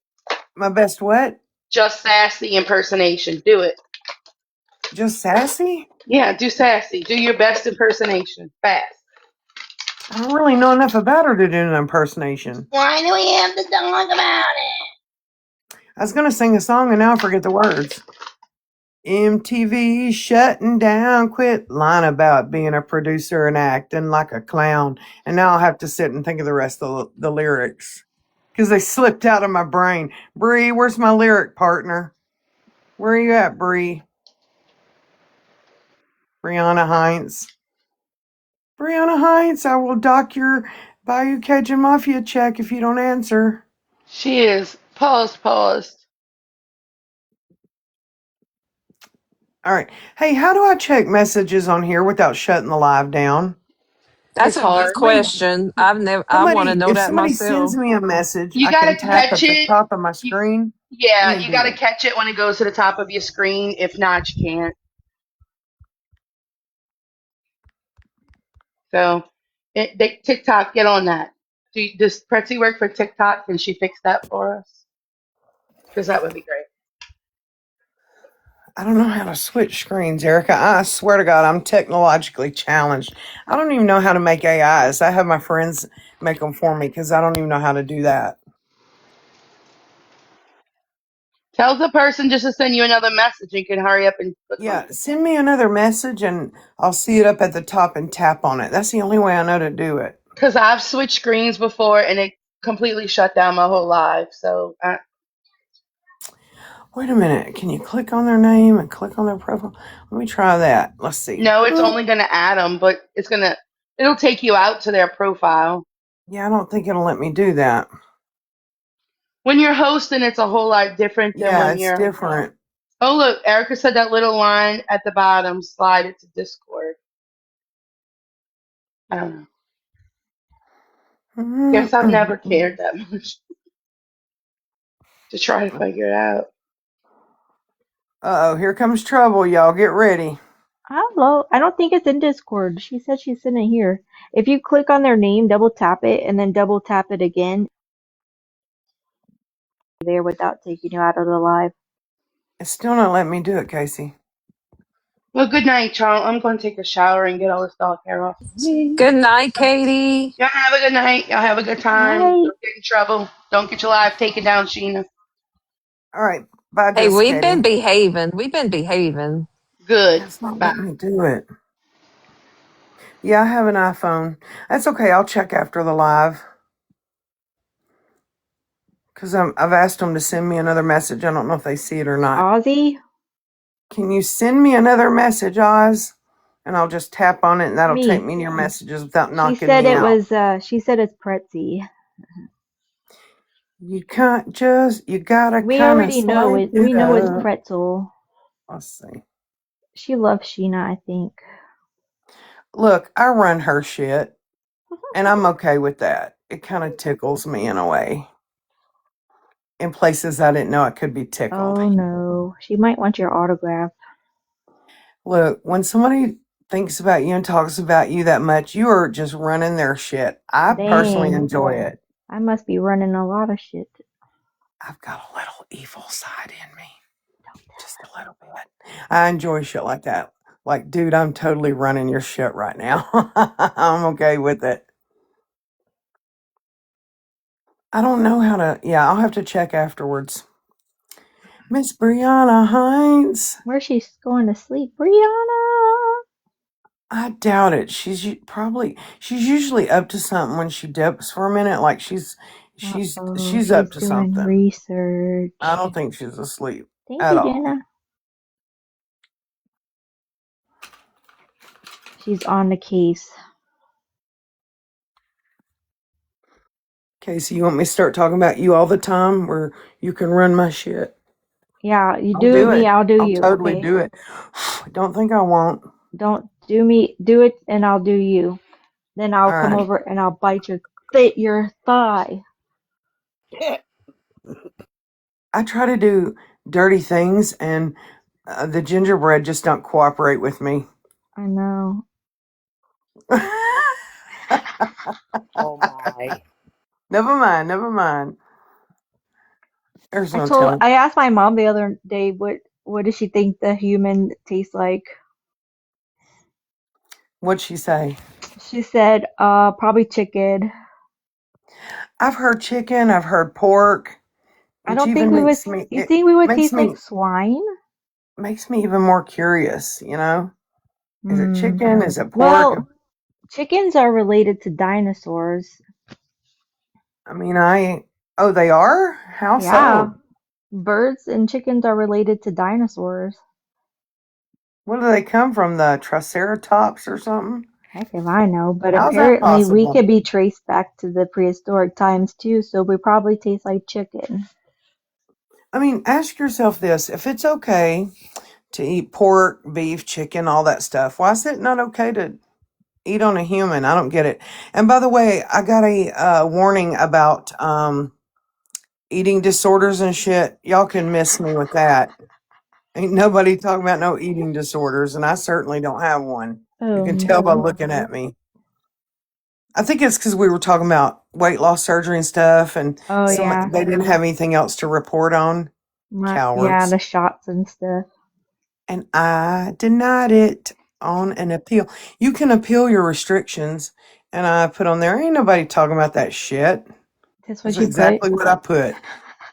my best what? Just sassy impersonation. Do it. Just sassy? Yeah, do sassy. Do your best impersonation. Fast. I don't really know enough about her to do an impersonation. Why do we have to talk about I was gonna sing a song and now I forget the words. MTV shutting down, quit lying about being a producer and acting like a clown. And now I'll have to sit and think of the rest of the lyrics because they slipped out of my brain. Bree, where's my lyric partner? Where are you at, Bree? Brianna Hines. Brianna Hines, I will dock your Bayou Cajun Mafia check if you don't answer. it? She is. Pause, pause. All right. Hey, how do I check messages on here without shutting the live down? That's It's a good hard. question. I want to know If that somebody sends myself. me a message, You I gotta can tap catch at the it. top of my You, screen. Let yeah, me you do gotta that. catch it when it goes to the top of your screen. If not, you can't. So, TikTok, get on that. Does Pretzi work for TikTok? Can she fix that for us? Because that would be great. I don't know how to switch screens, Erica. I swear to God, I'm technologically challenged. I don't even know how to make AIs. I have my friends make them for me because I don't even know how to do that. Tell the person just to send you another message. You can hurry up and click on Yeah, it. send me another message and I'll see it up at the top and tap on it. That's the only way I know to do it. Because I've switched screens before and it completely shut down my whole live. So Wait a minute. Can you click on their name and click on their profile? Let me try that. Let's see. no, it's only going to add them, but it'll take you out to their profile. Yeah, I don't think it'll let me do that. When you're hosting, it's a whole lot different than Yeah, when it's you're. different. Oh, look, Erica said that little line at the bottom, slide it to Discord. I don't know. Guess I've never cared that much to try to figure it out. Uh-oh, here comes trouble, y'all. Get ready. Hello. I don't think it's in Discord. She said she's in it here. If you click on their name, double tap it, and then double tap it again, there without taking you out of the live. It's still not letting me do it, Casey. Well, good night, Charles. I'm going to take a shower and get all this dog hair off of me. Good night, Katie. Y'all have a good night. Y'all have a good time. Night. Don't get in trouble. Don't get your life taken down, Sheena. All right. Bye, Hey, just we've been Katie. behaving. We've been behaving. Good. That's not Bye. letting me do it. Yeah, I have an iPhone. That's okay. I'll check after the live. Because I've asked them to send me another message. I don't know if they see it or not. Ozzy? Can you send me another message, Oz? And I'll just tap on it and that'll take Me. me to your messages without She knocking said me it out. was, she said it's Pretzi. You can't just, you gotta We kind of already know swipe it. We it know it's up. Pretzel. Let's see. She loves Sheena, I think. Look, I run her shit, and I'm okay with that. It kind of tickles me in a way. In places I didn't know I could be tickled. Oh no. She might want your autograph. Look, when somebody thinks about you and talks about you that much, you are just running their shit. I personally Dang. enjoy it. I must be running a lot of shit. I've got a little evil side in me. Just a little bit. I enjoy shit like that. Like, dude, I'm totally running your shit right now. I'm okay with it. I don't know how to, yeah, I'll have to check afterwards. Miss Brianna Hines. Where's she going to sleep? Brianna! I doubt it. She's usually up to something when she dips for a minute. Like Uh-oh, she's up she's to doing something. I research. don't think she's asleep Thank at you, all. Jenna. She's on the case. Casey, you want me to start talking about you all the time where you can run my shit? Yeah, you I'll do do me, it. I'll do I'll you, totally okay? do it. Don't think I won't. Don't do me, do it, and I'll do you. Then I'll All come right. over and I'll bite your thigh. I try to do dirty things, and the gingerbread just don't cooperate with me. I know. Oh my. Never mind. Never mind. There's no telling. I asked my mom the other day what does she think the human tastes like? What'd she say? She said, probably chicken. I've heard chicken. I've heard pork, I which don't think even we would, makes me. you It think we would makes taste like me swine? makes me even more curious. You know, is it Hmm. chicken? Is it pork? Well, chickens are related to dinosaurs. I mean, I. Oh, they are. How Yeah, so? birds and chickens are related to dinosaurs. Where do they come from? The Triceratops or something? Heck if I know, but How's that apparently we possible? could be traced back to the prehistoric times too, so we probably taste like chicken. I mean, ask yourself this: if it's okay to eat pork, beef, chicken, all that stuff, why is it not okay to eat on a human? I don't get it. And by the way, I got a warning about eating disorders and shit. Y'all can miss me with that. Ain't nobody talking about no eating disorders, and I certainly don't have one. You Oh can tell by no. looking at me. I think it's because we were talking about weight loss surgery and stuff, and Oh yeah. they didn't have anything else to report on. Yeah, Cowards. the shots and stuff. And I denied it on an appeal. You can appeal your restrictions, and I put on there, ain't nobody talking about that shit. That's That's what you put. exactly what I put.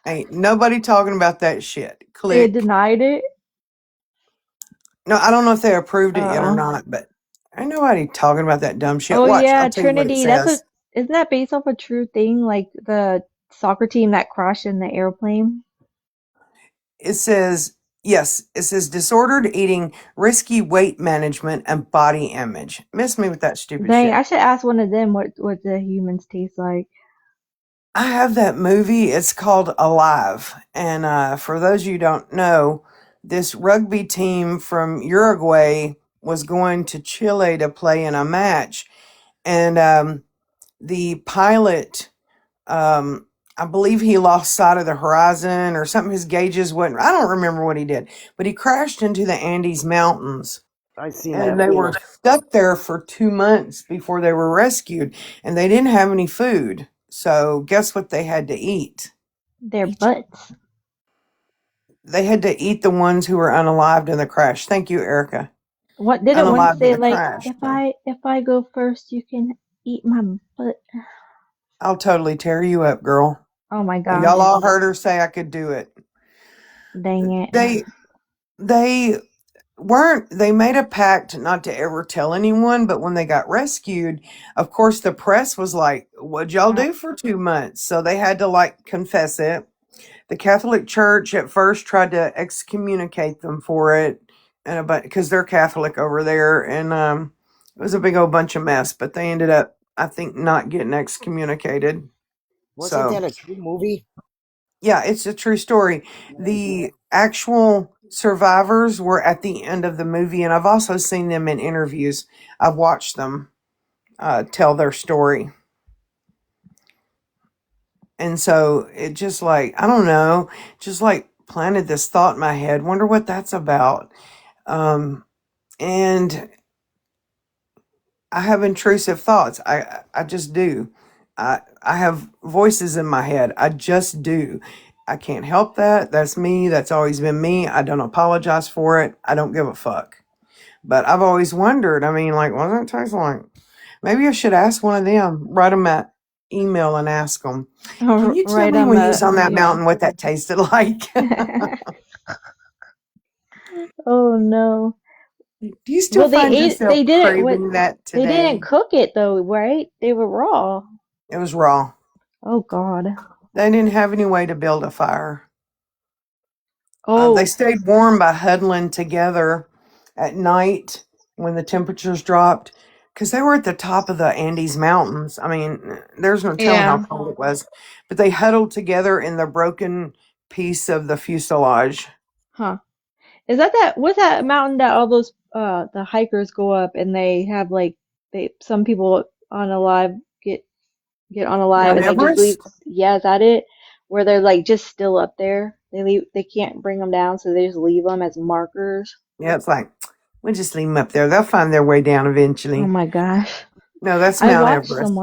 Ain't nobody talking about that shit. They Click. denied it. No, I don't know if they approved it yet or Uh not, but ain't nobody talking about that dumb shit. oh Watch, yeah, I'll tell you what it Trinity. That's says. what isn't that based off a true thing? Like the soccer team that crashed in the airplane. It says, yes, it says disordered eating, risky weight management, and body image. Miss me with that stupid Dang, shit. I should ask one of them what the humans taste like. I have that movie. It's called Alive. And for those of you who don't know, this rugby team from Uruguay was going to Chile to play in a match. And the pilot, I believe he lost sight of the horizon or something. His gauges wasn't, I don't remember what he did, but he crashed into the Andes Mountains. I seen And that they were movie. stuck there for 2 months before they were rescued, and they didn't have any food. So, guess what they had to eat? Their butts. They had to eat the ones who were unalived in the crash. Thank you, Erica. What didn't one Unalived in say the like crash. if So, I go first, you can eat my butt? I'll totally tear you up, girl. Oh my Y'all gosh. all heard her say I could do it. Dang it. They weren't, they made a pact not to ever tell anyone, but when they got rescued, of course the press was like, what'd y'all Uh, do for 2 months? So they had to like confess it. The Catholic Church at first tried to excommunicate them for it, and because they're Catholic over there, and it was a big old bunch of mess. But they ended up, I think, not getting excommunicated. Wasn't So that a true movie? yeah, it's a true story. The actual survivors were at the end of the movie, and I've also seen them in interviews. I've watched them tell their story. And so it just like, I don't know, just like planted this thought in my head. Wonder what that's about. And I have intrusive thoughts. I just do. I have voices in my head. I just do. I can't help that. That's me. That's always been me. I don't apologize for it. I don't give a fuck. But I've always wondered. I mean, like, what does it taste like? Maybe I should ask one of them. Write them an email and ask them. Can you tell right me on when you was the on that yeah. mountain what that tasted like? Oh no. Do you still Well, find yourself they didn't what craving that they didn't today? cook it though, right? They were raw. It was raw. Oh God. They didn't have any way to build a fire. They Oh, stayed warm by huddling together at night when the temperatures dropped because they were at the top of the Andes Mountains. I mean, there's no telling how yeah. cold it was, but they huddled together in the broken piece of the fuselage. Huh. Is that what's that mountain that all those the hikers go up and they have like they some people on alive get on alive Mount and they just leave, Everest? yeah, is that it? Where they're like just still up there. They can't bring them down, so they just leave them as markers. Yeah, it's like, we'll just leave them up there. They'll find their way down Oh eventually. my gosh. No, that's Mount Everest.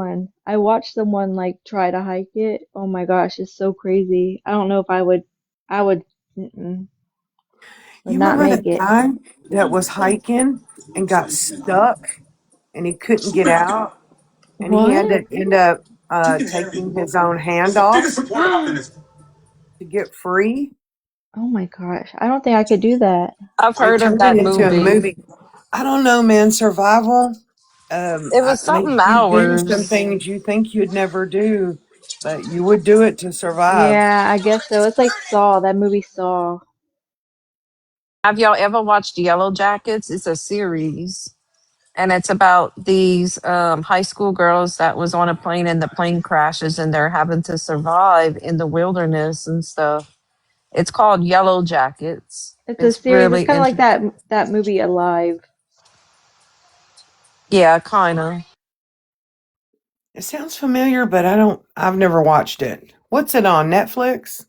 I watched someone like try to hike it. Oh my gosh, it's so crazy. I don't know if I would mm-mm, would You not remember make the it. guy that was hiking and got stuck and he couldn't get out? And he had What? to end up taking his own hand off to get free. Oh my gosh. I don't think I could do that. I've They heard of turned it that into a movie. movie. I don't know, man. Survival It was makes something you do some hours. things you think you'd never do, but you would do it to survive. Yeah, I guess so. It's like Saw, that movie Saw. Have y'all ever watched Yellow Jackets? It's a series, and it's about these high school girls that was on a plane and the plane crashes and they're having to survive in the wilderness and stuff. It's called Yellow Jackets. It's a It's series. It's really kind of like interesting. that movie Alive. Yeah, kind of. It sounds familiar, but I've never watched it. What's it on? Netflix?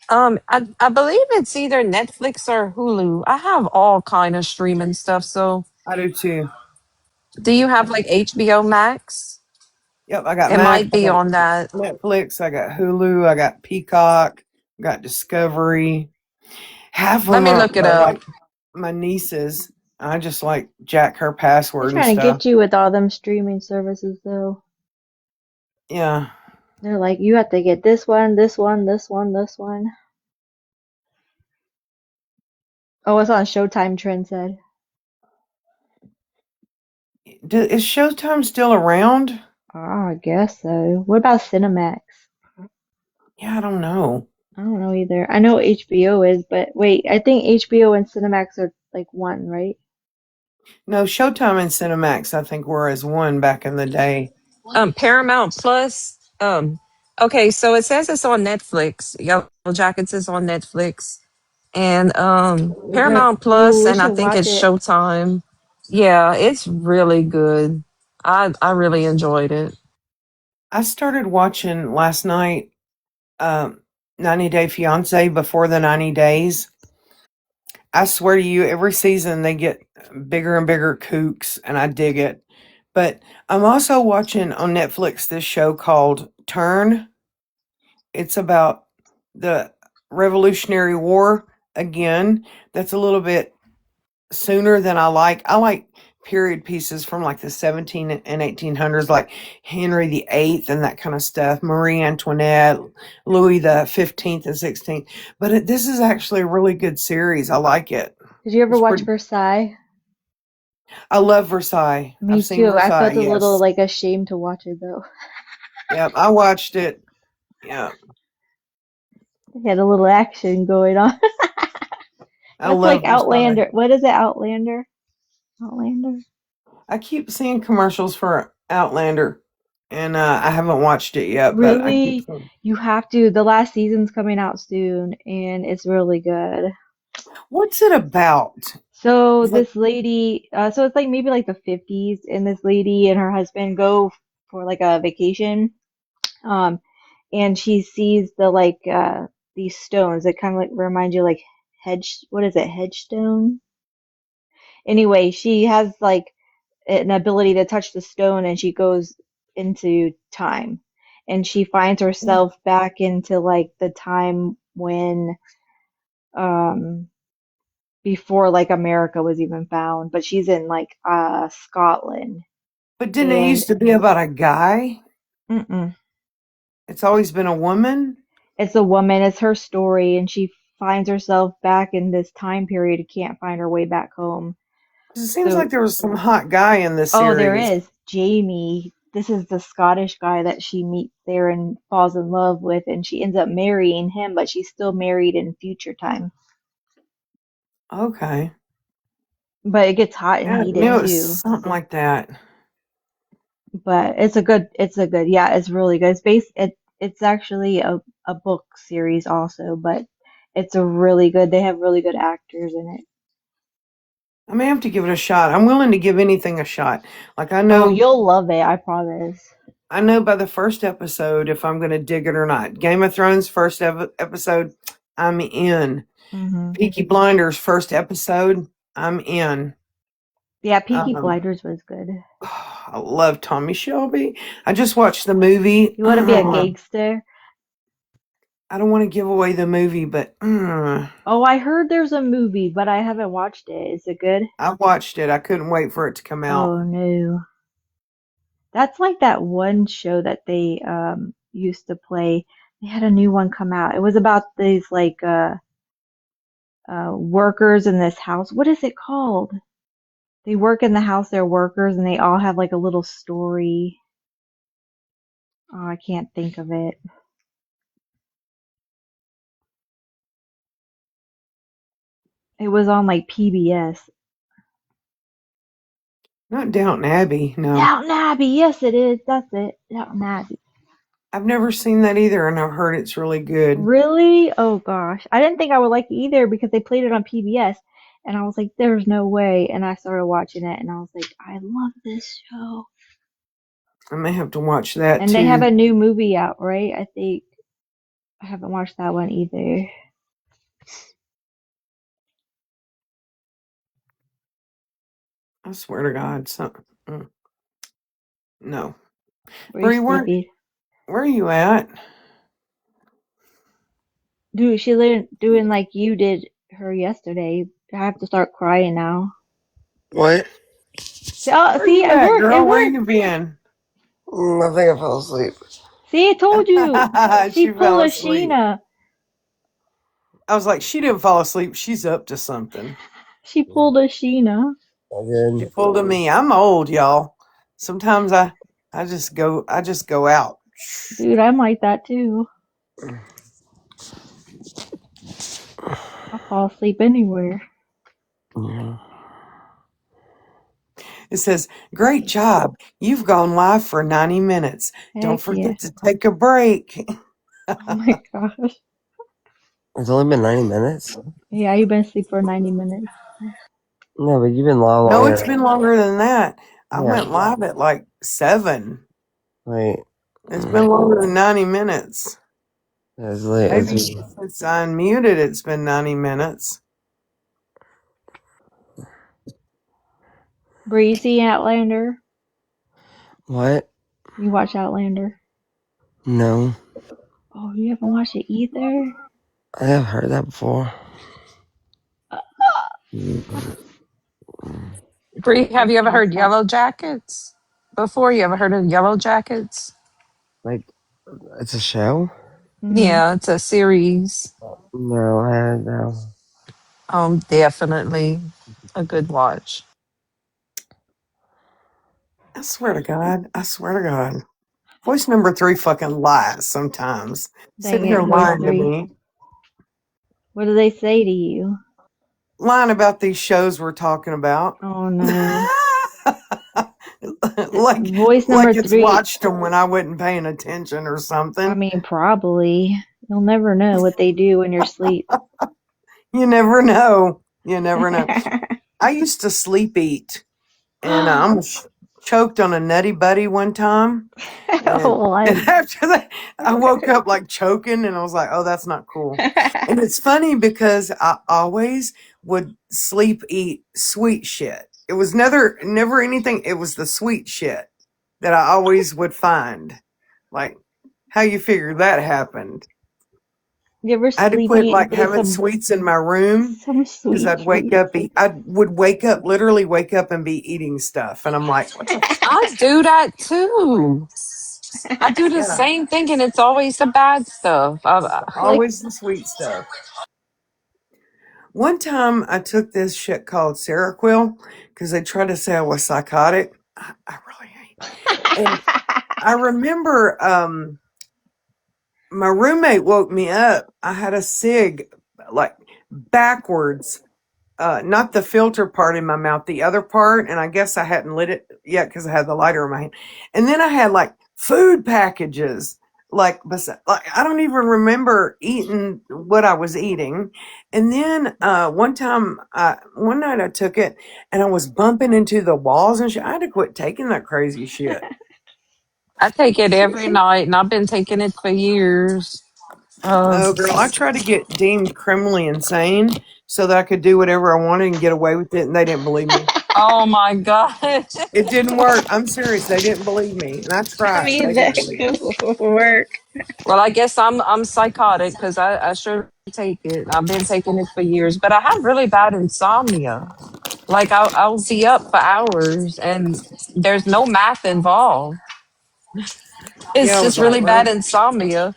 I believe it's either Netflix or Hulu. I have all kind of streaming stuff. So, I do too. do you have like HBO Max? Yep, I got It Max, might I be got on that. Netflix, I got Hulu, I got Peacock, I got Discovery. Half of Let them me look it are up. like my nieces. I just like jack her They're password and trying to stuff. get you with all them streaming services though. Yeah. They're like, you have to get this one, this one, this one, this one. Oh, it's on Showtime, Trend said. Is Showtime still around? Oh, I guess so. What about Cinemax? Yeah, I don't know. I don't know either. I know HBO is, but wait, I think HBO and Cinemax are like one, right? No, Showtime and Cinemax, I think, were as one back in the day. Paramount Plus. Okay, so it says it's on Netflix. Yellow Jackets is on Netflix, and Paramount Ooh, Plus, we and I should think watch it's it. Showtime. Yeah, it's really good. I really enjoyed it. I started watching last night 90 Day Fiance before the 90 days. I swear to you, every season they get bigger and bigger kooks, and I dig it. But I'm also watching on Netflix this show called Turn. It's about the Revolutionary War again. That's a little bit sooner than I like. I like period pieces from like the 17 and 1800s, like Henry VIII and that kind of stuff, Marie Antoinette, Louis the 15th and 16th. But this is actually a really good series. I like it. Did you ever It's watch pretty. Versailles? I love Versailles. Me I've seen too. I Versailles. felt a little Yes. like ashamed to watch it though. Yep. I watched it. Yeah. They had a little action going on. I That's like love Versailles. Outlander. What is it, Outlander? Outlander? I keep seeing commercials for Outlander, and I haven't watched it yet, but I keep Really? seeing. You have to. The last season's coming out soon, and it's really good. What's it about? So Is it this lady, so it's like maybe like the 50s, and this lady and her husband go for like a vacation, um, and she sees the like these stones that kind of like remind you like what is it, headstone? Anyway, she has like an ability to touch the stone, and she goes into time, and she finds herself back into like the time when um before like America was even found, but she's in like Scotland. but didn't it And used to be about a guy? mm-mm, It's always been a woman? it's a woman, it's her story, and she finds herself back in this time period and can't find her way back home. 'Cause it seems So like there was some hot guy in this oh, there series. is Jamie. This is the Scottish guy that she meets there and falls in love with, and she ends up marrying him, but she's still married in future time. Okay. But it gets hot and Yeah, I heated knew it was too. something like that. But yeah, it's really good. It's actually a book series also, but it's a really good, they have really good actors in it. I may have to give it a shot. I'm willing to give anything a shot. Like Oh, you'll love it, I promise. I know by the first episode if I'm going to dig it or not. Game of Thrones first episode, I'm in. Hmm. Peaky Blinders first episode, I'm in. Yeah, Peaky Um, Blinders was good. I love Tommy Shelby. I just watched the movie. You want to be a gangster? I don't want to give away the movie, but Oh, I heard there's a movie, but I haven't watched it. Is it good? I watched it. I couldn't wait for it to come out. Oh no. That's like that one show that they used to play. They had a new one come out. It was about these like workers in this house. What is it called? They work in the house, they're workers, and they all have like a little story. Oh, I can't think of it. It was on like PBS. Not Downton Abbey, no. Downton Abbey, yes it is. That's it. Downton Abbey. I've never seen that either, and I've heard it's really good. Really? Oh gosh. I didn't think I would like it either because they played it on PBS and I was like, there's no way. And I started watching it and I was like, I love this show. I may have to watch that And they have too. a new movie out, right? I think I haven't watched that one either. I swear to God, no. Were you Bree, sleepy? where are you at? Dude, she doing like you did her yesterday. I have to start crying now. What? See, oh, Where see, you it at, worked. It girl? Where worked. you been? I think I fell asleep. See, I told you. She She pulled fell a asleep. Sheena. I was like, she didn't fall asleep. She's up to something. She pulled a Sheena. I She did. pulled a me. I'm old, y'all. Sometimes I just go out. Dude, I'm like that too. I'll fall asleep anywhere. Yeah. It says, great job. You've gone live for 90 minutes. Don't Heck yeah. forget to take a break. Oh my gosh. It's only been 90 minutes? Yeah, you've been asleep for 90 minutes. No, but you've been live No, it's longer. been longer than that. I Yeah. went live at like 7. Wait. It's been longer than 90 minutes. It's late. Maybe since I unmuted, it's been 90 minutes. Breezy Outlander. What? You watch Outlander? No. Oh, you haven't watched it either? I have heard that before. Bree, have you It's ever heard awesome. Yellow Jackets before? You ever heard of Yellow Jackets? Like, it's a show? Hmm. Yeah, it's a series. No, I haven't. No. Definitely a good watch. I swear to God. I swear to God. Voice number 3 fucking lies sometimes. Dang Sitting here it, Voice lying to 3. me. What do they say to you? Lying about these shows we're talking about. Oh no. like Voice number like it's 3. watched them when I wasn't paying attention or I something. mean, probably. You'll never know what they do in your sleep. You never know. You never know. I used to sleep eat, and I almost choked on a Nutty Buddy one time. And, What? and after that, I woke up like choking, and I was like, "Oh, that's not cool." And it's funny because I always would sleep eat sweet shit. It was never anything. It was the sweet shit that I always would find. Like, how you figure that happened? You ever I had to sleep quit eat like with having sweets in my room some because sweet treat? I would wake up, literally wake up and be eating stuff, and I'm like, what the fuck? I do that too. I do the Yeah, same thing, and it's always the bad stuff. Like, always the sweet stuff. One time I took this shit called Seroquel because they tried to say I was psychotic. I really ain't. And I remember my roommate woke me up. I had a cig like backwards, not the filter part in my mouth, the other part, and I guess I hadn't lit it yet because I had the lighter in my hand. And then I had like food packages, like I don't even remember eating what I was eating. And then one night I took it and I was bumping into the walls and shit. I had to quit taking that crazy shit. I take it every night, and I've been taking it for years. Uh, Oh, girl, I tried to get deemed criminally insane so that I could do whatever I wanted and get away with it, and they didn't believe me. oh my god! It didn't work. I'm serious. They didn't believe me, and I I tried. mean, They didn't that believe me. could work. Well, I guess I'm psychotic because I sure take it. I've been taking it for years, but I have really bad insomnia. Like I'll be up for hours, and there's no math involved. Yeah, It's I was just like, really bad well, insomnia.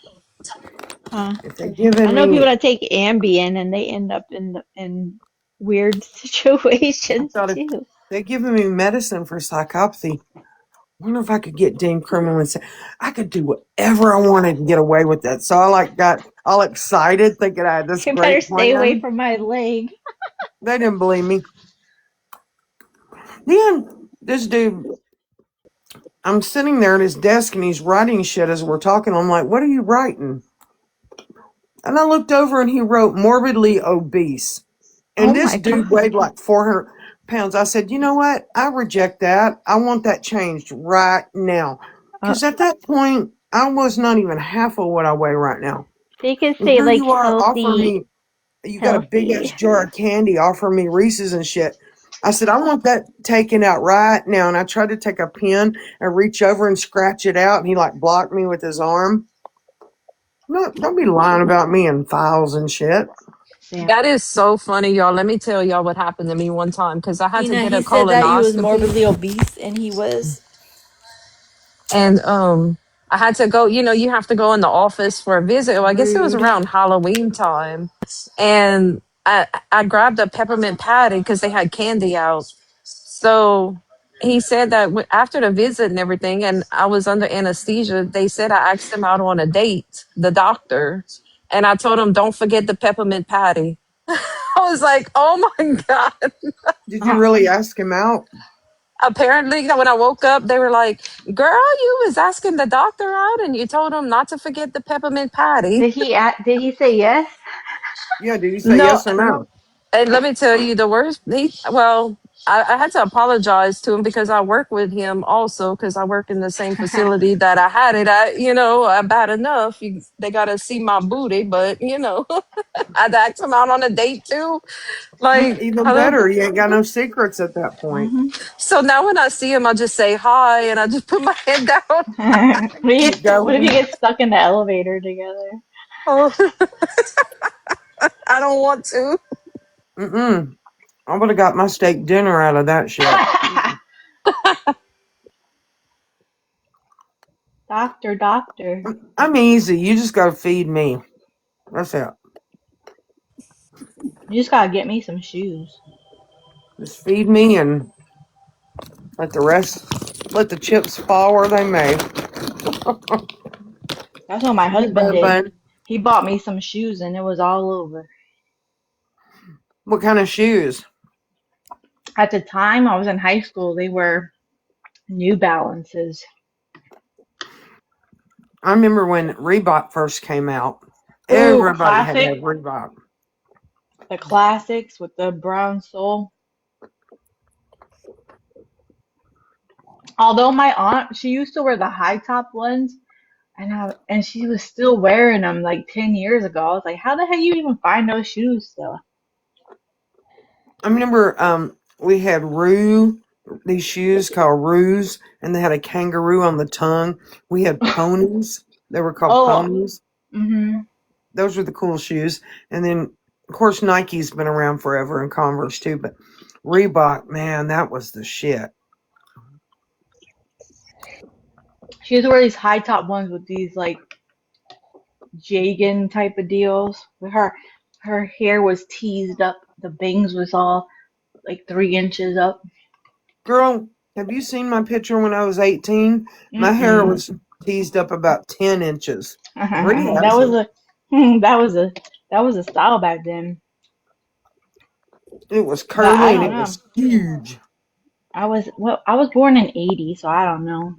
Huh. if they I given know people me, that take Ambien and they end up in weird I situations thought if too. they given me medicine for psychopathy, I wonder if I could get deemed criminally insane. I could do whatever I wanted and get away with that. So I like got all excited thinking I had this You better great stay away plan. from my leg. They didn't believe me. Then this dude, I'm sitting there at his desk and he's writing shit as we're talking. I'm like, what are you writing? And I looked over and he wrote morbidly obese. Oh And this my dude god. weighed like 400 pounds. I said, you know what? I reject that. I want that changed right now. Uh, Because at that point, I was not even half of what I weigh right now. they could And say here like you are offering healthy, me, you got a big ass healthy. jar of candy, offering me Reese's and shit. I said, I want that taken out right now. And I tried to take a pen and reach over and scratch it out. And he like blocked me with his arm. No, don't be lying about me in files and shit. Yeah. That is so funny, y'all. Let me tell y'all what happened to me one time because I had to Tina, get a he said that he was colonoscopy, morbidly obese and he was. and I had to go, you have to go in the office for a visit. Well, I guess it was Rude. around Halloween time. And I grabbed a peppermint patty because they had candy out. So he said that after the visit and everything, and I was under anesthesia, they said I asked him out on a date, the doctor. And I told him, don't forget the peppermint patty. I was like, oh my God. Did you really ask him out? Apparently, when I woke up, they were like, girl, you was asking the doctor out and you told him not to forget the peppermint patty. Did he say yes? Yeah, did he say No, yes or no? and let me tell you the worst. I had to apologize to him because I work with him also because I work in the same facility that I had it at. Bad enough. They got to see my booty, but I had to ask him out on a date too. Like, Even hello. better, you ain't got no secrets at that point. Hmm. So now when I see him, I just say hi and I just put my head down. Keep What if you going. get stuck in the elevator together? Oh, I don't want to. Mm-mm. I would have got my steak dinner out of that shit. Doctor. I'm easy. You just gotta feed me. That's it. You just gotta get me some shoes. Just feed me and let the rest, let the chips fall where they may. That's what my Hey, husband bud, did. bud. He bought me some shoes and it was all over. What kind of shoes? At the time I was in high school, they were New Balances. I remember when Reebok first came out. Ooh, Everybody had to classic. have Reebok. The classics with the brown sole. Although my aunt, she used to wear the high top ones, and she was still wearing them like 10 years ago. I was like, how the heck you even find those shoes still? I remember we had these shoes called Roos, and they had a kangaroo on the tongue. We had ponies. They were called Oh, ponies. mm-hmm. Those were the cool shoes. And then, of course, Nike's been around forever and Converse too. But Reebok, man, that was the shit. She used to wear these high top ones with these like Jagan type of deals. Her hair was teased up. The bangs was all like 3 inches up. Girl, have you seen my picture when I was 18? My hair Mm-mm. was teased up about 10 inches. Bree that was hasn't. a that was a that was a style back then. It was But I curly and don't it know. was huge. I was born in '80, so I don't know.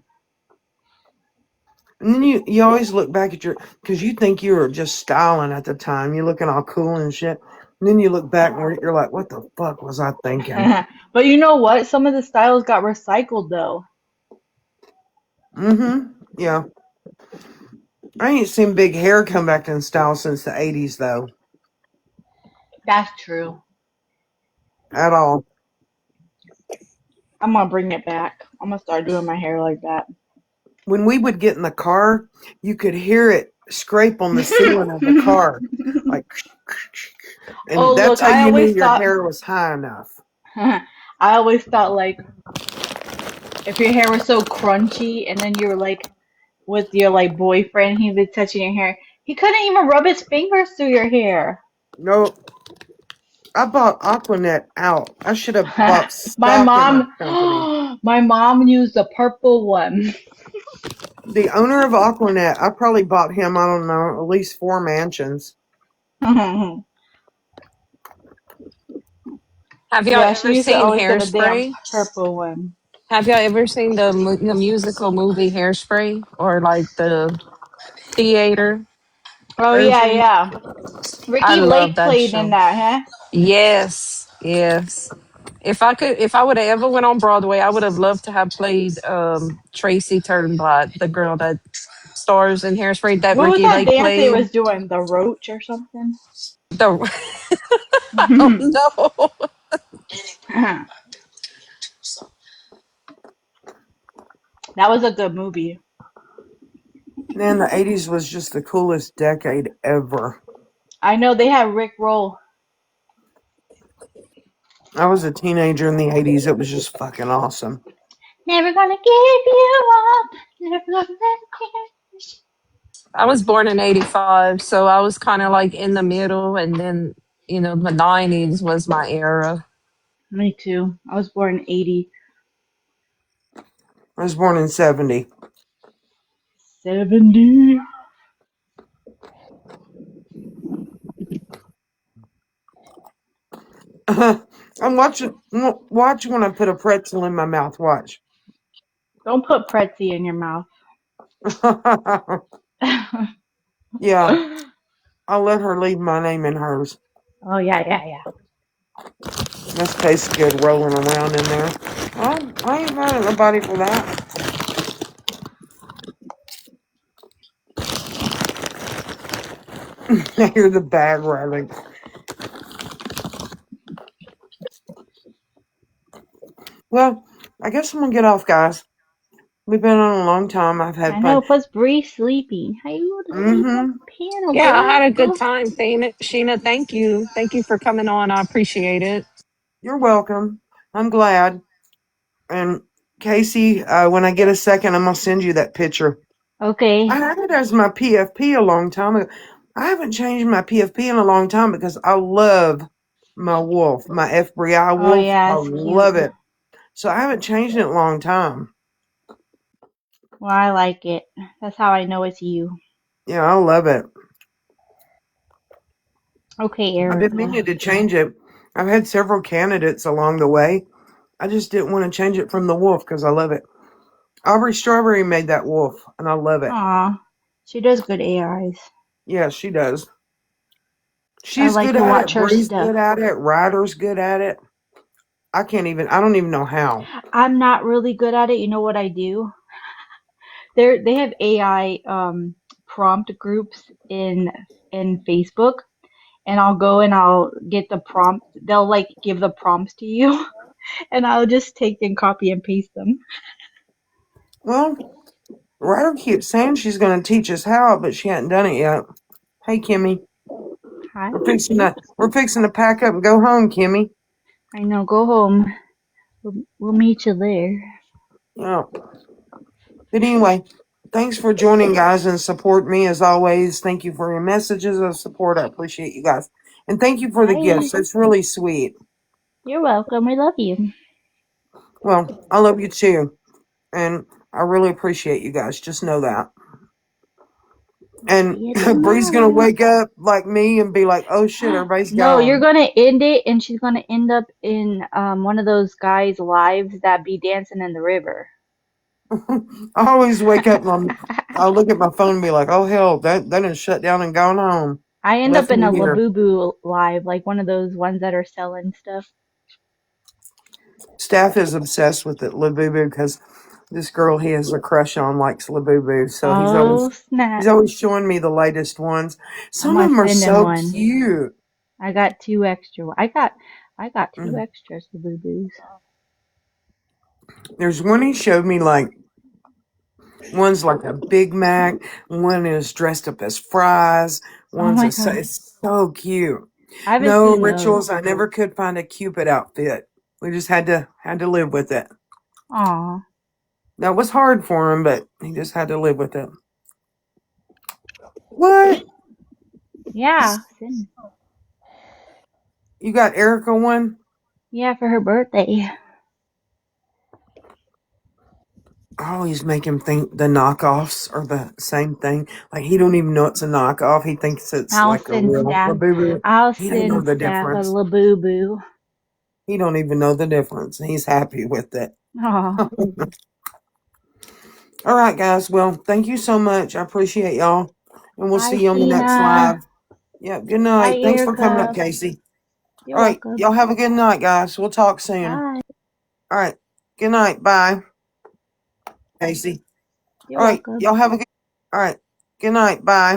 And then you always look back at because you think you were just styling at the time. You're looking all cool and shit. And then you look back and you're like, what the fuck was I thinking? But you know what? Some of the styles got recycled though. Mm-hmm. Yeah. I ain't seen big hair come back in style since the 80s, though, That's true. at all. I'm gonna bring it back. I'm gonna start doing my hair like that. When we would get in the car, you could hear it scrape on the ceiling of the car. Like, Oh and look, that's how you knew your hair was high enough. I always thought like if your hair was so crunchy and then you were like with your like boyfriend, he was touching your hair. He couldn't even rub his fingers through your hair. No, I bought Aquanet out. I should have bought My stock in that mom, company. my mom used the purple one. The owner of Aquanet, I probably bought him, I don't know, at least 4 mansions. Have y'all Yeah, she ever used to seen always get the damn Hairspray? purple one. Have y'all ever seen the musical movie Hairspray or like the theater Oh yeah, version? yeah. I Ricky love Lake that played in show. that, huh? Yes, yes. If I would have ever went on Broadway, I would have loved to have played Tracy Turnblad, the girl that stars in Hairspray that What was Ricky that Lake dance they played. was doing? The Roach or something? The oh no. That was a good movie. Man, the 80s was just the coolest decade ever. I know they had Rick Roll. I was a teenager in the 80s. It was just fucking awesome. Never gonna give you up. Never gonna let you. I was born in 85, so I was kind of like in the middle. And then, the 90s was my era. Me too. I was born in 80. I was born in 70. 70. I'm watching. Watch when I put a pretzel in my mouth. Watch. Don't put Pretzi in your mouth. Yeah, I'll let her leave my name in hers. Oh, yeah, yeah, yeah. This tastes good rolling around in there. I ain't mad at nobody for that. I hear the bag rattling. Well, I guess I'm gonna get off, guys. We've been on a long time. I've I had know, fun. plus Bree's sleeping. How you go to sleep on Mm-hmm. the panel, Yeah, I had a good girl? time, Sheena. Thank you. Thank you for coming on. I appreciate it. You're welcome. I'm glad. And Casey, when I get a second, I'm gonna send you that picture. I Okay. had it as my PFP a long time ago. I haven't changed my PFP in a long time because I love my wolf, my FBI Oh, wolf. yeah, I it's cute. love it. So I haven't changed it in a long time. Well, I like it. That's how I know it's you. Yeah, I love it. Okay, I've been Erica. meaning to change it. I've had several candidates along the way. I just didn't want to change it from the wolf because I love it. Aubrey Strawberry made that wolf, and I love it. Aw, she does good AIs. Yeah, she does. I She's like good to at watch it. her Bree's stuff. good at it. Ryder's good at it. I don't even know how. I'm not really good at it. You know what I do? They have AI prompt groups in Facebook, and I'll go and I'll get the prompt. They'll like give the prompts to you, and I'll just take and copy and paste them. Well, Ryder keeps saying she's going to teach us how, but she hadn't done it yet. Hey, Kimmy, Hi. we're fixing to pack up and go home, Kimmy. I know. Go home. We'll meet you there. Yeah. But anyway, thanks for joining, guys, and support me as always. Thank you for your messages of support. I appreciate you guys, and thank you for the Bye. gifts. It's really sweet. You're welcome. We love you. Well, I love you too, and I really appreciate you guys. Just know that. See And you Bree's gonna tomorrow. wake up like me and be like, "Oh shit, everybody's No, you're gone." gonna end it, and she's gonna end up in one of those guys' lives that be dancing in the river. I always wake up and I'll look at my phone and be like, "Oh hell, that is shut down and gone home, I end up left in me a here." Labubu live, like one of those ones that are selling stuff. Staff is obsessed with it, Labubu, because this girl he has a crush on likes Labubu, so Oh he's snap! always showing me the latest ones. I'm Some of gonna them are send him so one. cute. I got two extra. I got two Mm. extras Labubus. There's one he showed me like one's like a Big Mac, one is dressed up as fries, Oh one's my a god, it's so cute. I haven't No seen those. rituals. I never could find a Cupid outfit. We just had to live with it. Aw, That was hard for him, but he just had to live with it. What? yeah, send. You got Erica one? Yeah, for her birthday. I always make him think the knockoffs are the same thing. Like he don't even know it's a knockoff. He thinks it's I'll like a send real staff. Labubu. I'll He don't know send the staff a difference. Labubu. He don't even know the difference. He's happy with it. Aw, All right, guys. Well, thank you so much. I appreciate y'all. And we'll bye, see you on the next Sheena. live. Yeah, good Bye, night. Thanks for coming up, Erica. Casey. You're All right, welcome. y'all have a good night, guys. We'll talk soon. Bye. All right. Good night. Bye, Casey. You're All right, welcome. y'all have a good. All right. Good night. Bye.